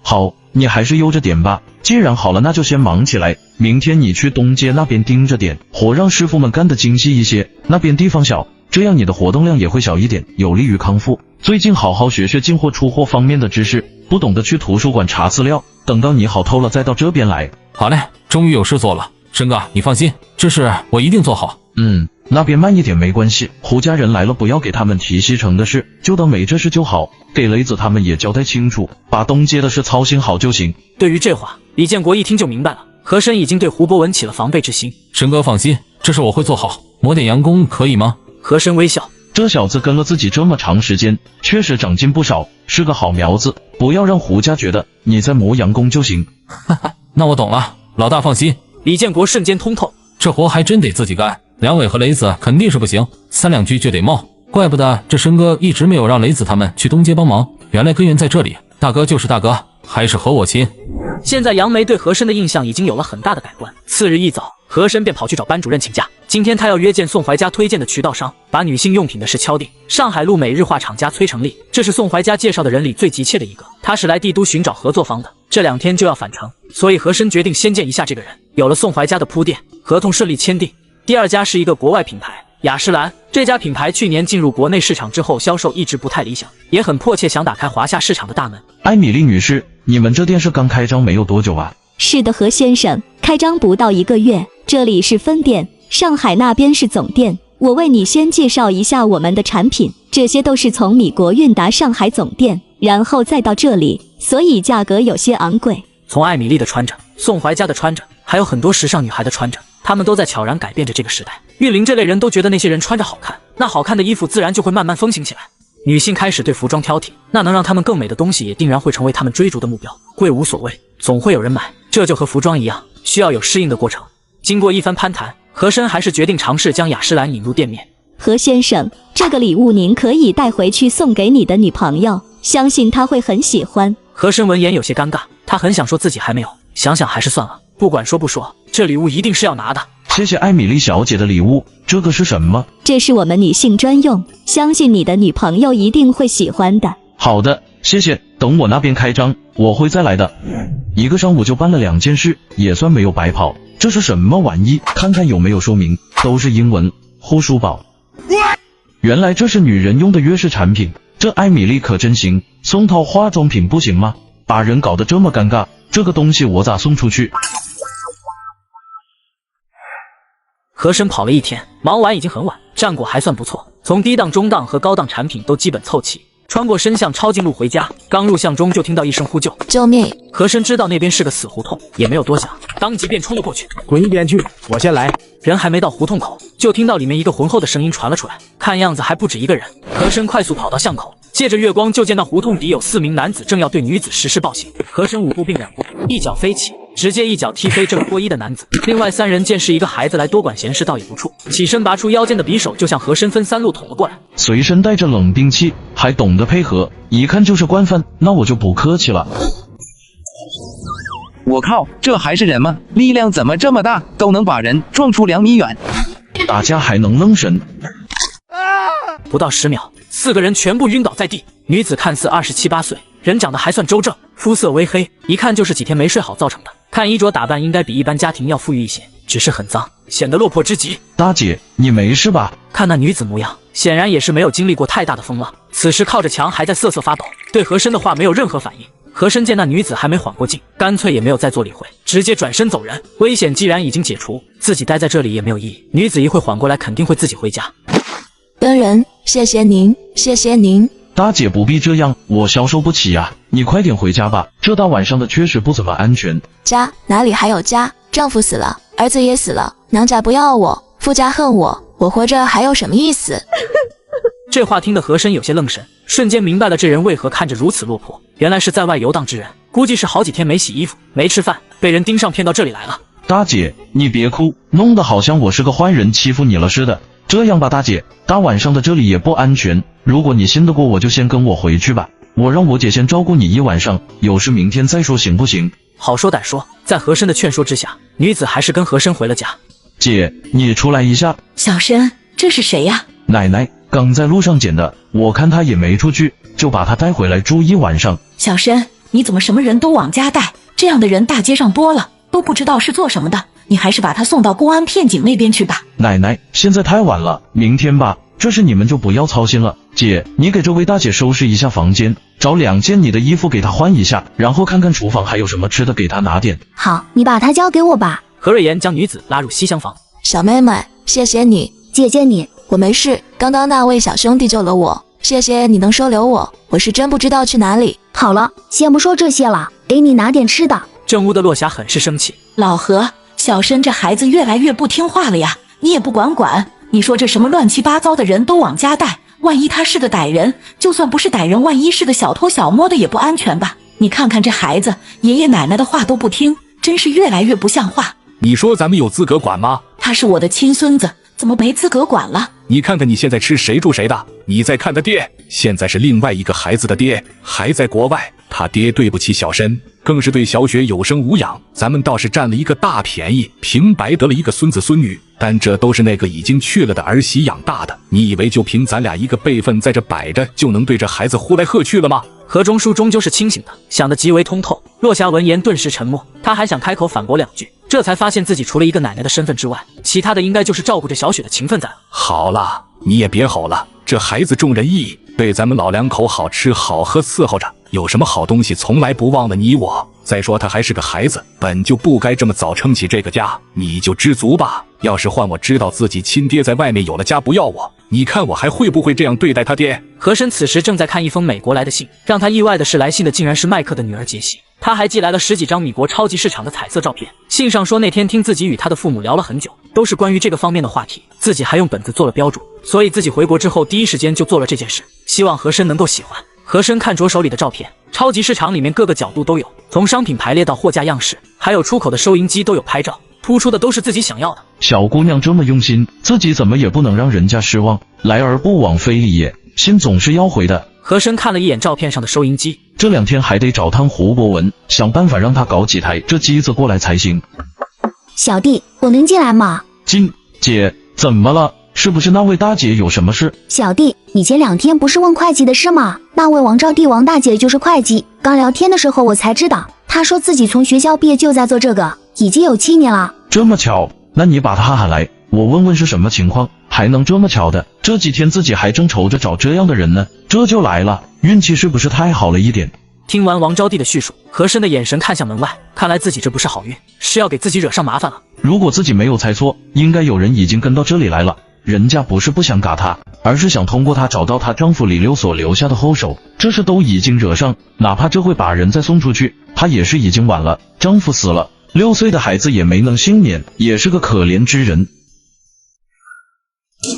好，你还是悠着点吧。既然好了，那就先忙起来。明天你去东街那边盯着点，活让师傅们干得精细一些。那边地方小，这样你的活动量也会小一点，有利于康复。最近好好学学进货出货方面的知识，不懂的去图书馆查资料，等到你好透了再到这边来。好嘞，终于有事做了。申哥，你放心，这事我一定做好。那边慢一点没关系，胡家人来了不要给他们提西城的事，就当没这事就好。给雷子他们也交代清楚，把东街的事操心好就行。对于这话，李建国一听就明白了，和珅已经对胡博文起了防备之心。申哥放心，这事我会做好，磨点洋工可以吗？和珅微笑，这小子跟了自己这么长时间，确实长进不少，是个好苗子，不要让胡家觉得你在磨洋工就行。哈哈，那我懂了，老大放心。李建国瞬间通透，这活还真得自己干，梁伟和雷子肯定是不行，3两句就得冒。怪不得这申哥一直没有让雷子他们去东街帮忙，原来根源在这里。大哥就是大哥，还是和我亲。现在杨梅对和珅的印象已经有了很大的改观。次日一早，和珅便跑去找班主任请假，今天他要约见宋怀家推荐的渠道商，把女性用品的事敲定。上海路美日化厂家崔成立，这是宋怀家介绍的人里最急切的一个，他是来帝都寻找合作方的，这2天就要返程，所以和珅决定先见一下这个人。有了宋怀家的铺垫，合同顺利签订。第2家是一个国外品牌雅诗兰，这家品牌去年进入国内市场之后，销售一直不太理想，也很迫切想打开华夏市场的大门。艾米丽女士，你们这店是刚开张没有多久啊？是的，何先生，开张不到1个月，这里是分店，上海那边是总店。我为你先介绍一下我们的产品，这些都是从米国运达上海总店，然后再到这里，所以价格有些昂贵。从艾米丽的穿着，宋怀家的穿着，还有很多时尚女孩的穿着，她们都在悄然改变着这个时代。玉林这类人都觉得那些人穿着好看，那好看的衣服自然就会慢慢风行起来。女性开始对服装挑剔，那能让她们更美的东西也定然会成为她们追逐的目标。贵无所谓，总会有人买，这就和服装一样，需要有适应的过程。经过一番攀谈，和珅还是决定尝试将雅诗兰引入店面。何先生，这个礼物您可以带回去送给你的女朋友，相信她会很喜欢。和珅闻言有些尴尬，他很想说自己还没有，想想还是算了，不管说不说，这礼物一定是要拿的。谢谢艾米丽小姐的礼物，这个是什么？这是我们女性专用，相信你的女朋友一定会喜欢的。好的，谢谢，等我那边开张，我会再来的。1个上午就办了2件事，也算没有白跑。这是什么玩意？看看有没有说明，都是英文。护舒宝，原来这是女人用的约式产品，这艾米丽可真行，送套化妆品不行吗？把人搞得这么尴尬，这个东西我咋送出去？和珅跑了一天，忙完已经很晚，战果还算不错，从低档、中档和高档产品都基本凑齐。穿过深巷抄近路回家，刚入巷中就听到一声呼救：“救命！”和珅知道那边是个死胡同，也没有多想，当即便冲了过去。滚一边去，我先来。人还没到胡同口，就听到里面一个浑厚的声音传了出来，看样子还不止一个人。和珅快速跑到巷口，借着月光就见到胡同底有4名男子正要对女子实施暴行。和珅5步并2步，一脚飞起，直接一脚踢飞正脱衣的男子。另外3人见是一个孩子来多管闲事，倒也不怵，起身拔出腰间的匕首，就向和珅分3路捅了过来。随身带着冷兵器，还懂得配合，一看就是惯犯，那我就不客气了。我靠，这还是人吗？力量怎么这么大，都能把人撞出2米远？大家还能愣神？不到10秒，4个人全部晕倒在地。女子看似27、8岁，人长得还算周正，肤色微黑，一看就是几天没睡好造成的。看衣着打扮，应该比一般家庭要富裕一些，只是很脏，显得落魄之极。大姐，你没事吧？看那女子模样，显然也是没有经历过太大的风浪，此时靠着墙还在瑟瑟发抖，对和珅的话没有任何反应。和珅见那女子还没缓过劲，干脆也没有再做理会，直接转身走人。危险既然已经解除，自己待在这里也没有意义。女子一会缓过来，肯定会自己回家。恩人，谢谢您，谢谢您。大姐不必这样，我消受不起呀，你快点回家吧，这大晚上的确实不怎么安全。家哪里还有家？丈夫死了，儿子也死了，娘家不要我，夫家恨我，我活着还有什么意思？这话听得和珅有些愣神，瞬间明白了这人为何看着如此落魄，原来是在外游荡之人，估计是好几天没洗衣服没吃饭，被人盯上骗到这里来了。大姐你别哭，弄得好像我是个坏人欺负你了似的。这样吧大姐，大晚上的这里也不安全，如果你信得过我就先跟我回去吧，我让我姐先照顾你1晚上，有事明天再说行不行？好说歹说，在和珅的劝说之下，女子还是跟和珅回了家。姐你出来一下。小申，这是谁呀？奶奶刚在路上捡的，我看他也没出去，就把他带回来住1晚上。小申，你怎么什么人都往家带？这样的人大街上多了，都不知道是做什么的，你还是把他送到公安片警那边去吧。奶奶现在太晚了，明天吧，这事你们就不要操心了。姐你给这位大姐收拾一下房间，找2件你的衣服给她换一下，然后看看厨房还有什么吃的给她拿点。好，你把她交给我吧。何瑞妍将女子拉入西厢房。小妹妹，谢谢你。姐姐你，我没事，刚刚那位小兄弟救了我，谢谢你能收留我，我是真不知道去哪里。好了，先不说这些了，给你拿点吃的。正屋的落霞很是生气。老何，小申这孩子越来越不听话了呀，你也不管，你说这什么乱七八糟的人都往家带，万一他是个歹人，就算不是歹人，万一是个小偷小摸的也不安全吧？你看看这孩子，爷爷奶奶的话都不听，真是越来越不像话。你说咱们有资格管吗？他是我的亲孙子，怎么没资格管了？你看看你现在吃谁住谁的，你再看他爹，现在是另外一个孩子的爹，还在国外，他爹对不起小申，更是对小雪有生无养，咱们倒是占了一个大便宜，平白得了一个孙子孙女，但这都是那个已经去了的儿媳养大的，你以为就凭咱俩一个辈分在这摆着，就能对这孩子呼来喝去了吗？何中书终究是清醒的，想得极为通透。落霞闻言顿时沉默，他还想开口反驳2句，这才发现自己除了一个奶奶的身份之外，其他的应该就是照顾着小雪的情分在了。好了，你也别吼了，这孩子重仁义，对咱们老2口好吃好喝伺候着，有什么好东西从来不忘了你我。再说他还是个孩子，本就不该这么早撑起这个家，你就知足吧。要是换我知道自己亲爹在外面有了家不要我，你看我还会不会这样对待他爹？和珅此时正在看一封美国来的信，让他意外的是，来信的竟然是麦克的女儿杰西。他还寄来了10几张米国超级市场的彩色照片，信上说那天听自己与他的父母聊了很久，都是关于这个方面的话题，自己还用本子做了标注，所以自己回国之后第一时间就做了这件事，希望和珅能够喜欢。和珅看着手里的照片，超级市场里面各个角度都有，从商品排列到货架样式，还有出口的收银机都有拍照，突出的都是自己想要的。小姑娘这么用心，自己怎么也不能让人家失望，来而不往非礼也，信总是要回的。和珅看了一眼照片上的收银机，这2天还得找趟胡博文，想办法让他搞几台这机子过来才行。小弟，我能进来吗？进。姐怎么了？是不是那位大姐有什么事？小弟，你前2天不是问会计的事吗？那位王招娣王大姐就是会计，刚聊天的时候我才知道，她说自己从学校毕业就在做这个，已经有7年了。这么巧？那你把她喊来，我问问是什么情况，还能这么巧的？这几天自己还正愁着找这样的人呢，这就来了，运气是不是太好了一点？听完王招娣的叙述，和珅的眼神看向门外，看来自己这不是好运，是要给自己惹上麻烦了。如果自己没有猜错，应该有人已经跟到这里来了。人家不是不想嘎她，而是想通过她找到她丈夫李六所留下的后手。这事都已经惹上，哪怕这会把人再送出去，她也是已经晚了。丈夫死了，6岁的孩子也没能幸免，也是个可怜之人。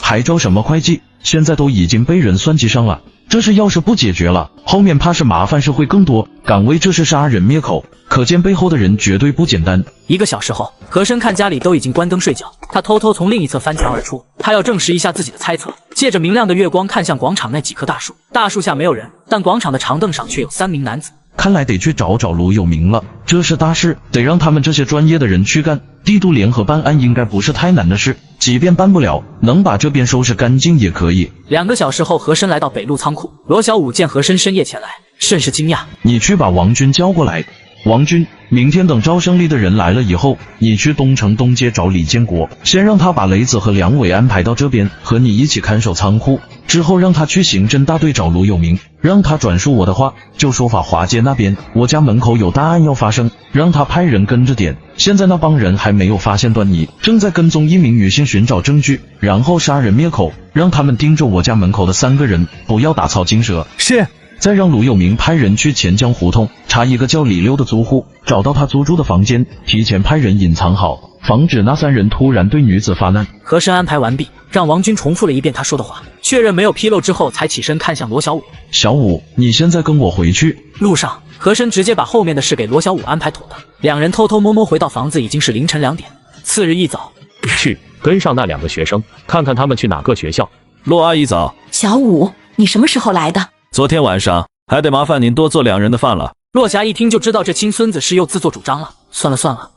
还招什么会计？现在都已经被人算计上了。这事要是不解决了，后面怕是麻烦事会更多。敢为这事杀人灭口，可见背后的人绝对不简单。1个小时后，和珅看家里都已经关灯睡觉，他偷偷从另一侧翻墙而出，他要证实一下自己的猜测。借着明亮的月光看向广场那几棵大树，大树下没有人，但广场的长凳上却有3名男子。看来得去找找卢有明了，这是大事，得让他们这些专业的人去干。帝都联合办案应该不是太难的事，即便办不了，能把这边收拾干净也可以。2个小时后，和珅来到北路仓库，罗小五见和珅深夜前来，甚是惊讶。你去把王军叫过来。王军，明天等赵胜利的人来了以后，你去东城东街找李建国，先让他把雷子和梁伟安排到这边，和你一起看守仓库。之后让他去刑侦大队找卢有明，让他转述我的话，就说法华街那边我家门口有大案要发生，让他派人跟着点。现在那帮人还没有发现端倪，正在跟踪1名女性寻找证据，然后杀人灭口，让他们盯着我家门口的3个人，不要打草惊蛇。是。再让卢有明派人去钱江胡同查一个叫李六的租户，找到他租住的房间，提前派人隐藏好，防止那3人突然对女子发难。和珅安排完毕，让王军重复了一遍他说的话，确认没有纰漏之后，才起身看向罗小五。小五，你现在跟我回去。路上，和珅直接把后面的事给罗小五安排妥当，2人偷偷摸摸回到房子，已经是凌晨2点。次日一早，去跟上那2个学生，看看他们去哪个学校。骆阿姨早。小五，你什么时候来的？昨天晚上，还得麻烦您多做2人的饭了。骆霞一听就知道这亲孙子是又自作主张了。算了算了，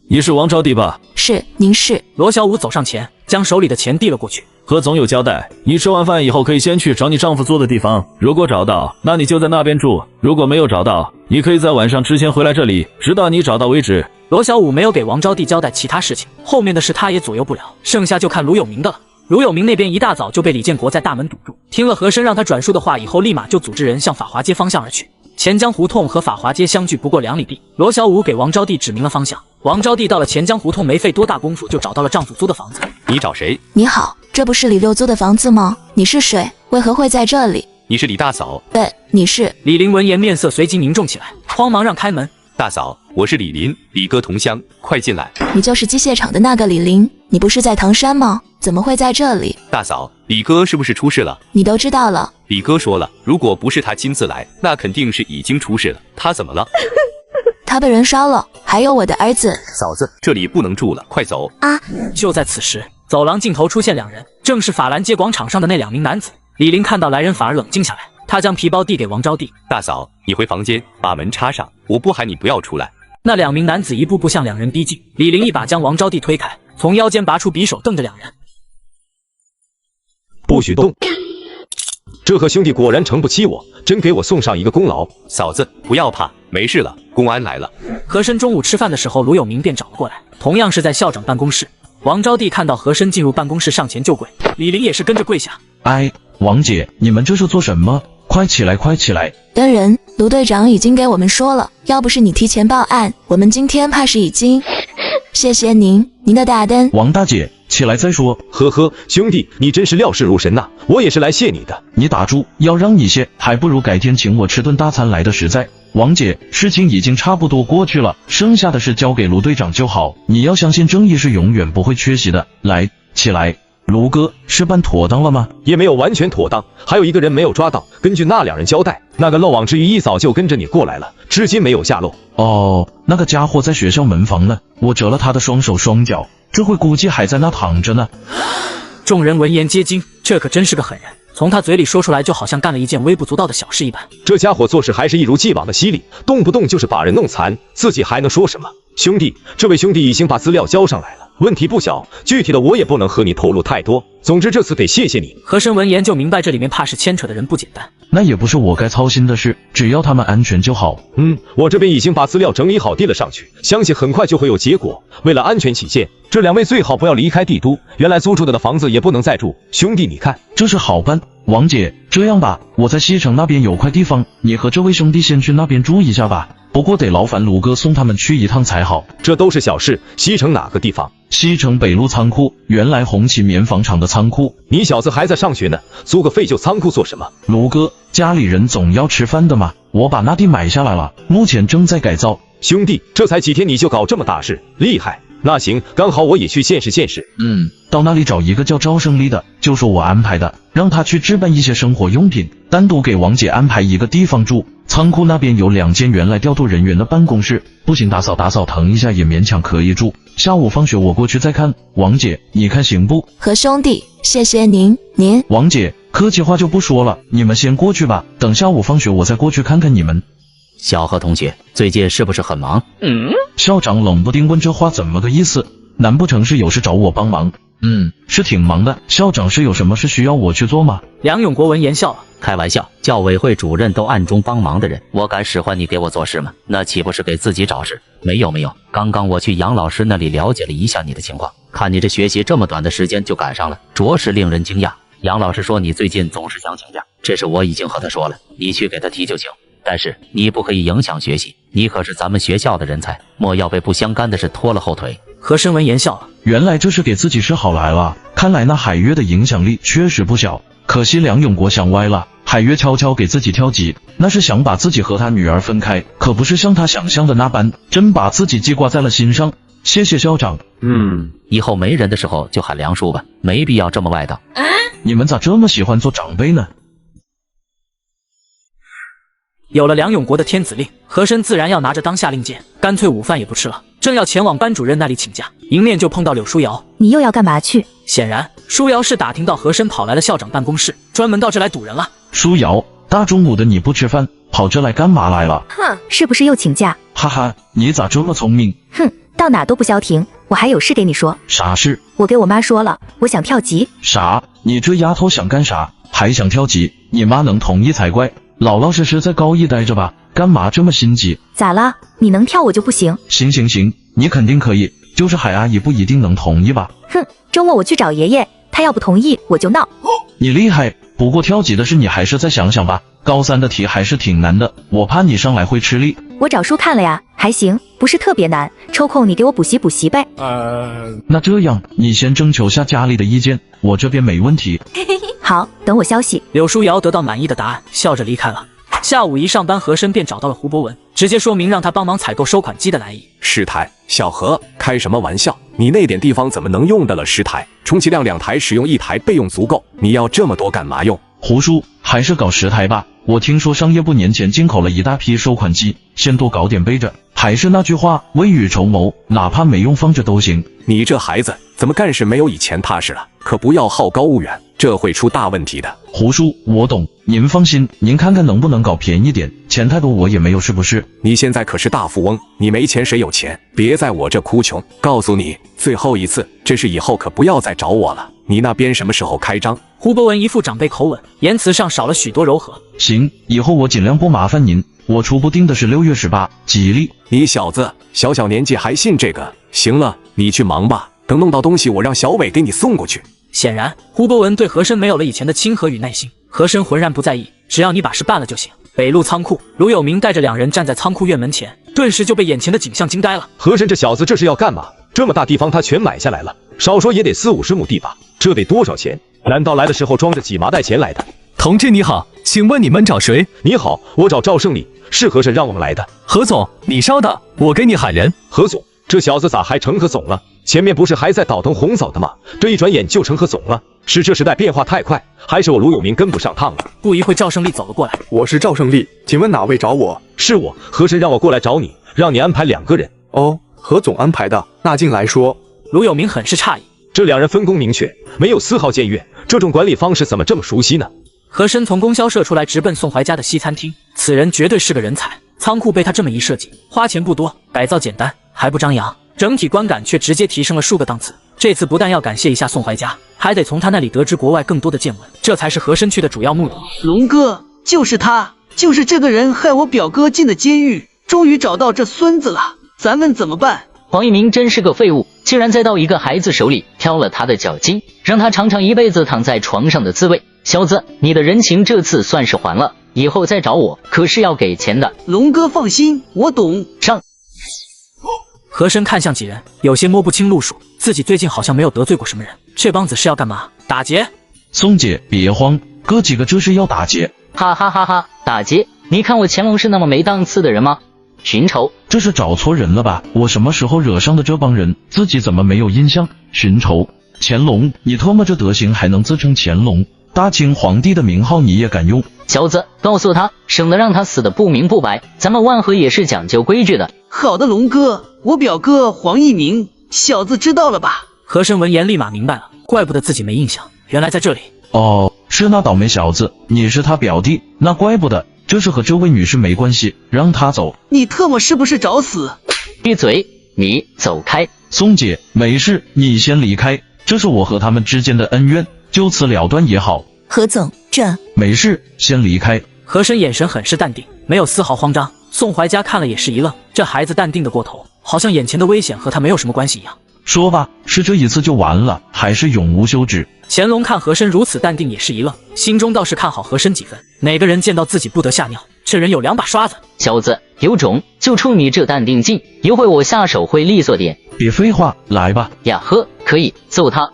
你是王招娣吧？是，您是。罗小五走上前，将手里的钱递了过去。何总有交代，你吃完饭以后可以先去找你丈夫租的地方，如果找到，那你就在那边住；如果没有找到，你可以在晚上之前回来这里，直到你找到为止。罗小五没有给王招娣交代其他事情，后面的事他也左右不了，剩下就看卢有明的了。卢有明那边一大早就被李建国在大门堵住，听了和珅让他转述的话以后，立马就组织人向法华街方向而去。钱江胡同和法华街相距不过2里地，罗小五给王招娣指明了方向。王招娣到了钱江胡同，没费多大功夫就找到了丈夫租的房子。你找谁？你好，这不是李六租的房子吗？你是谁？为何会在这里？你是李大嫂。对，你是。李林闻言面色随即凝重起来，慌忙让开门。大嫂，我是李林，李哥同乡，快进来。你就是机械厂的那个李林，你不是在唐山吗？怎么会在这里？大嫂，李哥是不是出事了？你都知道了。李哥说了，如果不是他亲自来，那肯定是已经出事了。他怎么了？他被人烧了，还有我的儿子。嫂子，这里不能住了，快走啊！就在此时，走廊尽头出现2人，正是法兰街广场上的那2名男子。李林看到来人反而冷静下来，他将皮包递给王招娣。大嫂，你回房间，把门插上，我不喊你不要出来。那2名男子一步步向2人逼近，李林一把将王招娣推开，从腰间拔出匕首，瞪着2人。不许动！这和兄弟果然诚不欺我，真给我送上一个功劳。嫂子，不要怕，没事了，公安来了。和珅中午吃饭的时候，卢有明便找了过来，同样是在校长办公室。王招娣看到和珅进入办公室，上前就跪，李林也是跟着跪下。哎，王姐，你们这是做什么？快起来，快起来！恩人，卢队长已经给我们说了，要不是你提前报案，我们今天怕是已经……谢谢您的大恩。王大姐，起来再说。呵呵，兄弟，你真是料事如神呐！我也是来谢你的。你打住，要让你谢，还不如改天请我吃顿大餐来的实在。王姐，事情已经差不多过去了，剩下的事交给卢队长就好。你要相信正义是永远不会缺席的。来，起来。卢哥，是办妥当了吗？也没有完全妥当，还有一个人没有抓到。根据那2人交代，那个漏网之鱼一早就跟着你过来了，至今没有下落。哦，那个家伙在学校门房呢，我折了他的双手双脚，这会估计还在那躺着呢。众人闻言皆惊，这可真是个狠人，从他嘴里说出来就好像干了一件微不足道的小事一般。这家伙做事还是一如既往的犀利，动不动就是把人弄残，自己还能说什么？兄弟，这位兄弟已经把资料交上来了，问题不小，具体的我也不能和你透露太多。总之这次得谢谢你。和珅闻言就明白这里面怕是牵扯的人不简单。那也不是我该操心的事，只要他们安全就好。我这边已经把资料整理好递了上去，相信很快就会有结果。为了安全起见，这2位最好不要离开帝都，原来租住的房子也不能再住。兄弟你看，这是好办。王姐，这样吧，我在西城那边有块地方，你和这位兄弟先去那边住一下吧。不过得劳烦卢哥送他们去一趟才好。这都是小事。西城哪个地方？西城北路仓库，原来红旗棉纺厂的仓库。你小子还在上学呢，租个废旧仓库做什么？卢哥，家里人总要吃饭的嘛，我把那地买下来了，目前正在改造。兄弟，这才几天你就搞这么大事，厉害！那行，刚好我也去见识见识。到那里找一个叫赵胜利的，就说我安排的，让他去置办一些生活用品，单独给王姐安排一个地方住。仓库那边有2间原来调度人员的办公室，不行打扫腾一下也勉强可以住。下午放学我过去再看。王姐，你看行不？何兄弟，谢谢您。王姐，客气话就不说了，你们先过去吧，等下午放学我再过去看看你们。小何同学，最近是不是很忙？校长冷不丁问这话怎么个意思？难不成是有事找我帮忙？是挺忙的。校长是有什么事需要我去做吗？梁永国闻言笑了，开玩笑，教委会主任都暗中帮忙的人，我敢使唤你给我做事吗？那岂不是给自己找事？没有，刚刚我去杨老师那里了解了一下你的情况，看你这学习这么短的时间就赶上了，着实令人惊讶。杨老师说你最近总是想请假，这事我已经和他说了，你去给他提就行。但是你不可以影响学习，你可是咱们学校的人才，莫要被不相干的事拖了后腿。和珅闻言笑了，原来这是给自己示好来了，看来那海月的影响力确实不小。可惜梁永国想歪了，海月悄悄给自己挑级，那是想把自己和他女儿分开，可不是像他想象的那般，真把自己记挂在了心上。谢谢校长。以后没人的时候就喊梁叔吧，没必要这么外道。你们咋这么喜欢做长辈呢？有了梁永国的天子令，和珅自然要拿着当下令箭，干脆午饭也不吃了，正要前往班主任那里请假，迎面就碰到柳书瑶。你又要干嘛去？显然书瑶是打听到和珅跑来了校长办公室，专门到这来堵人了。书瑶，大中午的你不吃饭，跑这来干嘛来了？哼，是不是又请假？哈哈，你咋这么聪明？哼，到哪都不消停，我还有事给你说。啥事？我给我妈说了，我想跳级。啥？你这丫头想干啥？还想跳级？你妈能同意才怪。老老实实在高一待着吧，干嘛这么心急？咋了？你能跳我就不行？行，你肯定可以，就是海阿姨不一定能同意吧？哼，周末我去找爷爷，他要不同意我就闹。你厉害，不过跳级的事你还是再想想吧，高3的题还是挺难的，我怕你上来会吃力。我找书看了呀，还行，不是特别难，抽空你给我补习呗。那这样你先征求下家里的意见，我这边没问题。好，等我消息。柳书瑶得到满意的答案，笑着离开了。下午一上班，和珅便找到了胡博文，直接说明让他帮忙采购收款机的来意。10台，小何，开什么玩笑？你那点地方怎么能用得了10台？充其量2台，使用1台备用足够。你要这么多干嘛用？胡叔，还是搞10台吧。我听说商业部年前进口了一大批收款机，先多搞点备着。还是那句话，未雨绸缪，哪怕没用放着都行。你这孩子怎么干事没有以前踏实了？可不要好高骛远，这会出大问题的。胡叔，我懂，您放心，您看看能不能搞便宜点，钱太多我也没有，是不是？你现在可是大富翁，你没钱谁有钱？别在我这哭穷。告诉你，最后一次，这事以后可不要再找我了。你那边什么时候开张？胡博文一副长辈口吻，言辞上少了许多柔和。行，以后我尽量不麻烦您。我初步定的是6月18，吉利。你小子小年纪还信这个？行了，你去忙吧，等弄到东西我让小伟给你送过去。显然胡博文对和珅没有了以前的亲和与耐心，和珅浑然不在意，只要你把事办了就行。北路仓库，卢有明带着2人站在仓库院门前，顿时就被眼前的景象惊呆了。和珅这小子这是要干嘛？这么大地方他全买下来了，少说也得40-50亩地吧？这得多少钱？难道来的时候装着几麻袋钱来的？同志你好，请问你们找谁？你好，我找赵胜利，是和珅让我们来的。何总，你稍等，我给你喊人。何总，这小子咋还成何总了？前面不是还在倒腾红枣的吗？这一转眼就成何总了？是这时代变化太快，还是我卢有明跟不上趟了？不一会，赵胜利走了过来。我是赵胜利，请问哪位找我？是我，和珅让我过来找你，让你安排2个人。哦，何总安排的，那进来说。卢有明很是诧异，这2人分工明确，没有丝毫僭越，这种管理方式怎么这么熟悉呢？和珅从供销社出来，直奔宋怀家的西餐厅。此人绝对是个人才，仓库被他这么一设计，花钱不多，改造简单，还不张扬，整体观感却直接提升了数个档次。这次不但要感谢一下宋怀家，还得从他那里得知国外更多的见闻，这才是和珅去的主要目的。龙哥，就是他，就是这个人害我表哥进的监狱，终于找到这孙子了，咱们怎么办？黄一鸣真是个废物，竟然再到一个孩子手里挑了他的脚筋，让他尝尝一辈子躺在床上的滋味。小子，你的人情这次算是还了。以后再找我，可是要给钱的。龙哥放心，我懂。上。和珅看向几人，有些摸不清路数，自己最近好像没有得罪过什么人，这帮子是要干嘛？打劫？松姐别慌，哥几个这是要打劫。哈哈哈哈，打劫？你看我乾隆是那么没档次的人吗？寻仇？这是找错人了吧？我什么时候惹上的这帮人？自己怎么没有印象？寻仇？乾隆，你特么这德行还能自称乾隆？大清皇帝的名号你也敢用？小子，告诉他，省得让他死得不明不白。咱们万和也是讲究规矩的。好的，龙哥，我表哥黄一鸣，小子知道了吧？和珅闻言立马明白了，怪不得自己没印象，原来在这里。哦，是那倒霉小子，你是他表弟，那怪不得。这是和这位女士没关系，让他走。你特么是不是找死？闭嘴，你走开。松姐，没事，你先离开，这是我和他们之间的恩怨，就此了断也好。何总，这没事，先离开。和珅眼神很是淡定，没有丝毫慌张。宋怀家看了也是一愣，这孩子淡定的过头，好像眼前的危险和他没有什么关系一样。说吧，是这一次就完了，还是永无休止？乾隆看和珅如此淡定也是一愣，心中倒是看好和珅几分。哪个人见到自己不得吓尿？这人有2把刷子。小子有种，就冲你这淡定劲，一会我下手会利索点。别废话，来吧。呀呵，可以揍他。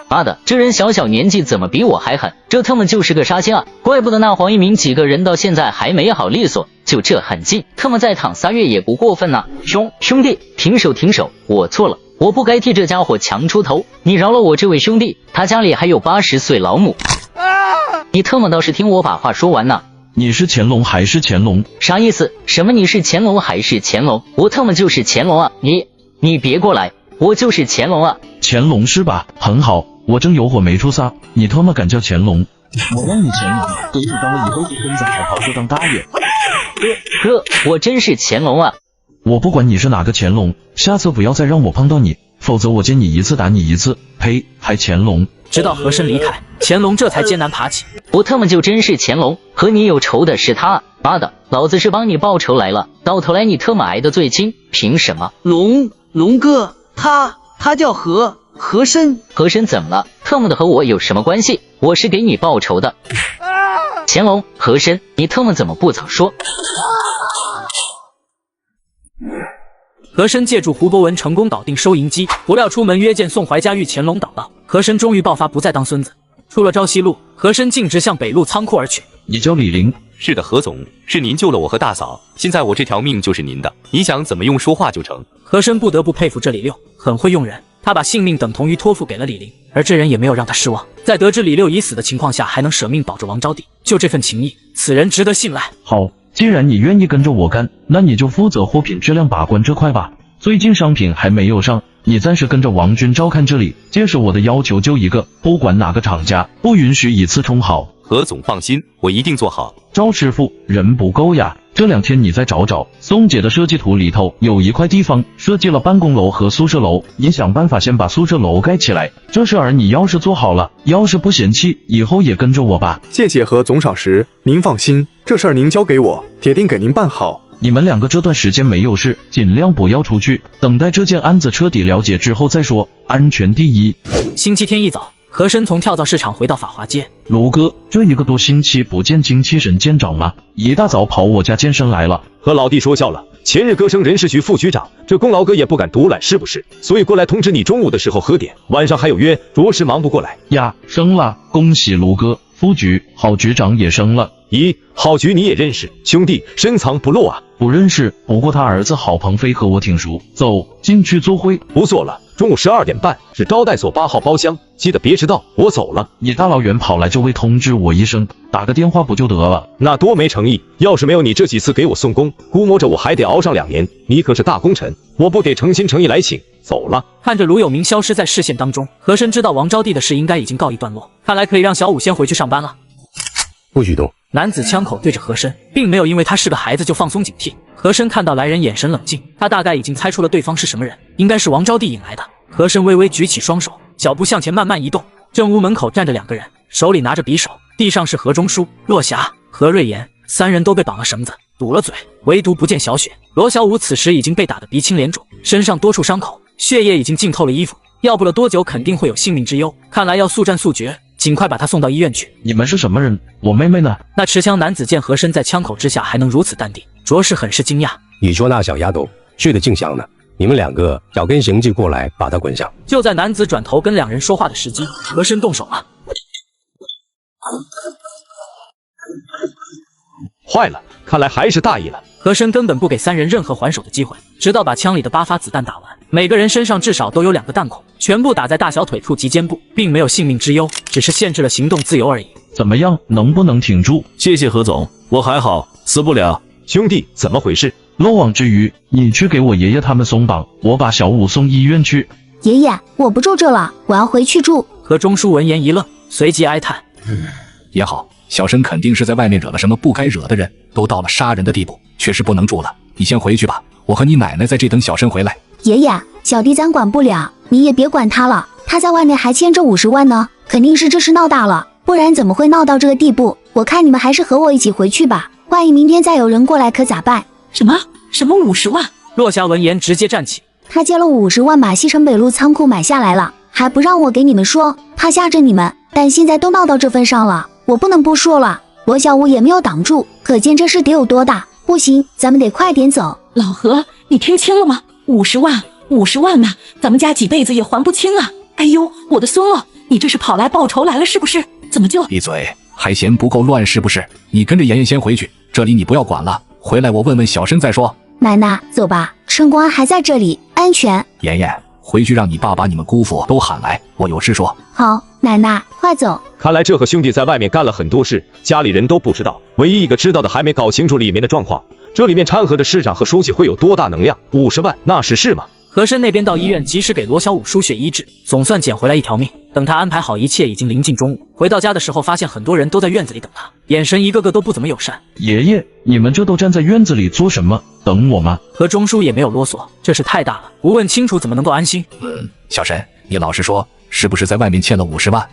妈的，这人小小年纪怎么比我还狠？这他妈就是个杀仙啊！怪不得那黄一鸣几个人到现在还没好利索，就这狠劲，他妈再躺3月也不过分呐！兄弟，停手停手，我错了，我不该替这家伙强出头，你饶了我这位兄弟，他家里还有80岁老母。你他妈倒是听我把话说完呐！你是乾隆还是乾隆？啥意思？什么你是乾隆还是乾隆？我他妈就是乾隆啊！你别过来，我就是乾隆啊！乾隆是吧？很好，我正有火没出撒，你他妈敢叫乾隆？我让你乾隆，等你当了以后就跟着好好就当大爷。哥，我真是乾隆啊！我不管你是哪个乾隆，下次不要再让我碰到你，否则我见你一次打你一次。呸，还乾隆！直到和珅离开，乾隆这才艰难爬起。我他妈就真是乾隆，和你有仇的是他。妈的，老子是帮你报仇来了，到头来你特么挨得最轻，凭什么？龙哥，他叫和珅。和珅怎么了？特么的和我有什么关系？我是给你报仇的。乾隆，和珅，你特么怎么不早说？和珅借助胡博文成功搞定收银机，不料出门约见宋怀家遇乾隆祷告，和珅终于爆发，不再当孙子。出了昭西路，和珅径直向北路仓库而去。你叫李陵？是的，何总，是您救了我和大嫂，现在我这条命就是您的，你想怎么用说话就成。和珅不得不佩服这李六，很会用人，他把性命等同于托付给了李陵，而这人也没有让他失望，在得知李六已死的情况下，还能舍命保着王招娣，就这份情谊，此人值得信赖。好，既然你愿意跟着我干，那你就负责货品质量把关这块吧。最近商品还没有上，你暂时跟着王军照看这里。届时我的要求就一个，不管哪个厂家，不允许以次充好。何总放心，我一定做好。赵师傅，人不够呀，这2天你再找找。宋姐的设计图里头有一块地方设计了办公楼和宿舍楼，你想办法先把宿舍楼盖起来。这事儿你要是做好了，要是不嫌弃，以后也跟着我吧。谢谢何总赏识，您放心，这事儿您交给我，铁定给您办好。你们2个这段时间没有事，尽量不要出去，等待这件案子彻底了解之后再说，安全第一。星期天一早，和珅从跳蚤市场回到法华街。卢哥，这1个多星期不见精气神见长了，一大早跑我家健身来了。和老弟说笑了，前日哥升人事局副局长，这功劳哥也不敢独揽，是不是？所以过来通知你中午的时候喝点，晚上还有约，着实忙不过来呀。升了，恭喜卢哥，副局郝局长也升了。咦，郝局你也认识？兄弟深藏不露啊。不认识，不过他儿子郝鹏飞和我挺熟。走进去坐会。不做了，中午12点半是招待所8号包厢，记得别迟到。我走了。你大老远跑来就为通知我一声，打个电话不就得了？那多没诚意！要是没有你这几次给我送工，估摸着我还得熬上2年。你可是大功臣，我不得诚心诚意来请。走了。看着卢有明消失在视线当中，和珅知道王招娣的事应该已经告一段落，看来可以让小五先回去上班了。不许动！男子枪口对着和珅，并没有因为他是个孩子就放松警惕。和珅看到来人眼神冷静，他大概已经猜出了对方是什么人，应该是王招娣引来的。和珅微微举起双手，脚步向前慢慢移动。正屋门口站着2个人，手里拿着匕首，地上是何中书、骆霞、何瑞妍，3人都被绑了绳子，堵了嘴，唯独不见小雪。罗小五此时已经被打得鼻青脸肿，身上多处伤口，血液已经浸透了衣服，要不了多久肯定会有性命之忧。看来要速战速决，尽快把她送到医院去。你们是什么人？我妹妹呢？那持枪男子见和珅在枪口之下还能如此淡定，着实很是惊讶。你说那小丫头睡得正香呢，你们两个找根绳子过来，把她滚上。就在男子转头跟两人说话的时机，和珅动手了。坏了，看来还是大意了。和珅根本不给三人任何还手的机会，直到把枪里的8发子弹打完，每个人身上至少都有2个弹孔，全部打在大小腿处及肩部，并没有性命之忧，只是限制了行动自由而已。怎么样，能不能挺住？谢谢何总，我还好，死不了。兄弟，怎么回事？漏网之鱼，你去给我爷爷他们松绑，我把小五送医院去。爷爷，我不住这了，我要回去住。何中书闻言一愣，随即哀叹：也好，小申肯定是在外面惹了什么不该惹的人，都到了杀人的地步，确实不能住了。你先回去吧，我和你奶奶在这等小申回来。爷爷，小弟咱管不了，你也别管他了，他在外面还欠着50万呢，肯定是这事闹大了，不然怎么会闹到这个地步？我看你们还是和我一起回去吧，万一明天再有人过来可咋办？什么50万？落霞闻言直接站起，他借了50万把西城北路仓库买下来了，还不让我给你们说，怕吓着你们，但现在都闹到这份上了，我不能不说了。罗小五也没有挡住，可见这事得有多大。不行，咱们得快点走。老何，你听清了吗？50万呐，咱们家几辈子也还不清啊！哎呦，我的孙儿，你这是跑来报仇来了是不是？怎么就……闭嘴，还嫌不够乱是不是？你跟着妍妍先回去，这里你不要管了，回来我问问小申再说。奶奶，走吧，趁公安还在这里，安全。妍妍，回去让你爸把你们姑父都喊来，我有事说。好，奶奶，快走。看来这和兄弟在外面干了很多事，家里人都不知道，唯一一个知道的还没搞清楚里面的状况。这里面掺和的市长和书记会有多大能量？50万那是事吗？和珅那边到医院及时给罗小五输血医治，总算捡回来一条命。等他安排好一切，已经临近中午。回到家的时候，发现很多人都在院子里等他，眼神一个个都不怎么友善。爷爷，你们这都站在院子里做什么？等我吗？何中书也没有啰嗦，这事太大了，不问清楚怎么能够安心？小申，你老实说，是不是在外面欠了50万？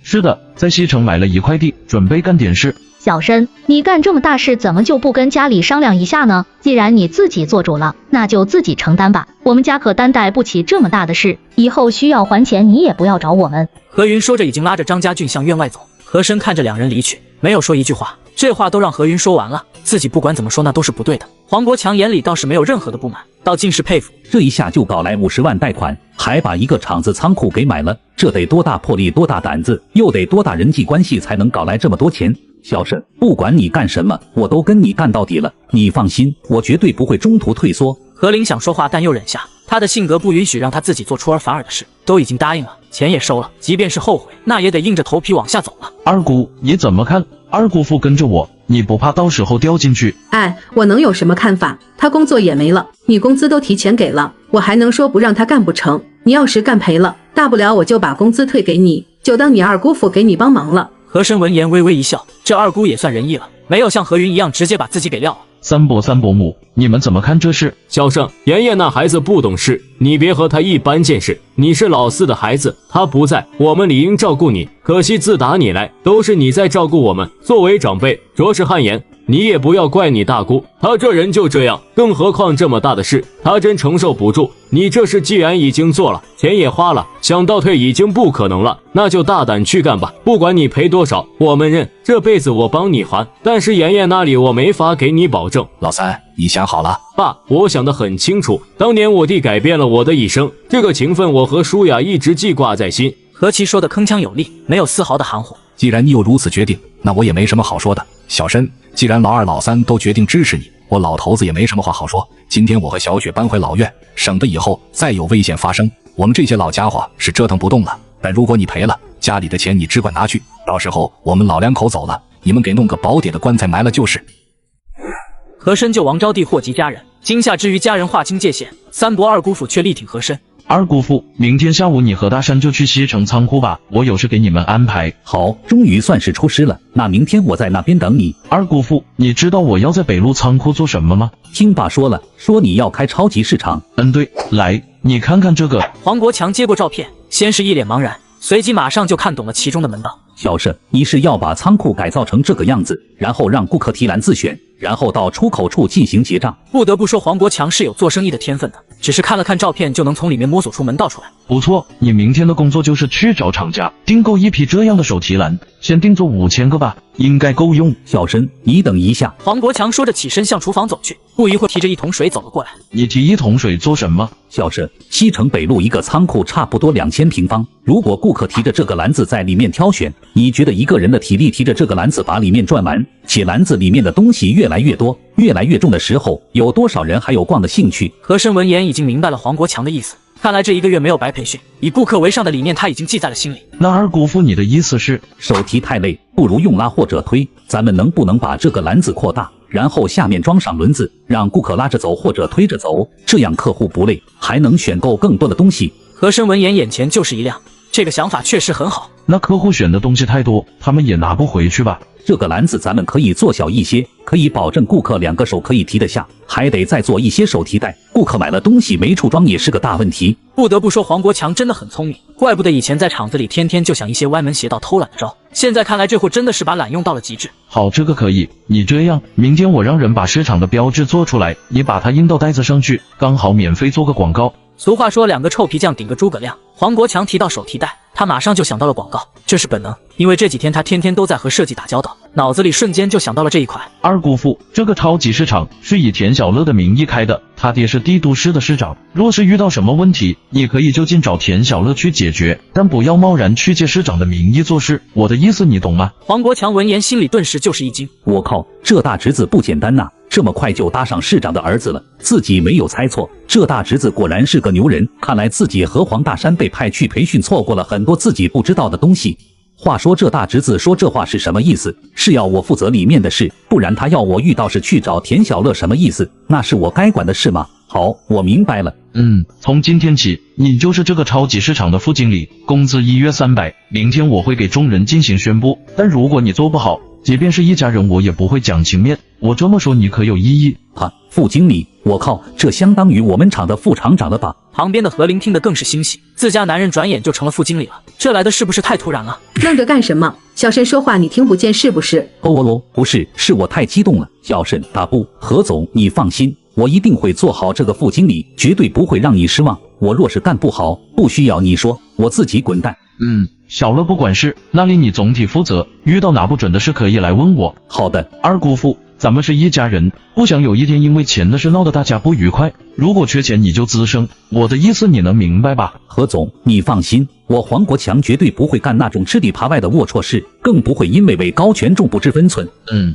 是的，在西城买了一块地，准备干点事。小申，你干这么大事，怎么就不跟家里商量一下呢？既然你自己做主了，那就自己承担吧。我们家可担待不起这么大的事，以后需要还钱，你也不要找我们。何云说着，已经拉着张家俊向院外走。和珅看着两人离去，没有说一句话。这话都让何云说完了，自己不管怎么说那都是不对的。黄国强眼里倒是没有任何的不满，倒尽是佩服。这一下就搞来50万贷款，还把一个厂子仓库给买了，这得多大魄力，多大胆子，又得多大人际关系才能搞来这么多钱？小沈，不管你干什么，我都跟你干到底了。你放心，我绝对不会中途退缩。何林想说话，但又忍下。他的性格不允许让他自己做出尔反尔的事，都已经答应了，钱也收了，即便是后悔，那也得硬着头皮往下走了。二姑，你怎么看？二姑父跟着我，你不怕到时候掉进去？哎，我能有什么看法？他工作也没了，你工资都提前给了，我还能说不让他干不成？你要是干赔了，大不了我就把工资退给你，就当你二姑父给你帮忙了。和珅闻言微微一笑，这二姑也算仁义了，没有像何云一样直接把自己给撂了。三伯母，你们怎么看这事？小盛，妍妍那孩子不懂事，你别和他一般见识。你是老四的孩子，他不在，我们理应照顾你。可惜自打你来，都是你在照顾我们。作为长辈，着实汗颜。你也不要怪你大姑，她这人就这样，更何况这么大的事，她真承受不住。你这事既然已经做了，钱也花了，想倒退已经不可能了，那就大胆去干吧。不管你赔多少，我们认，这辈子我帮你还。但是妍妍那里我没法给你保证。老三，你想好了？爸，我想得很清楚，当年我弟改变了我的一生，这个情分我和舒雅一直记挂在心。何其说的铿锵有力，没有丝毫的含糊。既然你有如此决定，那我也没什么好说的。小申，既然老二老三都决定支持你，我老头子也没什么话好说。今天我和小雪搬回老院，省得以后再有危险发生，我们这些老家伙是折腾不动了。但如果你赔了，家里的钱你只管拿去，到时候我们老两口走了，你们给弄个宝典的棺材埋了就是。和珅救王招娣祸及家人，惊吓之余家人划清界限，三伯二姑父却力挺和珅。二姑父，明天下午你和大山就去西城仓库吧，我有事给你们安排。好，终于算是出师了，那明天我在那边等你。二姑父，你知道我要在北路仓库做什么吗？听爸说了，说你要开超级市场。对，来，你看看这个。黄国强接过照片，先是一脸茫然，随即马上就看懂了其中的门道。小沈，你是要把仓库改造成这个样子，然后让顾客提篮自选，然后到出口处进行结账。不得不说，黄国强是有做生意的天分的，只是看了看照片就能从里面摸索出门道出来。不错，你明天的工作就是去找厂家订购一批这样的手提篮，先定做5000个吧，应该够用。小申，你等一下。黄国强说着起身向厨房走去，不一会儿提着一桶水走了过来。你提一桶水做什么？小申，西城北路一个仓库差不多2000平方，如果顾客提着这个篮子在里面挑选，你觉得一个人的体力提着这个篮子把里面转完，且篮子里面的东西越来越多，越来越重的时候，有多少人还有逛的兴趣？和珅闻言已经明白了黄国强的意思，看来这1个月没有白培训，以顾客为上的理念他已经记在了心里。那二姑父，你的意思是手提太累，不如用拉或者推，咱们能不能把这个篮子扩大，然后下面装上轮子，让顾客拉着走或者推着走，这样客户不累，还能选购更多的东西。和珅闻言眼前就是一亮，这个想法确实很好。那客户选的东西太多，他们也拿不回去吧？这个篮子咱们可以做小一些，可以保证顾客2个手可以提得下，还得再做一些手提袋，顾客买了东西没处装也是个大问题。不得不说黄国强真的很聪明，怪不得以前在厂子里天天就想一些歪门邪道偷懒的招，现在看来这货真的是把懒用到了极致。好，这个可以，你这样，明天我让人把市场的标志做出来，你把它印到袋子上去，刚好免费做个广告。俗话说2个臭皮匠顶个诸葛亮，黄国强提到手提袋，他马上就想到了广告，这是本能，因为这几天他天天都在和设计打交道，脑子里瞬间就想到了这一款。二姑父，这个超级市场是以田小乐的名义开的，他爹是帝都市的市长，若是遇到什么问题，你可以就近找田小乐去解决，但不要贸然去借市长的名义做事，我的意思你懂吗？黄国强闻言心里顿时就是一惊，我靠，这大侄子不简单呐，这么快就搭上市长的儿子了，自己没有猜错，这大侄子果然是个牛人，看来自己和黄大山被派去培训，错过了很多自己不知道的东西。话说这大侄子说这话是什么意思？是要我负责里面的事，不然他要我遇到事去找田小乐什么意思？那是我该管的事吗？好，我明白了。从今天起，你就是这个超级市场的副经理，工资1月300，明天我会给众人进行宣布，但如果你做不好，即便是一家人我也不会讲情面，我这么说你可有异议？副经理，我靠，这相当于我们厂的副厂长了吧？旁边的何林听得更是欣喜，自家男人转眼就成了副经理了，这来的是不是太突然了？愣着干什么？小申说话你听不见是不是？不是，是我太激动了。小申大不，何总你放心，我一定会做好这个副经理，绝对不会让你失望。我若是干不好，不需要你说，我自己滚蛋。小乐不管事，那里你总体负责，遇到拿不准的事可以来问我。好的，二姑父，咱们是一家人，不想有一天因为钱的事闹得大家不愉快，如果缺钱你就滋生，我的意思你能明白吧？何总你放心，我黄国强绝对不会干那种吃里扒外的龌龊事，更不会因为位高权重不知分寸。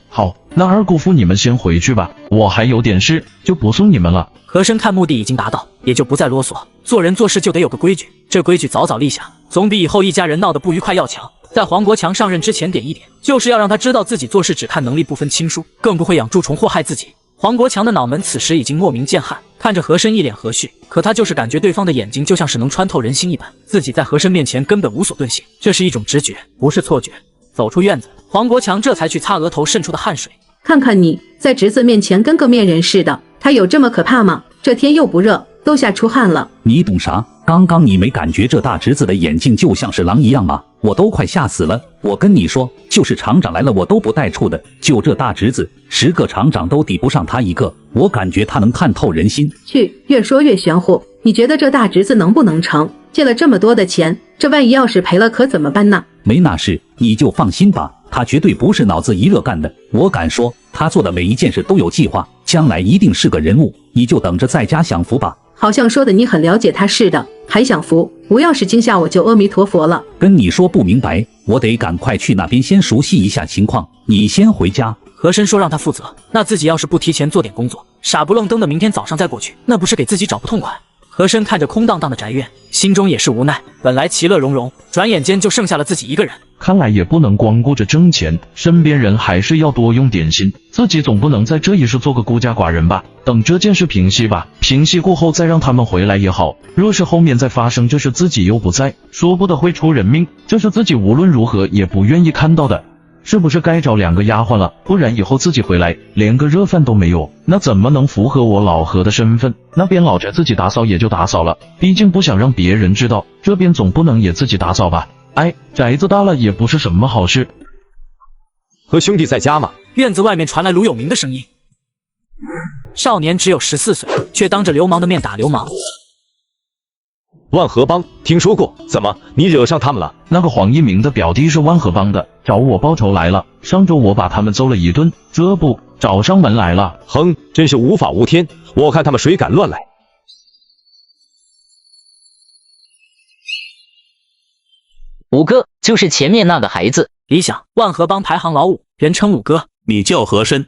好，那二姑父你们先回去吧，我还有点事，就不送你们了。和珅看目的已经达到，也就不再啰嗦，做人做事就得有个规矩，这规矩早早立下，总比以后一家人闹得不愉快要强。在黄国强上任之前点一点，就是要让他知道自己做事只看能力不分亲疏，更不会养蛀虫祸害自己。黄国强的脑门此时已经莫名见汗，看着和珅一脸和煦，可他就是感觉对方的眼睛就像是能穿透人心一般，自己在和珅面前根本无所遁形，这是一种直觉，不是错觉。走出院子，黄国强这才去擦额头渗出的汗水。看看你在侄子面前跟个面人似的，他有这么可怕吗？这天又不热，都吓出汗了。你懂啥？刚刚你没感觉这大侄子的眼睛就像是狼一样吗？我都快吓死了。我跟你说，就是厂长来了我都不带怵的，就这大侄子，10个厂长都抵不上他一个，我感觉他能看透人心。去，越说越玄乎。你觉得这大侄子能不能成？借了这么多的钱，这万一要是赔了可怎么办呢？没那事，你就放心吧，他绝对不是脑子一热干的，我敢说他做的每一件事都有计划，将来一定是个人物，你就等着在家享福吧。好像说的你很了解他似的，还享福，不要是惊吓我就阿弥陀佛了。跟你说不明白，我得赶快去那边先熟悉一下情况，你先回家。和珅说让他负责，那自己要是不提前做点工作，傻不愣登的明天早上再过去，那不是给自己找不痛快。和珅看着空荡荡的宅院，心中也是无奈，本来其乐融融，转眼间就剩下了自己一个人。看来也不能光顾着挣钱，身边人还是要多用点心，自己总不能在这一时做个孤家寡人吧。等这件事平息吧，平息过后再让他们回来也好，若是后面再发生这事自己又不在，说不得会出人命，这是自己无论如何也不愿意看到的。是不是该找2个丫鬟了？不然以后自己回来连个热饭都没有，那怎么能符合我老何的身份？那边老宅自己打扫也就打扫了，毕竟不想让别人知道，这边总不能也自己打扫吧？宅子大了也不是什么好事。和兄弟在家吗？院子外面传来卢有明的声音。少年只有14岁，却当着流氓的面打流氓。万和帮听说过，怎么你惹上他们了？那个黄一鸣的表弟是万和帮的，找我报仇来了。上周我把他们揍了一顿，这不找上门来了。哼，真是无法无天，我看他们谁敢乱来。五哥就是前面那个孩子。李想，万和帮排行老5，人称五哥。你叫和珅？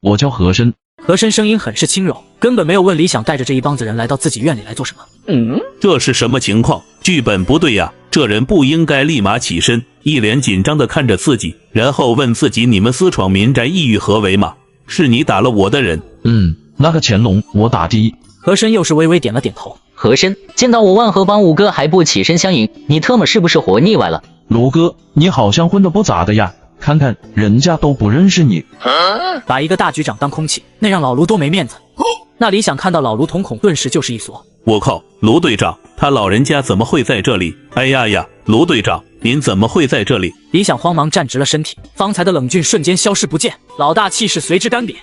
我叫和珅。和珅声音很是轻柔，根本没有问李想带着这一帮子人来到自己院里来做什么。这是什么情况？剧本不对呀！这人不应该立马起身，一脸紧张地看着自己，然后问自己：你们私闯民宅，意欲何为嘛？是你打了我的人。那个乾隆我打的。和珅又是微微点了点头。和珅见到我万和帮五哥还不起身相迎，你特么是不是活腻歪了？卢哥，你好像混得不咋的呀，看看人家都不认识你。把一个大局长当空气，那让老卢多没面子。那李想看到老卢瞳孔顿时就是一缩。我靠，卢队长，他老人家怎么会在这里？哎呀呀，卢队长，您怎么会在这里？李想慌忙站直了身体，方才的冷峻瞬间消失不见，老大气势随之干瘪。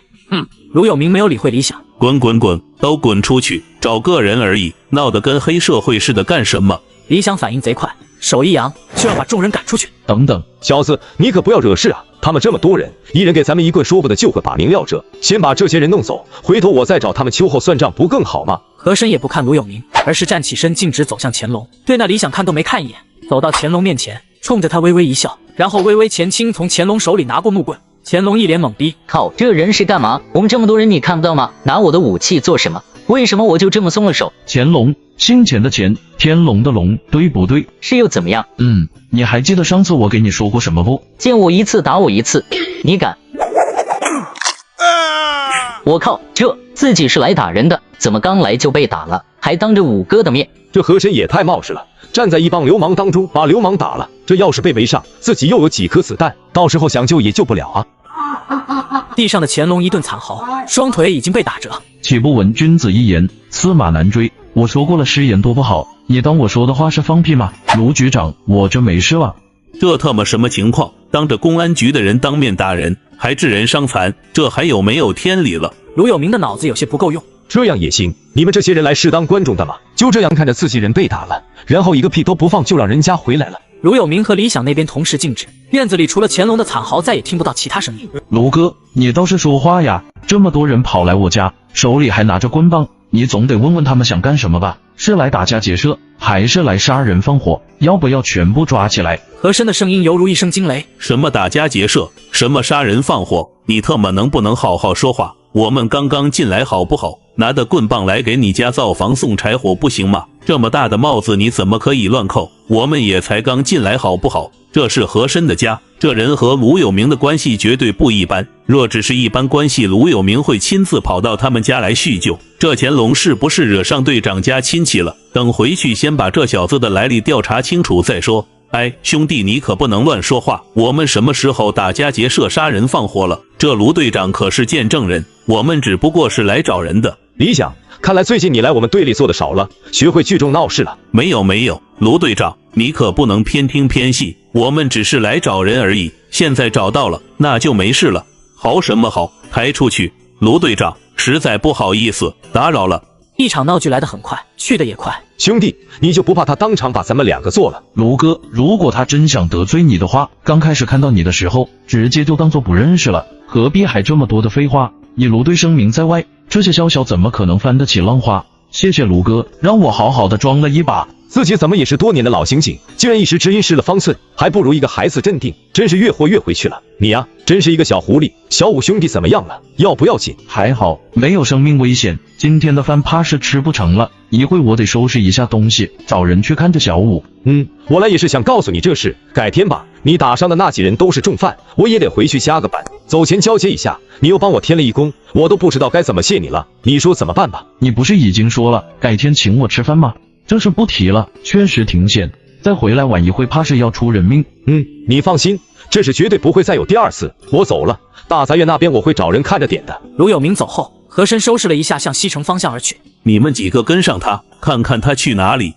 卢有明没有理会李想，滚，都滚出去，找个人而已，闹得跟黑社会似的干什么？李想反应贼快，手一扬就要把众人赶出去。等等，小子，你可不要惹事啊！他们这么多人，一人给咱们一棍，说不得就会把明了这。先把这些人弄走，回头我再找他们秋后算账，不更好吗？和珅也不看卢有明，而是站起身，径直走向乾隆，对那李想看都没看一眼，走到乾隆面前，冲着他微微一笑，然后微微前倾，从乾隆手里拿过木棍。乾隆一脸懵逼，靠，这人是干嘛？我们这么多人你看不到吗？拿我的武器做什么？为什么我就这么松了手？乾隆，姓钱的钱，天龙的龙，对不对？是又怎么样？你还记得上次我给你说过什么不？见我一次打我一次，你敢？我靠，这自己是来打人的，怎么刚来就被打了，还当着五哥的面？这和珅也太冒失了，站在一帮流氓当中把流氓打了，这要是被围上，自己又有几颗子弹，到时候想救也救不了啊！地上的乾隆一顿惨嚎，双腿已经被打折。岂不闻君子一言，驷马难追。我说过了，失言多不好，你当我说的话是放屁吗？卢局长，我这没事了。这特么什么情况？当着公安局的人当面打人，还致人伤残，这还有没有天理了？卢有明的脑子有些不够用。这样也行？你们这些人来是当观众的吗？就这样看着自己人被打了，然后一个屁都不放就让人家回来了？卢有明和李想那边同时静止，院子里除了乾隆的惨嚎，再也听不到其他声音。卢哥，你倒是说话呀！这么多人跑来我家，手里还拿着棍棒，你总得问问他们想干什么吧？是来打家劫舍，还是来杀人放火？要不要全部抓起来？和珅的声音犹如一声惊雷。什么打家劫舍？什么杀人放火？你特么能不能好好说话？我们刚刚进来好不好？拿着棍棒来给你家灶房送柴火不行吗？这么大的帽子你怎么可以乱扣？我们也才刚进来好不好？这是和珅的家，这人和卢有明的关系绝对不一般。若只是一般关系，卢有明会亲自跑到他们家来叙旧。这乾隆是不是惹上队长家亲戚了？等回去先把这小子的来历调查清楚再说。哎，兄弟，你可不能乱说话。我们什么时候打家劫舍、杀人放火了？这卢队长可是见证人，我们只不过是来找人的。李想，看来最近你来我们队里做的少了，学会聚众闹事了。没有，卢队长，你可不能偏听偏信，我们只是来找人而已。现在找到了，那就没事了。好什么好，抬出去。卢队长，实在不好意思，打扰了。一场闹剧来得很快，去得也快。兄弟，你就不怕他当场把咱们两个做了？卢哥，如果他真想得罪你的话，刚开始看到你的时候，直接就当做不认识了，何必还这么多的废话？以卢队声名在外，这些宵小怎么可能翻得起浪花？谢谢卢哥，让我好好的装了一把。自己怎么也是多年的老刑警，竟然一时之间失了方寸，还不如一个孩子镇定，真是越活越回去了。你呀，真是一个小狐狸。小五兄弟怎么样了？要不要紧？还好，没有生命危险。今天的饭怕是吃不成了，一会我得收拾一下东西，找人去看着小五。我来也是想告诉你这事，改天吧。你打伤的那几人都是重犯，我也得回去加个班，走前交接一下。你又帮我添了一功，我都不知道该怎么谢你了。你说怎么办吧？你不是已经说了改天请我吃饭吗？这事不提了，确实挺险，再回来晚一会怕是要出人命。你放心，这事绝对不会再有第二次。我走了，大杂院那边我会找人看着点的。卢有明走后，和珅收拾了一下，向西城方向而去。你们几个跟上他，看看他去哪里。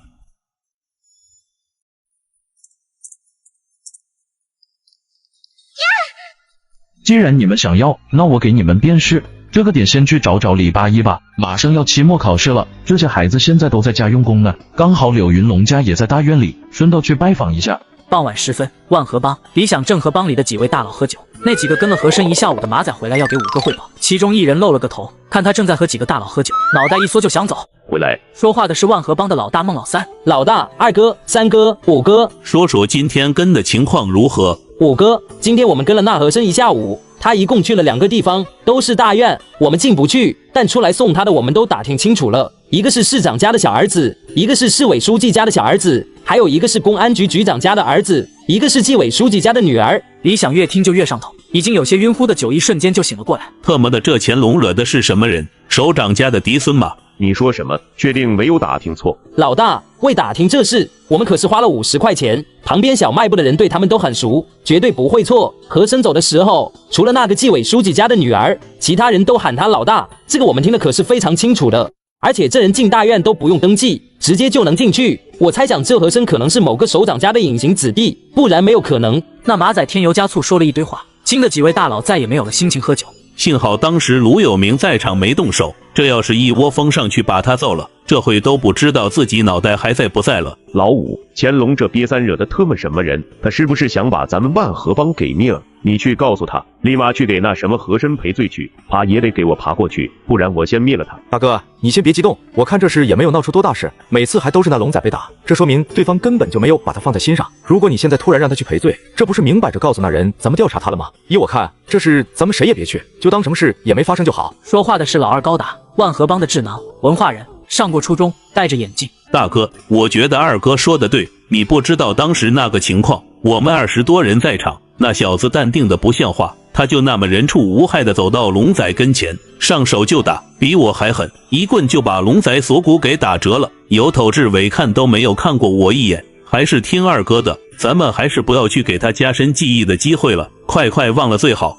既然你们想要，那我给你们便是。这个点先去找找李八一吧，马上要期末考试了，这些孩子现在都在家用功呢。刚好柳云龙家也在大院里，顺道去拜访一下。傍晚时分，万和帮、理想正和帮里的几位大佬喝酒。那几个跟了和珅一下午的马仔回来要给5个汇报，其中一人露了个头，看他正在和几个大佬喝酒，脑袋一缩就想走。回来，说话的是万和帮的老大孟老三。老大、二哥、三哥、五哥，说说今天跟的情况如何？五哥，今天我们跟了那和珅一下午，他一共去了2个地方，都是大院，我们进不去，但出来送他的我们都打听清楚了，一个是市长家的小儿子，一个是市委书记家的小儿子，还有一个是公安局局长家的儿子，一个是纪委书记家的女儿。李想越听就越上头，已经有些晕乎的酒意瞬间就醒了过来。特么的，这乾隆惹的是什么人？首长家的嫡孙吗？你说什么？确定没有打听错？老大，为打听这事，我们可是花了50块钱，旁边小卖部的人对他们都很熟，绝对不会错。和珅走的时候，除了那个纪委书记家的女儿，其他人都喊他老大，这个我们听的可是非常清楚的。而且这人进大院都不用登记，直接就能进去。我猜想这和珅可能是某个首长家的隐形子弟，不然没有可能。那马仔添油加醋说了一堆话，惊的几位大佬再也没有了心情喝酒。幸好当时卢有明在场没动手，这要是一窝蜂上去把他揍了，这会都不知道自己脑袋还在不在了。老五，乾隆这瘪三惹的特么什么人？他是不是想把咱们万和帮给灭了？你去告诉他，立马去给那什么和珅赔罪去，爬也得给我爬过去，不然我先灭了他。大哥，你先别激动，我看这事也没有闹出多大事，每次还都是那龙仔被打，这说明对方根本就没有把他放在心上。如果你现在突然让他去赔罪，这不是明摆着告诉那人咱们调查他了吗？依我看，这事咱们谁也别去，就当什么事也没发生就好。说话的是老二高达，万和帮的智囊，文化人，上过初中，戴着眼镜。大哥，我觉得二哥说的对，你不知道当时那个情况，我们20多人在场，那小子淡定的不像话，他就那么人畜无害的走到龙仔跟前，上手就打，比我还狠，一棍就把龙仔锁骨给打折了，由头至尾看都没有看过我一眼。还是听二哥的，咱们还是不要去给他加深记忆的机会了，快忘了最好。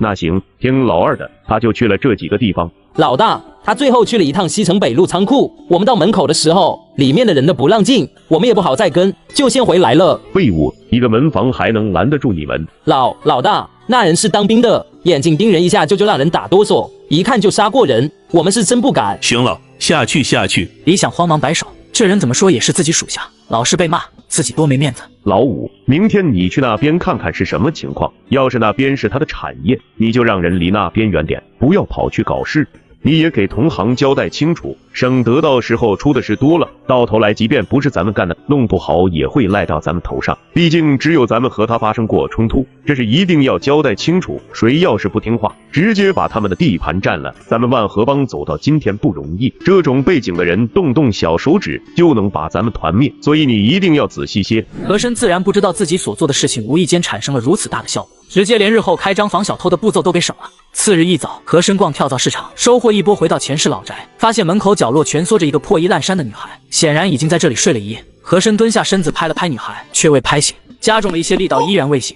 那行，听老二的，他就去了这几个地方。老大，他最后去了一趟西城北路仓库，我们到门口的时候，里面的人都不让进，我们也不好再跟，就先回来了。废物，一个门房还能拦得住你们？老大，那人是当兵的，眼睛盯人一下就让人打哆嗦，一看就杀过人，我们是真不敢。行了，下去。李想慌忙摆手，这人怎么说也是自己属下，老是被骂，自己多没面子。老五，明天你去那边看看是什么情况，要是那边是他的产业，你就让人离那边远点，不要跑去搞事。你也给同行交代清楚，省得到时候出的事多了，到头来即便不是咱们干的，弄不好也会赖到咱们头上。毕竟只有咱们和他发生过冲突，这是一定要交代清楚。谁要是不听话，直接把他们的地盘占了，咱们万和帮走到今天不容易。这种背景的人，动动小手指就能把咱们团灭，所以你一定要仔细些。和珅自然不知道自己所做的事情无意间产生了如此大的效果，直接连日后开张防小偷的步骤都给省了。次日一早，和珅逛跳蚤市场，收获一波，回到前世老宅，发现门口角落蜷缩着一个破衣烂衫的女孩，显然已经在这里睡了一夜。和珅蹲下身子拍了拍女孩，却未拍醒，加重了一些力道，依然未醒。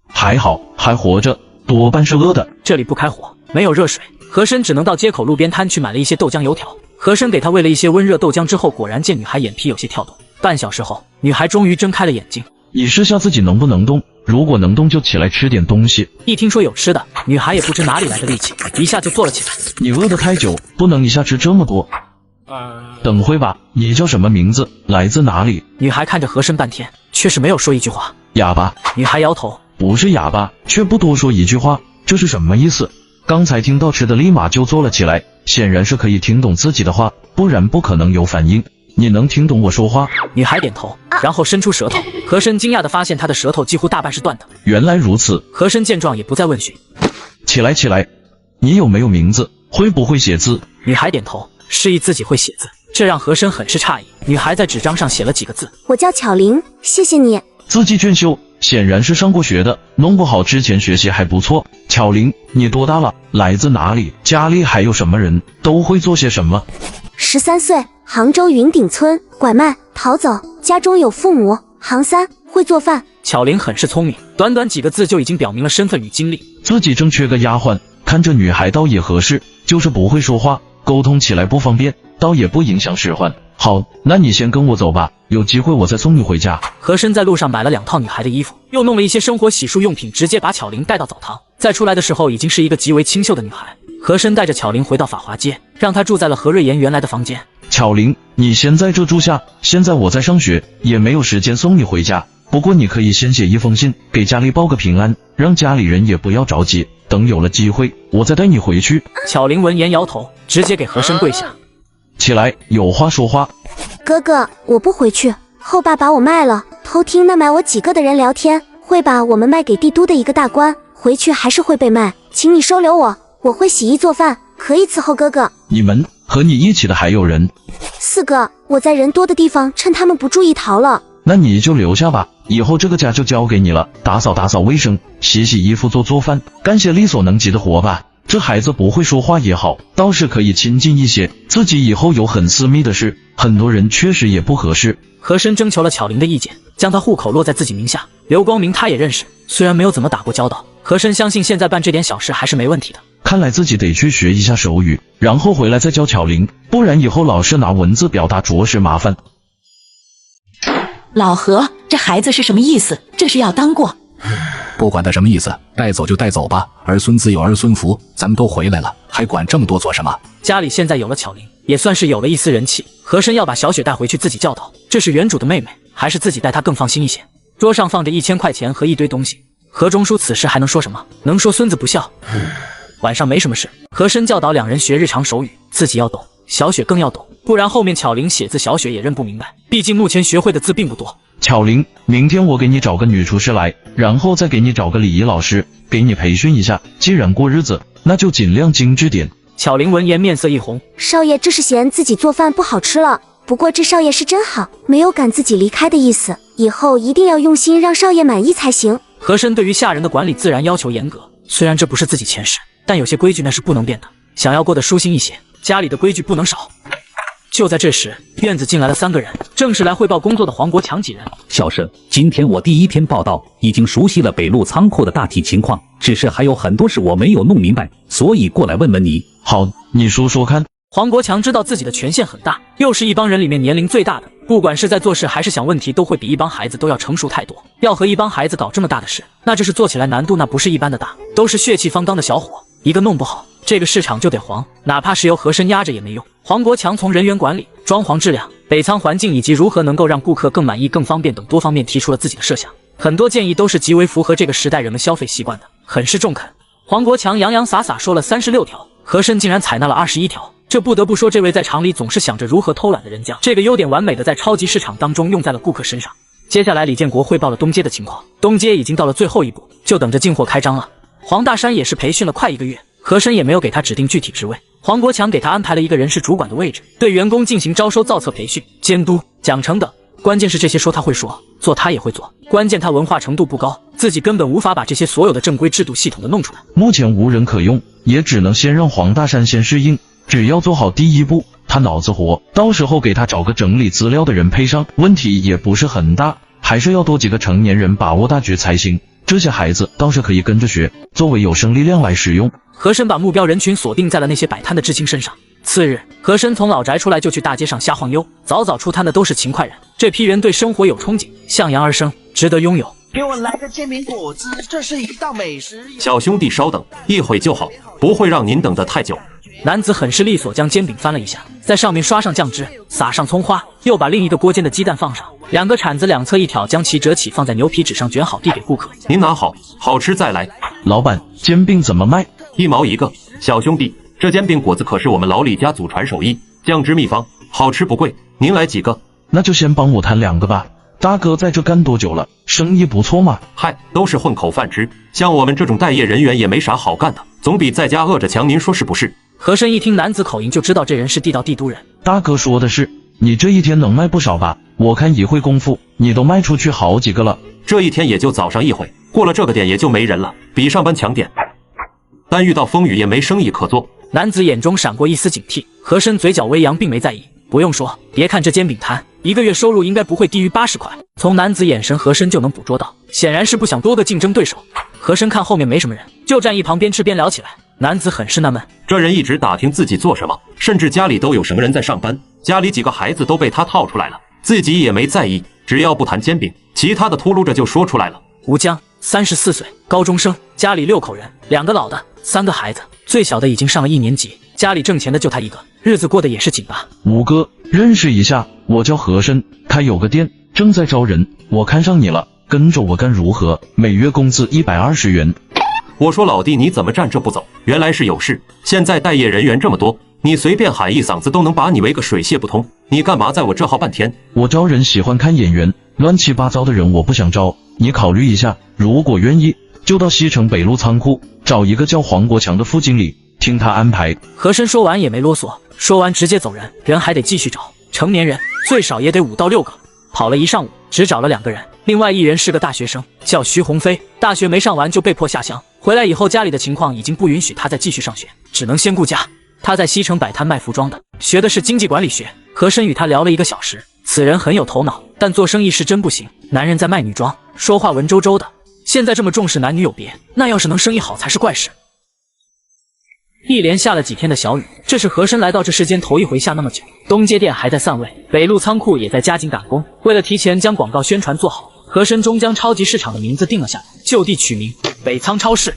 还好还活着，多半是饿的。这里不开火，没有热水，和珅只能到街口路边摊去买了一些豆浆油条。和珅给她喂了一些温热豆浆之后，果然见女孩眼皮有些跳动。半小时后，女孩终于睁开了眼睛。你试下自己能不能动，如果能动就起来吃点东西。一听说有吃的，女孩也不知哪里来的力气，一下就坐了起来。你饿得太久，不能一下吃这么多。等会吧，你叫什么名字？来自哪里？女孩看着和珅半天，却是没有说一句话。哑巴。女孩摇头，不是哑巴，却不多说一句话，这是什么意思？刚才听到吃的立马就坐了起来，显然是可以听懂自己的话，不然不可能有反应。你能听懂我说话？女孩点头，然后伸出舌头。和珅惊讶地发现她的舌头几乎大半是断的。原来如此。和珅见状也不再问询。起来，你有没有名字？会不会写字？女孩点头，示意自己会写字，这让和珅很是诧异。女孩在纸张上写了几个字：我叫巧玲，谢谢你。字迹娟秀，显然是上过学的，弄不好之前学习还不错。巧玲，你多大了？来自哪里？家里还有什么人？都会做些什么？13岁，杭州云顶村，拐卖、逃走，家中有父母。行3，会做饭。巧玲很是聪明，短短几个字就已经表明了身份与经历。自己正缺个丫鬟，看这女孩倒也合适，就是不会说话，沟通起来不方便，倒也不影响使唤。好，那你先跟我走吧，有机会我再送你回家。和珅在路上买了2套女孩的衣服，又弄了一些生活洗漱用品，直接把巧玲带到澡堂。再出来的时候，已经是一个极为清秀的女孩。和珅带着巧玲回到法华街，让她住在了何瑞妍原来的房间。巧玲，你先在这住下，现在我在上学，也没有时间送你回家。不过你可以先写一封信给家里报个平安，让家里人也不要着急，等有了机会我再带你回去。巧玲闻言摇头，直接给和珅跪下。起来，有话说话。哥哥，我不回去。后爸把我卖了，偷听那买我几个的人聊天，会把我们卖给帝都的一个大官，回去还是会被卖，请你收留我，我会洗衣做饭，可以伺候哥哥。你们和你一起的还有人？4个，我在人多的地方趁他们不注意逃了。那你就留下吧，以后这个家就交给你了，打扫卫生，洗衣服，做饭，干些力所能及的活吧。这孩子不会说话也好，倒是可以亲近一些，自己以后有很私密的事，很多人确实也不合适。和珅征求了巧玲的意见，将她户口落在自己名下。刘光明他也认识，虽然没有怎么打过交道，和珅相信现在办这点小事还是没问题的。看来自己得去学一下手语，然后回来再教巧玲，不然以后老是拿文字表达着实麻烦。老何，这孩子是什么意思？这是要当过？不管他什么意思，带走就带走吧。儿孙自有儿孙福，咱们都回来了，还管这么多做什么？家里现在有了巧玲，也算是有了一丝人气。和珅要把小雪带回去自己教导，这是原主的妹妹，还是自己带她更放心一些。桌上放着1000块钱和一堆东西，何中书此时还能说什么？能说孙子不孝？晚上没什么事，和珅教导2人学日常手语，自己要懂，小雪更要懂，不然后面巧玲写字小雪也认不明白，毕竟目前学会的字并不多。巧玲，明天我给你找个女厨师来，然后再给你找个礼仪老师，给你培训一下。既然过日子，那就尽量精致点。巧玲闻言面色一红，少爷这是嫌自己做饭不好吃了。不过这少爷是真好，没有赶自己离开的意思，以后一定要用心让少爷满意才行。和珅对于下人的管理自然要求严格，虽然这不是自己前世，但有些规矩那是不能变的。想要过得舒心一些，家里的规矩不能少。就在这时，院子进来了3个人，正是来汇报工作的黄国强几人。小生，今天我第1天报道，已经熟悉了北路仓库的大体情况，只是还有很多事我没有弄明白，所以过来问问你。好，你说说看。黄国强知道自己的权限很大，又是一帮人里面年龄最大的，不管是在做事还是想问题，都会比一帮孩子都要成熟太多。要和一帮孩子搞这么大的事，那这是做起来难度那不是一般的大，都是血气方刚的小伙，一个弄不好，这个市场就得黄，哪怕是由和珅压着也没用。黄国强从人员管理、装潢质量、北仓环境以及如何能够让顾客更满意、更方便等多方面提出了自己的设想，很多建议都是极为符合这个时代人们消费习惯的，很是中肯。黄国强洋洋洒洒说了36条，和珅竟然采纳了21条。这不得不说，这位在厂里总是想着如何偷懒的人将这个优点完美的在超级市场当中用在了顾客身上。接下来李建国汇报了东街的情况，东街已经到了最后一步，就等着进货开张了。黄大山也是培训了快1个月，和珅也没有给他指定具体职位，黄国强给他安排了一个人事主管的位置，对员工进行招收、造册、培训、监督、奖惩等。关键是这些说他会说，做他也会做，关键他文化程度不高，自己根本无法把这些所有的正规制度系统的弄出来。目前无人可用，也只能先让黄大山先适应，只要做好第1步，他脑子活，到时候给他找个整理资料的人配上，问题也不是很大，还是要多几个成年人把握大局才行。这些孩子倒是可以跟着学，作为有生力量来使用。和珅把目标人群锁定在了那些摆摊的知青身上。次日，和珅从老宅出来就去大街上瞎晃悠，早早出摊的都是勤快人，这批人对生活有憧憬，向阳而生，值得拥有。给我来个煎饼果子，这是一道美食。小兄弟稍等，一会就好，不会让您等得太久。男子很是利索，将煎饼翻了一下，在上面刷上酱汁，撒上葱花，又把另一个锅煎的鸡蛋放上，2个铲子2侧一挑，将其折起，放在牛皮纸上卷好，递给顾客。您拿好，好吃再来。老板，煎饼怎么卖？1毛1个。小兄弟，这煎饼果子可是我们老李家祖传手艺，酱汁秘方，好吃不贵。您来几个？那就先帮我摊2个吧。大哥在这干多久了？生意不错嘛。嗨，都是混口饭吃，像我们这种待业人员也没啥好干的，总比在家饿着强，您说是不是？和珅一听男子口音就知道这人是地道帝都人。大哥说的是，你这1天能卖不少吧？我看一会功夫，你都卖出去好几个了。这1天也就早上1回，过了这个点也就没人了，比上班强点。但遇到风雨也没生意可做。男子眼中闪过一丝警惕，和珅嘴角微扬，并没在意。不用说，别看这煎饼摊1个月收入应该不会低于80块。从男子眼神，和珅就能捕捉到，显然是不想多个竞争对手。和珅看后面没什么人，就站一旁边吃边聊起来。男子很是纳闷，这人一直打听自己做什么，甚至家里都有什么人在上班，家里几个孩子都被他套出来了，自己也没在意，只要不谈煎饼，其他的秃噜着就说出来了。吴江34岁，高中生，家里6口人，2个老的，3个孩子，最小的已经上了1年级，家里挣钱的就他一个，日子过得也是紧巴。五哥，认识一下，我叫和珅，开有个店，正在招人，我看上你了，跟着我干如何？每月工资120元。我说老弟，你怎么站着不走？原来是有事。现在待业人员这么多，你随便喊一嗓子都能把你围个水泄不通。你干嘛在我这耗半天？我招人喜欢看眼缘，乱七八糟的人我不想招，你考虑一下，如果愿意，就到西城北路仓库找一个叫黄国强的副经理，听他安排。和珅说完也没啰嗦，说完直接走人，人还得继续找，成年人最少也得5到6个，跑了一上午，只找了2个人，另外1人是个大学生，叫徐鸿飞，大学没上完就被迫下乡。回来以后，家里的情况已经不允许他再继续上学，只能先顾家。他在西城摆摊卖服装的，学的是经济管理学。和珅与他聊了1个小时，此人很有头脑，但做生意是真不行。男人在卖女装，说话文绉绉的。现在这么重视男女有别，那要是能生意好才是怪事。一连下了几天的小雨，这是和珅来到这世间头一回下那么久。东街店还在散位，北路仓库也在加紧赶工。为了提前将广告宣传做好，和珅终将超级市场的名字定了下来，就地取名北仓超市。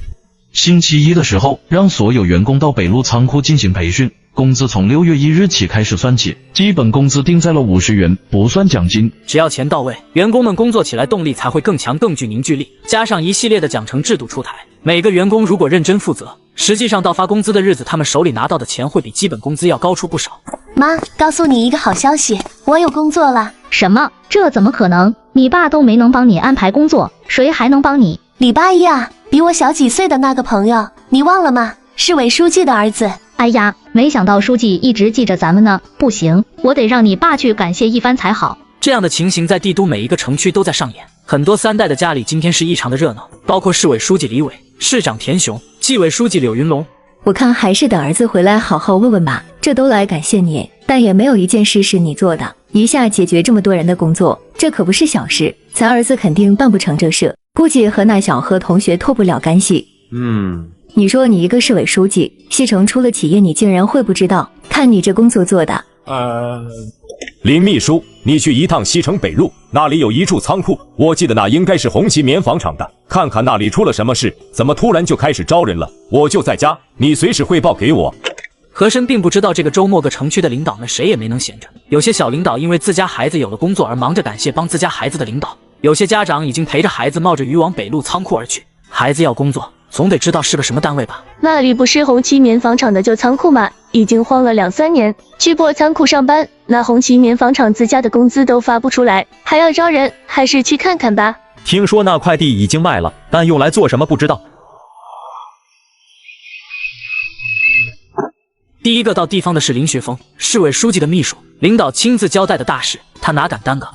星期一的时候，让所有员工到北路仓库进行培训，工资从6月1日起开始算起，基本工资定在了50元，不算奖金。只要钱到位，员工们工作起来动力才会更强，更具凝聚力。加上一系列的奖惩制度出台，每个员工如果认真负责，实际上到发工资的日子，他们手里拿到的钱会比基本工资要高出不少。妈，告诉你一个好消息，我有工作了。什么？这怎么可能？你爸都没能帮你安排工作，谁还能帮你？李八一啊，比我小几岁的那个朋友，你忘了吗？市委书记的儿子。哎呀，没想到书记一直记着咱们呢。不行，我得让你爸去感谢一番才好。这样的情形在帝都每一个城区都在上演，很多3代的家里今天是异常的热闹，包括市委书记李伟、市长田雄、纪委书记柳云龙。我看还是等儿子回来好好问问吧。这都来感谢你，但也没有一件事是你做的，一下解决这么多人的工作，这可不是小事。咱儿子肯定办不成这事，估计和那小何同学脱不了干系。你说你一个市委书记，西城出了企业你竟然会不知道？看你这工作做的。林秘书，你去一趟西城北路，那里有一处仓库，我记得那应该是红旗棉纺厂的，看看那里出了什么事，怎么突然就开始招人了？我就在家，你随时汇报给我。和珅并不知道这个周末各城区的领导们谁也没能闲着，有些小领导因为自家孩子有了工作而忙着感谢帮自家孩子的领导，有些家长已经陪着孩子冒着雨往北路仓库而去。孩子要工作，总得知道是个什么单位吧？那里不是红旗棉纺厂的旧仓库吗？已经荒了2、3年，去破仓库上班，那红旗棉纺厂自家的工资都发不出来，还要招人，还是去看看吧。听说那块地已经卖了，但用来做什么不知道。第一个到地方的是林学峰，市委书记的秘书，领导亲自交代的大事，他哪敢耽搁？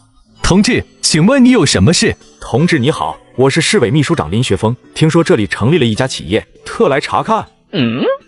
同志，请问你有什么事？同志你好，我是市委秘书长林学峰，听说这里成立了一家企业，特来查看。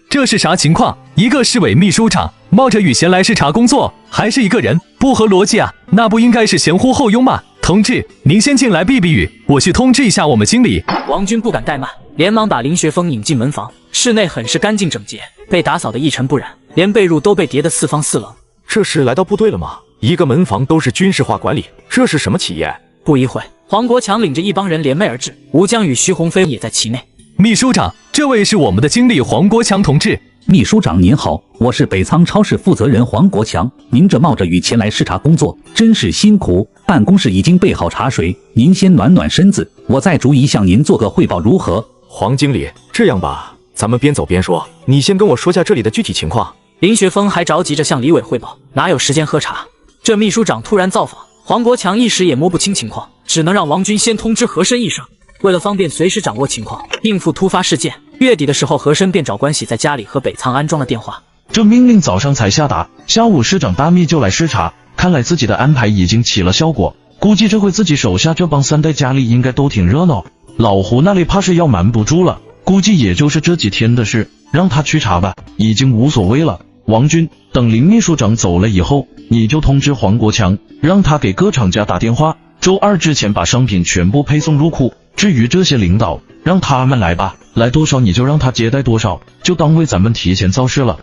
这是啥情况？一个市委秘书长冒着雨闲来视察工作，还是一个人，不合逻辑啊！那不应该是前呼后拥吗？同志，您先进来避避雨，我去通知一下我们经理。王军不敢怠慢，连忙把林学峰引进门房，室内很是干净整洁，被打扫得一尘不染，连被褥都被叠得四方四棱。这是来到部队了吗？一个门房都是军事化管理，这是什么企业？不一会，黄国强领着一帮人联袂而至，吴江与徐鸿飞也在其内。秘书长，这位是我们的经理黄国强同志。秘书长您好，我是北仓超市负责人黄国强。您这冒着雨前来视察工作，真是辛苦。办公室已经备好茶水，您先暖暖身子，我再逐一向您做个汇报，如何？黄经理，这样吧，咱们边走边说，你先跟我说下这里的具体情况。林学峰还着急着向李伟汇报，哪有时间喝茶？这秘书长突然造访，黄国强一时也摸不清情况，只能让王军先通知和珅一声。为了方便随时掌握情况，应付突发事件，月底的时候和珅便找关系在家里和北仓安装了电话。这命令早上才下达，下午市长大秘就来视察，看来自己的安排已经起了效果，估计这回自己手下这帮3代家里应该都挺热闹。老胡那里怕是要瞒不住了，估计也就是这几天的事，让他去查吧，已经无所谓了。王军，等林秘书长走了以后，你就通知黄国强，让他给各厂家打电话，周2之前把商品全部配送入库。至于这些领导，让他们来吧，来多少你就让他接待多少，就当为咱们提前造势了。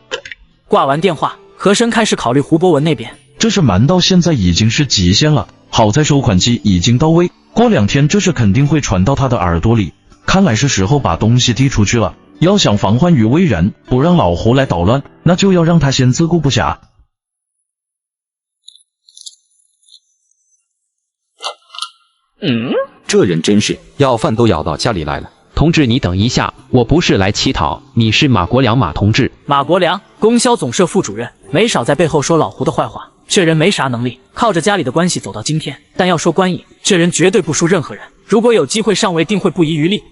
挂完电话，和珅开始考虑胡博文那边。这事瞒到现在已经是极限了，好在收款机已经到位，过2天这事肯定会传到他的耳朵里。看来是时候把东西递出去了。要想防患于未然，不让老胡来捣乱，那就要让他先自顾不暇。这人真是要饭都咬到家里来了。同志，你等一下，我不是来乞讨，你是马国良马同志。马国良，供销总社副主任，没少在背后说老胡的坏话。这人没啥能力，靠着家里的关系走到今天，但要说官瘾，这人绝对不输任何人。如果有机会上位，定会不遗余力。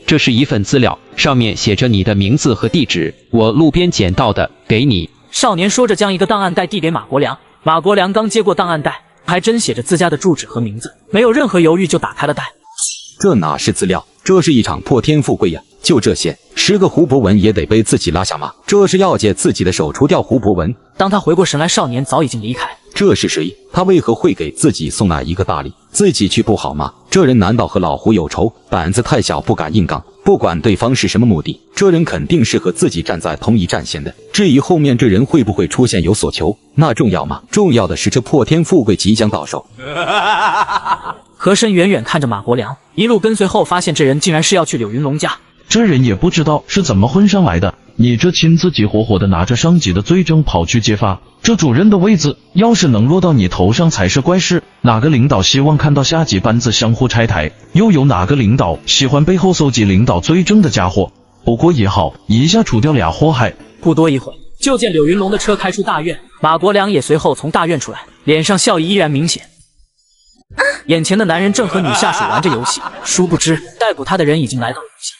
这是一份资料，上面写着你的名字和地址，我路边捡到的，给你。少年说着，将一个档案袋递给马国良。马国良刚接过档案袋，还真写着自家的住址和名字，没有任何犹豫就打开了袋。这哪是资料，这是一场破天富贵呀！就这些，10个胡博文也得被自己拉下马。这是要借自己的手除掉胡博文。当他回过神来，少年早已经离开。这是谁？他为何会给自己送那一个大礼？自己去不好吗？这人难道和老胡有仇？胆子太小，不敢硬刚。不管对方是什么目的，这人肯定是和自己站在同一战线的。至于后面这人会不会出现有所求，那重要吗？重要的是这破天富贵即将到手。和珅远远看着马国良，一路跟随后，发现这人竟然是要去柳云龙家。这人也不知道是怎么混上来的，你这亲自己活活的拿着上级的罪证跑去揭发，这主任的位子要是能落到你头上才是怪事。哪个领导希望看到下级班子相互拆台？又有哪个领导喜欢背后搜集领导罪证的家伙？不过也好，一下除掉俩祸害。不多一会，就见柳云龙的车开出大院，马国良也随后从大院出来，脸上笑意依然明显。眼前的男人正和女下属玩着游戏，殊不知逮捕他的人已经来到楼下。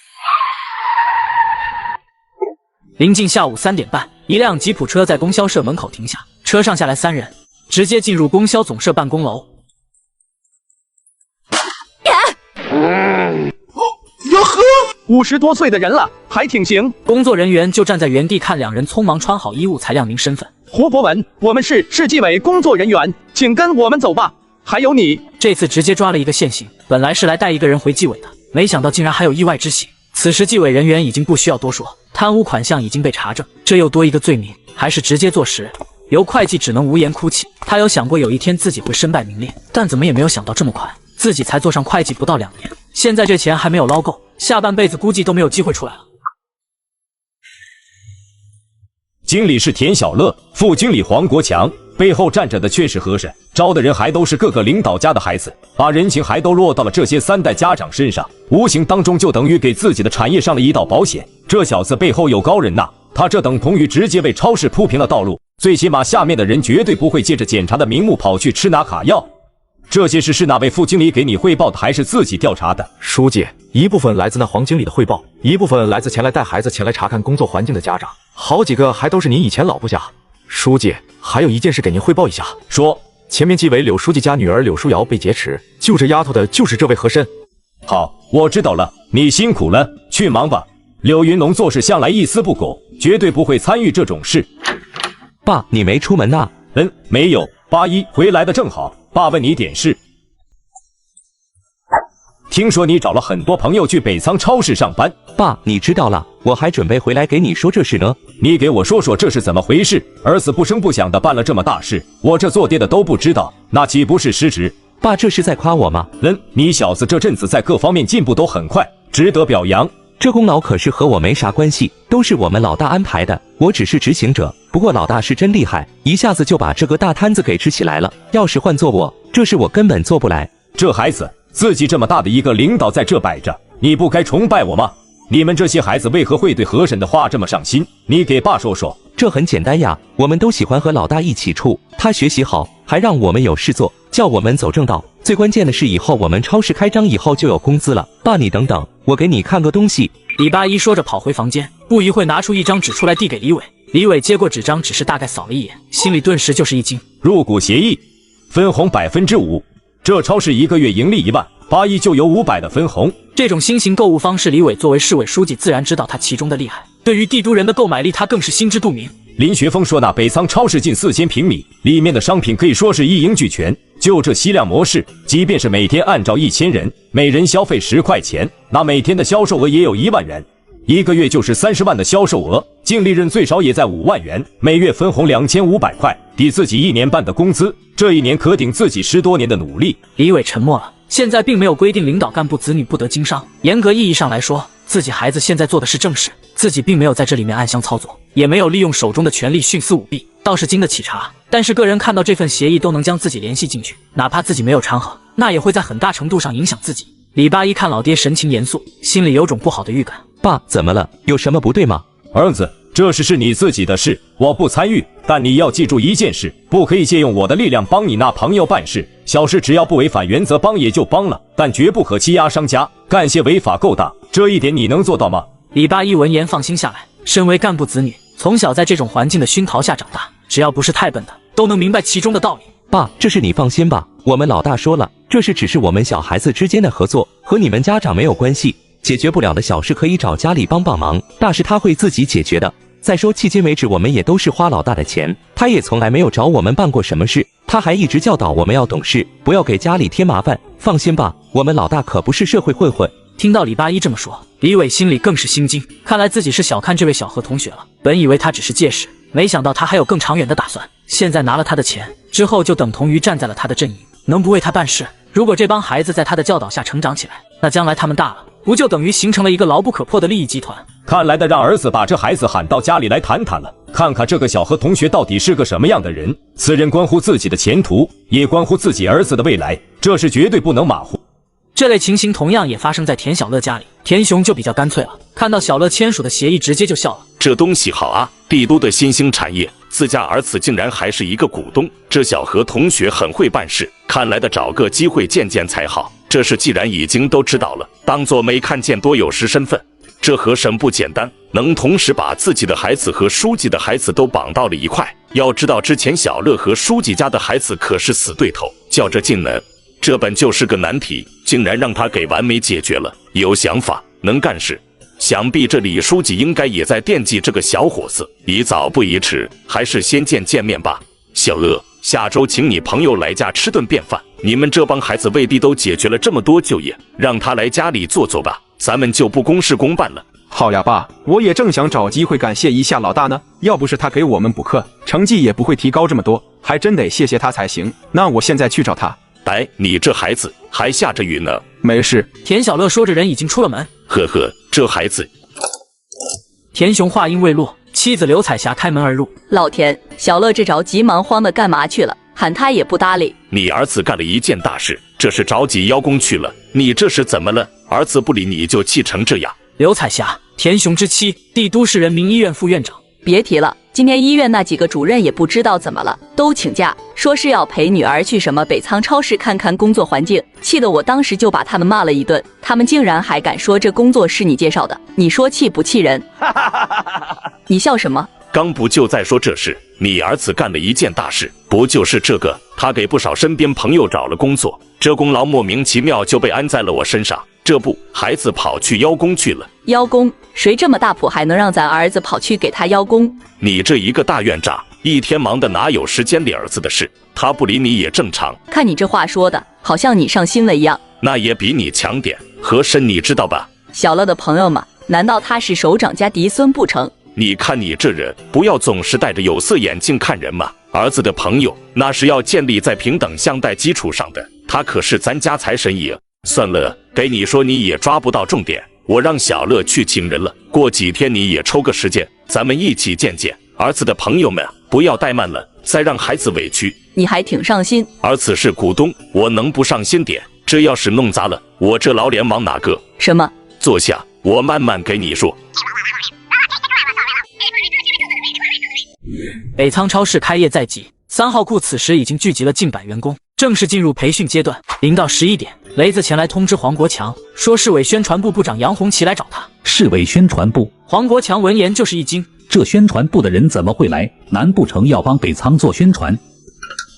临近下午3点半，一辆吉普车在供销社门口停下，车上下来3人，直接进入供销总社办公楼。哟呵，50多岁的人了，还挺行。工作人员就站在原地看两人匆忙穿好衣物才亮明身份。胡博文，我们是市纪委工作人员，请跟我们走吧。还有你，这次直接抓了一个现行，本来是来带一个人回纪委的，没想到竟然还有意外之喜。此时纪委人员已经不需要多说，贪污款项已经被查证，这又多一个罪名，还是直接坐实。刘会计只能无言哭泣，他有想过有一天自己会身败名裂，但怎么也没有想到这么快，自己才做上会计不到2年，现在这钱还没有捞够，下半辈子估计都没有机会出来了。经理是田小乐，副经理黄国强，背后站着的却是和珅，招的人还都是各个领导家的孩子，把人情还都落到了这些3代家长身上，无形当中就等于给自己的产业上了一道保险。这小子背后有高人呐，他这等同于直接为超市铺平了道路，最起码下面的人绝对不会借着检查的名目跑去吃拿卡要。这些事是哪位副经理给你汇报的，还是自己调查的？书记，一部分来自那黄经理的汇报，一部分来自前来带孩子前来查看工作环境的家长，好几个还都是您以前老部下。书记，还有一件事给您汇报一下。说，前面纪委柳书记家女儿柳书瑶被劫持，救这丫头的就是这位和珅。好，我知道了，你辛苦了，去忙吧。柳云龙做事向来一丝不苟，绝对不会参与这种事。爸，你没出门呐？没有。81回来的正好，爸问你点事。听说你找了很多朋友去北仓超市上班。爸，你知道了，我还准备回来给你说这事呢。你给我说说这是怎么回事？儿子不声不响的办了这么大事，我这做爹的都不知道，那岂不是失职？爸，这是在夸我吗？你小子这阵子在各方面进步都很快，值得表扬。这功劳可是和我没啥关系，都是我们老大安排的，我只是执行者。不过老大是真厉害，一下子就把这个大摊子给吃起来了。要是换做我，这事我根本做不来。这孩子，自己这么大的一个领导在这摆着，你不该崇拜我吗？你们这些孩子为何会对和珅的话这么上心？你给爸说说。这很简单呀，我们都喜欢和老大一起处，他学习好，还让我们有事做，叫我们走正道。最关键的是以后我们超市开张以后就有工资了。爸，你等等，我给你看个东西。李81说着跑回房间，不一会拿出一张纸出来递给李伟。李伟接过纸张，只是大概扫了一眼，心里顿时就是一惊。入股协议，分红5%，这超市1个月盈利1万，81就有500的分红。这种新型购物方式，李伟作为市委书记自然知道它其中的厉害，对于帝都人的购买力他更是心知肚明。林学峰说那北仓超市近4000平米，里面的商品可以说是一应俱全，就这吸量模式，即便是每天按照1000人，每人消费10块钱，那每天的销售额也有1万元，1个月就是30万的销售额，净利润最少也在5万元，每月分红2500块，抵自己1年半的工资，这1年可顶自己10多年的努力。李伟沉默了，现在并没有规定领导干部子女不得经商。严格意义上来说，自己孩子现在做的是正事，自己并没有在这里面暗箱操作，也没有利用手中的权力徇私舞弊，倒是经得起查。但是个人看到这份协议都能将自己联系进去，哪怕自己没有掺和，那也会在很大程度上影响自己。李八一看老爹神情严肃，心里有种不好的预感。爸，怎么了？有什么不对吗？儿子，这事是你自己的事，我不参与。但你要记住一件事，不可以借用我的力量帮你那朋友办事。小事只要不违反原则，帮也就帮了，但绝不可欺压商家，干些违法勾当。这一点你能做到吗？李八一闻言放心下来。身为干部子女，从小在这种环境的熏陶下长大，只要不是太笨的，都能明白其中的道理。爸，这事你放心吧，我们老大说了，这事只是我们小孩子之间的合作，和你们家长没有关系。解决不了的小事可以找家里帮帮忙，大事他会自己解决的。再说迄今为止我们也都是花老大的钱，他也从来没有找我们办过什么事，他还一直教导我们要懂事，不要给家里添麻烦。放心吧，我们老大可不是社会混混。听到李八一这么说，李伟心里更是心惊，看来自己是小看这位小何同学了。本以为他只是借势，没想到他还有更长远的打算。现在拿了他的钱之后，就等同于站在了他的阵营，能不为他办事？如果这帮孩子在他的教导下成长起来，那将来他们大了，不就等于形成了一个牢不可破的利益集团？看来得让儿子把这孩子喊到家里来谈谈了，看看这个小何同学到底是个什么样的人。此人关乎自己的前途，也关乎自己儿子的未来，这是绝对不能马虎。这类情形同样也发生在田小乐家里，田雄就比较干脆了，看到小乐签署的协议，直接就笑了。这东西好啊，帝都的新兴产业，自家儿子竟然还是一个股东，这小何同学很会办事，看来得找个机会见见才好。这事既然已经都知道了，当作没看见，多有失身份。这何甚不简单，能同时把自己的孩子和书记的孩子都绑到了一块。要知道之前小乐和书记家的孩子可是死对头，较这劲呢，这本就是个难题，竟然让他给完美解决了。有想法，能干事，想必这李书记应该也在惦记这个小伙子，宜早不宜迟，还是先见见面吧。小乐，下周请你朋友来家吃顿便饭，你们这帮孩子未必都解决了这么多就业，让他来家里坐坐吧，咱们就不公事公办了。好呀爸，我也正想找机会感谢一下老大呢，要不是他给我们补课，成绩也不会提高这么多，还真得谢谢他才行。那我现在去找他。哎，你这孩子还下着雨呢。没事。田小乐说着人已经出了门。呵呵，这孩子。田雄话音未落，妻子刘彩霞开门而入。老田，小乐这着急忙慌的干嘛去了？喊他也不搭理。你儿子干了一件大事，这是着急邀功去了，你这是怎么了？儿子不理你就气成这样。刘彩霞，田雄之妻，帝都市人民医院副院长。别提了，今天医院那几个主任也不知道怎么了，都请假，说是要陪女儿去什么北仓超市看看工作环境，气得我当时就把他们骂了一顿。他们竟然还敢说这工作是你介绍的，你说气不气人？你笑什么？刚不就在说这事，你儿子干了一件大事，不就是这个？他给不少身边朋友找了工作，这功劳莫名其妙就被安在了我身上，这不，孩子跑去邀功去了。邀功？谁这么大谱还能让咱儿子跑去给他邀功？你这一个大院长，一天忙的哪有时间理儿子的事？他不理你也正常。看你这话说的，好像你上心了一样。那也比你强点。和珅你知道吧？小乐的朋友嘛，难道他是首长家嫡孙不成？你看你这人，不要总是戴着有色眼镜看人嘛。儿子的朋友，那是要建立在平等相待基础上的，他可是咱家财神爷。算了，给你说你也抓不到重点，我让小乐去请人了，过几天你也抽个时间，咱们一起见见儿子的朋友们，不要怠慢了，再让孩子委屈。你还挺上心。儿子是股东，我能不上心点？这要是弄砸了，我这老脸往哪搁？什么？坐下，我慢慢给你说。北仓超市开业在即，3号库此时已经聚集了近100员工，正式进入培训阶段。临到11点，雷子前来通知黄国强，说市委宣传部部长杨红旗来找他。市委宣传部？黄国强闻言就是一惊，这宣传部的人怎么会来？难不成要帮北仓做宣传？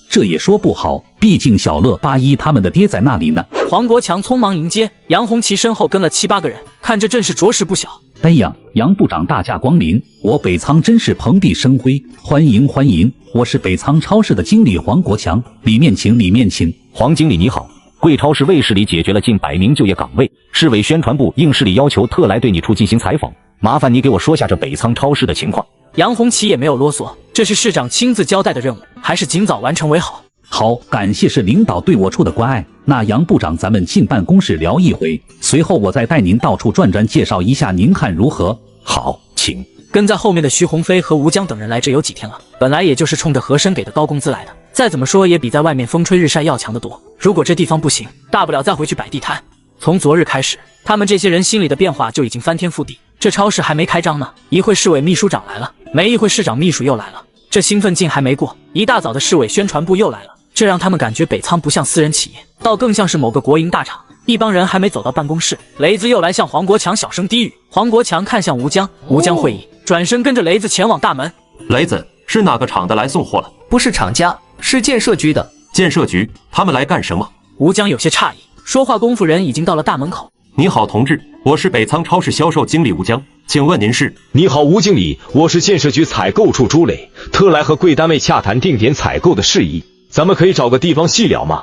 这也说不好，毕竟小乐、八一他们的爹在那里呢。黄国强匆忙迎接，杨红旗身后跟了7、8个人，看这阵势着实不小。哎呀，杨部长大驾光临，我北仓真是蓬荜生辉，欢迎欢迎！我是北仓超市的经理黄国强，里面请，里面请。黄经理你好，贵超市为市里解决了近100名就业岗位，市委宣传部应市里要求特来对你处进行采访，麻烦你给我说下这北仓超市的情况。杨红旗也没有啰嗦，这是市长亲自交代的任务，还是尽早完成为好。好，感谢市领导对我处的关爱。那杨部长，咱们进办公室聊一回，随后我再带您到处转转，介绍一下，您看如何？好，请。跟在后面的徐鸿飞和吴江等人来这有几天了，本来也就是冲着和珅给的高工资来的，再怎么说也比在外面风吹日晒要强得多。如果这地方不行，大不了再回去摆地摊。从昨日开始，他们这些人心里的变化就已经翻天覆地。这超市还没开张呢，一会市委秘书长来了，没一会市长秘书又来了，这兴奋劲还没过，一大早的市委宣传部又来了，这让他们感觉北仓不像私人企业，倒更像是某个国营大厂。一帮人还没走到办公室，雷子又来向黄国强小声低语。黄国强看向吴江，吴江会意，转身跟着雷子前往大门。雷子，是哪个厂的来送货了？不是厂家，是建设局的。建设局？他们来干什么？吴江有些诧异，说话功夫人已经到了大门口。你好，同志，我是北仓超市销售经理吴江，请问您是？你好，吴经理，我是建设局采购处朱磊，特来和贵单位洽谈定点采购的事宜，咱们可以找个地方细聊吗？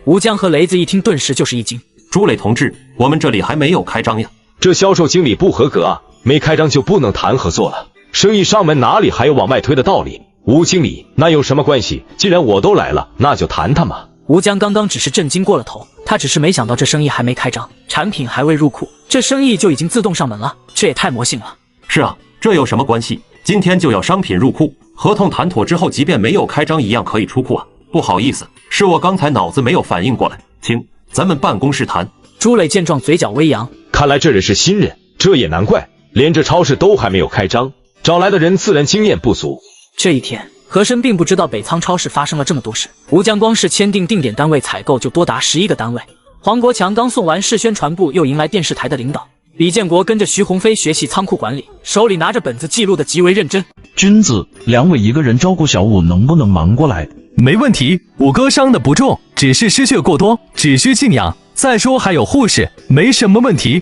吴江和雷子一听，顿时就是一惊。朱磊同志，我们这里还没有开张呀。这销售经理不合格啊，没开张就不能谈合作了。生意上门哪里还有往外推的道理？吴经理，那有什么关系？既然我都来了，那就谈谈嘛。吴江刚刚只是震惊过了头，他只是没想到这生意还没开张，产品还未入库，这生意就已经自动上门了，这也太魔性了。是啊，这有什么关系？今天就要商品入库，合同谈妥之后，即便没有开张一样可以出库啊。不好意思，是我刚才脑子没有反应过来，请咱们办公室谈。朱磊见状嘴角微扬，看来这人是新人，这也难怪，连这超市都还没有开张，找来的人自然经验不足。这一天，和珅并不知道北仓超市发生了这么多事。吴江光是签订定点单位采购就多达11个单位。黄国强刚送完市宣传部，又迎来电视台的领导。李建国跟着徐鸿飞学习仓库管理，手里拿着本子记录的极为认真。君子，两位一个人照顾小五，能不能忙过来？没问题，五哥伤的不重，只是失血过多，只需静养。再说还有护士，没什么问题。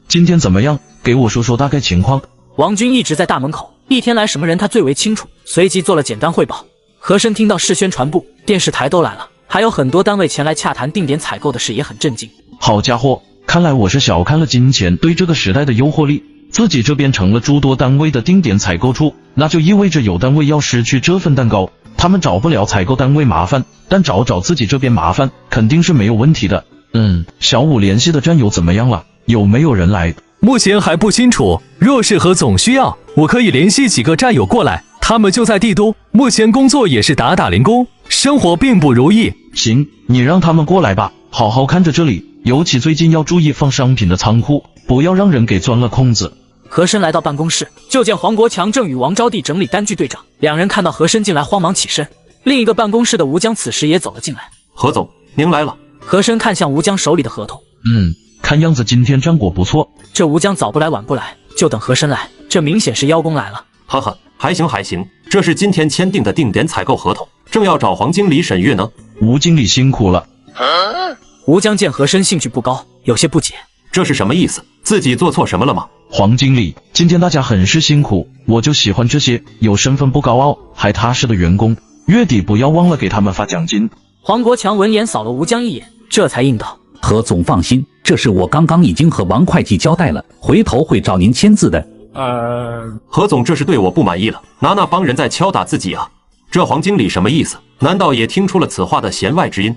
今天怎么样？给我说说大概情况。王军一直在大门口，一天来什么人他最为清楚，随即做了简单汇报。和珅听到市宣传部、电视台都来了，还有很多单位前来洽谈定点采购的事，也很震惊。好家伙，看来我是小看了金钱对这个时代的诱惑力。自己这边成了诸多单位的定点采购处，那就意味着有单位要失去这份蛋糕。他们找不了采购单位麻烦，但找自己这边麻烦肯定是没有问题的。小五联系的战友怎么样了？有没有人来？目前还不清楚，若是何总需要，我可以联系几个战友过来，他们就在帝都，目前工作也是打零工，生活并不如意。行，你让他们过来吧，好好看着这里，尤其最近要注意放商品的仓库，不要让人给钻了空子。和珅来到办公室，就见黄国强正与王招娣整理单据对账。两人看到和珅进来，慌忙起身。另一个办公室的吴江此时也走了进来。何总，您来了。和珅看向吴江手里的合同，看样子今天战果不错。这吴江早不来晚不来，就等和珅来，这明显是邀功来了。哈哈，还行，这是今天签订的定点采购合同，正要找黄经理审阅呢。吴经理辛苦了。吴江见和珅兴趣不高，有些不解，这是什么意思？自己做错什么了吗？黄经理，今天大家很是辛苦，我就喜欢这些有身份不高傲还踏实的员工，月底不要忘了给他们发奖金。黄国强闻言扫了吴江一眼，这才应道：何总放心，这事我刚刚已经和王会计交代了，回头会找您签字的。何总这是对我不满意了，拿那帮人在敲打自己啊！这黄经理什么意思？难道也听出了此话的弦外之音？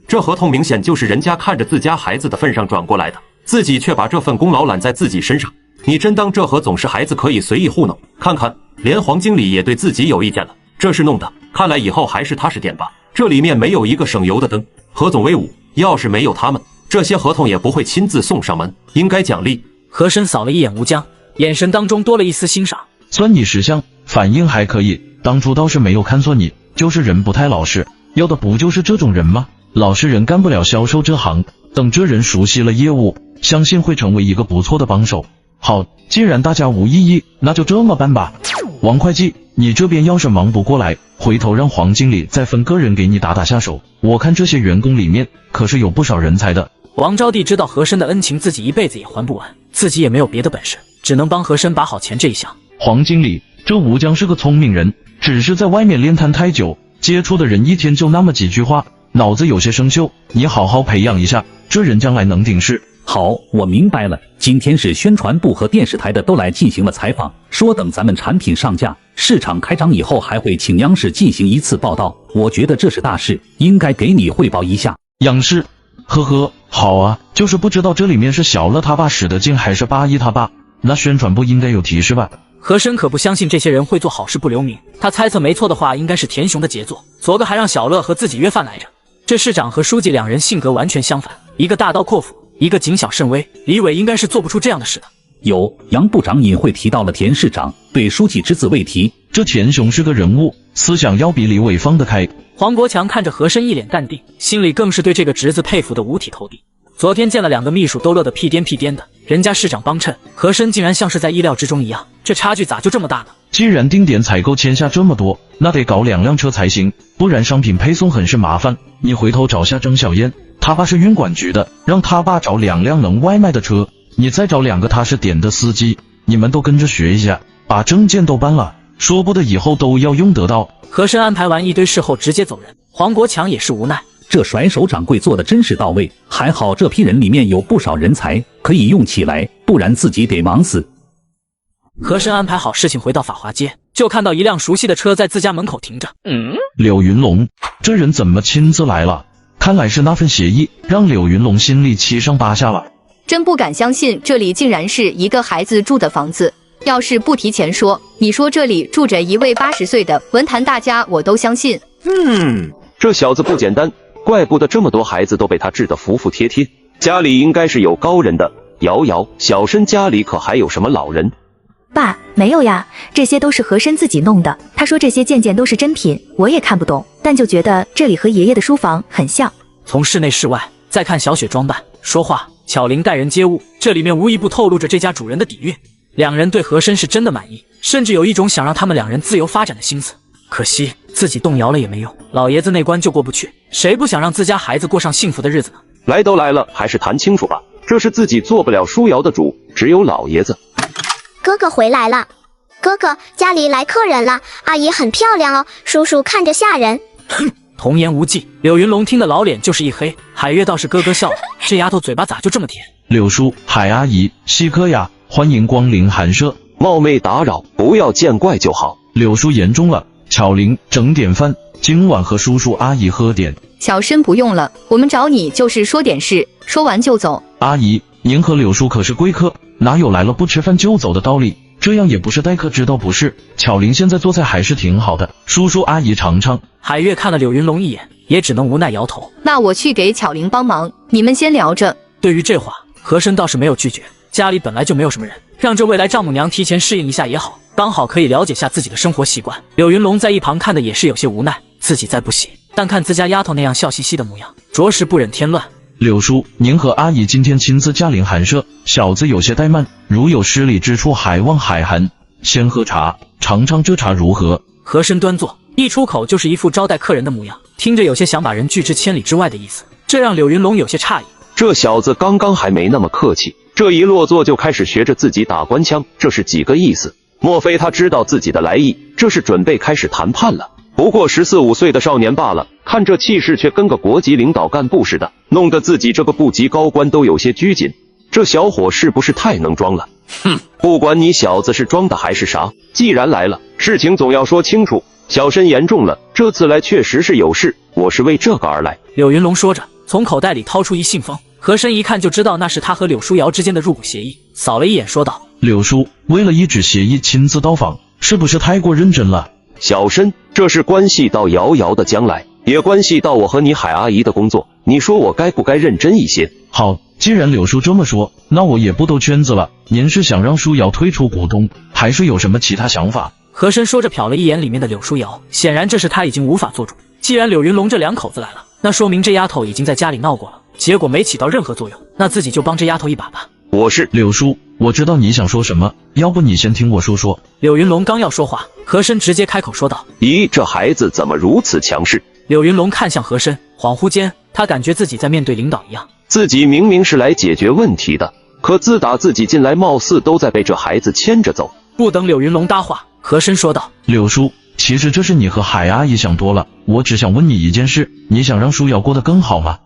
这合同明显就是人家看着自家孩子的份上转过来的，自己却把这份功劳揽在自己身上。你真当这何总是孩子可以随意糊弄？看看，连黄经理也对自己有意见了，这是弄的。看来以后还是踏实点吧，这里面没有一个省油的灯。何总威武，要是没有他们，这些合同也不会亲自送上门，应该奖励。和珅扫了一眼吴江，眼神当中多了一丝欣赏。算你识相，反应还可以，当初倒是没有看错你，就是人不太老实，要的不就是这种人吗？老实人干不了销售这行，等这人熟悉了业务，相信会成为一个不错的帮手。好，既然大家无异议，那就这么办吧。王会计，你这边要是忙不过来，回头让黄经理再分个人给你打下手，我看这些员工里面可是有不少人才的。王招娣知道和珅的恩情自己一辈子也还不完，自己也没有别的本事，只能帮和珅把好钱这一项。黄经理，这吴江是个聪明人，只是在外面练摊太久，接触的人一天就那么几句话，脑子有些生锈，你好好培养一下，这人将来能顶事。好，我明白了。今天是宣传部和电视台的都来进行了采访，说等咱们产品上架、市场开张以后，还会请央视进行一次报道。我觉得这是大事，应该给你汇报一下。央视，呵呵，好啊，就是不知道这里面是小乐他爸使的劲，还是八一他爸。那宣传部应该有提示吧？和珅可不相信这些人会做好事不留名，他猜测没错的话，应该是田雄的杰作。昨个还让小乐和自己约饭来着。这市长和书记两人性格完全相反，一个大刀阔斧，一个谨小慎微。李伟应该是做不出这样的事的。有杨部长隐晦提到了田市长，对书记只字未提。这田雄是个人物，思想要比李伟放得开。黄国强看着和珅一脸淡定，心里更是对这个侄子佩服得五体投地。昨天见了2个秘书都乐得屁颠屁颠的，人家市长帮衬，和珅竟然像是在意料之中一样，这差距咋就这么大呢？既然定点采购签下这么多，那得搞2辆车才行，不然商品配送很是麻烦。你回头找下郑小燕，他爸是运管局的，让他爸找2辆能外卖的车，你再找2个他是点的司机，你们都跟着学一下，把证件都办了，说不得以后都要用得到。和珅安排完一堆事后直接走人，黄国强也是无奈。这甩手掌柜做的真是到位，还好这批人里面有不少人才可以用起来，不然自己得忙死。和珅安排好事情，回到法华街，就看到一辆熟悉的车在自家门口停着。柳云龙，这人怎么亲自来了？看来是那份协议让柳云龙心里七上八下了。真不敢相信，这里竟然是一个孩子住的房子。要是不提前说，你说这里住着一位80岁的文坛大家，我都相信。这小子不简单。怪不得这么多孩子都被他治得服服帖帖，家里应该是有高人的。瑶瑶，小申家里可还有什么老人？爸，没有呀，这些都是和珅自己弄的。他说这些件件都是真品，我也看不懂，但就觉得这里和爷爷的书房很像。从室内室外再看小雪装扮、说话、巧玲待人接物，这里面无一不透露着这家主人的底蕴。两人对和珅是真的满意，甚至有一种想让他们2人自由发展的心思。可惜自己动摇了也没用，老爷子那关就过不去，谁不想让自家孩子过上幸福的日子呢？来都来了，还是谈清楚吧。这是自己做不了舒瑶的主，只有老爷子。哥哥回来了，哥哥，家里来客人了，阿姨很漂亮哦，叔叔看着吓人。哼，童言无忌。柳云龙听得老脸就是一黑，海月倒是咯咯笑了，这丫头嘴巴咋就这么甜？柳叔，海阿姨，稀客呀，欢迎光临寒舍。冒昧打扰，不要见怪就好。柳叔言重了。巧玲，整点饭，今晚和叔叔阿姨喝点。小申不用了，我们找你就是说点事，说完就走。阿姨，您和柳叔可是贵客，哪有来了不吃饭就走的道理？这样也不是待客之道，不是？巧玲现在做菜还是挺好的，叔叔阿姨尝尝。海月看了柳云龙一眼，也只能无奈摇头。那我去给巧玲帮忙，你们先聊着。对于这话，和珅倒是没有拒绝，家里本来就没有什么人，让这未来丈母娘提前适应一下也好。刚好可以了解下自己的生活习惯。柳云龙在一旁看的也是有些无奈，自己再不喜，但看自家丫头那样笑嘻嘻的模样，着实不忍添乱。柳叔，您和阿姨今天亲自驾临寒舍，小子有些怠慢，如有失礼之处，还望海涵。先喝茶，尝尝这茶如何？和珅端坐，一出口就是一副招待客人的模样，听着有些想把人拒之千里之外的意思，这让柳云龙有些诧异。这小子刚刚还没那么客气，这一落座就开始学着自己打官腔，这是几个意思？莫非他知道自己的来意，这是准备开始谈判了？不过14、15岁的少年罢了，看这气势却跟个国级领导干部似的，弄得自己这个部级高官都有些拘谨。这小伙是不是太能装了？不管你小子是装的还是啥，既然来了，事情总要说清楚。小申言重了，这次来确实是有事，我是为这个而来。柳云龙说着，从口袋里掏出一信封，和珅一看就知道那是他和柳书瑶之间的入股协议，扫了一眼说道：柳叔，为了一纸协议亲自到访，是不是太过认真了？小申，这是关系到瑶瑶的将来，也关系到我和你海阿姨的工作，你说我该不该认真一些？好，既然柳叔这么说，那我也不兜圈子了。您是想让书瑶退出股东，还是有什么其他想法？和珅说着瞟了一眼里面的柳书瑶，显然这是他已经无法做主。既然柳云龙这2口子来了，那说明这丫头已经在家里闹过了，结果没起到任何作用，那自己就帮这丫头一把吧。我是柳叔，我知道你想说什么，要不你先听我说说。柳云龙刚要说话，和珅直接开口说道：咦，这孩子怎么如此强势？柳云龙看向和珅，恍惚间他感觉自己在面对领导一样，自己明明是来解决问题的，可自打自己进来，貌似都在被这孩子牵着走。不等柳云龙搭话，和珅说道：柳叔，其实这是你和海阿姨想多了，我只想问你一件事，你想让书瑶过得更好吗？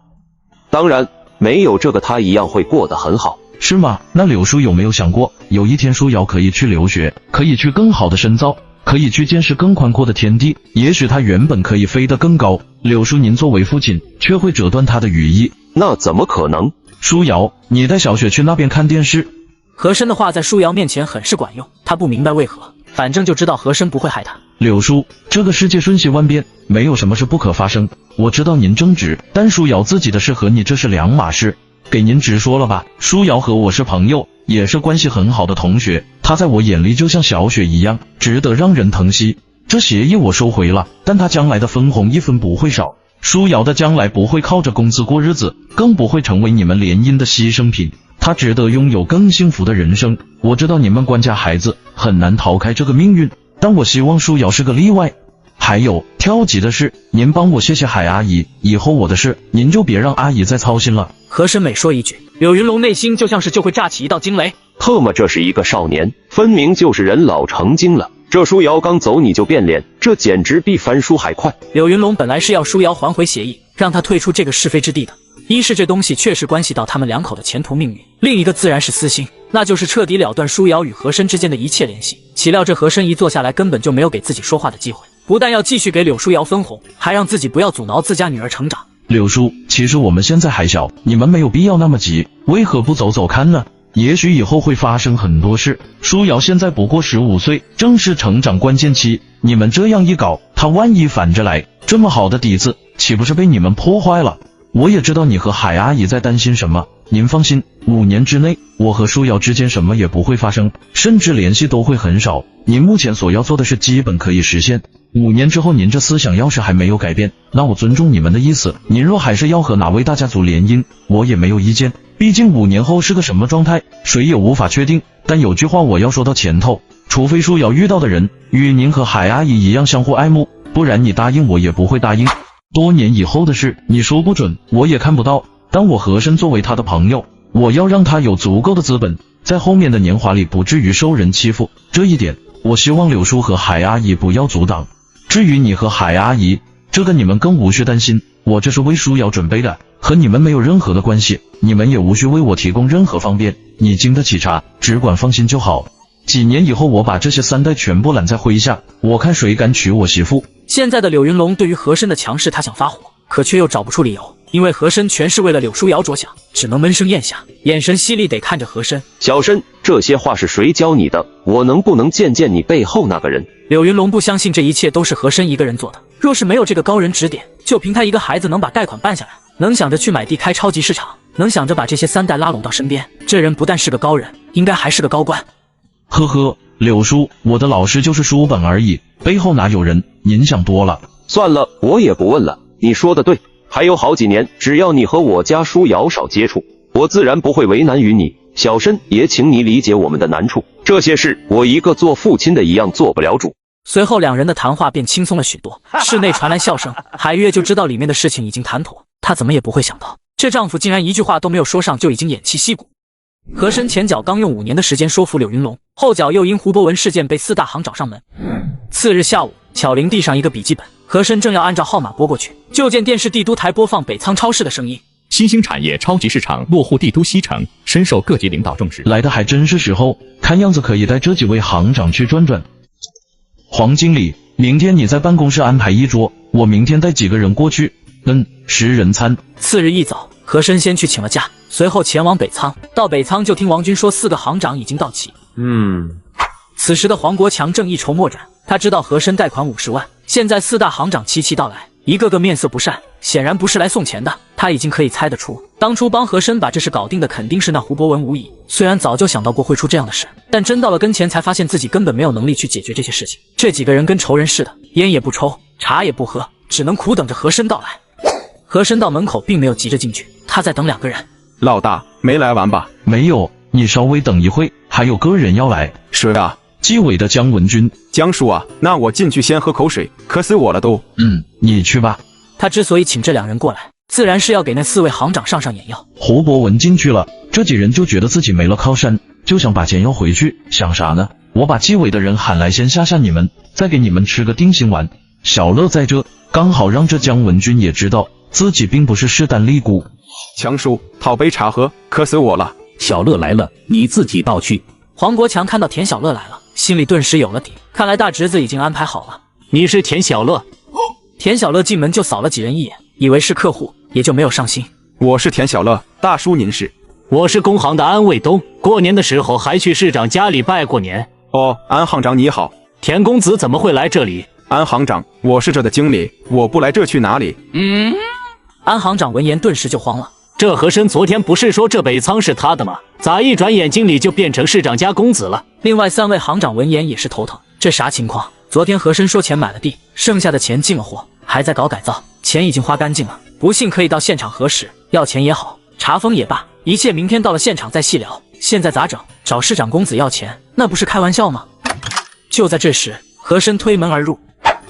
当然，没有这个他一样会过得很好。是吗？那柳叔有没有想过，有一天舒瑶可以去留学，可以去更好的深造，可以去见识更宽阔的天地？也许他原本可以飞得更高，柳叔您作为父亲，却会折断他的羽翼。那怎么可能？舒瑶，你带小雪去那边看电视。和珅的话在舒瑶面前很是管用，他不明白为何，反正就知道和珅不会害他。柳叔，这个世界瞬息万变，没有什么是不可发生。我知道您正直，但舒瑶自己的事和你这是两码事。给您直说了吧，舒瑶和我是朋友，也是关系很好的同学，她在我眼里就像小雪一样，值得让人疼惜。这协议我收回了，但她将来的分红一分不会少。舒瑶的将来不会靠着工资过日子，更不会成为你们联姻的牺牲品。他值得拥有更幸福的人生。我知道你们官家孩子很难逃开这个命运，但我希望舒瑶是个例外。还有跳级的事，您帮我谢谢海阿姨，以后我的事您就别让阿姨再操心了。和珅每说一句，柳云龙内心就像是就会炸起一道惊雷。特么，这是一个少年，分明就是人老成精了。这舒瑶刚走你就变脸，这简直比翻书还快。柳云龙本来是要舒瑶还回协议，让他退出这个是非之地的。一是这东西确实关系到他们两口的前途命运，另一个自然是私心，那就是彻底了断舒瑶与和珅之间的一切联系。岂料这和珅一坐下来，根本就没有给自己说话的机会，不但要继续给柳舒瑶分红，还让自己不要阻挠自家女儿成长。柳叔，其实我们现在还小，你们没有必要那么急，为何不走走看呢？也许以后会发生很多事。舒瑶现在不过15岁，正是成长关键期，你们这样一搞，她万一反着来，这么好的底子岂不是被你们破坏了？我也知道你和海阿姨在担心什么，您放心，5年之内我和舒瑶之间什么也不会发生，甚至联系都会很少。您目前所要做的事基本可以实现。5年之后您这思想要是还没有改变，那我尊重你们的意思，您若还是要和哪位大家族联姻，我也没有意见。毕竟5年后是个什么状态，谁也无法确定。但有句话我要说到前头，除非舒瑶遇到的人与您和海阿姨一样相互爱慕，不然你答应我也不会答应。多年以后的事，你说不准，我也看不到。但我和珅作为他的朋友，我要让他有足够的资本，在后面的年华里不至于受人欺负。这一点，我希望柳叔和海阿姨不要阻挡。至于你和海阿姨，这个你们更无需担心，我这是为舒瑶准备的，和你们没有任何的关系，你们也无需为我提供任何方便。你经得起查，只管放心就好。几年以后，我把这些3代全部揽在麾下，我看谁敢娶我媳妇。现在的柳云龙对于和珅的强势，他想发火，可却又找不出理由，因为和珅全是为了柳舒瑶着想，只能闷声咽下，眼神犀利地看着和珅。小申，这些话是谁教你的？我能不能见见你背后那个人？柳云龙不相信这一切都是和珅一个人做的，若是没有这个高人指点，就凭他一个孩子能把贷款办下来，能想着去买地开超级市场，能想着把这些3代拉拢到身边，这人不但是个高人，应该还是个高官。呵呵，柳叔，我的老师就是书本而已，背后哪有人？您想多了。算了，我也不问了。你说的对，还有好几年，只要你和我家舒瑶少接触，我自然不会为难于你。小申，也请你理解我们的难处，这些事我一个做父亲的一样做不了主。随后两人的谈话便轻松了许多，室内传来笑声，海月就知道里面的事情已经谈妥，她怎么也不会想到，这丈夫竟然一句话都没有说上就已经偃旗息鼓。和珅前脚刚用5年的时间说服柳云龙，后脚又因胡博文事件被4大行找上门。次日下午，巧玲递上一个笔记本，和珅正要按照号码拨过去，就见电视帝都台播放北仓超市的声音。新兴产业超级市场落户帝都西城，深受各级领导重视。来的还真是时候，看样子可以带这几位行长去转转。黄经理，明天你在办公室安排一桌，我明天带几个人过去。10人餐。次日一早，和珅先去请了假，随后前往北仓。到北仓就听王军说4个行长已经到齐。此时的黄国强正一筹莫展，他知道和珅贷款50万，现在4大行长齐齐到来，一个个面色不善，显然不是来送钱的。他已经可以猜得出，当初帮和珅把这事搞定的肯定是那胡博文无疑。虽然早就想到过会出这样的事，但真到了跟前才发现自己根本没有能力去解决这些事情。这几个人跟仇人似的，烟也不抽，茶也不喝，只能苦等着和珅到来。和珅到门口并没有急着进去，他在等2个人。老大，没来完吧？没有，你稍微等一会，还有个人要来。谁啊？纪委的姜文军。姜叔啊，那我进去先喝口水，渴死我了都。你去吧。他之所以请这2人过来，自然是要给那4位行长上眼药。胡博文进去了，这几人就觉得自己没了靠山，就想把钱要回去，想啥呢？我把纪委的人喊来，先吓吓你们，再给你们吃个定心丸。小乐在这，刚好让这姜文军也知道自己并不是势单力孤。强叔，讨杯茶喝，渴死我了。小乐来了，你自己倒去。黄国强看到田小乐来了，心里顿时有了底，看来大侄子已经安排好了。你是田小乐？田小乐进门就扫了几人一眼，以为是客户，也就没有上心。我是田小乐，大叔您是？我是工行的安卫东，过年的时候还去市长家里拜过年。哦，安行长你好。田公子怎么会来这里？安行长，我是这的经理，我不来这去哪里？安行长闻言顿时就慌了。这和珅昨天不是说这北仓是他的吗？咋一转眼经理就变成市长家公子了？另外3位行长闻言也是头疼，这啥情况？昨天和珅说钱买了地，剩下的钱进了货，还在搞改造，钱已经花干净了，不信可以到现场核实，要钱也好，查封也罢，一切明天到了现场再细聊。现在咋整？找市长公子要钱，那不是开玩笑吗？就在这时，和珅推门而入。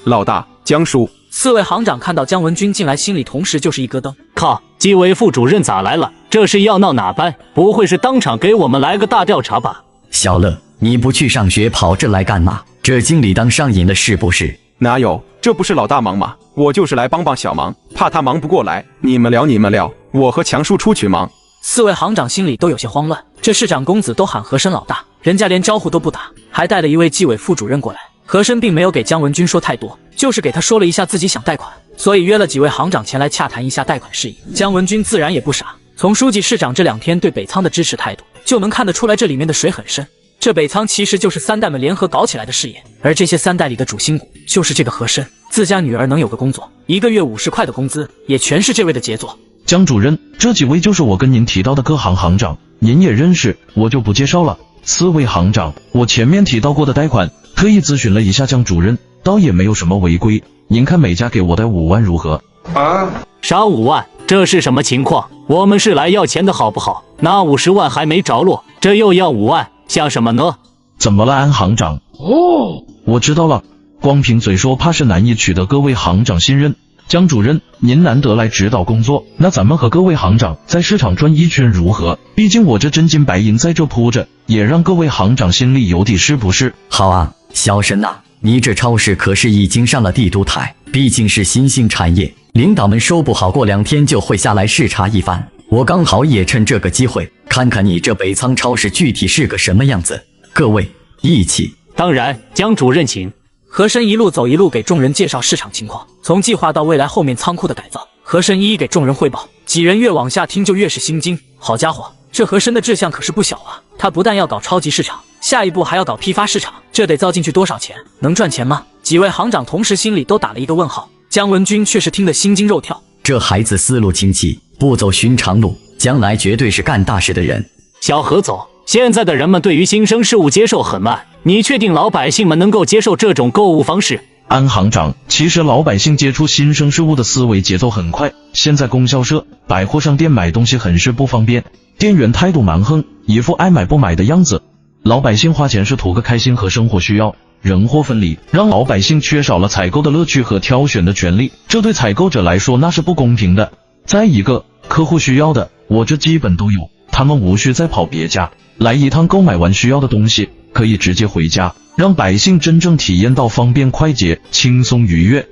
老大，江叔。4位行长看到姜文军进来，心里同时就是一咯噔。靠，纪委副主任咋来了？这是要闹哪般？不会是当场给我们来个大调查吧？小乐，你不去上学跑这来干嘛？这经理当上瘾了是不是？哪有，这不是老大忙吗？我就是来帮帮小忙，怕他忙不过来。你们聊，我和强叔出去忙。 4位行长心里都有些慌乱，这市长公子都喊和珅老大，人家连招呼都不打，还带了一位纪委副主任过来。和珅并没有给姜文军说太多，就是给他说了一下自己想贷款，所以约了几位行长前来洽谈一下贷款事宜。姜文军自然也不傻，从书记市长这2天对北仓的支持态度，就能看得出来这里面的水很深。这北仓其实就是3代们联合搞起来的事业，而这些3代里的主心骨就是这个和珅。自家女儿能有个工作，1个月50块的工资，也全是这位的杰作。 姜主任，这几位就是我跟您提到的各行行长，您也认识，我就不介绍了。4位行长，我前面提到过的贷款，特意咨询了一下姜主任，倒也没有什么违规。您看每家给我贷5万如何？啊？啥5万？这是什么情况？我们是来要钱的好不好？那50万还没着落，这又要5万，像什么呢？怎么了，安行长？哦，我知道了，光凭嘴说怕是难以取得各位行长信任。 姜主任，您难得来指导工作，那咱们和各位行长在市场转一圈如何？毕竟我这真金白银在这铺着，也让各位行长心里有底，是不是？好啊，小沈呐，你这超市可是已经上了帝都台，毕竟是新兴产业，领导们说不好过2天就会下来视察一番。我刚好也趁这个机会，看看你这北仓超市具体是个什么样子。各位一起。当然，姜主任请。 和珅一路走一路给众人介绍市场情况，从计划到未来后面仓库的改造，和珅一一给众人汇报。几人越往下听就越是心惊。好家伙，这和珅的志向可是不小啊！他不但要搞超级市场，下一步还要搞批发市场，这得造进去多少钱？能赚钱吗？几位行长同时心里都打了一个问号。姜文军却是听得心惊肉跳。这孩子思路清晰，不走寻常路，将来绝对是干大事的人。小何总。 现在的人们对于新生事物接受很慢，你确定老百姓们能够接受这种购物方式？安行长，其实老百姓接触新生事物的思维节奏很快。现在供销社、百货商店买东西很是不方便，店员态度蛮横，一副爱买不买的样子。老百姓花钱是图个开心和生活需要，人货分离，让老百姓缺少了采购的乐趣和挑选的权利，这对采购者来说那是不公平的。再一个，客户需要的，我这基本都有，他们无需再跑别家。 来一趟购买完需要的东西，可以直接回家，让百姓真正体验到方便快捷、轻松愉悦。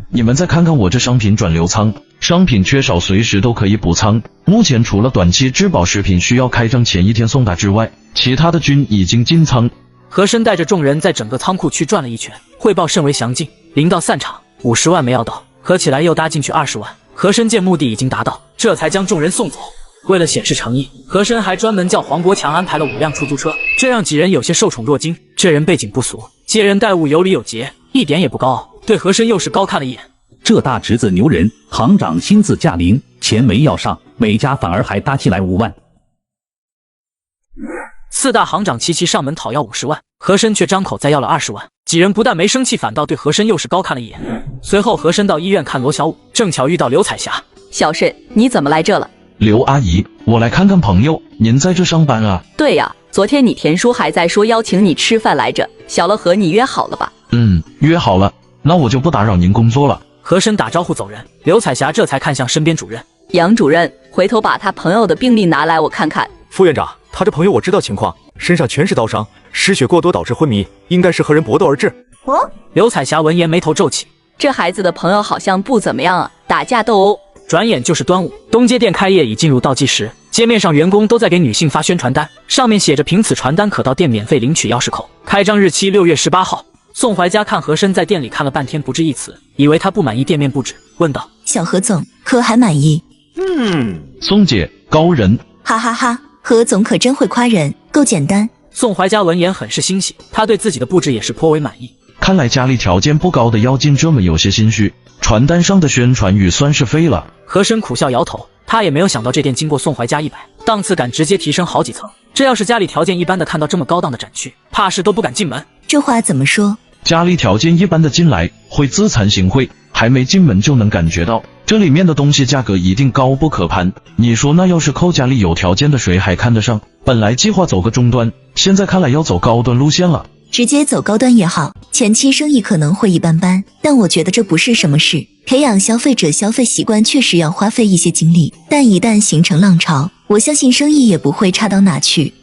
你们再看看我这商品转流仓，商品缺少随时都可以补仓。目前除了短期质保食品需要开张前1天送达之外，其他的均已经进仓。和珅带着众人在整个仓库区转了一圈，汇报甚为详尽。临到散场，50万没要到，合起来又搭进去20万。和珅见目的已经达到，这才将众人送走。 为了显示诚意，和珅还专门叫黄国强安排了5辆出租车，这让几人有些受宠若惊。这人背景不俗，接人待物有礼有节，一点也不高傲，对和珅又是高看了一眼。这大侄子牛人，行长亲自驾临，钱没要上，每家反而还搭起来5万。4大行长齐上门讨要50万，和珅却张口再要了20万。几人不但没生气，反倒对和珅又是高看了一眼。随后，和珅到医院看罗小五，正巧遇到刘彩霞。小慎，你怎么来这了？ 刘阿姨，我来看看朋友，您在这上班啊？对呀，昨天你田叔还在说邀请你吃饭来着，小乐和你约好了吧？约好了，那我就不打扰您工作了。和珅打招呼走人，刘彩霞这才看向身边主任杨主任，回头把他朋友的病历拿来我看看。副院长，他这朋友我知道情况，身上全是刀伤，失血过多导致昏迷，应该是和人搏斗而至。刘彩霞闻言眉头皱起，这孩子的朋友好像不怎么样啊，打架斗殴。转眼就是端午，东街店开业已进入倒计时，街面上员工都在给女性发宣传单，上面写着凭此传单可到店免费领取钥匙扣，开张日期6月18号。宋怀佳看和珅在店里看了半天不置一词，以为他不满意店面布置，问道：小何总可还满意？宋姐高人，哈哈哈，何总可真会夸人，够简单。宋怀佳闻言很是欣喜，他对自己的布置也是颇为满意。看来家里条件不高的妖精这么有些心虚，传单上的宣传语算是废了。和珅苦笑摇头，他也没有想到这店经过宋怀佳100，档次感直接提升好几层。这要是家里条件一般的看到这么高档的展区，怕是都不敢进门。这话怎么说？家里条件一般的进来会自惭形秽，还没进门就能感觉到这里面的东西价格一定高不可攀。你说那要是扣家里有条件的谁还看得上？本来计划走个中端，现在看来要走高端路线了。直接走高端也好，前期生意可能会一般般，但我觉得这不是什么事。培养消费者消费习惯确实要花费一些精力，但一旦形成浪潮，我相信生意也不会差到哪去。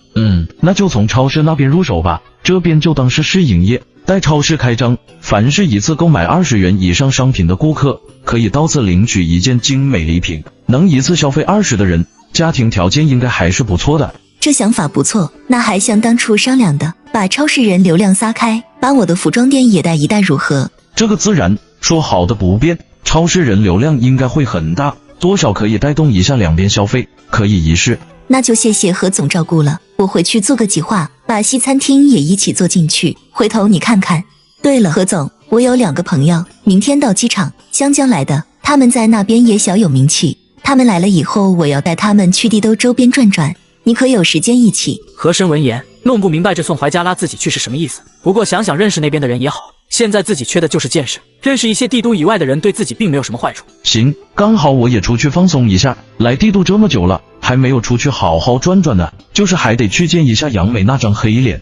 那就从超市那边入手吧，这边就当是试营业。待超市开张，凡是一次购买20元以上商品的顾客，可以到此领取一件精美礼品。能一次消费20的人，家庭条件应该还是不错的。这想法不错，那还像当初商量的，把超市人流量撒开，把我的服装店也带一带如何？这个自然，说好的不变，超市人流量应该会很大，多少可以带动一下两边消费，可以一试。那就谢谢何总照顾了，我回去做个计划，把西餐厅也一起做进去，回头你看看。对了，何总，我有2个朋友，明天到机场湘江来的，他们在那边也小有名气，他们来了以后，我要带他们去帝都周边转转，你可有时间一起？和珅闻言弄不明白这宋怀佳拉自己去是什么意思，不过想想认识那边的人也好，现在自己缺的就是见识，认识一些帝都以外的人对自己并没有什么坏处。行，刚好我也出去放松一下，来帝都这么久了，还没有出去好好转转呢，就是还得去见一下杨梅那张黑脸。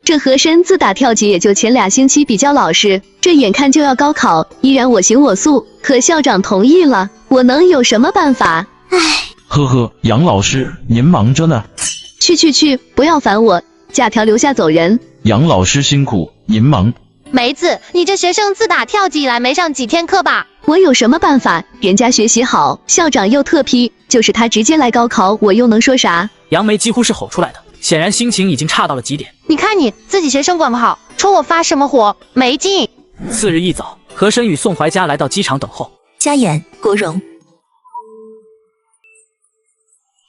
这和珅自打跳级也就前2星期比较老实，这眼看就要高考，依然我行我素，可校长同意了，我能有什么办法？唉，呵呵，杨老师您忙着呢。去，不要烦我，假条留下走人。杨老师辛苦，您忙。梅子，你这学生自打跳级以来没上几天课吧？我有什么办法？人家学习好，校长又特批，就是他直接来高考，我又能说啥？杨梅几乎是吼出来的，显然心情已经差到了极点。你看你自己学生管不好，戳我发什么火？没劲。次日一早，和珅与宋怀佳来到机场等候。佳妍、国荣，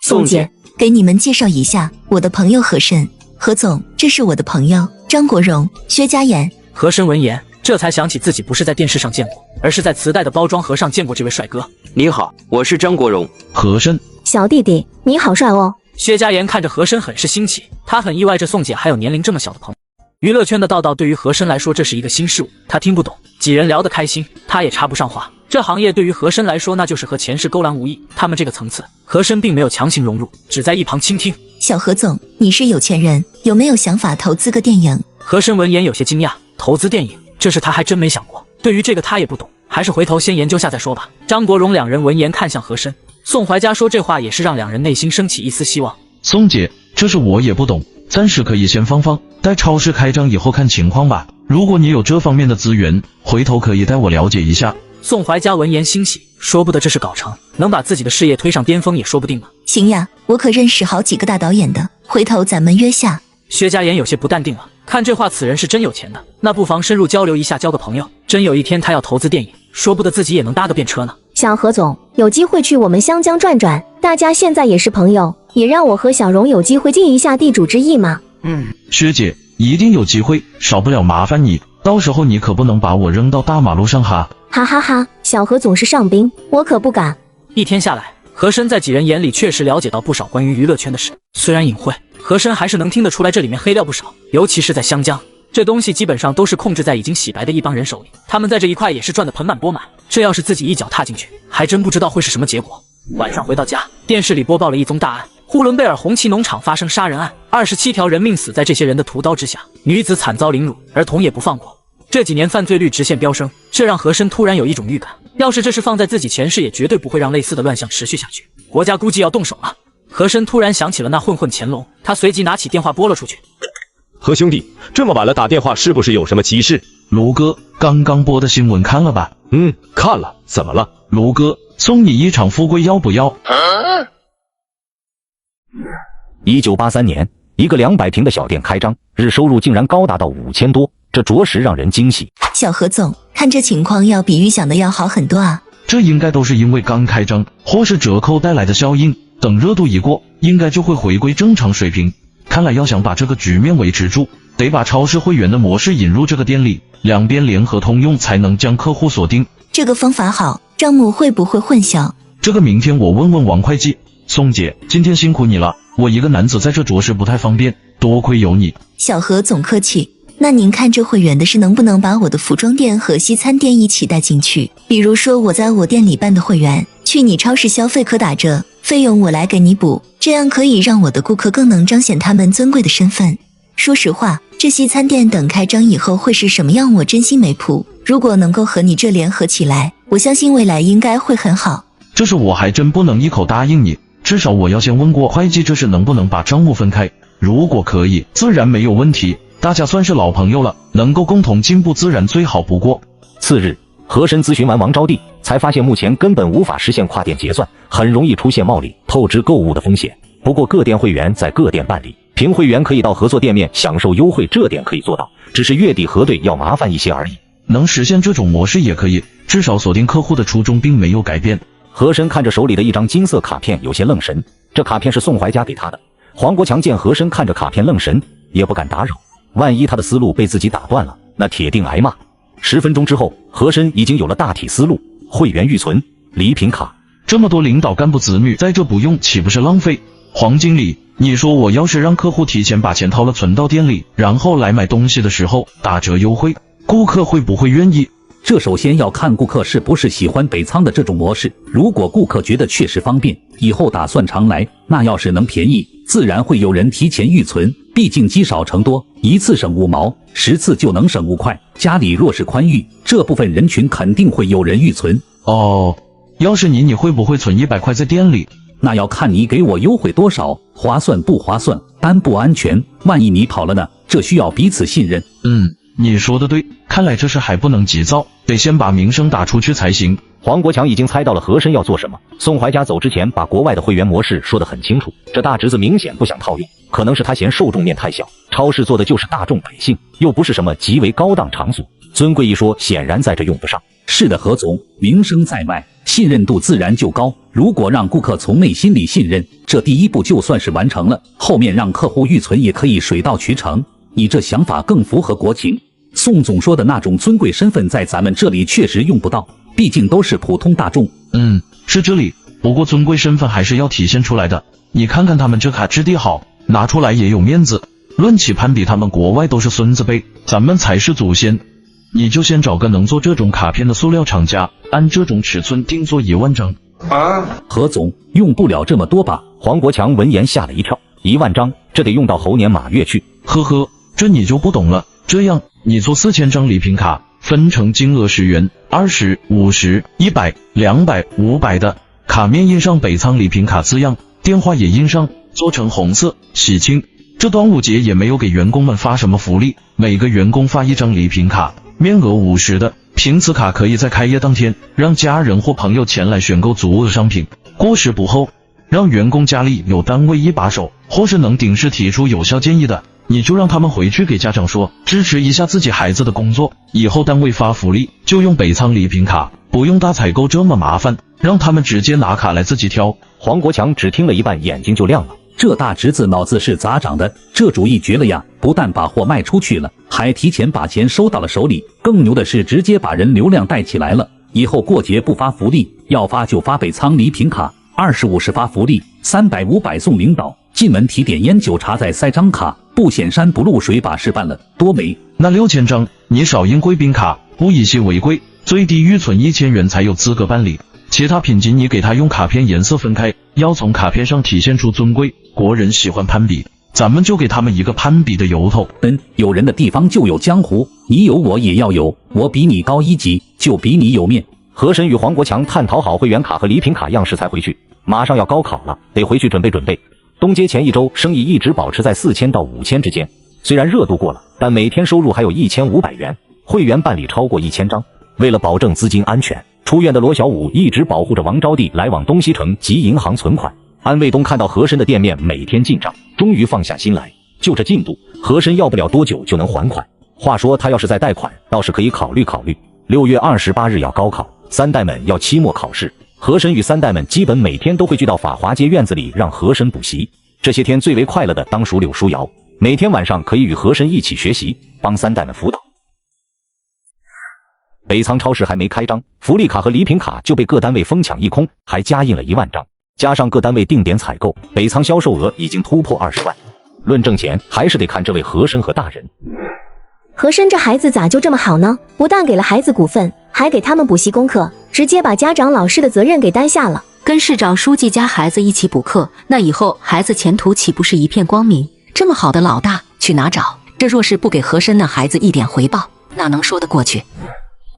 宋姐，给你们介绍一下我的朋友和珅。何总，这是我的朋友张国荣、薛佳妍。和珅闻言，这才想起自己不是在电视上见过，而是在磁带的包装盒上见过这位帅哥。你好，我是张国荣。和珅，小弟弟，你好帅哦。薛佳妍看着和珅很是新奇，她很意外这宋姐还有年龄这么小的朋友。娱乐圈的道道对于和珅来说这是一个新事物，他听不懂，几人聊得开心，他也插不上话。这行业对于和珅来说那就是和前世勾栏无异，他们这个层次，和珅并没有强行融入，只在一旁倾听。小何总，你是有钱人，有没有想法投资个电影？和珅闻言有些惊讶，投资电影，这事他还真没想过。对于这个他也不懂，还是回头先研究下再说吧。张国荣两人闻言看向和珅，宋怀佳说这话也是让两人内心升起一丝希望。宋姐，这事我也不懂，暂时可以先放，待超市开张以后看情况吧。如果你有这方面的资源，回头可以带我了解一下。宋怀佳闻言欣喜，说不得这事搞成，能把自己的事业推上巅峰也说不定嘛。行呀，我可认识好几个大导演的，回头咱们约下。薛佳妍有些不淡定了，看这话此人是真有钱的，那不妨深入交流一下，交个朋友。真有一天他要投资电影，说不得自己也能搭个便车呢。小何总，有机会去我们湘江转转，大家现在也是朋友，也让我和小荣有机会尽一下地主之谊嘛。薛姐，一定有机会，少不了麻烦你，到时候你可不能把我扔到大马路上哈。哈哈哈，小何总是上宾，我可不敢。一天下来，和珅在几人眼里确实了解到不少关于娱乐圈的事，虽然隐晦，和珅还是能听得出来这里面黑料不少，尤其是在湘江，这东西基本上都是控制在已经洗白的一帮人手里，他们在这一块也是赚得盆满钵满，这要是自己一脚踏进去，还真不知道会是什么结果。晚上回到家，电视里播报了一宗大案，呼伦贝尔红旗农场发生杀人案，27条人命死在这些人的屠刀之下，女子惨遭凌辱，儿童也不放过。这几年犯罪率直线飙升，这让和珅突然有一种预感，要是这事放在自己前世，也绝对不会让类似的乱象持续下去，国家估计要动手了。和珅突然想起了那混混乾隆，他随即拿起电话拨了出去。何兄弟，这么晚了打电话是不是有什么急事？卢哥，刚刚播的新闻看了吧？看了。怎么了？卢哥，送你一场富贵要不要？1983年，一个200平的小店开张，日收入竟然高达到5000多，这着实让人惊喜。小何总，看这情况要比预想的要好很多啊。这应该都是因为刚开张或是折扣带来的效应，等热度一过，应该就会回归正常水平。看来要想把这个局面维持住，得把超市会员的模式引入这个店里，两边联合通用才能将客户锁定。这个方法好，账目会不会混淆？这个明天我问问王会计。宋姐，今天辛苦你了，我一个男子在这着实不太方便，多亏有你。小何总客气。那您看这会员的事能不能把我的服装店和西餐店一起带进去？比如说我在我店里办的会员，去你超市消费可打折，费用我来给你补，这样可以让我的顾客更能彰显他们尊贵的身份。说实话，这西餐店等开张以后会是什么样，我真心没谱。如果能够和你这联合起来，我相信未来应该会很好。这事我还真不能一口答应你，至少我要先问过会计，这事能不能把账目分开。如果可以，自然没有问题。大家算是老朋友了，能够共同进步自然最好不过。次日，和珅咨询完王招娣，才发现目前根本无法实现跨店结算，很容易出现冒领、透支购物的风险。不过各店会员在各店办理，凭会员可以到合作店面享受优惠，这点可以做到，只是月底核对要麻烦一些而已。能实现这种模式也可以，至少锁定客户的初衷并没有改变。和珅看着手里的一张金色卡片，有些愣神。这卡片是宋怀家给他的。黄国强见和珅看着卡片愣神，也不敢打扰。万一他的思路被自己打断了，那铁定挨骂。10分钟之后，和珅已经有了大体思路：会员预存、礼品卡。这么多领导干部子女在这不用，岂不是浪费？黄经理，你说我要是让客户提前把钱掏了存到店里，然后来买东西的时候打折优惠，顾客会不会愿意？这首先要看顾客是不是喜欢北仓的这种模式。如果顾客觉得确实方便，以后打算常来，那要是能便宜，自然会有人提前预存。毕竟积少成多，一次省5毛，10次就能省5块。家里若是宽裕，这部分人群肯定会有人预存。哦，要是你会不会存100块在店里？那要看你给我优惠多少，划算不划算，安不安全。万一你跑了呢？这需要彼此信任。你说的对，看来这事还不能急躁，得先把名声打出去才行。黄国强已经猜到了和珅要做什么。宋怀家走之前把国外的会员模式说得很清楚，这大侄子明显不想套用，可能是他嫌受众面太小，超市做的就是大众百姓，又不是什么极为高档场所，尊贵一说显然在这用不上。是的，何总，名声在外，信任度自然就高。如果让顾客从内心里信任，这第一步就算是完成了，后面让客户预存也可以水到渠成。你这想法更符合国情。宋总说的那种尊贵身份在咱们这里确实用不到，毕竟都是普通大众。是这里，不过尊贵身份还是要体现出来的。你看看他们这卡质地好，拿出来也有面子。论起攀比，他们国外都是孙子辈，咱们才是祖先。你就先找个能做这种卡片的塑料厂家，按这种尺寸定做1万张。何总，用不了这么多吧？黄国强闻言吓了一跳，1万张，这得用到猴年马月去。呵呵，这你就不懂了。这样，你做4000张礼品卡，分成金额10元、20、50、100、200、500的，卡面印上北仓礼品卡字样，电话也印上，做成红色，喜庆。这端午节也没有给员工们发什么福利，每个员工发1张礼品卡，面额50的，凭此卡可以在开业当天让家人或朋友前来选购足额商品，过时不候。让员工家里有单位一把手，或是能顶事提出有效建议的，你就让他们回去给家长说，支持一下自己孩子的工作，以后单位发福利就用北仓礼品卡，不用大采购这么麻烦，让他们直接拿卡来自己挑。黄国强只听了一半，眼睛就亮了。这大侄子脑子是咋长的？这主意绝了呀！不但把货卖出去了，还提前把钱收到了手里。更牛的是，直接把人流量带起来了。以后过节不发福利，要发就发北仓礼品卡，20、50发福利，300、500送领导。进门提点烟酒茶再塞张卡，不显山不露水，把事办了，多美！那6000张，你少印贵宾卡，不以稀为贵，最低预存1000元才有资格办理。其他品级你给他用卡片颜色分开，要从卡片上体现出尊贵。国人喜欢攀比，咱们就给他们一个攀比的由头。有人的地方就有江湖，你有我也要有，我比你高1级，就比你有面。和珅与黄国强探讨好会员卡和礼品卡样式才回去，马上要高考了，得回去准备准备。东街前1周生意一直保持在4000到5000之间，虽然热度过了，但每天收入还有1500元。会员办理超过1000张。为了保证资金安全，出院的罗小五一直保护着王招娣来往东西城及银行存款。安卫东看到和珅的店面每天进账，终于放下心来。就这进度，和珅要不了多久就能还款。话说他要是再贷款，倒是可以考虑考虑。6月28日要高考，三代们要期末考试，和珅与三代们基本每天都会聚到法华街院子里让和珅补习。这些天最为快乐的当属柳书瑶，每天晚上可以与和珅一起学习，帮三代们辅导。北仓超市还没开张，福利卡和礼品卡就被各单位疯抢一空，还加印了1万张，加上各单位定点采购，北仓销售额已经突破20万。论挣钱，还是得看这位和珅和大人。和珅这孩子咋就这么好呢？不但给了孩子股份，还给他们补习功课，直接把家长老师的责任给担下了。跟市长书记家孩子一起补课，那以后孩子前途岂不是一片光明？这么好的老大去哪找？这若是不给和珅那孩子一点回报，哪能说得过去？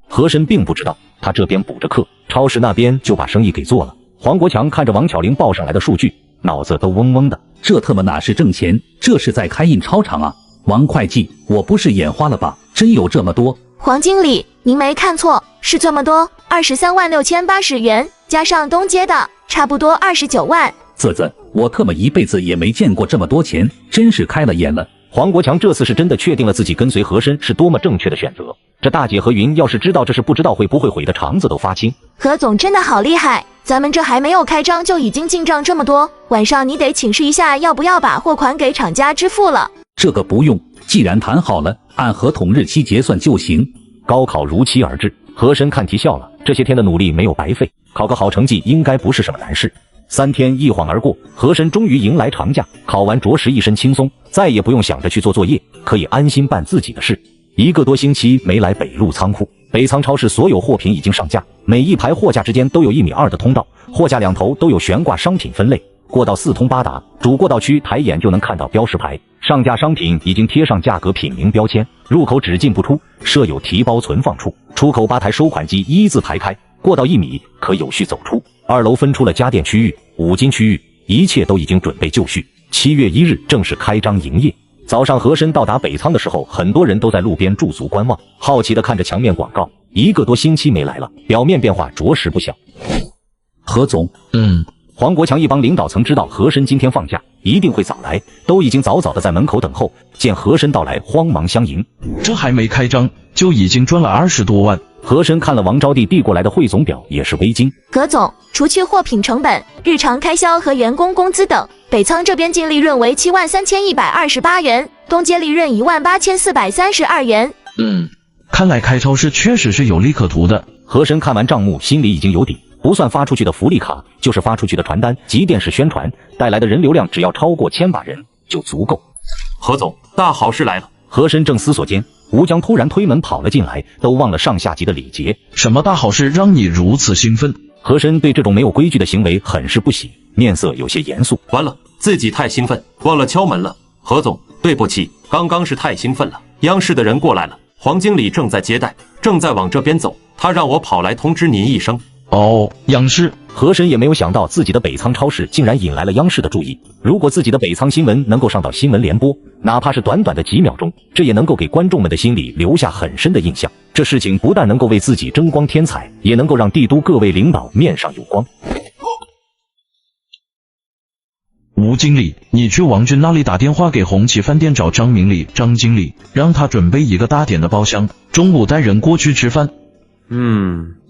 和珅并不知道，他这边补着课，超市那边就把生意给做了。黄国强看着王巧玲报上来的数据，脑子都嗡嗡的。这他妈哪是挣钱，这是在开印钞厂啊！王会计，我不是眼花了吧？真有这么多？黄经理，您没看错，是这么多，236080元，加上东街的，差不多29万。啧，我特么一辈子也没见过这么多钱，真是开了眼了。黄国强这次是真的确定了自己跟随和珅是多么正确的选择。这大姐和云要是知道这是不知道会不会悔的肠子都发青。何总真的好厉害，咱们这还没有开张就已经进账这么多，晚上你得请示一下要不要把货款给厂家支付了。这个不用，既然谈好了，按合同日期结算就行。高考如期而至，和珅看题笑了，这些天的努力没有白费，考个好成绩应该不是什么难事。3天一晃而过，和珅终于迎来长假，考完着实一身轻松，再也不用想着去做作业，可以安心办自己的事。1个多星期没来北路仓库，北仓超市所有货品已经上架，每一排货架之间都有1.2米的通道，货架两头都有悬挂商品分类。过道四通八达，主过道区抬眼就能看到标识牌，上架商品已经贴上价格品名标签，入口只进不出，设有提包存放处，出口8台收款机一字排开，过道1米可有序走出。2楼分出了家电区域、五金区域，一切都已经准备就绪。7月1日正式开张营业。早上和珅到达北仓的时候，很多人都在路边驻足观望，好奇地看着墙面广告。1个多星期没来了，表面变化着实不小。何总，黄国强一帮领导曾知道和珅今天放假，一定会早来，都已经早早的在门口等候。见和珅到来，慌忙相迎。这还没开张，就已经赚了20多万。和珅看了王招娣递过来的汇总表，也是微惊。葛总，除去货品成本、日常开销和员工工资等，北仓这边净利润为73128元，东街利润18432元。看来开超市确实是有利可图的。和珅看完账目，心里已经有底。不算发出去的福利卡，就是发出去的传单、集电式宣传，带来的人流量只要超过1000把人就足够。何总，大好事来了！和珅正思索间，吴江突然推门跑了进来，都忘了上下级的礼节。什么大好事让你如此兴奋？和珅对这种没有规矩的行为很是不喜，面色有些严肃。完了，自己太兴奋，忘了敲门了。何总，对不起，刚刚是太兴奋了。央视的人过来了，黄经理正在接待，正在往这边走，他让我跑来通知您一声。哦，央视。和珅也没有想到自己的北仓超市竟然引来了央视的注意。如果自己的北仓新闻能够上到新闻联播，哪怕是短短的几秒钟，这也能够给观众们的心里留下很深的印象。这事情不但能够为自己争光添彩，也能够让帝都各位领导面上有光。吴经理，你去王军那里打电话给红旗饭店找张明理、张经理，让他准备一个大点的包厢，中午带人过去吃饭。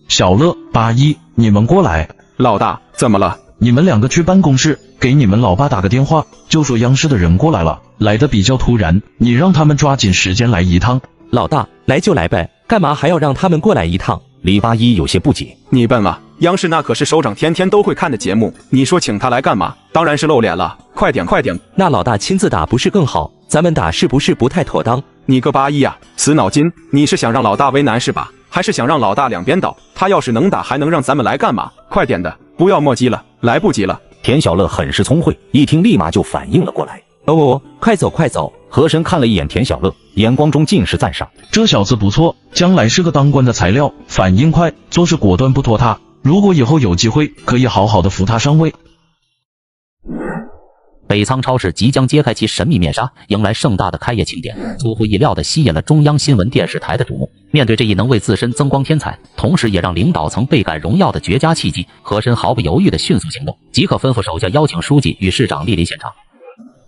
小乐、八一，你们过来。老大，怎么了？你们2个去办公室，给你们老爸打个电话，就说央视的人过来了，来的比较突然，你让他们抓紧时间来一趟。老大，来就来呗，干嘛还要让他们过来一趟？李八一有些不解。你笨啊，央视那可是首长天天都会看的节目，你说请他来干嘛？当然是露脸了，快点快点。那老大亲自打不是更好？咱们打是不是不太妥当？你个八一啊，死脑筋！你是想让老大为难是吧？还是想让老大两边倒？他要是能打，还能让咱们来干嘛？快点的，不要磨叽了，来不及了。田小乐很是聪慧，一听立马就反应了过来。快走快走！和珅看了一眼田小乐，眼光中尽是赞赏。这小子不错，将来是个当官的材料，反应快，做事果断不拖沓。如果以后有机会，可以好好的扶他上位。北仓超市即将揭开其神秘面纱，迎来盛大的开业庆典，出乎意料地吸引了中央新闻电视台的瞩目。面对这一能为自身增光添彩，同时也让领导层倍感荣耀的绝佳契机，和珅毫不犹豫地迅速行动，即刻吩咐手下邀请书记与市长莅临现场。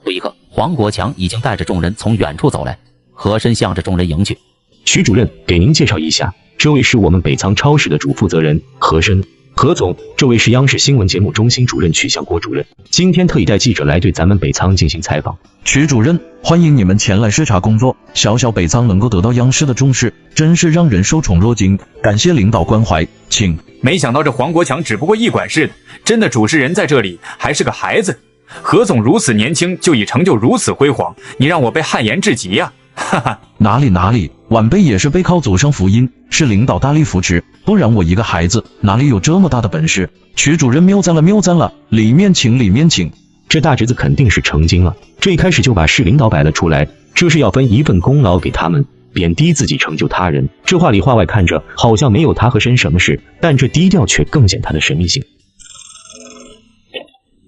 不一刻，黄国强已经带着众人从远处走来，和珅向着众人迎去。徐主任，给您介绍一下，这位是我们北仓超市的主负责人和珅。何总，这位是央视新闻节目中心主任曲向国主任，今天特意带记者来对咱们北仓进行采访。曲主任，欢迎你们前来视察工作。小小北仓能够得到央视的重视，真是让人受宠若惊，感谢领导关怀，请。没想到这黄国强只不过一管事的，真的主持人在这里还是个孩子。何总如此年轻就已成就如此辉煌，你让我被汗颜至极呀！哈哈，哪里，晚辈也是背靠祖上福音，是领导大力扶持，不然我一个孩子哪里有这么大的本事？曲主任谬赞了，里面请。这大侄子肯定是成精了，这一开始就把市领导摆了出来，这是要分一份功劳给他们，贬低自己成就他人。这话里话外看着好像没有他和珅什么事，但这低调却更显他的神秘性。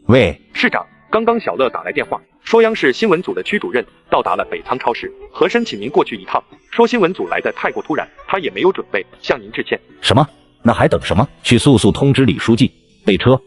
喂，市长，刚刚小乐打来电话，说央视新闻组的区主任到达了北仓超市，和珅请您过去一趟，说新闻组来的太过突然，他也没有准备，向您致歉。什么？那还等什么？去速通知李书记备车。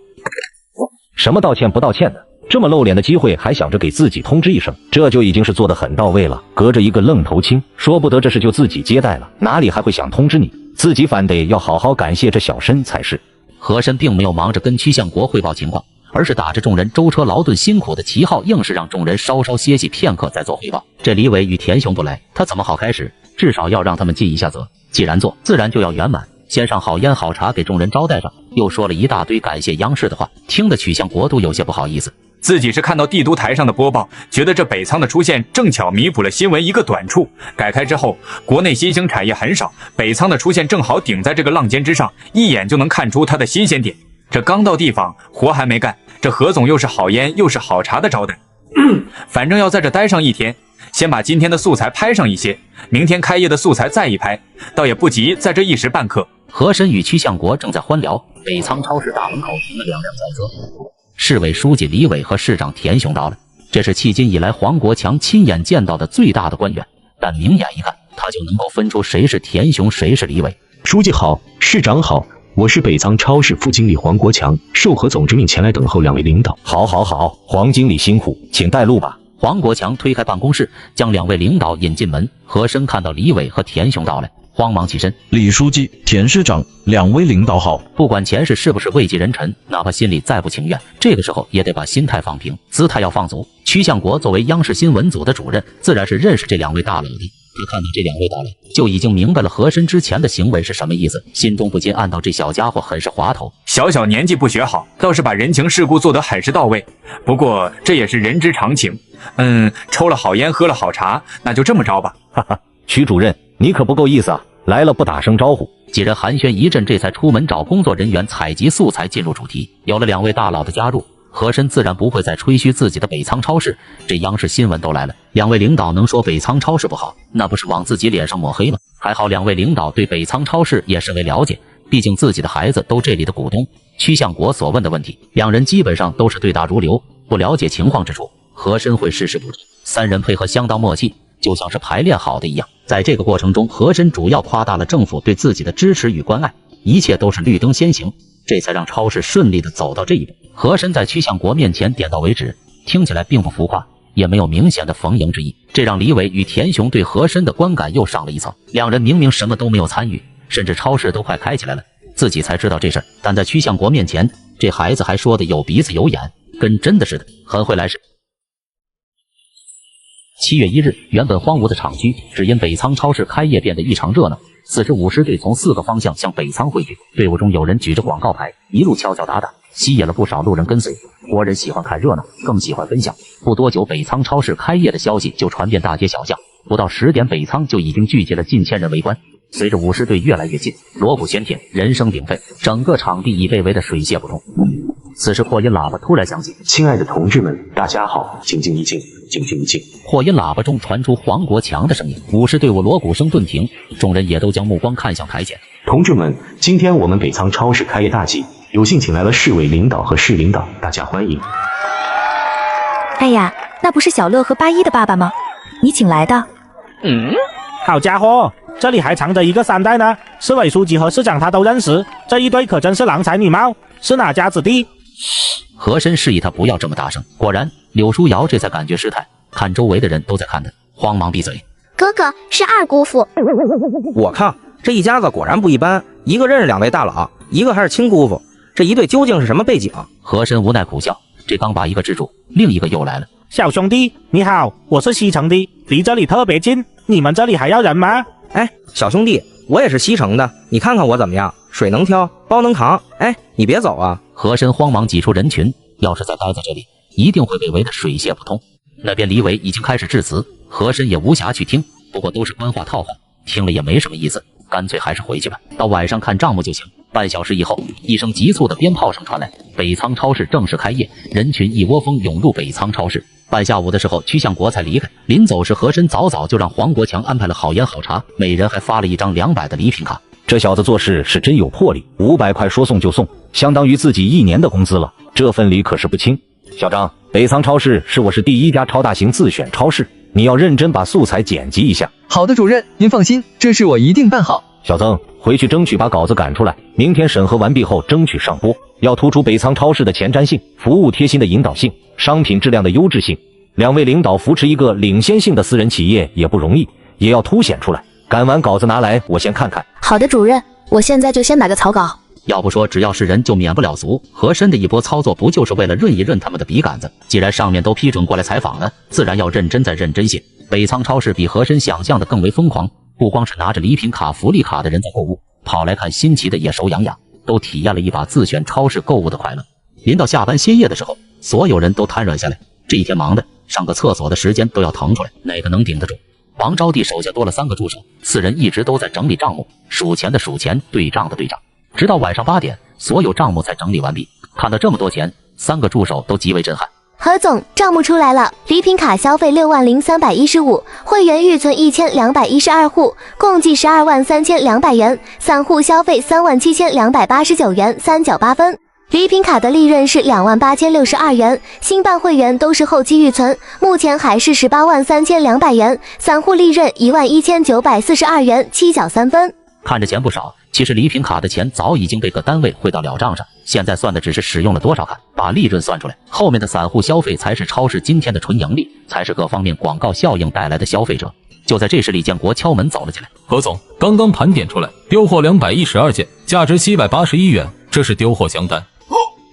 什么道歉不道歉的？这么露脸的机会还想着给自己通知一声，这就已经是做得很到位了。隔着一个愣头青，说不得这事就自己接待了，哪里还会想通知你？自己反得要好好感谢这小申才是。和珅并没有忙着跟曲向国汇报情况，而是打着众人舟车劳顿辛苦的旗号，硬是让众人稍稍歇息片刻再做汇报。这李伟与田雄不来，他怎么好开始？至少要让他们尽一下责。既然做，自然就要圆满。先上好烟好茶给众人招待上，又说了一大堆感谢央视的话，听得曲向国都有些不好意思。自己是看到帝都台上的播报，觉得这北仓的出现正巧弥补了新闻一个短处。改开之后，国内新兴产业很少，北仓的出现正好顶在这个浪尖之上，一眼就能看出它的新鲜点。这刚到地方，活还没干，这何总又是好烟又是好茶的招待，反正要在这待上一天，先把今天的素材拍上一些，明天开业的素材再一拍，倒也不急在这一时半刻。和珅与曲向国正在欢聊，北仓超市大门口停了2辆小车，市委书记李伟和市长田雄到了。这是迄今以来黄国强亲眼见到的最大的官员，但明眼一看，他就能够分出谁是田雄，谁是李伟。书记好，市长好，我是北仓超市副经理黄国强，受何总之命前来等候2位领导。好，黄经理辛苦，请带路吧。黄国强推开办公室，将2位领导引进门。和珅看到李伟和田雄到来，慌忙起身。李书记、田市长，2位领导好。不管前世是不是位极人臣，哪怕心里再不情愿，这个时候也得把心态放平，姿态要放足。曲向国作为央视新闻组的主任，自然是认识这2位大佬的。他看到这2位到来，就已经明白了和珅之前的行为是什么意思，心中不禁暗道这小家伙很是滑头。小年纪不学好，倒是把人情世故做得很是到位。不过这也是人之常情。抽了好烟，喝了好茶，那就这么着吧。哈哈，曲主任，你可不够意思啊！来了不打声招呼。几人寒暄一阵，这才出门找工作人员采集素材，进入主题。有了2位大佬的加入，和珅自然不会再吹嘘自己的北仓超市，这央视新闻都来了，2位领导能说北仓超市不好，那不是往自己脸上抹黑吗？还好2位领导对北仓超市也甚为了解，毕竟自己的孩子都这里的股东。曲向国所问的问题，2人基本上都是对答如流，不了解情况之处，和珅会适时补充。3人配合相当默契，就像是排练好的一样。在这个过程中，和珅主要夸大了政府对自己的支持与关爱，一切都是绿灯先行，这才让超市顺利的走到这一步。和珅在曲向国面前点到为止，听起来并不浮夸，也没有明显的逢迎之意，这让李伟与田雄对和珅的观感又上了一层。2人明明什么都没有参与，甚至超市都快开起来了，自己才知道这事儿，但在曲向国面前，这孩子还说的有鼻子有眼，跟真的似的，很会来事。7月1日，原本荒芜的厂区，只因北仓超市开业变得异常热闹。4支武士队从4个方向向北仓汇聚，队伍中有人举着广告牌，一路敲敲打打，吸引了不少路人跟随。国人喜欢看热闹，更喜欢分享。不多久，北仓超市开业的消息就传遍大街小巷，不到10点，北仓就已经聚集了近千人围观。随着武士队越来越近，锣鼓喧天，人声鼎沸，整个场地已被围得水泄不通。此时扩音喇叭突然响起：“亲爱的同志们，大家好，请静一静，请静一静。”扩音喇叭中传出黄国强的声音，武士队伍锣鼓声顿停，众人也都将目光看向台前。同志们，今天我们北仓超市开业大吉，有幸请来了市委领导和市领导，大家欢迎。哎呀，那不是小乐和八一的爸爸吗？你请来的？好家伙，这里还藏着一个三代呢，市委书记和市长他都认识，这一对可真是郎才女貌，是哪家子弟？和珅示意他不要这么大声，果然柳书瑶这才感觉失态，看周围的人都在看他，慌忙闭嘴。哥哥是二姑父。我靠，这一家子果然不一般，一个认识2位大佬，一个还是亲姑父，这一对究竟是什么背景？和珅无奈苦笑，这刚把一个制住，另一个又来了。小兄弟你好，我是西城的，离这里特别近，你们这里还要人吗？哎，小兄弟，我也是西城的，你看看我怎么样？水能挑，包能扛。哎，你别走啊！和珅慌忙挤出人群，要是再待在这里，一定会被围得水泄不通。那边李伟已经开始致辞，和珅也无暇去听，不过都是官话套话，听了也没什么意思，干脆还是回去吧，到晚上看账目就行。半小时以后，一声急促的鞭炮声传来，北仓超市正式开业，人群一窝蜂涌入北仓超市。半下午的时候，曲向国才离开，临走时和珅早就让黄国强安排了好烟好茶，每人还发了一张200的礼品卡。这小子做事是真有魄力，500块说送就送，相当于自己1年的工资了，这份礼可是不轻。小张，北仓超市是我市第1家超大型自选超市，你要认真把素材剪辑一下。好的，主任，您放心，这事我一定办好。小曾，回去争取把稿子赶出来，明天审核完毕后争取上播，要突出北仓超市的前瞻性、服务贴心的引导性、商品质量的优质性。2位领导扶持一个领先性的私人企业也不容易，也要凸显出来。赶完稿子拿来，我先看看。好的，主任，我现在就先打个草稿。要不说只要是人就免不了俗，和珅的一波操作不就是为了润一润他们的笔杆子？既然上面都批准过来采访了，自然要认真再认真些。北仓超市比和珅想象的更为疯狂，不光是拿着礼品卡、福利卡的人在购物，跑来看新奇的也手痒痒，都体验了一把自选超市购物的快乐。临到下班歇业的时候，所有人都瘫软下来，这一天忙的上个厕所的时间都要腾出来，哪个能顶得住？王招娣手下多了3个助手，4人一直都在整理账目，数钱的数钱，对账的对账，直到晚上8点，所有账目才整理完毕。看到这么多钱，3个助手都极为震撼。何总，账目出来了，礼品卡消费60315，会员预存1212户，共计123200元，散户消费37289元，3角8分。礼品卡的利润是28062元，新办会员都是后期预存，目前还是183200元，散户利润11942元，7角3分。看着钱不少，其实礼品卡的钱早已经被各单位汇到了账上，现在算的只是使用了多少卡，把利润算出来，后面的散户消费才是超市今天的纯盈利，才是各方面广告效应带来的消费者。就在这时，李建国敲门走了进来。何总，刚刚盘点出来，丢货212件，价值781元，这是丢货详单。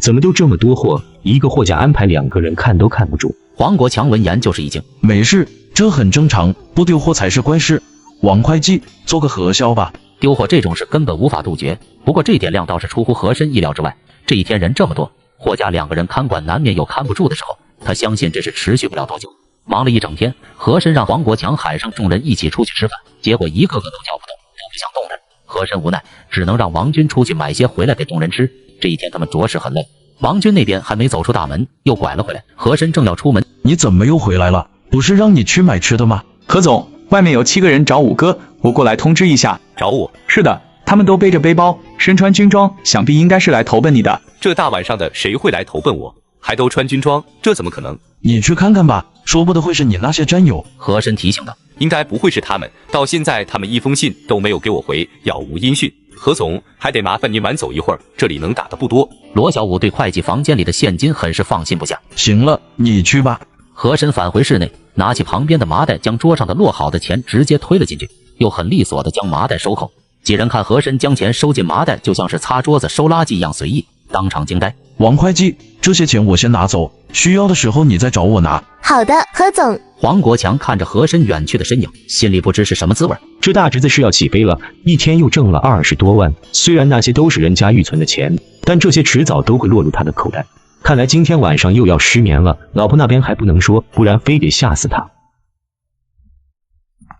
怎么都这么多货？一个货架安排2个人看都看不住。黄国强闻言就是一惊，没事，这很正常，不丢货才是怪事。王会计，做个核销吧。丢货这种事根本无法杜绝，不过这点量倒是出乎和珅意料之外。这一天人这么多，货架2个人看管难免有看不住的时候，他相信这是持续不了多久。忙了一整天，和珅让黄国强喊上众人一起出去吃饭，结果一个个都叫不动，都不想动弹。和珅无奈，只能让王军出去买些回来给众人吃。这一天他们着实很累。王军那边还没走出大门，又拐了回来。和珅正要出门，你怎么又回来了？不是让你去买吃的吗？何总，外面有7个人找五哥，我过来通知一下。找我？是的，他们都背着背包，身穿军装，想必应该是来投奔你的。这大晚上的，谁会来投奔我？还都穿军装，这怎么可能？你去看看吧，说不得会是你那些战友。和珅提醒道，应该不会是他们，到现在他们一封信都没有给我回，杳无音讯。何总，还得麻烦您晚走一会儿，这里能打的不多。罗小武对会计房间里的现金很是放心不下。行了，你去吧。和珅返回室内，拿起旁边的麻袋，将桌上的落好的钱直接推了进去，又很利索地将麻袋收口。几人看和珅将钱收进麻袋，就像是擦桌子收垃圾一样随意，当场惊呆。王会计，这些钱我先拿走，需要的时候你再找我拿。好的，何总。黄国强看着和珅远去的身影，心里不知是什么滋味。这大侄子是要起飞了，一天又挣了20多万。虽然那些都是人家预存的钱，但这些迟早都会落入他的口袋。看来今天晚上又要失眠了，老婆那边还不能说，不然非得吓死他。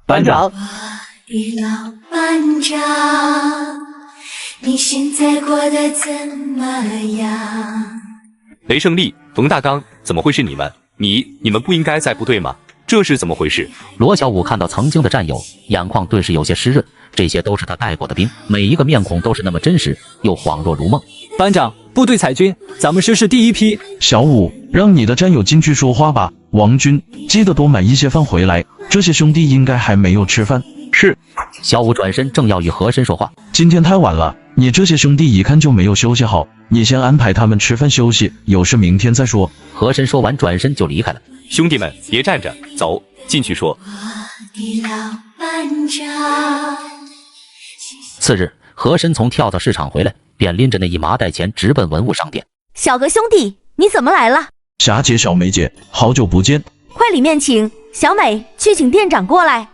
班长，老班长，你现在过得怎么样？雷胜利、冯大刚，怎么会是你们？你们不应该在部队吗？这是怎么回事？罗小武看到曾经的战友，眼眶顿时有些湿润。这些都是他带过的兵，每一个面孔都是那么真实，又恍若如梦。班长，部队采军，咱们师是第一批。小五，让你的战友进去说话吧。王军，记得多买一些饭回来，这些兄弟应该还没有吃饭。是。小五转身正要与和珅说话，今天太晚了，你这些兄弟一看就没有休息好，你先安排他们吃饭休息，有事明天再说。和珅说完转身就离开了。兄弟们，别站着，走，进去说。次日，和珅从跳蚤市场回来，便拎着那一麻袋钱直奔文物商店。小何兄弟，你怎么来了？霞姐、小梅姐，好久不见，快里面请。小美，去请店长过来。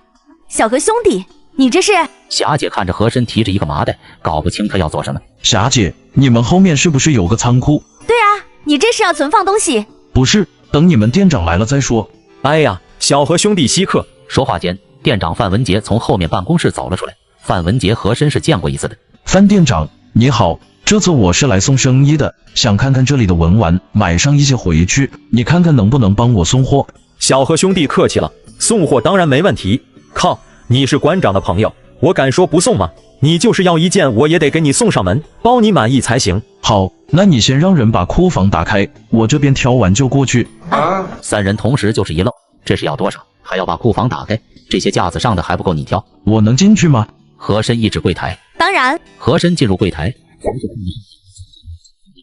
小何兄弟，你这是？霞姐看着和珅提着一个麻袋，搞不清他要做什么。霞姐，你们后面是不是有个仓库？对啊，你这是要存放东西？不是，等你们店长来了再说。哎呀，小何兄弟稀客。说话间，店长范文杰从后面办公室走了出来。范文杰和珅是见过一次的。范店长，你好，这次我是来送生意的，想看看这里的文玩，买上一些回去，你看看能不能帮我送货？小何兄弟客气了，送货当然没问题。靠，你是馆长的朋友，我敢说不送吗？你就是要一件，我也得给你送上门，包你满意才行。好，那你先让人把库房打开，我这边挑完就过去。三人同时就是一愣，这是要多少？还要把库房打开？这些架子上的还不够你挑？我能进去吗？和珅一指柜台。当然。和珅进入柜台，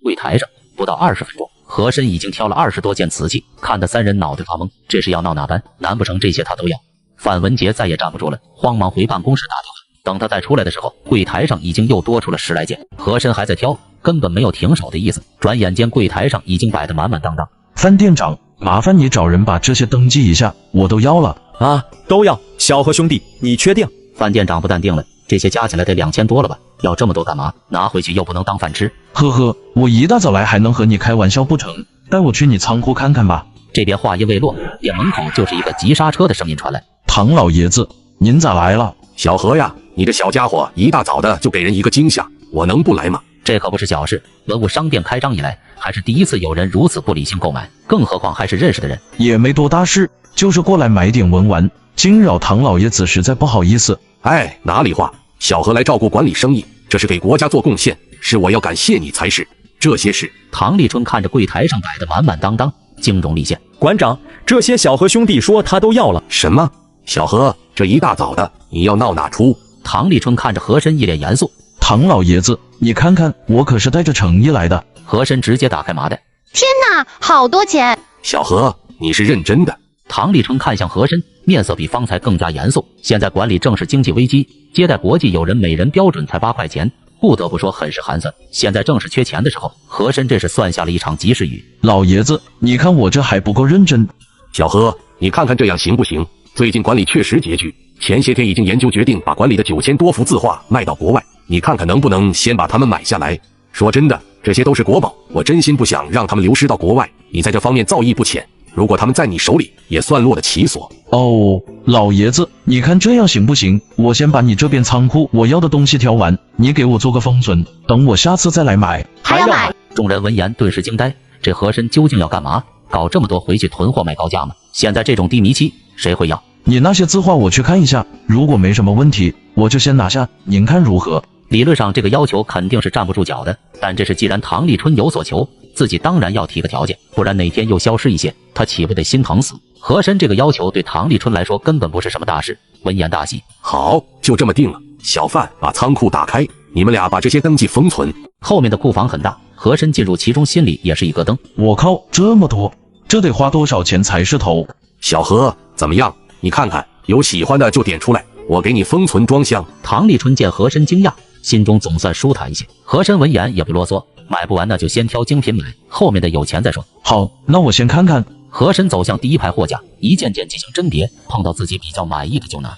柜台上不到20分钟，和珅已经挑了20多件瓷器，看得三人脑袋发懵，这是要闹哪般？难不成这些他都要？范文杰再也站不住了，慌忙回办公室打电话。等他再出来的时候，柜台上已经又多出了10来件，和珅还在挑，根本没有停手的意思。转眼间柜台上已经摆得满满当当。范店长，麻烦你找人把这些登记一下，我都要了啊，都要。小何兄弟，你确定？范店长不淡定了，这些加起来得2000多了吧？要这么多干嘛？拿回去又不能当饭吃。呵呵，我一大早来还能和你开玩笑不成？带我去你仓库看看吧。这边话音未落，店门口就是一个急刹车的声音传来。唐老爷子，您咋来了？小何呀，你这小家伙一大早的就给人一个惊吓，我能不来吗？这可不是小事，文物商店开张以来，还是第一次有人如此不理性购买，更何况还是认识的人。也没多大事，就是过来买点文玩，惊扰唐老爷子实在不好意思。哎，哪里话，小何来照顾管理生意，这是给国家做贡献，是我要感谢你才是。这些事，唐立春看着柜台上摆得满满当当，惊容立现。馆长，这些小何兄弟说他都要了。什么？小何，这一大早的，你要闹哪出？唐立春看着和珅一脸严肃。唐老爷子，你看看，我可是带着诚意来的。和珅直接打开麻袋。天哪，好多钱！小何，你是认真的？唐立春看向和珅，面色比方才更加严肃。现在管理正是经济危机，接待国际友人每人标准才8块钱，不得不说很是寒酸。现在正是缺钱的时候，和珅这是算下了一场及时雨。老爷子，你看我这还不够认真。小何，你看看这样行不行？最近管理确实拮据，前些天已经研究决定把管理的9000多幅字画卖到国外，你看看能不能先把它们买下来？说真的，这些都是国宝，我真心不想让他们流失到国外。你在这方面造诣不浅，如果他们在你手里，也算落得其所。哦，老爷子，你看这样行不行？我先把你这边仓库我要的东西挑完，你给我做个封存，等我下次再来买。还要买？众人闻言顿时惊呆，这和珅究竟要干嘛？搞这么多回去囤货卖高价吗？现在这种低迷期，谁会要？你那些字画我去看一下，如果没什么问题，我就先拿下，您看如何？理论上这个要求肯定是站不住脚的，但这是既然唐立春有所求，自己当然要提个条件，不然哪天又消失一些，他岂不得心疼死？和珅这个要求对唐立春来说根本不是什么大事，闻言大喜。好，就这么定了。小范，把仓库打开，你们俩把这些登记封存。后面的库房很大，和珅进入其中心里也是一咯噔。我靠，这么多，这得花多少钱才是头？小何，怎么样？你看看，有喜欢的就点出来，我给你封存装箱。唐立春见和珅惊讶，心中总算舒坦一些。和珅闻言也不啰嗦，买不完那就先挑精品买，后面的有钱再说。好，那我先看看。和珅走向第一排货架，一件件进行甄别，碰到自己比较满意的就拿。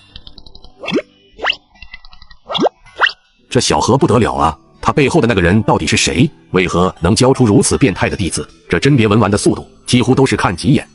这小何不得了啊！他背后的那个人到底是谁？为何能教出如此变态的弟子？这甄别文玩的速度几乎都是看几眼，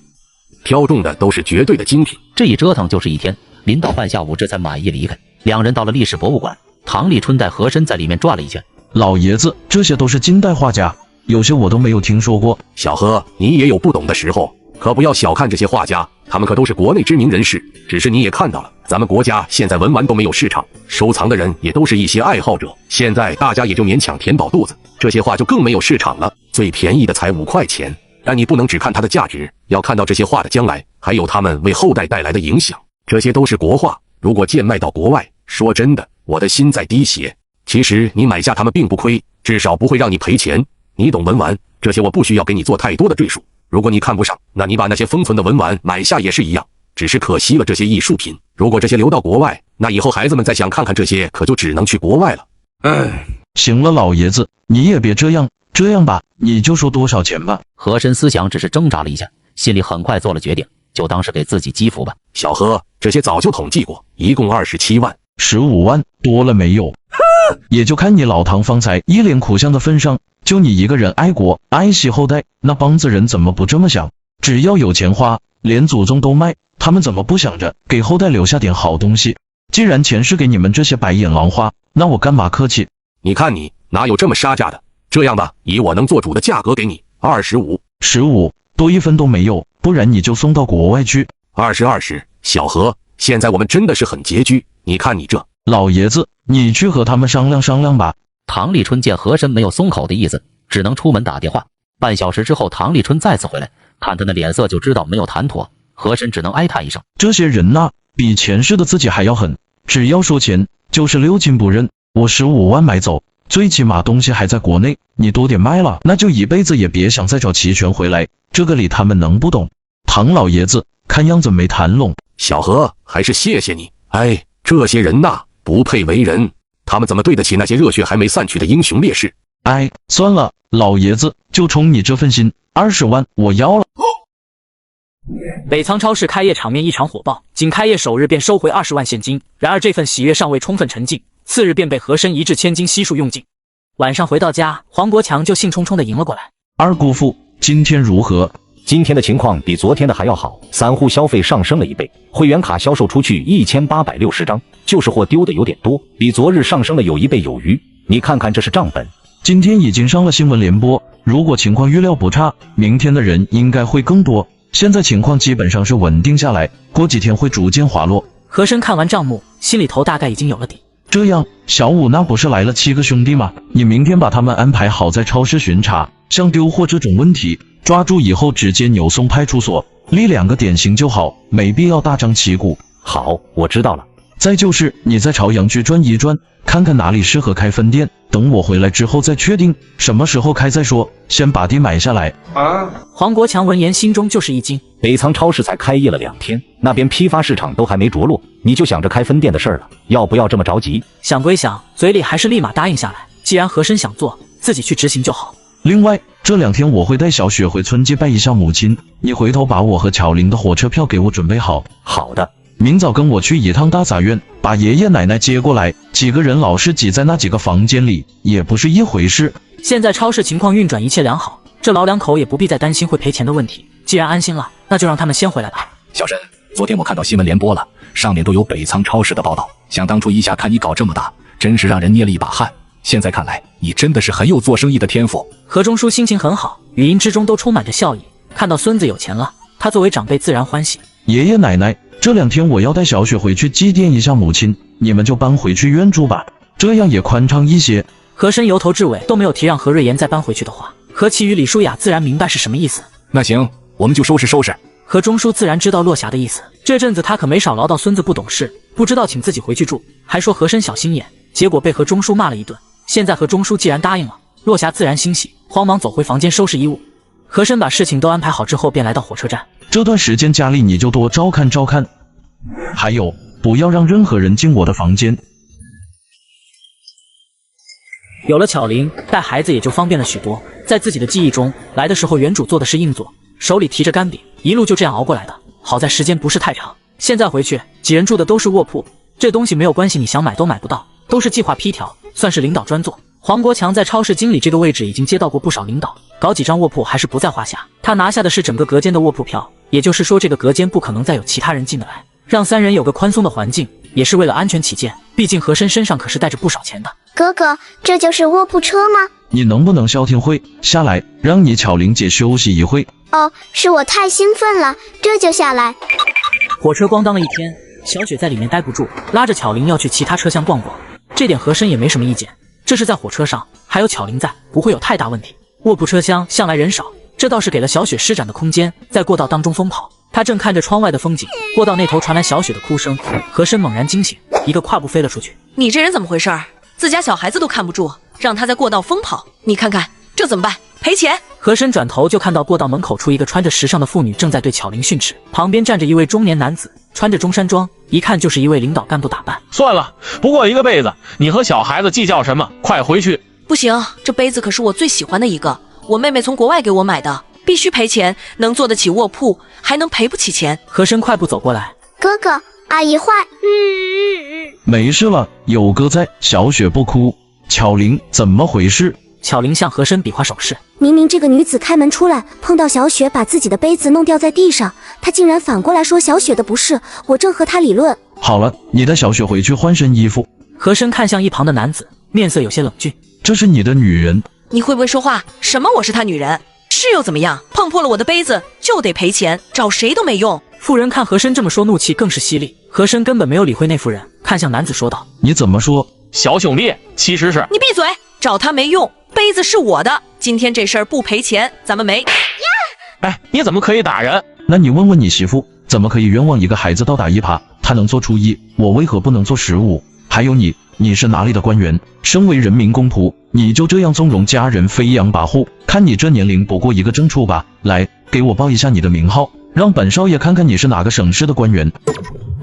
挑中的都是绝对的精品。这一折腾就是一天，临到半下午这才满意离开。两人到了历史博物馆，唐立春带和珅在里面转了一圈。老爷子，这些都是近代画家，有些我都没有听说过。小何，你也有不懂的时候，可不要小看这些画家，他们可都是国内知名人士。只是你也看到了，咱们国家现在文玩都没有市场，收藏的人也都是一些爱好者。现在大家也就勉强填饱肚子，这些画就更没有市场了。最便宜的才5块钱，但你不能只看它的价值，要看到这些画的将来，还有他们为后代带来的影响。这些都是国画，如果贱卖到国外，说真的，我的心在滴血。其实你买下它们并不亏，至少不会让你赔钱。你懂文玩，这些我不需要给你做太多的赘述。如果你看不上，那你把那些封存的文玩买下也是一样，只是可惜了这些艺术品。如果这些流到国外，那以后孩子们再想看看这些，可就只能去国外了。行了，老爷子，你也别这样吧，你就说多少钱吧。和珅思想只是挣扎了一下，心里很快做了决定，就当是给自己积福吧。小何，这些早就统计过，一共27万。15万多了没有？也就看你老唐方才一脸苦相的份上，就你一个人爱国爱惜后代，那帮子人怎么不这么想？只要有钱花，连祖宗都卖，他们怎么不想着给后代留下点好东西？既然钱是给你们这些白眼狼花，那我干嘛客气？你看你哪有这么杀价的？这样吧，以我能做主的价格给你25，多一分都没有，不然你就送到国外去。20。小何，现在我们真的是很拮据，你看你这。老爷子，你去和他们商量吧。唐立春见和珅没有松口的意思，只能出门打电话。半小时之后，唐立春再次回来，看他的脸色就知道没有谈妥。和珅只能哀叹一声：这些人呐，比前世的自己还要狠，只要说钱就是六亲不认。我15万买走，最起码东西还在国内，你多点卖了，那就一辈子也别想再找齐全回来。这个理他们能不懂？唐老爷子看样子没谈拢。小何，还是谢谢你。这些人呐，不配为人，他们怎么对得起那些热血还没散去的英雄烈士？算了，老爷子，就冲你这份心，20万我要了。北仓超市开业场面异常火爆，仅开业首日便收回20万现金。然而这份喜悦尚未充分沉浸，次日便被和珅一掷千金悉数用尽。晚上回到家，黄国强就兴冲冲地迎了过来。二姑父，今天如何？今天的情况比昨天的还要好，散户消费上升了1倍，会员卡销售出去1860张，就是货丢的有点多，比昨日上升了有1倍有余。你看看这是账本。今天已经上了新闻联播，如果情况预料不差，明天的人应该会更多。现在情况基本上是稳定下来，过几天会逐渐滑落。和珅看完账目，心里头大概已经有了底。这样，小五那不是来了7个兄弟吗？你明天把他们安排好在超市巡查，像丢货这种问题，抓住以后直接扭送派出所，立2个典型就好，没必要大张旗鼓。好，我知道了。再就是你在朝阳区转一转，看看哪里适合开分店，等我回来之后再确定什么时候开再说，先把地买下来。黄国强闻言心中就是一惊，北仓超市才开业了2天，那边批发市场都还没着落，你就想着开分店的事儿了，要不要这么着急？想归想，嘴里还是立马答应下来，既然和珅想做，自己去执行就好。另外这2天我会带小雪回村祭拜一下母亲，你回头把我和巧玲的火车票给我准备好。好的。明早跟我去一趟大杂院，把爷爷奶奶接过来，几个人老是挤在那几个房间里，也不是一回事。现在超市情况运转一切良好，这老2口也不必再担心会赔钱的问题。既然安心了，那就让他们先回来吧。小沈，昨天我看到新闻联播了，上面都有北仓超市的报道。想当初一下看你搞这么大，真是让人捏了一把汗。现在看来，你真的是很有做生意的天赋。何中书心情很好，语音之中都充满着笑意。看到孙子有钱了，他作为长辈自然欢喜。爷爷奶奶，这2天我要带小雪回去祭奠一下母亲，你们就搬回去院住吧，这样也宽敞一些。和珅由头至尾都没有提让何瑞妍再搬回去的话，何其与李舒雅自然明白是什么意思。那行，我们就收拾。何中书自然知道落霞的意思，这阵子他可没少唠叨孙子不懂事，不知道请自己回去住，还说和珅小心眼，结果被何中书骂了一顿。现在何中书既然答应了，落霞自然欣喜，慌忙走回房间收拾衣物。和珅把事情都安排好之后，便来到火车站。这段时间家里你就多照看，还有不要让任何人进我的房间。有了巧玲，带孩子也就方便了许多。在自己的记忆中，来的时候原主做的是硬座，手里提着干饼，一路就这样熬过来的。好在时间不是太长。现在回去，几人住的都是卧铺，这东西没有关系，你想买都买不到，都是计划批条，算是领导专做。黄国强在超市经理这个位置已经接到过不少领导，搞几张卧铺还是不在话下。他拿下的是整个隔间的卧铺票，也就是说这个隔间不可能再有其他人进得来，让3人有个宽松的环境，也是为了安全起见。毕竟和珅身上可是带着不少钱的。哥哥，这就是卧铺车吗？你能不能消停会下来，让你巧玲姐休息一会？哦，是我太兴奋了，这就下来。火车咣当了一天，小雪在里面待不住，拉着巧玲要去其他车厢逛逛。这点和珅也没什么意见，这是在火车上，还有巧玲在，不会有太大问题。卧铺车厢向来人少，这倒是给了小雪施展的空间，在过道当中疯跑。她正看着窗外的风景，过道那头传来小雪的哭声，和珅猛然惊醒，一个跨步飞了出去。你这人怎么回事？自家小孩子都看不住，让他在过道疯跑，你看看这怎么办？赔钱！和珅转头就看到过道门口处一个穿着时尚的妇女正在对巧玲训斥，旁边站着一位中年男子，穿着中山装，一看就是一位领导干部打扮。算了，不过一个杯子，你和小孩子计较什么？快回去！不行，这杯子可是我最喜欢的一个，我妹妹从国外给我买的，必须赔钱，能坐得起卧铺，还能赔不起钱。和珅快步走过来，哥哥，阿姨坏。没事了，有哥在，小雪不哭。巧玲，怎么回事？巧玲向和珅比划手势。明明这个女子开门出来，碰到小雪把自己的杯子弄掉在地上，她竟然反过来说小雪的不是，我正和她理论。好了，你带小雪回去换身衣服。和珅看向一旁的男子，面色有些冷峻。这是你的女人。你会不会说话？什么我是他女人？是又怎么样？碰破了我的杯子就得赔钱，找谁都没用。妇人看和珅这么说，怒气更是犀利。和珅根本没有理会那妇人，看向男子说道：你怎么说？小兄弟，其实是……你闭嘴！找他没用，杯子是我的，今天这事儿不赔钱，咱们没。哎，你怎么可以打人？那你问问你媳妇，怎么可以冤枉一个孩子倒打一耙？她能做初一，我为何不能做15？还有你是哪里的官员？身为人民公仆，你就这样纵容家人飞扬跋扈？看你这年龄，不过一个正处吧。来，给我报一下你的名号，让本少爷看看你是哪个省市的官员。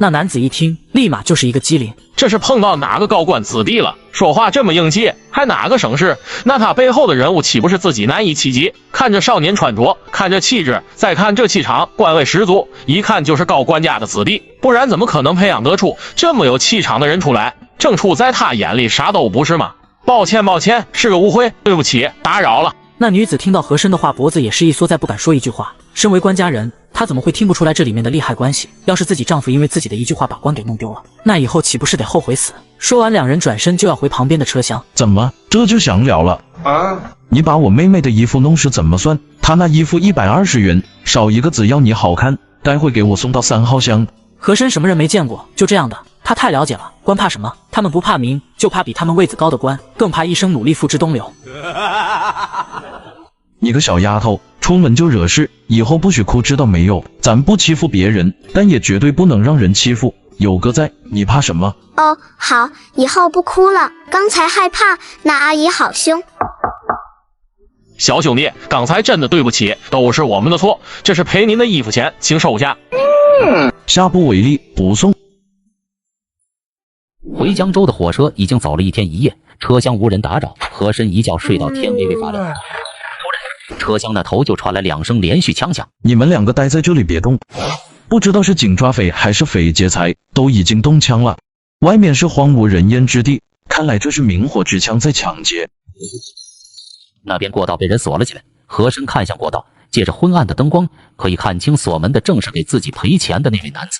那男子一听，立马就是一个机灵。这是碰到哪个高官子弟了？说话这么硬气，还哪个省市？那他背后的人物岂不是自己难以企及？看这少年穿着，看这气质，再看这气场，官位十足，一看就是高官家的子弟，不然怎么可能培养得出这么有气场的人出来？正处在他眼里啥都不是吗？抱歉，是个误会，对不起，打扰了。那女子听到和珅的话，脖子也是一缩，再不敢说一句话。身为官家人，她怎么会听不出来这里面的利害关系？要是自己丈夫因为自己的一句话把官给弄丢了，那以后岂不是得后悔死？说完，两人转身就要回旁边的车厢。怎么这就想了了啊？你把我妹妹的衣服弄湿怎么算？她那衣服120元，少一个只要你好看，待会给我送到3号厢。和珅什么人没见过？就这样的，他太了解了。官怕什么？他们不怕名，就怕比他们位子高的官，更怕一生努力付之东流。你个小丫头，出门就惹事，以后不许哭，知道没有？咱不欺负别人，但也绝对不能让人欺负。有哥在，你怕什么？哦，好，以后不哭了。刚才害怕，那阿姨好凶。小兄弟，刚才真的对不起，都是我们的错，这是赔您的衣服钱，请收下。下不为例，不送。回江州的火车已经走了1天1夜，车厢无人打扰，和珅一觉睡到天微微发亮。突然，车厢那头就传来2声连续枪响。你们2个待在这里别动，不知道是警抓匪还是匪劫财，都已经动枪了。外面是荒无人烟之地，看来这是明火持枪在抢劫。那边过道被人锁了起来，和珅看向过道，借着昏暗的灯光，可以看清锁门的正是给自己赔钱的那位男子。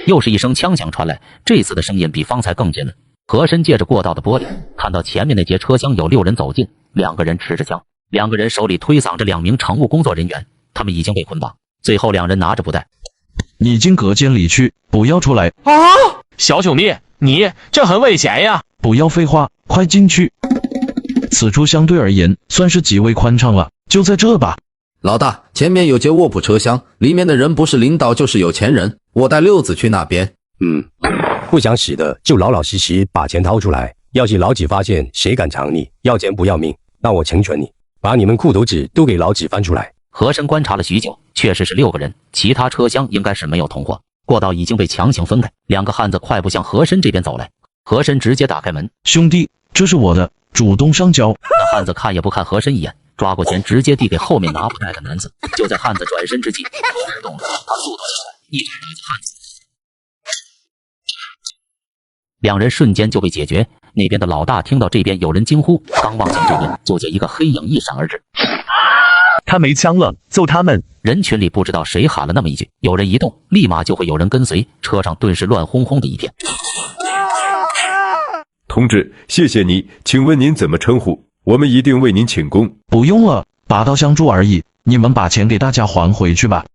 又是一声枪响传来，这次的声音比方才更近了。和珅借着过道的玻璃，看到前面那节车厢有6人走近，2个人持着枪，2个人手里推搡着2名乘务工作人员，他们已经被捆绑。最后2人拿着布袋。你进隔间里去，不要出来啊！小兄弟，你这很危险呀！不要废话，快进去。此处相对而言算是极为宽敞了，就在这吧。老大，前面有节卧铺车厢，里面的人不是领导就是有钱人，我带六子去那边。不想死的就老老实实把钱掏出来，要是老子发现谁敢抢你，要钱不要命，那我成全你，把你们裤头纸都给老子翻出来。和珅观察了许久，确实是6个人，其他车厢应该是没有同伙。过道已经被强行分开，2个汉子快步向和珅这边走来。和珅直接打开门，兄弟，这是我的，主动上交。那汉子看也不看和珅一眼，抓过钱直接递给后面拿布袋的男子。就在汉子转身之际，同时动了，他速度极快，一把拉住汉子。2人瞬间就被解决。那边的老大听到这边有人惊呼，刚望向这边，就见一个黑影一闪而至。他没枪了，揍他们！人群里不知道谁喊了那么一句，有人一动，立马就会有人跟随，车上顿时乱哄哄的一片。同志，谢谢你，请问您怎么称呼？我们一定为您请功。不用了，拔刀相助而已，你们把钱给大家还回去吧。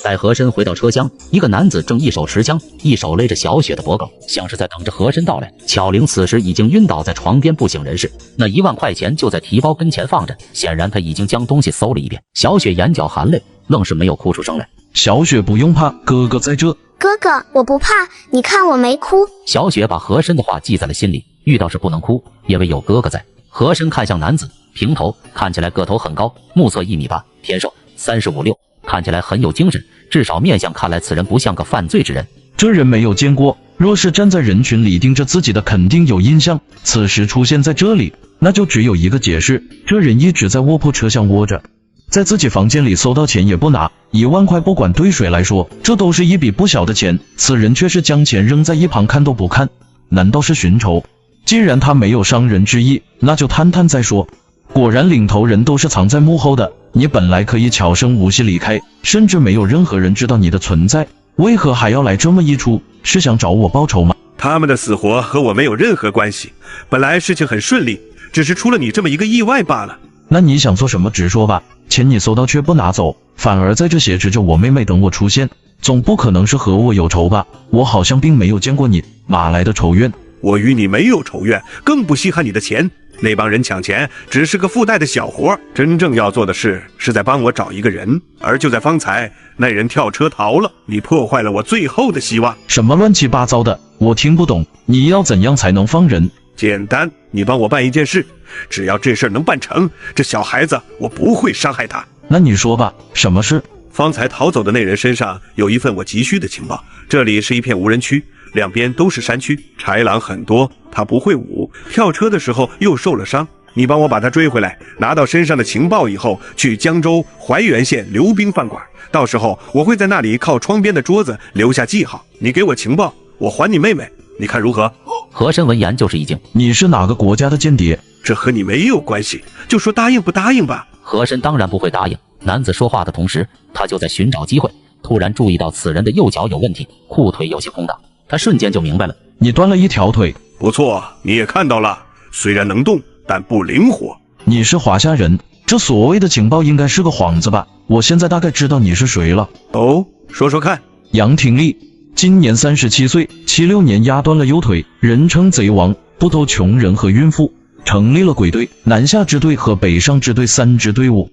待和珅回到车厢，一个男子正一手持枪，一手勒着小雪的脖颈，像是在等着和珅到来。巧玲此时已经晕倒在床边不省人事，那1万块钱就在提包跟前放着，显然他已经将东西搜了一遍。小雪眼角含泪，愣是没有哭出声来。小雪不用怕，哥哥在这。哥哥，我不怕，你看我没哭。小雪把和珅的话记在了心里，遇到事不能哭，因为有哥哥在。和珅看向男子，平头，看起来个头很高，目测1米8，偏瘦，35、6，看起来很有精神，至少面相看来此人不像个犯罪之人。这人没有见过，若是站在人群里盯着自己的肯定有印象，此时出现在这里，那就只有一个解释，这人一直在卧铺车厢窝着，在自己房间里搜到钱也不拿，1万块不管对谁来说，这都是一笔不小的钱，此人却是将钱扔在一旁看都不看，难道是寻仇？既然他没有伤人之意，那就探探再说。果然领头人都是藏在幕后的，你本来可以悄声无息离开，甚至没有任何人知道你的存在，为何还要来这么一出？是想找我报仇吗？他们的死活和我没有任何关系，本来事情很顺利，只是出了你这么一个意外罢了。那你想做什么直说吧，钱你搜到却不拿走，反而在这挟持着我妹妹等我出现，总不可能是和我有仇吧？我好像并没有见过你，哪来的仇怨？我与你没有仇怨，更不稀罕你的钱。那帮人抢钱只是个附带的小活，真正要做的事是在帮我找一个人。而就在方才，那人跳车逃了，你破坏了我最后的希望。什么乱七八糟的，我听不懂。你要怎样才能放人？简单，你帮我办一件事，只要这事能办成，这小孩子我不会伤害他。那你说吧，什么事？方才逃走的那人身上有一份我急需的情报，这里是一片无人区，两边都是山区，豺狼很多，他不会武，跳车的时候又受了伤。你帮我把他追回来，拿到身上的情报以后，去江州怀源县刘兵饭馆，到时候我会在那里靠窗边的桌子留下记号，你给我情报，我还你妹妹，你看如何？和珅闻言就是一惊，你是哪个国家的间谍？这和你没有关系，就说答应不答应吧。和珅当然不会答应。男子说话的同时，他就在寻找机会，突然注意到此人的右脚有问题，裤腿有些空荡，他瞬间就明白了。你断了一条腿，不错，你也看到了，虽然能动，但不灵活。你是华夏人，这所谓的情报应该是个幌子吧？我现在大概知道你是谁了。哦，说说看。杨廷立，今年37岁，76年压断了右腿，人称贼王，不偷穷人和孕妇，成立了鬼队、南下支队和北上支队3支队伍。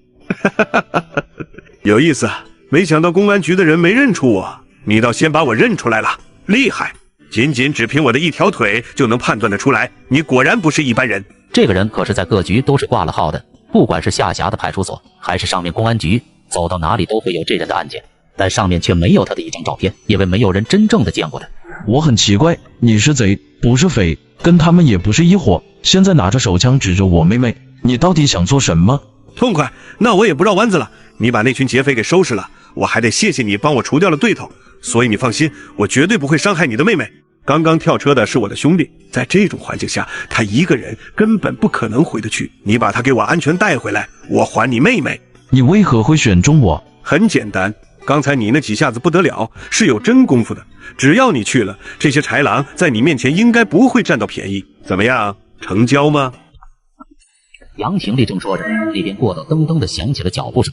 有意思，没想到公安局的人没认出我，你倒先把我认出来了，厉害！仅只凭我的一条腿就能判断得出来，你果然不是一般人。这个人可是在各局都是挂了号的，不管是下辖的派出所，还是上面公安局，走到哪里都会有这人的案件，但上面却没有他的一张照片，因为没有人真正的见过他。我很奇怪，你是贼，不是匪，跟他们也不是一伙，现在拿着手枪指着我妹妹，你到底想做什么？痛快，那我也不绕弯子了，你把那群劫匪给收拾了，我还得谢谢你帮我除掉了对头，所以你放心，我绝对不会伤害你的妹妹。刚刚跳车的是我的兄弟，在这种环境下，他一个人根本不可能回得去，你把他给我安全带回来，我还你妹妹。你为何会选中我？很简单，刚才你那几下子不得了，是有真功夫的，只要你去了，这些豺狼在你面前应该不会占到便宜。怎么样，成交吗？杨廷立正说着，那边过道噔噔的响起了脚步声，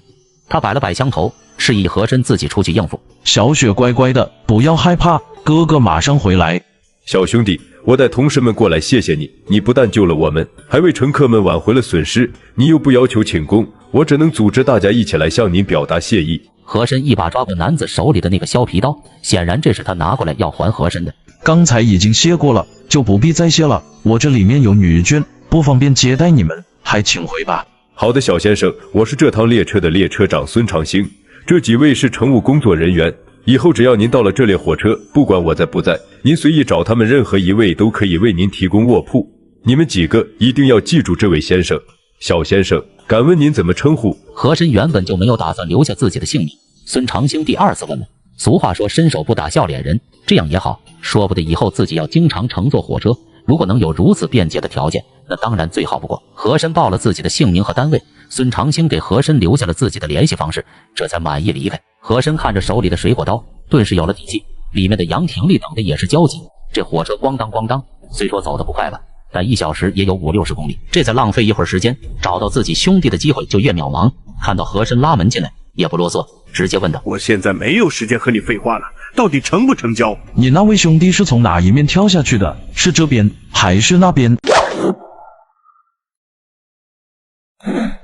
他摆了摆枪头，示意和珅自己出去应付。小雪乖乖的，不要害怕，哥哥马上回来。小兄弟，我带同事们过来谢谢你，你不但救了我们，还为乘客们挽回了损失，你又不要求请功，我只能组织大家一起来向您表达谢意。和珅一把抓过男子手里的那个削皮刀，显然这是他拿过来要还和珅的。刚才已经谢过了，就不必再谢了，我这里面有女眷，不方便接待你们，还请回吧。好的，小先生，我是这趟列车的列车长孙长兴，这几位是乘务工作人员，以后只要您到了这列火车，不管我在不在，您随意找他们任何一位都可以为您提供卧铺。你们几个一定要记住这位先生。小先生，敢问您怎么称呼？和珅原本就没有打算留下自己的性命，孙长兴第二次问了。俗话说伸手不打笑脸人，这样也好，说不得以后自己要经常乘坐火车，如果能有如此便捷的条件，那当然最好不过。和珅报了自己的姓名和单位，孙长兴给和珅留下了自己的联系方式，这才满意离开。和珅看着手里的水果刀，顿时有了底气，里面的杨廷立等的也是焦急。这火车咣当咣当，虽说走得不快了，但1小时也有50-60公里，这再浪费一会儿时间，找到自己兄弟的机会就越渺茫。看到和珅拉门进来，也不啰嗦，直接问道：“我现在没有时间和你废话了，到底成不成交？”你那位兄弟是从哪一面跳下去的？是这边还是那边？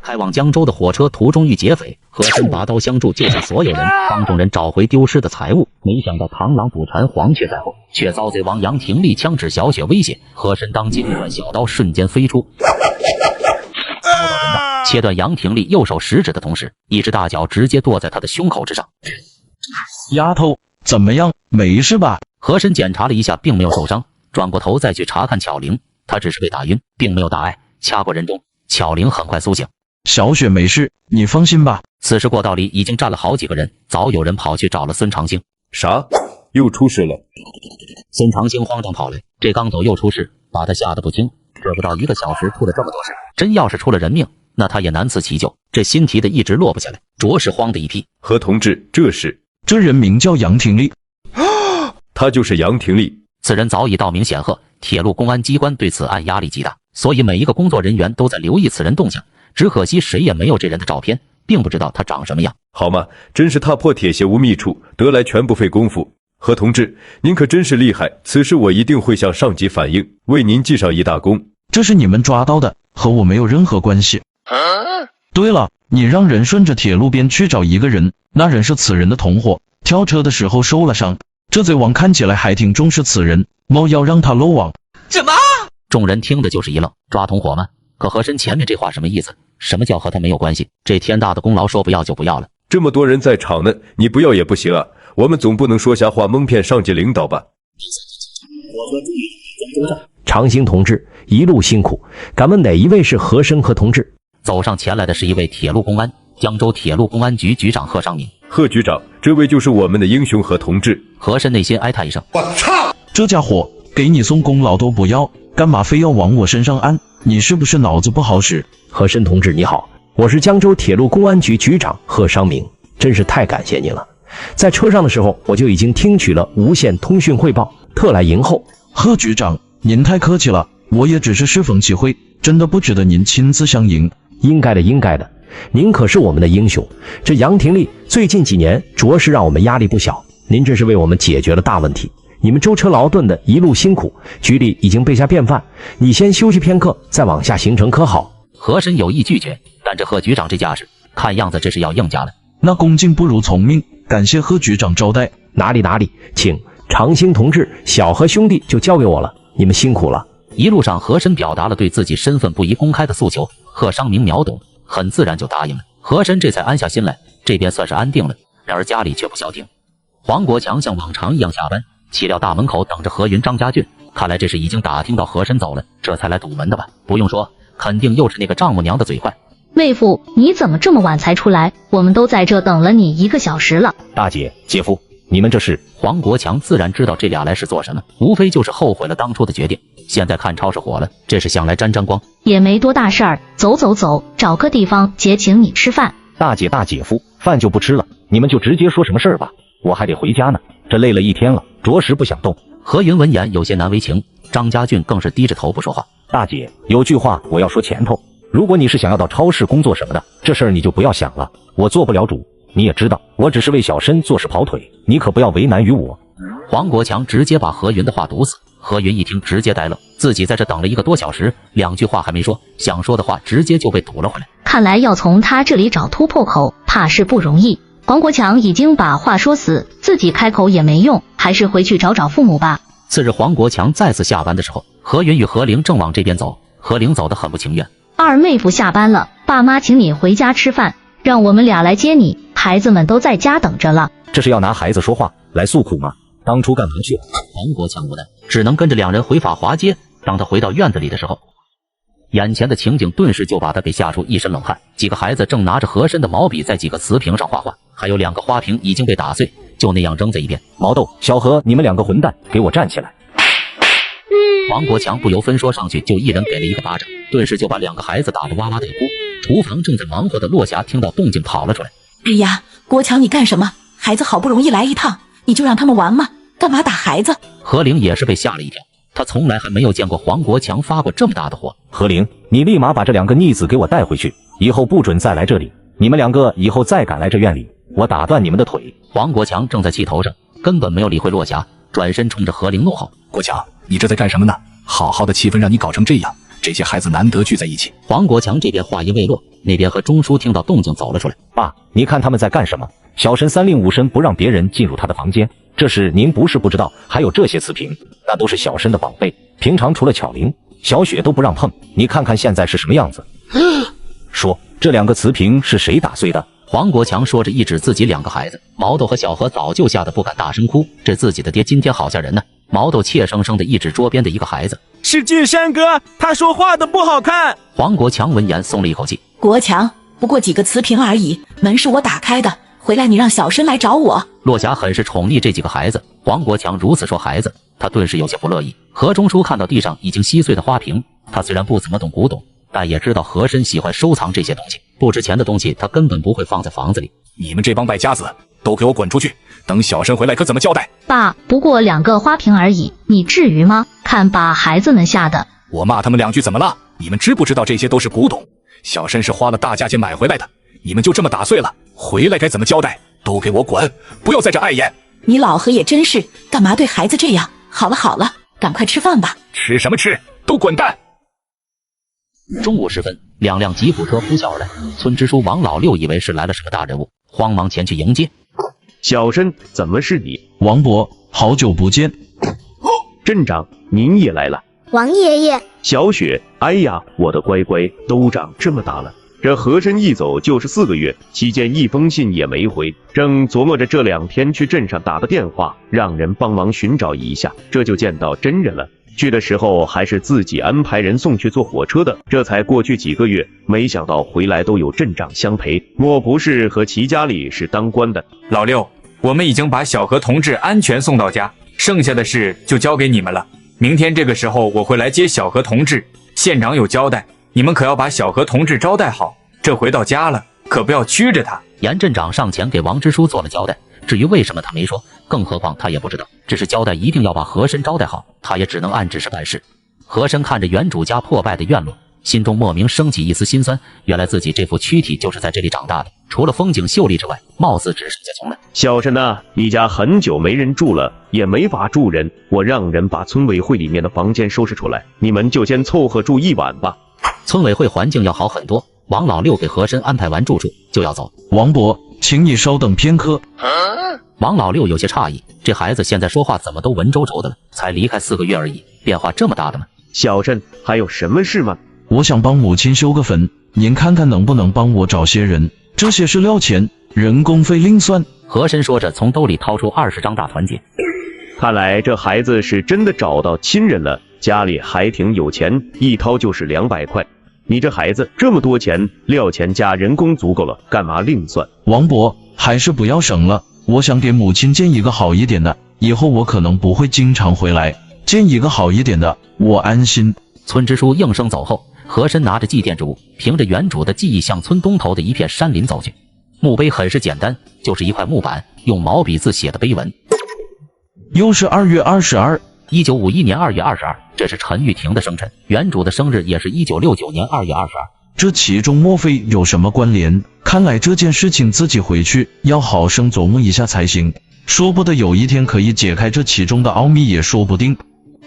开往江州的火车途中遇劫匪，和珅拔刀相助，救下所有人，帮众人找回丢失的财物。没想到螳螂捕蝉，黄雀在后，却遭贼王杨廷立枪指小雪威胁。和珅当即一段小刀瞬间飞出，切断杨廷立右手食指的同时，一只大脚直接跺在他的胸口之上。丫头，怎么样？没事吧？和珅检查了一下，并没有受伤，转过头再去查看巧玲，他只是被打晕，并没有大碍。掐过人中，巧玲很快苏醒。小雪没事，你放心吧。此时过道里已经站了好几个人，早有人跑去找了孙长兴。啥？又出事了？孙长兴慌张跑来，这刚走又出事，把他吓得不轻。这不到1个小时出了这么多事，真要是出了人命，那他也难辞其咎。这心提的一直落不下来，着实慌的一批。何同志，这人名叫杨廷立，他就是杨廷立。此人早已道名显赫，铁路公安机关对此案压力极大，所以每一个工作人员都在留意此人动向。只可惜谁也没有这人的照片，并不知道他长什么样。好嘛，真是踏破铁鞋无觅处，得来全不费工夫。何同志，您可真是厉害，此事我一定会向上级反映，为您记上一大功。这是你们抓到的，和我没有任何关系。对了，你让人顺着铁路边去找一个人，那人是此人的同伙，跳车的时候受了伤。这贼王看起来还挺重视此人，莫要让他漏网。什么？众人听的就是一愣，抓同伙吗？可和珅前面这话什么意思？什么叫和他没有关系？这天大的功劳说不要就不要了。这么多人在场呢，你不要也不行啊，我们总不能说瞎话蒙骗上级领导吧。长兴同志一路辛苦，敢问哪一位是和珅何同志？走上前来的是一位铁路公安，江州铁路公安局局长贺尚民。贺局长，这位就是我们的英雄何同志。和珅内心哀叹一声：我操，这家伙给你送功劳都不要，干嘛非要往我身上按？你是不是脑子不好使？和珅同志你好，我是江州铁路公安局局长贺尚明，真是太感谢您了。在车上的时候，我就已经听取了无线通讯汇报，特来迎候。贺局长，您太客气了，我也只是适逢其会，真的不值得您亲自相迎。应该的，应该的，您可是我们的英雄。这杨廷立最近几年着实让我们压力不小，您这是为我们解决了大问题。你们舟车劳顿的一路辛苦，局里已经备下便饭，你先休息片刻，再往下行程可好？和珅有意拒绝，但这贺局长这架势，看样子这是要硬加了。那恭敬不如从命，感谢贺局长招待。哪里，请长兴同志，小何兄弟就交给我了，你们辛苦了。一路上，和珅表达了对自己身份不宜公开的诉求，贺尚明秒懂，很自然就答应了。和珅这才安下心来，这边算是安定了。然而家里却不消停，黄国强像往常一样下班，岂料大门口等着何云、张家俊，看来这是已经打听到和珅走了，这才来堵门的吧？不用说，肯定又是那个丈母娘的嘴快。妹夫，你怎么这么晚才出来？我们都在这等了你1个小时了。大姐、姐夫，你们这是？黄国强自然知道这俩来是做什么，无非就是后悔了当初的决定。现在看超市火了，这是想来沾沾光。也没多大事儿，走，找个地方姐请你吃饭。大姐大姐夫，饭就不吃了，你们就直接说什么事儿吧，我还得回家呢，这累了一天了，着实不想动。何云闻言有些难为情，张家俊更是低着头不说话。大姐，有句话我要说前头，如果你是想要到超市工作什么的，这事儿你就不要想了，我做不了主。你也知道，我只是为小申做事跑腿，你可不要为难于我。黄国强直接把何云的话堵死。何云一听直接呆了，自己在这等了1个多小时，2句话还没说，想说的话直接就被堵了回来。看来要从他这里找突破口，怕是不容易。黄国强已经把话说死，自己开口也没用，还是回去找父母吧。次日，黄国强再次下班的时候，何云与何玲正往这边走，何玲走得很不情愿。二妹夫下班了，爸妈请你回家吃饭，让我们俩来接你，孩子们都在家等着了。这是要拿孩子说话来诉苦吗？当初干嘛去了？黄国强无奈，只能跟着2人回法华街。当他回到院子里的时候，眼前的情景顿时就把他给吓出一身冷汗。几个孩子正拿着和珅的毛笔在几个瓷瓶上画画，还有2个花瓶已经被打碎，就那样扔在一边。毛豆、小何，你们2个混蛋，给我站起来！黄国强不由分说上去就一人给了1个巴掌，顿时就把2个孩子打得哇哇的哭。厨房正在忙活的落霞听到动静跑了出来。哎呀，国强你干什么？孩子好不容易来一趟，你就让他们玩吗？干嘛打孩子？何玲也是被吓了一跳，他从来还没有见过黄国强发过这么大的火。何灵，你立马把这2个逆子给我带回去，以后不准再来这里。你们2个以后再敢来这院里，我打断你们的腿！黄国强正在气头上，根本没有理会落霞，转身冲着何灵怒吼：国强，你这在干什么呢？好好的气氛让你搞成这样，这些孩子难得聚在一起。黄国强这边话音未落，那边和钟叔听到动静走了出来。爸，你看他们在干什么？小神3令5申不让别人进入他的房间，这事您不是不知道。还有这些瓷瓶，那都是小申的宝贝，平常除了巧玲、小雪都不让碰。你看看现在是什么样子？说这2个瓷瓶是谁打碎的？黄国强说着一指自己2个孩子，毛豆和小何早就吓得不敢大声哭，这自己的爹今天好吓人呢。毛豆怯生生的一指桌边的一个孩子，是俊山哥，他说话的不好看。黄国强闻言松了一口气，国强，不过几个瓷瓶而已，门是我打开的，回来你让小申来找我。落霞很是宠溺这几个孩子，黄国强如此说孩子，他顿时有些不乐意。何钟书看到地上已经稀碎的花瓶，他虽然不怎么懂古董，但也知道和珅喜欢收藏这些东西，不值钱的东西他根本不会放在房子里。你们这帮败家子，都给我滚出去！等小申回来可怎么交代？爸，不过2个花瓶而已，你至于吗？看把孩子们吓的。我骂他们2句怎么了？你们知不知道这些都是古董？小申是花了大价钱买回来的，你们就这么打碎了，回来该怎么交代？都给我滚！不要在这碍眼！你老何也真是，干嘛对孩子这样？好了好了，赶快吃饭吧。吃什么吃？都滚蛋！中午时分，2辆吉普车呼啸而来，村支书王老六以为是来了什么大人物，慌忙前去迎接。小申，怎么是你？王伯，好久不见。镇长，您也来了。王爷爷。小雪，哎呀，我的乖乖，都长这么大了。这和珅一走就是4个月，期间一封信也没回，正琢磨着这2天去镇上打个电话，让人帮忙寻找一下，这就见到真人了。去的时候还是自己安排人送去坐火车的，这才过去几个月，没想到回来都有镇长相陪，莫不是和齐家里是当官的？老六，我们已经把小何同志安全送到家，剩下的事就交给你们了。明天这个时候我会来接小何同志，县长有交代，你们可要把小何同志招待好，这回到家了，可不要屈着他。严镇长上前给王支书做了交代，至于为什么他没说，更何况他也不知道，只是交代一定要把和珅招待好，他也只能按指示办事。和珅看着原主家破败的院落，心中莫名升起一丝心酸，原来自己这副躯体就是在这里长大的，除了风景秀丽之外，貌似只剩下穷了。小申啊，你家很久没人住了，也没法住人，我让人把村委会里面的房间收拾出来，你们就先凑合住1晚吧。村委会环境要好很多，王老六给和珅安排完住处就要走。王伯，请你稍等片刻。王老六有些诧异，这孩子现在说话怎么都文绉绉的了，才离开4个月而已，变化这么大的吗？小申，还有什么事吗？我想帮母亲修个坟，您看看能不能帮我找些人，这些是料钱，人工费另算。和珅说着从兜里掏出20张大团结。看来这孩子是真的找到亲人了，家里还挺有钱，一掏就是200块。你这孩子这么多钱，料钱加人工足够了，干嘛另算？王伯，还是不要省了，我想给母亲建一个好一点的，以后我可能不会经常回来，建一个好一点的，我安心。村支书应声走后，和珅拿着祭奠之物，凭着原主的记忆向村东头的一片山林走去。墓碑很是简单，就是一块木板，用毛笔字写的碑文。又是2月22。1951年2月22，这是陈玉婷的生辰，原主的生日也是1969年2月22。这其中莫非有什么关联？看来这件事情自己回去要好生琢磨一下才行，说不得有一天可以解开这其中的奥秘也说不定。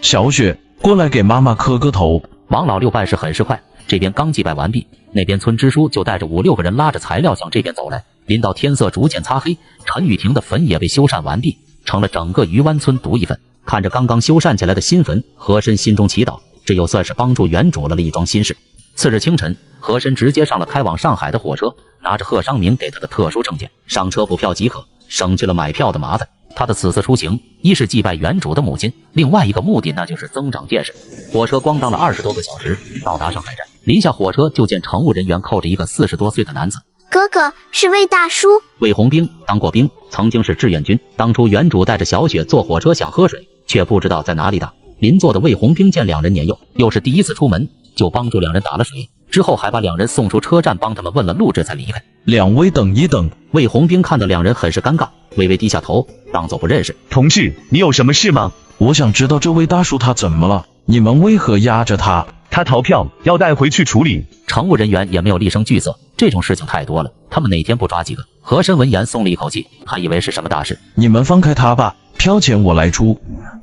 小雪，过来给妈妈磕个头。王老六办事很是快，这边刚祭拜完毕，那边村支书就带着5、6个人拉着材料向这边走来。临到天色逐渐擦黑，陈玉婷的坟也被修缮完毕，成了整个渔湾村独一份。看着刚刚修缮起来的新坟，和珅心中祈祷，这又算是帮助原主了一桩心事。次日清晨，和珅直接上了开往上海的火车，拿着贺商明给他的特殊证件，上车补票即可，省去了买票的麻烦。他的此次出行，一是祭拜原主的母亲，另外一个目的那就是增长见识。火车咣当了20多个小时，到达上海站，临下火车就见乘务人员扣着一个40多岁的男子。哥哥，是魏大叔。魏红兵当过兵，曾经是志愿军。当初原主带着小雪坐火车想喝水，却不知道在哪里打。邻座的魏红兵见2人年幼，又是第一次出门，就帮助2人打了水。之后还把两人送出车站，帮他们问了路，这才离开。两位等一等。魏红兵看到两人很是尴尬，微微低下头，当作不认识。同志，你有什么事吗？我想知道这位大叔他怎么了？你们为何压着他？他逃票，要带回去处理。乘务人员也没有厉声拒责，这种事情太多了，他们哪天不抓几个？和珅闻言松了一口气，还以为是什么大事。你们放开他吧，票钱我来出。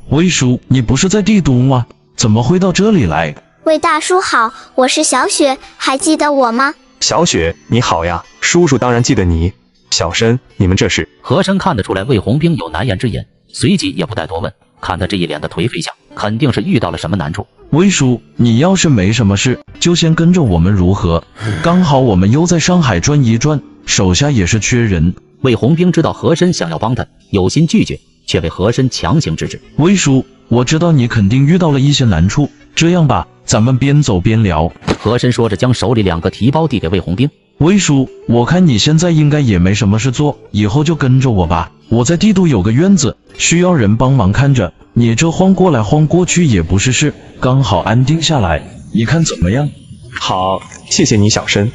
魏叔，你不是在帝都吗？怎么会到这里来？魏大叔好，我是小雪，还记得我吗？小雪，你好呀，叔叔当然记得你。小申，你们这是？和珅看得出来魏红兵有难言之隐，随即也不再多问，看他这一脸的颓废相，肯定是遇到了什么难处。魏叔，你要是没什么事，就先跟着我们如何？刚好我们又在上海转一转，手下也是缺人。魏红兵知道和珅想要帮他，有心拒绝，却被和珅强行制止。魏叔，我知道你肯定遇到了一些难处，这样吧，咱们边走边聊。和珅说着，将手里2个提包递给魏红兵。魏叔，我看你现在应该也没什么事做，以后就跟着我吧。我在帝都有个院子，需要人帮忙看着，你这晃过来晃过去也不是事，刚好安定下来，你看怎么样？好，谢谢你小申。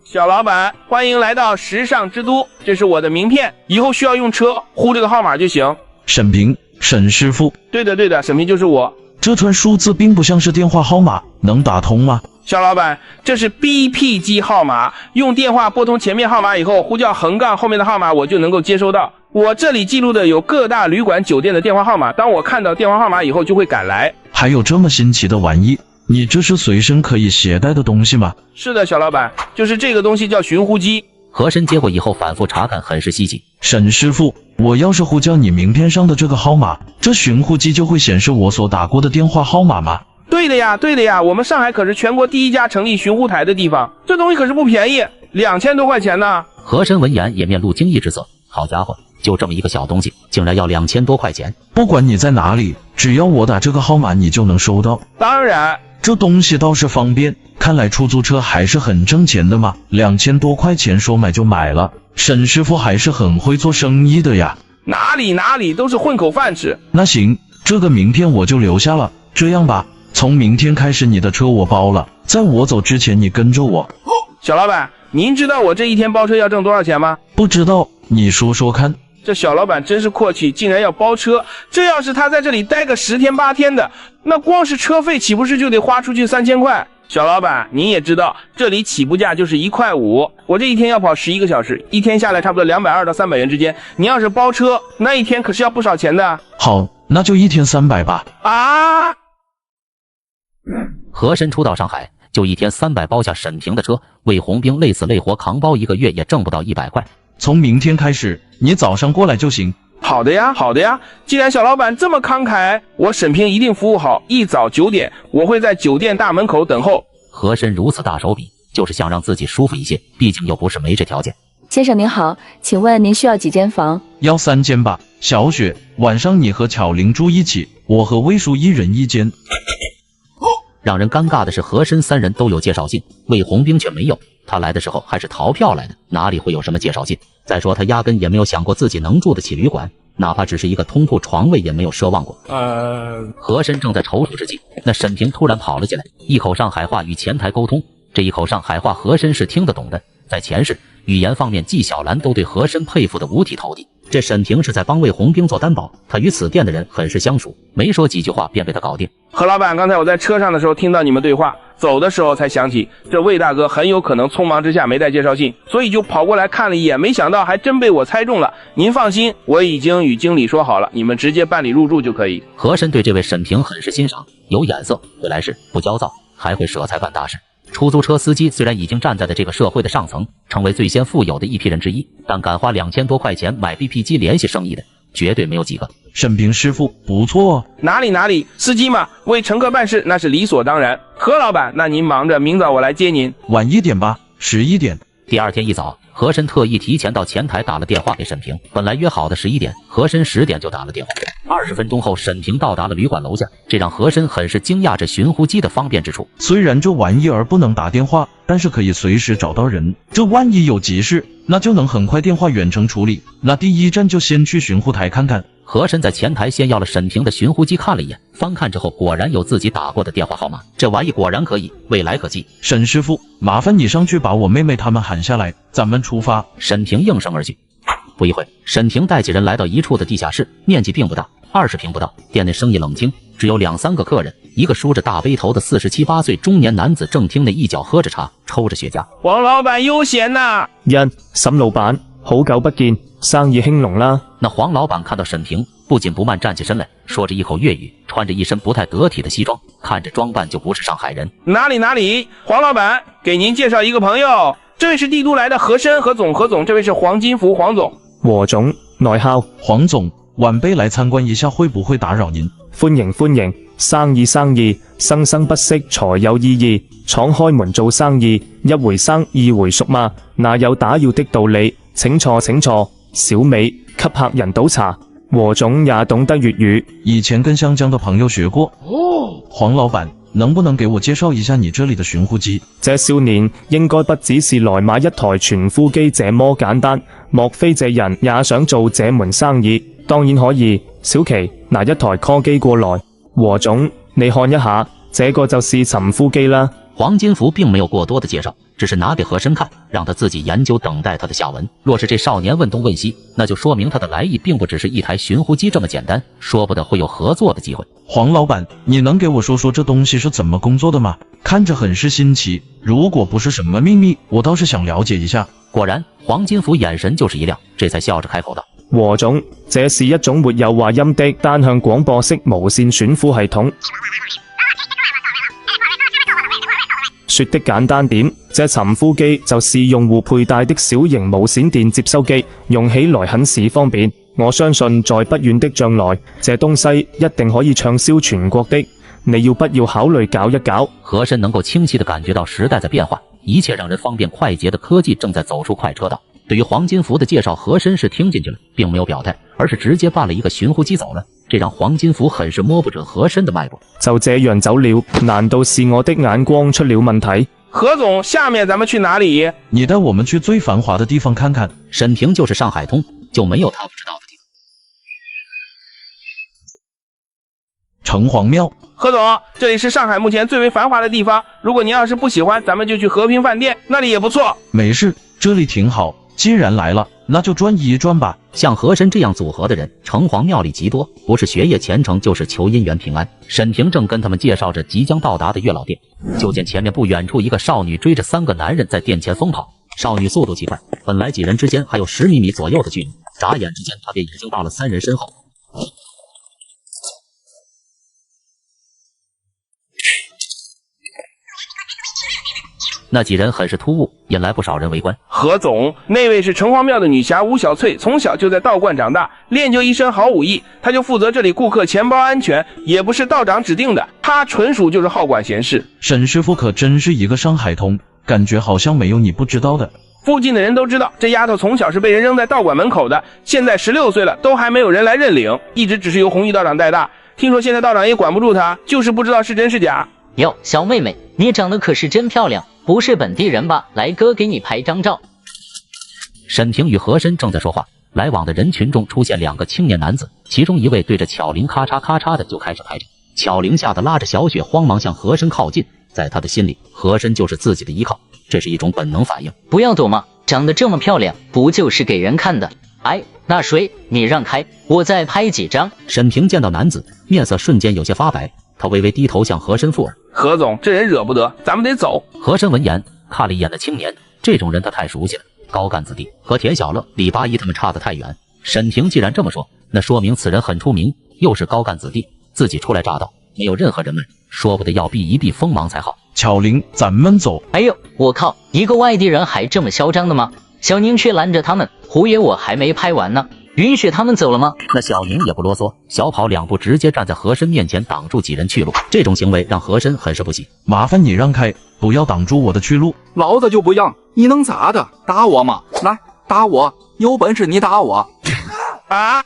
小老板，欢迎来到时尚之都，这是我的名片，以后需要用车呼这个号码就行。沈平，沈师傅。对的，沈平就是我。这串数字并不像是电话号码，能打通吗？小老板，这是 BP 机号码，用电话拨通前面号码以后，呼叫横杠后面的号码，我就能够接收到。我这里记录的有各大旅馆酒店的电话号码，当我看到电话号码以后就会赶来。还有这么新奇的玩意，你这是随身可以携带的东西吗？是的，小老板，就是这个东西叫寻呼机。和珅接过以后反复查看，很是稀奇。沈师傅，我要是呼叫你名片上的这个号码，这寻呼机就会显示我所打过的电话号码吗？对的呀，我们上海可是全国第一家成立寻呼台的地方，这东西可是不便宜，2000多块钱呢。和珅闻言也面露惊异之色，好家伙，就这么一个小东西，竟然要2000多块钱！不管你在哪里，只要我打这个号码，你就能收到。当然，这东西倒是方便，看来出租车还是很挣钱的嘛，2000多块钱说买就买了。沈师傅还是很会做生意的呀。哪里都是混口饭吃。那行，这个名片我就留下了。这样吧，从明天开始你的车我包了，在我走之前你跟着我。小老板，您知道我这一天包车要挣多少钱吗？不知道，你说说看。这小老板真是阔气，竟然要包车。这要是他在这里待个10天8天的，那光是车费岂不是就得花出去3000块？小老板，您也知道，这里起步价就是1.5块，我这一天要跑11个小时，一天下来差不多220到300元之间。你要是包车，那一天可是要不少钱的。好，那就一天300吧。啊！和珅初到上海，就一天300包下沈平的车，魏红兵累死累活扛包1个月也挣不到100块。从明天开始，你早上过来就行。好的呀，既然小老板这么慷慨，我沈平一定服务好。一早9点，我会在酒店大门口等候。和珅如此大手笔，就是想让自己舒服一些，毕竟又不是没这条件。先生您好，请问您需要几间房？要3间吧。小雪，晚上你和巧玲住一起，我和魏叔1人1间。让人尴尬的是，和珅3人都有介绍信，魏红兵却没有。他来的时候还是逃票来的，哪里会有什么介绍信？再说他压根也没有想过自己能住得起旅馆，哪怕只是一个通铺床位也没有奢望过。和珅正在踌躇之际，那沈平突然跑了进来，一口上海话与前台沟通。这一口上海话和珅是听得懂的，在前世语言方面，纪晓岚都对和珅佩服得五体投地。这沈平是在帮魏红兵做担保，他与此店的人很是相熟，没说几句话便被他搞定。何老板，刚才我在车上的时候听到你们对话，走的时候才想起这魏大哥很有可能匆忙之下没带介绍信，所以就跑过来看了一眼，没想到还真被我猜中了。您放心，我已经与经理说好了，你们直接办理入住就可以。和珅对这位沈平很是欣赏，有眼色，会来事，不焦躁，还会舍财办大事。出租车司机虽然已经站在了这个社会的上层，成为最先富有的一批人之一，但敢花2000多块钱买 BP 机联系生意的，绝对没有几个。沈平师傅不错。哪里，司机嘛，为乘客办事那是理所当然。何老板，那您忙着，明早我来接您。晚一点吧，11点。第二天一早，和珅特意提前到前台打了电话给沈平，本来约好的11点，和珅10点就打了电话。20分钟后，沈平到达了旅馆楼下，这让和珅很是惊讶这寻呼机的方便之处。虽然这玩意儿不能打电话，但是可以随时找到人，这万一有急事，那就能很快电话远程处理。那第一站就先去寻呼台看看。和珅在前台先要了沈平的寻呼机看了一眼，翻看之后果然有自己打过的电话号码，这玩意果然可以，未来可期。沈师傅，麻烦你上去把我妹妹他们喊下来，咱们出发。沈平应声而去。不一会，沈平带几人来到一处的地下室，面积并不大，20平不到。店内生意冷清，只有2、3个客人。一个梳着大背头的47、8岁中年男子正厅内一脚喝着茶，抽着雪茄。黄老板悠闲呐！沈老板，好久不见，生意兴隆啦。那黄老板看到沈平，不紧不慢站起身来，说着一口粤语，穿着一身不太得体的西装，看着装扮就不是上海人。哪里，黄老板，给您介绍一个朋友，这位是帝都来的和珅何总，这位是黄金福黄总。和總內敲。黃總，晚輩來參觀一下，會不會打擾您？歡迎，生意，生不息才有意義。敞開門做生意，一回生，二回熟嘛，哪有打擾的道理？請坐。小美給客人倒茶。和總也懂得粵語，以前跟湘江的朋友學過。黃老闆，能不能給我介紹一下你這裡的尋呼機？這少年應該不只是來買一台傳呼機這麼簡單，莫非這人也想做這門生意？當然可以，小琪拿一台 call 機過來。和總，你看一下，這個就是尋呼機啦。黃金福並沒有過多的介紹，只是拿給和珅看，讓他自己研究，等待他的下文。若是這少年問東問西，那就說明他的來意並不只是一台尋呼機這麼簡單，說不得會有合作的機會。黃老闆，你能給我說說這東西是怎麼工作的嗎？看着很是新奇，如果不是什麼秘密，我倒是想了解一下。果然，黃金福眼神就是一亮，這才笑着開口道：和總，這是一種沒有話音的單向廣播式無線選呼系統。說的簡單點，這尋呼機就是用戶佩戴的小型無線電接收機，用起來很是方便。我相信在不遠的將來，這東西一定可以暢銷全國的。你要不要考慮搞一搞？和珅能夠清晰地感覺到時代在變化，一切讓人方便快捷的科技正在走出快車道。對於黃金福的介紹，和珅是聽進去了，並沒有表態，而是直接辦了一個尋呼機走了。這讓黃金福很是摸不準和珅的脈搏。就這樣走了，難道是我的眼光出了問題？何總，下面咱們去哪裡？你帶我們去最繁華的地方看看。沈平就是上海通，就沒有他不知道的地方。城隍廟。何總，這裡是上海目前最為繁華的地方，如果您要是不喜歡，咱們就去和平飯店，那裡也不錯。沒事，這裡挺好。既然來了，那就轉一轉吧。像和珅這樣組合的人，城隍廟裡極多，不是學業前程，就是求姻緣平安。沈平正跟他們介紹着即將到達的月老店，就見前面不遠處一個少女追着3個男人在店前瘋跑。少女速度極快，本來幾人之間還有10米左右的距離，眨眼之間她便已經到了3人身後。那幾人很是突兀，引來不少人圍觀。何總，那位是城隍廟的女俠吳小翠，從小就在道觀長大，練就一身好武藝，她就負責這裡顧客錢包安全，也不是道長指定的，她純屬就是好管閒事。沈師傅可真是一個上海通，感覺好像沒有你不知道的。附近的人都知道，這丫頭從小是被人扔在道館門口的，現在16歲了，都還沒有人來認領，一直只是由弘毅道長帶大。聽說現在道長也管不住她，就是不知道是真是假。喲，小妹妹，你長得可是真漂亮，不是本地人吧？來哥給你拍張照。沈平與和珅正在說話，來往的人群中出現2個青年男子，其中一位對着巧玲咔嚓咔嚓的就開始拍照。巧玲嚇得拉着小雪慌忙向和珅靠近，在他的心裡，和珅就是自己的依靠，這是一種本能反應。不要躲嘛，長得這麼漂亮，不就是給人看的？哎，那誰，你讓開，我再拍幾張。沈平見到男子，面色瞬間有些發白，他微微低頭向和珅附耳。何總，這人惹不得，咱們得走。和珅聞言，看了一眼那青年，這種人他太熟悉了，高幹子弟，和田小樂、李八一他們差得太遠。沈平既然這麼說，那說明此人很出名，又是高幹子弟，自己初來乍到，沒有任何人脈，說不得要避一避鋒芒才好。巧玲，咱們走。哎呦，我靠，一個外地人還這麼囂張的嗎？小寧卻攔着他們，胡爺我還沒拍完呢。允許他們走了嗎？那小寧也不囉嗦，小跑2步直接站在和珅面前擋住幾人去路，這種行為讓和珅很是不喜。麻煩你讓開，不要擋住我的去路。老子就不讓，你能咋的？打我嘛，來打我，有本事你打我。啊！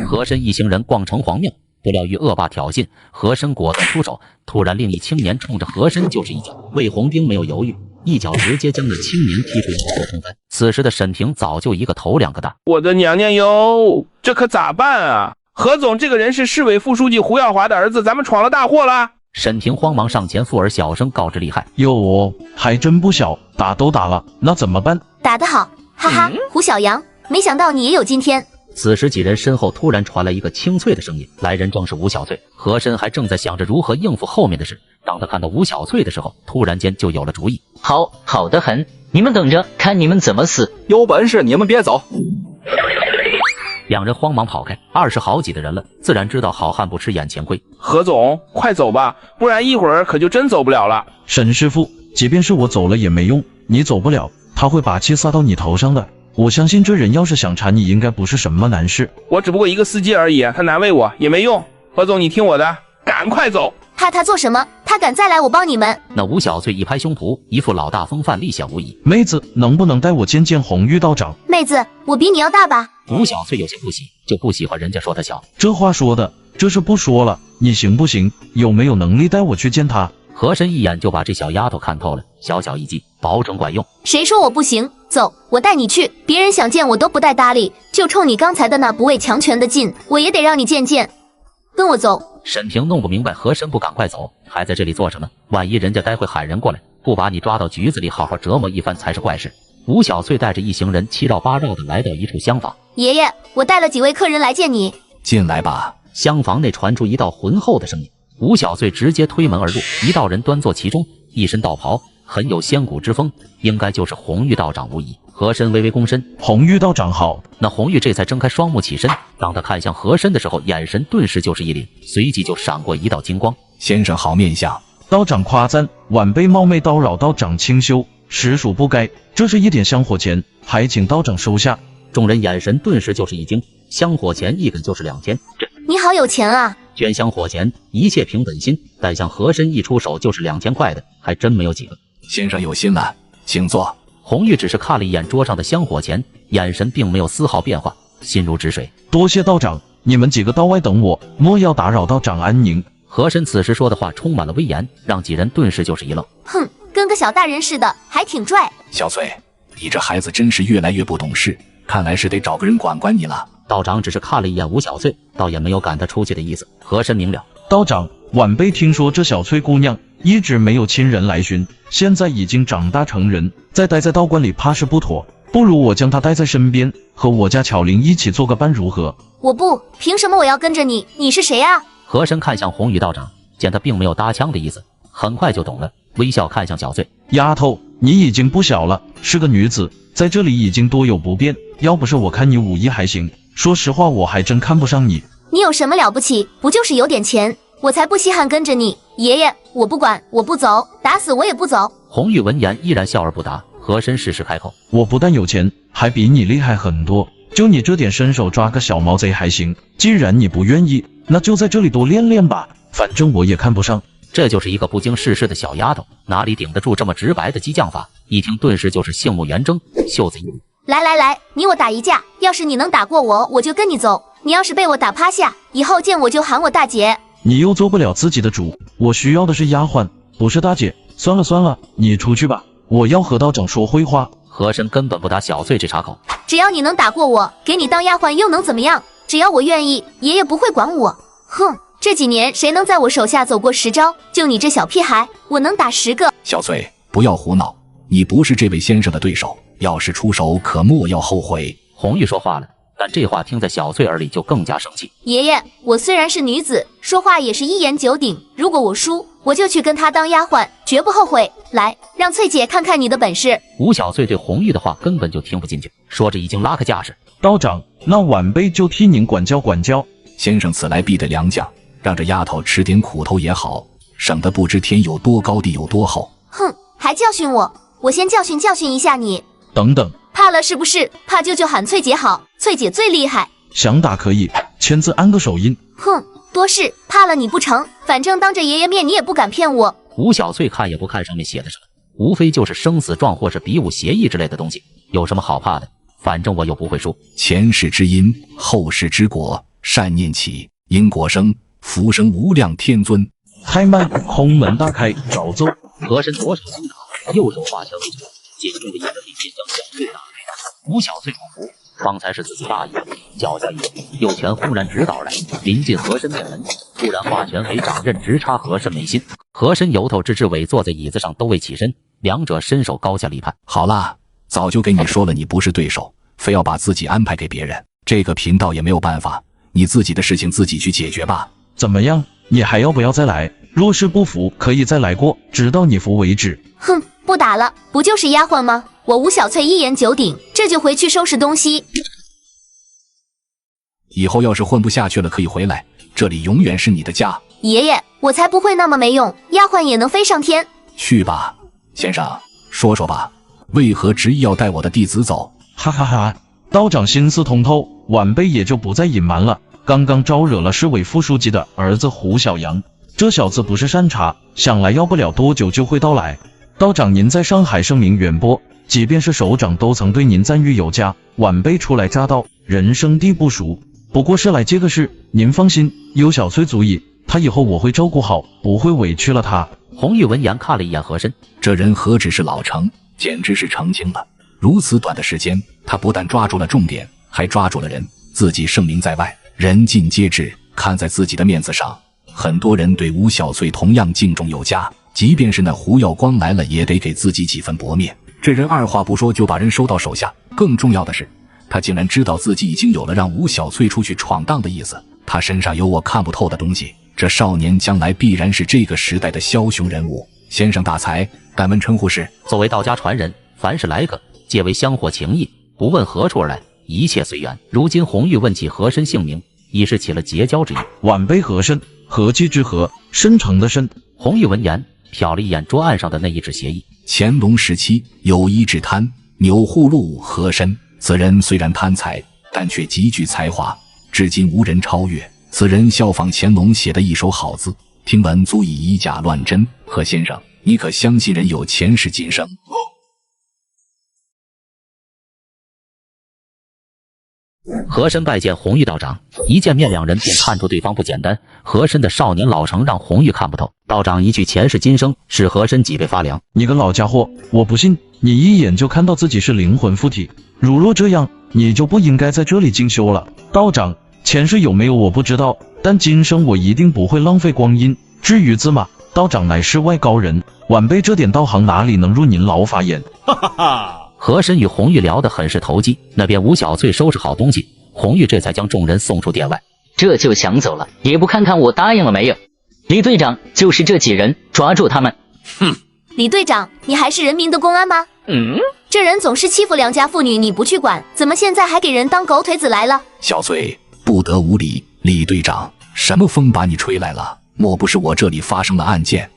和珅一行人逛城隍廟，不料遇惡霸挑釁，和珅果斷出手，突然另一青年衝着和珅就是一腳。魏紅兵沒有猶豫，一脚直接将那青年踢出一个后空翻。此时的沈平早就一个头两个大。我的娘娘哟，这可咋办啊？何总这个人是市委副书记胡耀华的儿子，咱们闯了大祸了。沈平慌忙上前附耳小声告知厉害。哟，还真不小，打都打了，那怎么办？打得好，哈哈，胡小杨，没想到你也有今天。此时几人身后突然传来一个清脆的声音，来人正是吴小翠。和珅还正在想着如何应付后面的事，当他看到吴小翠的时候，突然间就有了主意。好的很，你们等着看你们怎么死！有本事你们别走！两人慌忙跑开，20好几的人了，自然知道好汉不吃眼前亏。何总，快走吧，不然一会儿可就真走不了了。沈师傅，即便是我走了也没用，你走不了，他会把气撒到你头上的。我相信这人要是想缠你，应该不是什么难事。我只不过一个司机而已，他难为我也没用。何总，你听我的，赶快走！怕他做什么？他敢再来，我帮你们！那吴小翠一拍胸脯，一副老大风范，立显无疑。妹子，能不能带我见见红玉道长？妹子，我比你要大吧？吴小翠有些不喜，就不喜欢人家说她小。这话说的，这是不说了，你行不行？有没有能力带我去见他？和珅一眼就把这小丫头看透了，小小一计，保准管用。谁说我不行？走，我带你去。别人想见我都不带搭理，就冲你刚才的那不畏强权的劲，我也得让你见见。跟我走。沈平弄不明白和珅不赶快走，还在这里做什么？万一人家待会喊人过来，不把你抓到局子里好好折磨一番才是怪事。吴小翠带着一行人七绕八绕的来到一处厢房。爷爷，我带了几位客人来见你。进来吧。厢房内传出一道浑厚的声音。吴小翠直接推门而入，一道人端坐其中，一身道袍，很有仙骨之风，应该就是红玉道长无疑。和珅微微躬身，红玉道长好。那红玉这才睁开双目起身，当他看向和珅的时候，眼神顿时就是一凛，随即就闪过一道金光。先生好面相。道长夸赞，晚辈冒昧叨扰道长清修，实属不该。这是一点香火钱，还请道长收下。众人眼神顿时就是一惊，香火钱一根就是2000，你好有钱啊！捐香火钱，一切凭本心，但像和珅一出手就是2000块的，还真没有几个。先生有心了，请坐。红玉只是看了一眼桌上的香火钱，眼神并没有丝毫变化，心如止水。多谢道长，你们几个到外等我，莫要打扰道长安宁。和珅此时说的话充满了威严，让几人顿时就是一愣。哼，跟个小大人似的，还挺拽。小翠，你这孩子真是越来越不懂事，看来是得找个人管管你了。道长只是看了一眼吴小翠，倒也没有赶她出去的意思。和珅明了，道长，晚辈听说这小翠姑娘一直没有亲人来寻，现在已经长大成人，再待在道观里怕是不妥，不如我将她带在身边，和我家巧玲一起做个伴如何？我不，凭什么我要跟着你？你是谁啊？和珅看向红玉道长，见他并没有搭腔的意思，很快就懂了，微笑看向小翠。丫头，你已经不小了，是个女子，在这里已经多有不便，要不是我看你武艺还行，说实话我还真看不上你。你有什么了不起？不就是有点钱，我才不稀罕跟着你。爷爷，我不管，我不走，打死我也不走。红玉闻言依然笑而不答。和珅适时开口，我不但有钱，还比你厉害很多，就你这点身手，抓个小毛贼还行。既然你不愿意，那就在这里多练练吧，反正我也看不上。这就是一个不经世事的小丫头，哪里顶得住这么直白的激将法？一听顿时就是杏目圆睁，袖子一捋。来，你我打一架，要是你能打过我，我就跟你走；你要是被我打趴下，以后见我就喊我大姐。你又做不了自己的主，我需要的是丫鬟，不是大姐。算了，你出去吧，我要和道长说会话。和珅根本不打小翠这茬口，只要你能打过我，给你当丫鬟又能怎么样？只要我愿意，爷爷不会管我。哼，这几年谁能在我手下走过10招？就你这小屁孩，我能打10个。小翠，不要胡闹，你不是这位先生的对手，要是出手可莫要后悔。红玉说话了，但这话听在小翠耳里就更加生气。爷爷，我虽然是女子，说话也是一言九鼎，如果我输，我就去跟他当丫鬟，绝不后悔。来，让翠姐看看你的本事。吴小翠对红玉的话根本就听不进去，说着已经拉开架势。道长，那晚辈就替您管教管教。先生此来必得良将，让这丫头吃点苦头也好，省得不知天有多高地有多厚。哼，还教训我？我先教训一下你。等等，怕了是不是？怕就喊翠姐好，翠姐最厉害。想打可以，签字按个手印。哼，多事，怕了你不成？反正当着爷爷面你也不敢骗我。吴小翠看也不看上面写的什么，无非就是生死状或是比武协议之类的东西，有什么好怕的？反正我又不会输。前世之因，后世之果，善念起，因果生，福生无量天尊。太慢，空门大开，早走。和珅左手一打，右手画拳为主，紧用的一根利剑将小翠打开。吴小翠不服，方才是自己大意，脚下一动，右拳忽然直捣来，临近和珅面门，突然化拳为掌刃直插和珅眉心。和珅由头至至尾坐在椅子上都未起身，两者伸手高下立判。好啦，早就跟你说了，你不是对手，非要把自己安排给别人，这个贫道也没有办法，你自己的事情自己去解决吧。怎么样？你还要不要再来？若是不服，可以再来过，直到你服为止。哼，不打了，不就是丫鬟吗？我吴小翠一言九鼎，这就回去收拾东西。以后要是混不下去了，可以回来，这里永远是你的家。爷爷，我才不会那么没用，丫鬟也能飞上天。去吧，先生，说说吧，为何执意要带我的弟子走？哈哈哈，道长心思通透，晚辈也就不再隐瞒了。刚刚招惹了市委副书记的儿子胡小阳，这小子不是善茬，想来要不了多久就会到来。道长您在上海声名远播，即便是首长都曾对您赞誉有加，晚辈初来乍到，人生地不熟，不过是来接个事，您放心，有小翠足矣，他以后我会照顾好，不会委屈了他。红玉闻言看了一眼和珅，这人何止是老成，简直是成精了。如此短的时间，他不但抓住了重点，还抓住了人，自己声名在外，人尽皆知。看在自己的面子上，很多人对吴小翠同样敬重有加，即便是那胡耀光来了，也得给自己几分薄面。这人二话不说就把人收到手下，更重要的是，他竟然知道自己已经有了让吴小翠出去闯荡的意思。他身上有我看不透的东西，这少年将来必然是这个时代的枭雄人物。先生大才，敢问称呼是？作为道家传人，凡是来客，皆为香火情谊，不问何处而来，一切随缘。如今红玉问起和珅姓名，已是起了结交之意。晚辈和珅，和气之和，深沉的深。红玉闻言，瞟了一眼桌案上的那一纸协议。乾隆时期有一治贪，钮祜禄和珅，此人虽然贪财，但却极具才华，至今无人超越。此人效仿乾隆写的一手好字，听闻足以以假乱真。何先生，你可相信人有前世今生？和珅拜见红玉道长，一见面两人便看出对方不简单。和珅的少年老成让红玉看不透，道长一句前世今生，使和珅脊背发凉。你个老家伙，我不信你一眼就看到自己是灵魂附体，如若这样，你就不应该在这里进修了。道长，前世有没有我不知道，但今生我一定不会浪费光阴。至于字马，道长乃世外高人，晚辈这点道行哪里能入您老法眼？哈哈哈！和珅与红玉聊得很是投机，那边吴小翠收拾好东西，红玉这才将众人送出殿外。这就想走了，也不看看我答应了没有？李队长，就是这几人，抓住他们！哼，李队长，你还是人民的公安吗？这人总是欺负良家妇女，你不去管，怎么现在还给人当狗腿子来了？小翠，不得无礼！李队长，什么风把你吹来了？莫不是我这里发生了案件？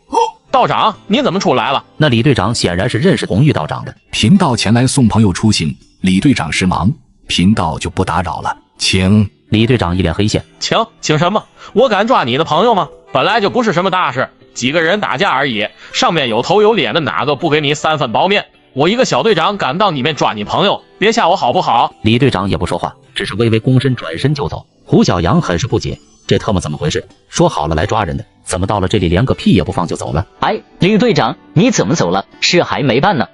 道长，你怎么出来了？那李队长显然是认识红玉道长的。贫道前来送朋友出行，李队长是忙，贫道就不打扰了，请。李队长一脸黑线，请什么？我敢抓你的朋友吗？本来就不是什么大事，几个人打架而已，上面有头有脸的哪个不给你3分薄面？我一个小队长敢到里面抓你朋友，别吓我好不好？李队长也不说话，只是微微躬身转身就走。胡小阳很是不解，这特么怎么回事？说好了来抓人的，怎么到了这里连个屁也不放就走了？哎，李队长，你怎么走了？事还没办呢。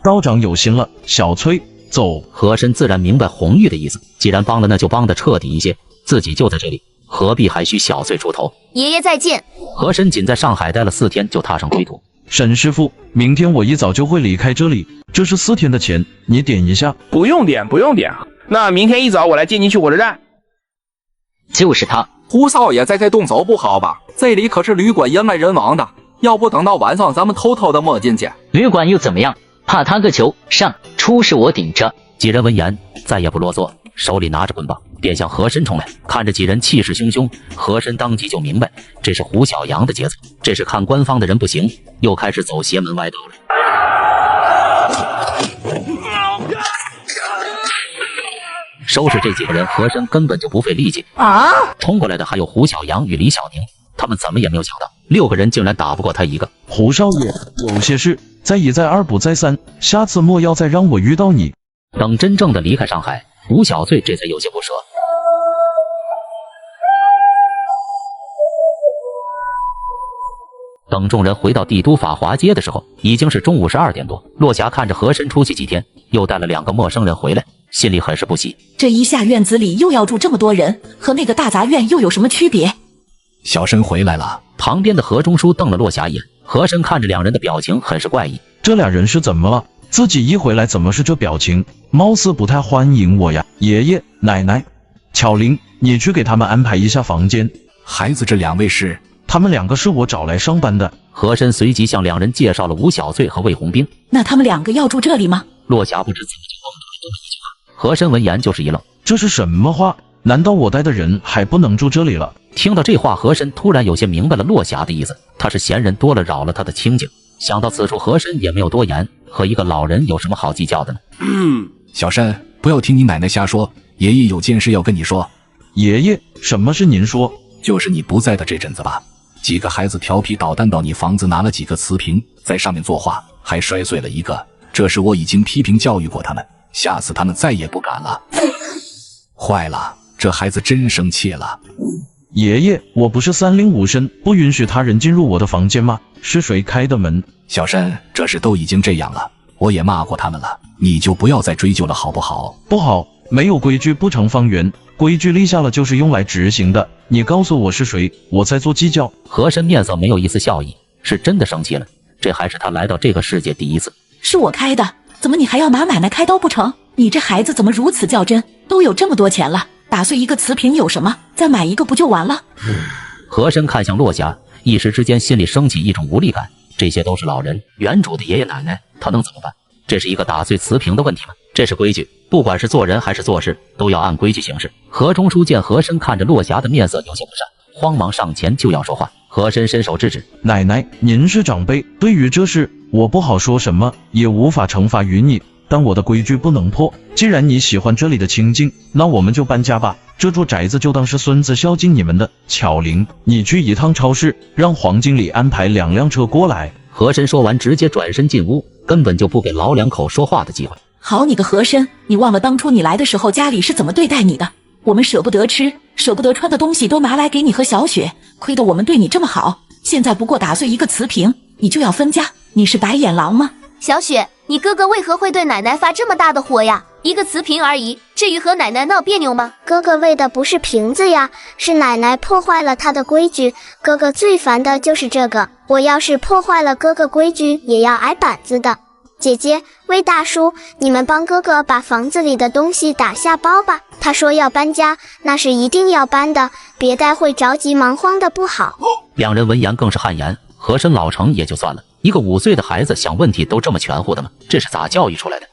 道长有心了，小翠走。和珅自然明白红玉的意思，既然帮了，那就帮得彻底一些，自己就在这里，何必还需小翠出头？爷爷再见。和珅仅在上海待了4天，就踏上归途。沈师傅，明天我一早就会离开这里，这是4天的钱，你点一下。不用点，不用点。那明天一早我来接你去火车站。就是他。胡少爷在这动手不好吧？这里可是旅馆，人来人往的，要不等到晚上咱们偷偷的摸进去。旅馆又怎么样？怕他个球，上，出事我顶着。几人闻言再也不啰嗦，手里拿着棍棒便向和珅冲来。看着几人气势汹汹，和珅当即就明白这是胡小阳的节奏，这是看官方的人不行，又开始走邪门歪道了。收拾这几个人，和珅根本就不费力气啊！冲过来的还有胡小阳与李小宁，他们怎么也没有想到，6个人竟然打不过他一个。胡少爷，有些事再一再二不再三，下次莫要再让我遇到你。等真正的离开上海，吴小翠这才有些不舍。等众人回到帝都法华街的时候，已经是中午12点多。落霞看着和珅出去几天，又带了2个陌生人回来，心里很是不喜。这一下院子里又要住这么多人，和那个大杂院又有什么区别？小申回来了。旁边的何中书瞪了落霞一眼，和珅看着2人的表情很是怪异。这俩人是怎么了？自己一回来怎么是这表情？貌似不太欢迎我呀。爷爷、奶奶，巧玲，你去给他们安排一下房间。孩子，这2位是？他们2个是我找来上班的。和珅随即向2人介绍了吴小翠和魏红兵。那他们2个要住这里吗？落霞不知怎么就蹦出了这么一句话。和珅闻言就是一愣，这是什么话？难道我带的人还不能住这里了？听到这话，和珅突然有些明白了落霞的意思，他是嫌人多了扰了他的清静。想到此处，和珅也没有多言，和一个老人有什么好计较的呢？小申，不要听你奶奶瞎说，爷爷有件事要跟你说。爷爷，什么事您说？就是你不在的这阵子吧，几个孩子调皮捣蛋到你房子拿了几个瓷瓶，在上面作画，还摔碎了一个。这事我已经批评教育过他们，下次他们再也不敢了。坏了，这孩子真生气了。爷爷，我不是305身，不允许他人进入我的房间吗？是谁开的门？小申，这事都已经这样了，我也骂过他们了，你就不要再追究了好不好？不好，没有规矩不成方圆，规矩立下了就是用来执行的。你告诉我是谁，我再做计较。和珅面色没有一丝笑意，是真的生气了，这还是他来到这个世界第一次。是我开的，怎么你还要拿奶奶开刀不成？你这孩子怎么如此较真？都有这么多钱了，打碎一个瓷瓶有什么？再买一个不就完了？和珅看向落霞，一时之间心里升起一种无力感。这些都是老人，原主的爷爷奶奶，他能怎么办？这是一个打碎瓷瓶的问题吗？这是规矩，不管是做人还是做事，都要按规矩行事。何中书见和珅看着落霞的面色有些不善，慌忙上前就要说话。和珅伸手制止：“奶奶，您是长辈，对于这事我不好说什么，也无法惩罚于你。但我的规矩不能破。既然你喜欢这里的清静，那我们就搬家吧。这座宅子就当是孙子孝敬你们的。巧玲，你去一趟超市，让黄经理安排2辆车过来。”和珅说完，直接转身进屋，根本就不给老2口说话的机会。好你个和珅，你忘了当初你来的时候家里是怎么对待你的？我们舍不得吃、舍不得穿的东西都拿来给你和小雪，亏得我们对你这么好。现在不过打碎一个瓷瓶，你就要分家，你是白眼狼吗？小雪，你哥哥为何会对奶奶发这么大的火呀？一个瓷瓶而已，至于和奶奶闹别扭吗？哥哥为的不是瓶子呀，是奶奶破坏了他的规矩。哥哥最烦的就是这个，我要是破坏了哥哥规矩，也要挨板子的。姐姐，魏大叔，你们帮哥哥把房子里的东西打下包吧。他说要搬家，那是一定要搬的，别待会着急忙慌的不好。2人闻言更是汗颜。和珅老成也就算了，一个5岁的孩子想问题都这么全乎的吗？这是咋教育出来的？